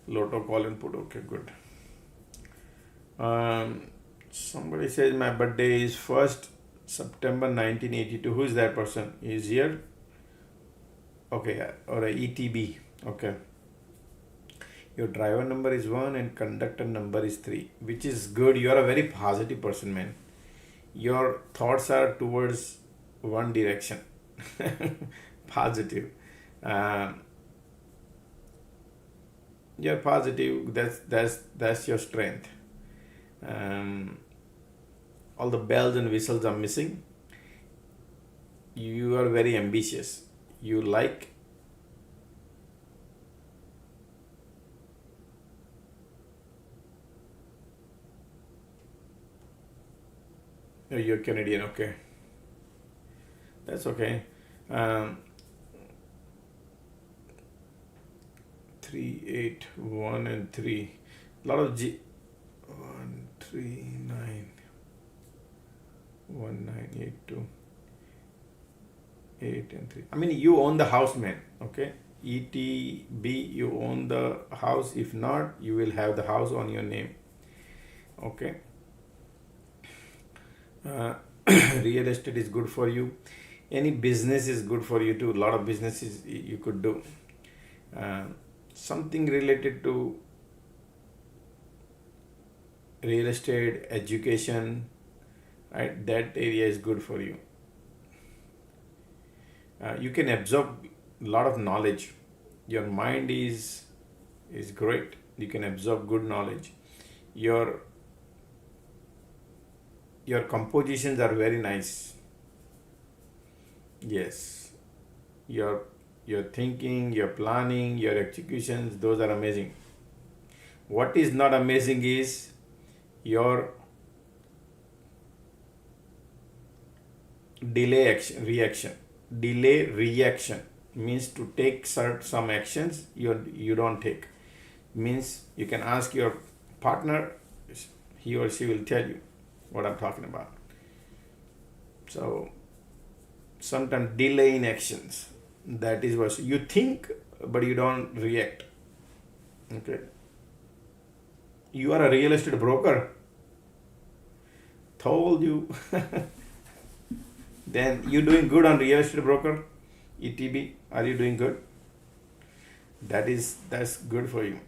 Lotto call input. Okay, good. Somebody says my birthday is 1st September 1982. Who is that person? Is here? Okay, yeah, or a ETB. Okay. Your driver number is 1 and conductor number is 3, which is good. You are a very positive person, man. Your thoughts are towards one direction. Positive. Um, you're positive. That's your strength. Um, all the bells and whistles are missing. You are very ambitious. You like you're Canadian. Okay, that's okay. Um, 3, 8, 1 and 3. A lot of 1, 3, 9, 1, 9, 8, 2, 8 and 3. I mean, you own the house, man. Okay. ETB, you own the house. If not, you will have the house on your name. Okay. Uh, real estate is good for you. Any business is good for you too. A lot of businesses you could do. Uh, Something related to real estate, education, right? That area is good for you. You can absorb a lot of knowledge. Your mind is great. You can absorb good knowledge. Your your compositions are very nice. Yes. Your your thinking, your planning, your executions, those are amazing. What is not amazing is your reaction. Delay reaction means to take some actions you don't take. Means you can ask your partner, he or she will tell you what I'm talking about. So sometimes delay in actions. That is what you think, but you don't react. Okay. You are a real estate broker. Told you. Then you doing good on real estate broker, ETB. Are you doing good? That's good for you.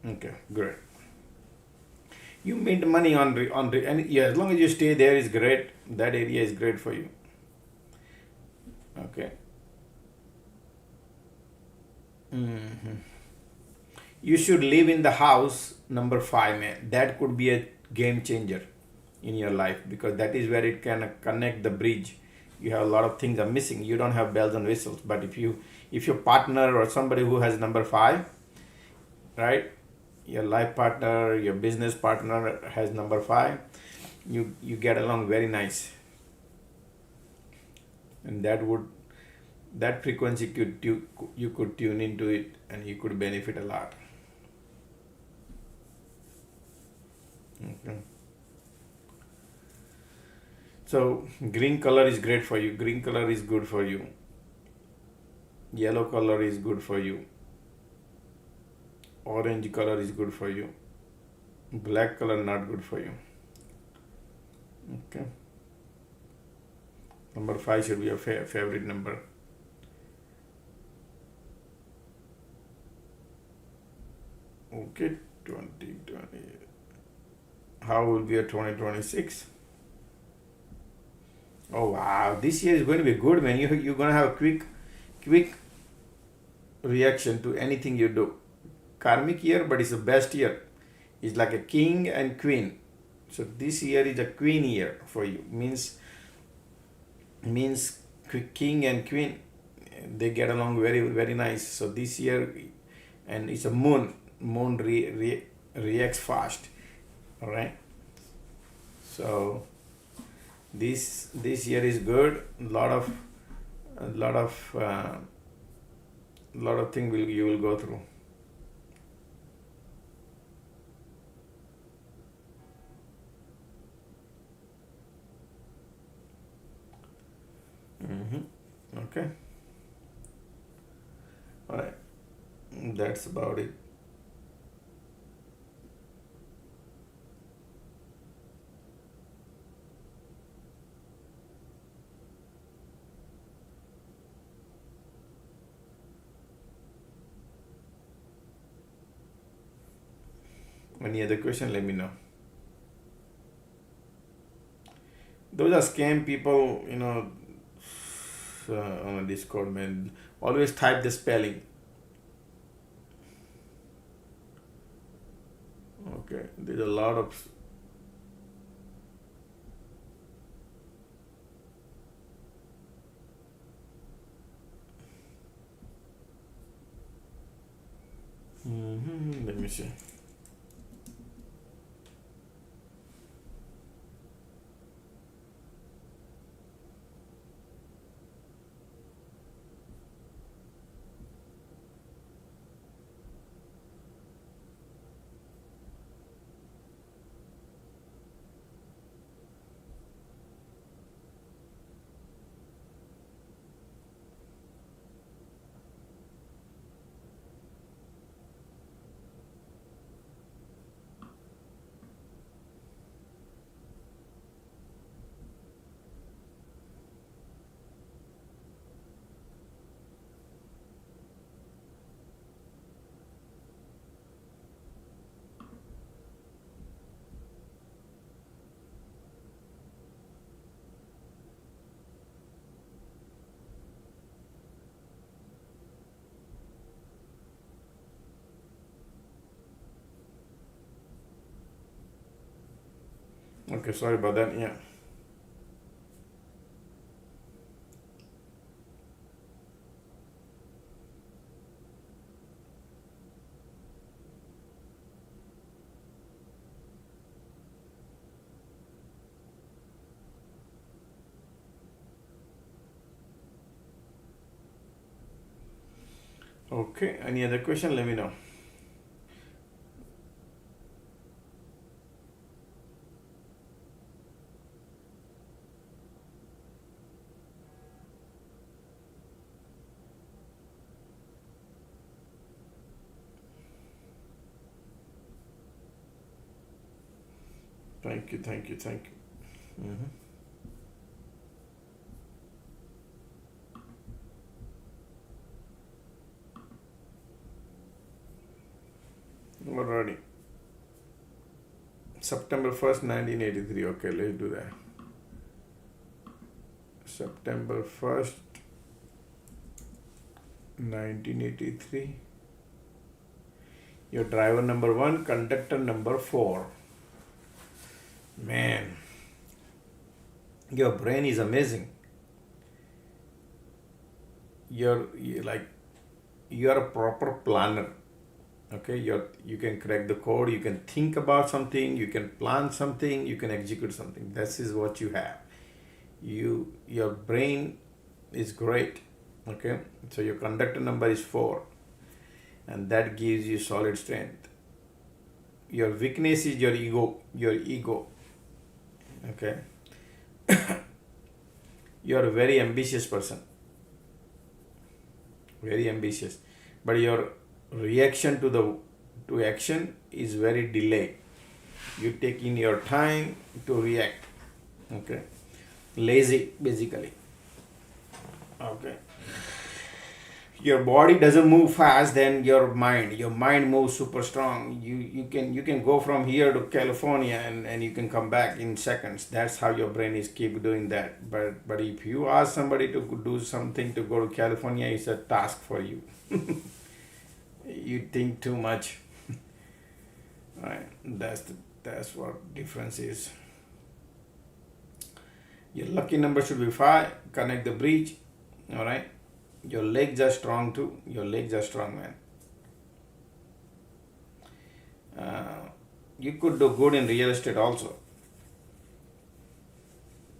Okay, great. You made money and yeah, as long as you stay there is great. That area is great for you. Okay. Mhm. You should live in the house number 5, man. That could be a game changer in your life because that is where it can connect the bridge. You have a lot of things are missing. You don't have bells and whistles, but if your partner or somebody who has number 5, right? Your life partner, your business partner has number 5, you get along very nice, and that would that frequency you could tune into it and you could benefit a lot. Okay. So green color is great for you. Green color is good for you. Yellow color is good for you. Orange color is good for you. Black color not good for you. Okay. Number 5 should be your favorite number. Okay, 2020. How will be a 2026? Oh wow, this year is going to be good, man. You're gonna have a quick reaction to anything you do. Karmic year, but it's the best year. It's like a king and queen. So this year is a queen year for you. Means king and queen, they get along very nice. So this year, and it's a moon reacts fast. All right. So this year is good. A lot of things you will go through. Okay. All right. That's about it. Any other question, let me know. Those are scam people, on a Discord, man. Always type the spelling. Okay, there's a lot of let me see. Okay, sorry about that. Yeah. Okay, any other question? Let me know. Thank you. Alrighty. September 1st, 1983. Okay, let's do that. September 1st, 1983. Your driver number 1, conductor number 4. Man, your brain is amazing. You're a proper planner. Okay, you can crack the code, you can think about something, you can plan something, you can execute something. This is what you have. Your brain is great. Okay, so your conductor number is 4, and that gives you solid strength. Your weakness is your ego. Okay, you are a very ambitious person, very ambitious, but your reaction to action is very delayed. You take in your time to react. Okay, lazy basically. Okay, your body doesn't move fast than your mind moves super strong. You can go from here to California, and you can come back in seconds. That's how your brain is keep doing that. But if you ask somebody to do something to go to California, it's a task for you. You think too much. Right, that's what difference is. Your lucky number should be 5. Connect the bridge. All right, your legs are strong too. Your legs are strong, man. You could do good in real estate also.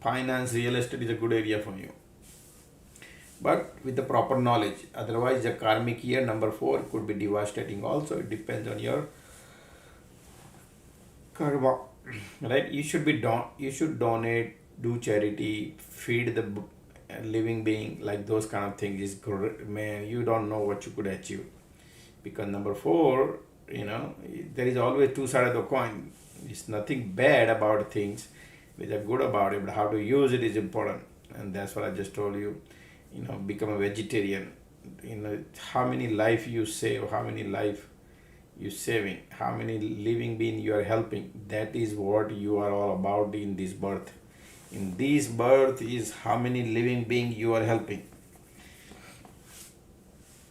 Finance, real estate is a good area for you, but with the proper knowledge. Otherwise, the karmic year number 4 could be devastating also. It depends on your karma, right? You should donate, do charity, feed the living being, like those kind of things is good. Man, you don't know what you could achieve, because number 4, there is always two sides of the coin. It's nothing bad about things, which are good about it, but how to use it is important. And that's what I just told you. Become a vegetarian. How many life you save, how many life you saving, how many living being you are helping. That is what you are all about in this birth. In this birth is how many living being you are helping.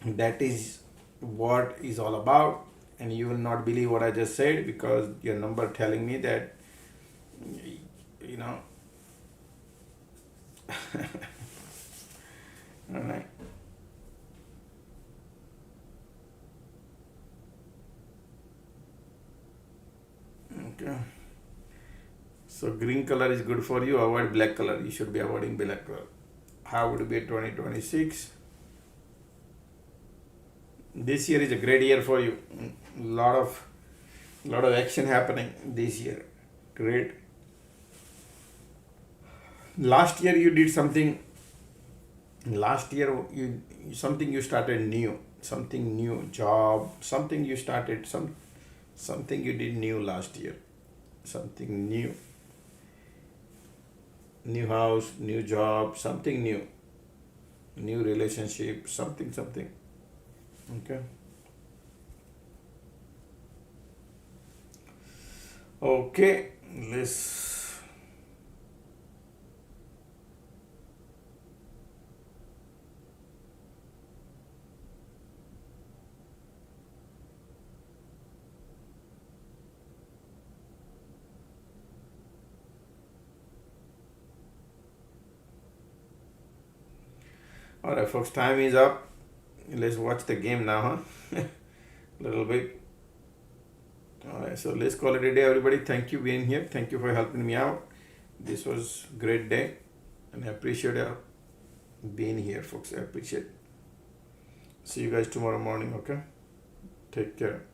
That is what is all about. And you will not believe what I just said, because your number telling me that, all right. Okay. So green color is good for you. Avoid black color. You should be avoiding black color. How would it be 2026? This year is a great year for you. Lot of action happening this year. Great. Last year you did something. Last year you started new. Something new, job. Something you started. Something you did new last year. Something new. New house, new job, something new. New relationship, something. Okay. Okay, let's. All right, folks, time is up. Let's watch the game now, huh? Little bit. All right, so let's call it a day, everybody. Thank you being here. Thank you for helping me out. This was great day, and I appreciate being here, folks. I appreciate. See you guys tomorrow morning. Okay. Take care.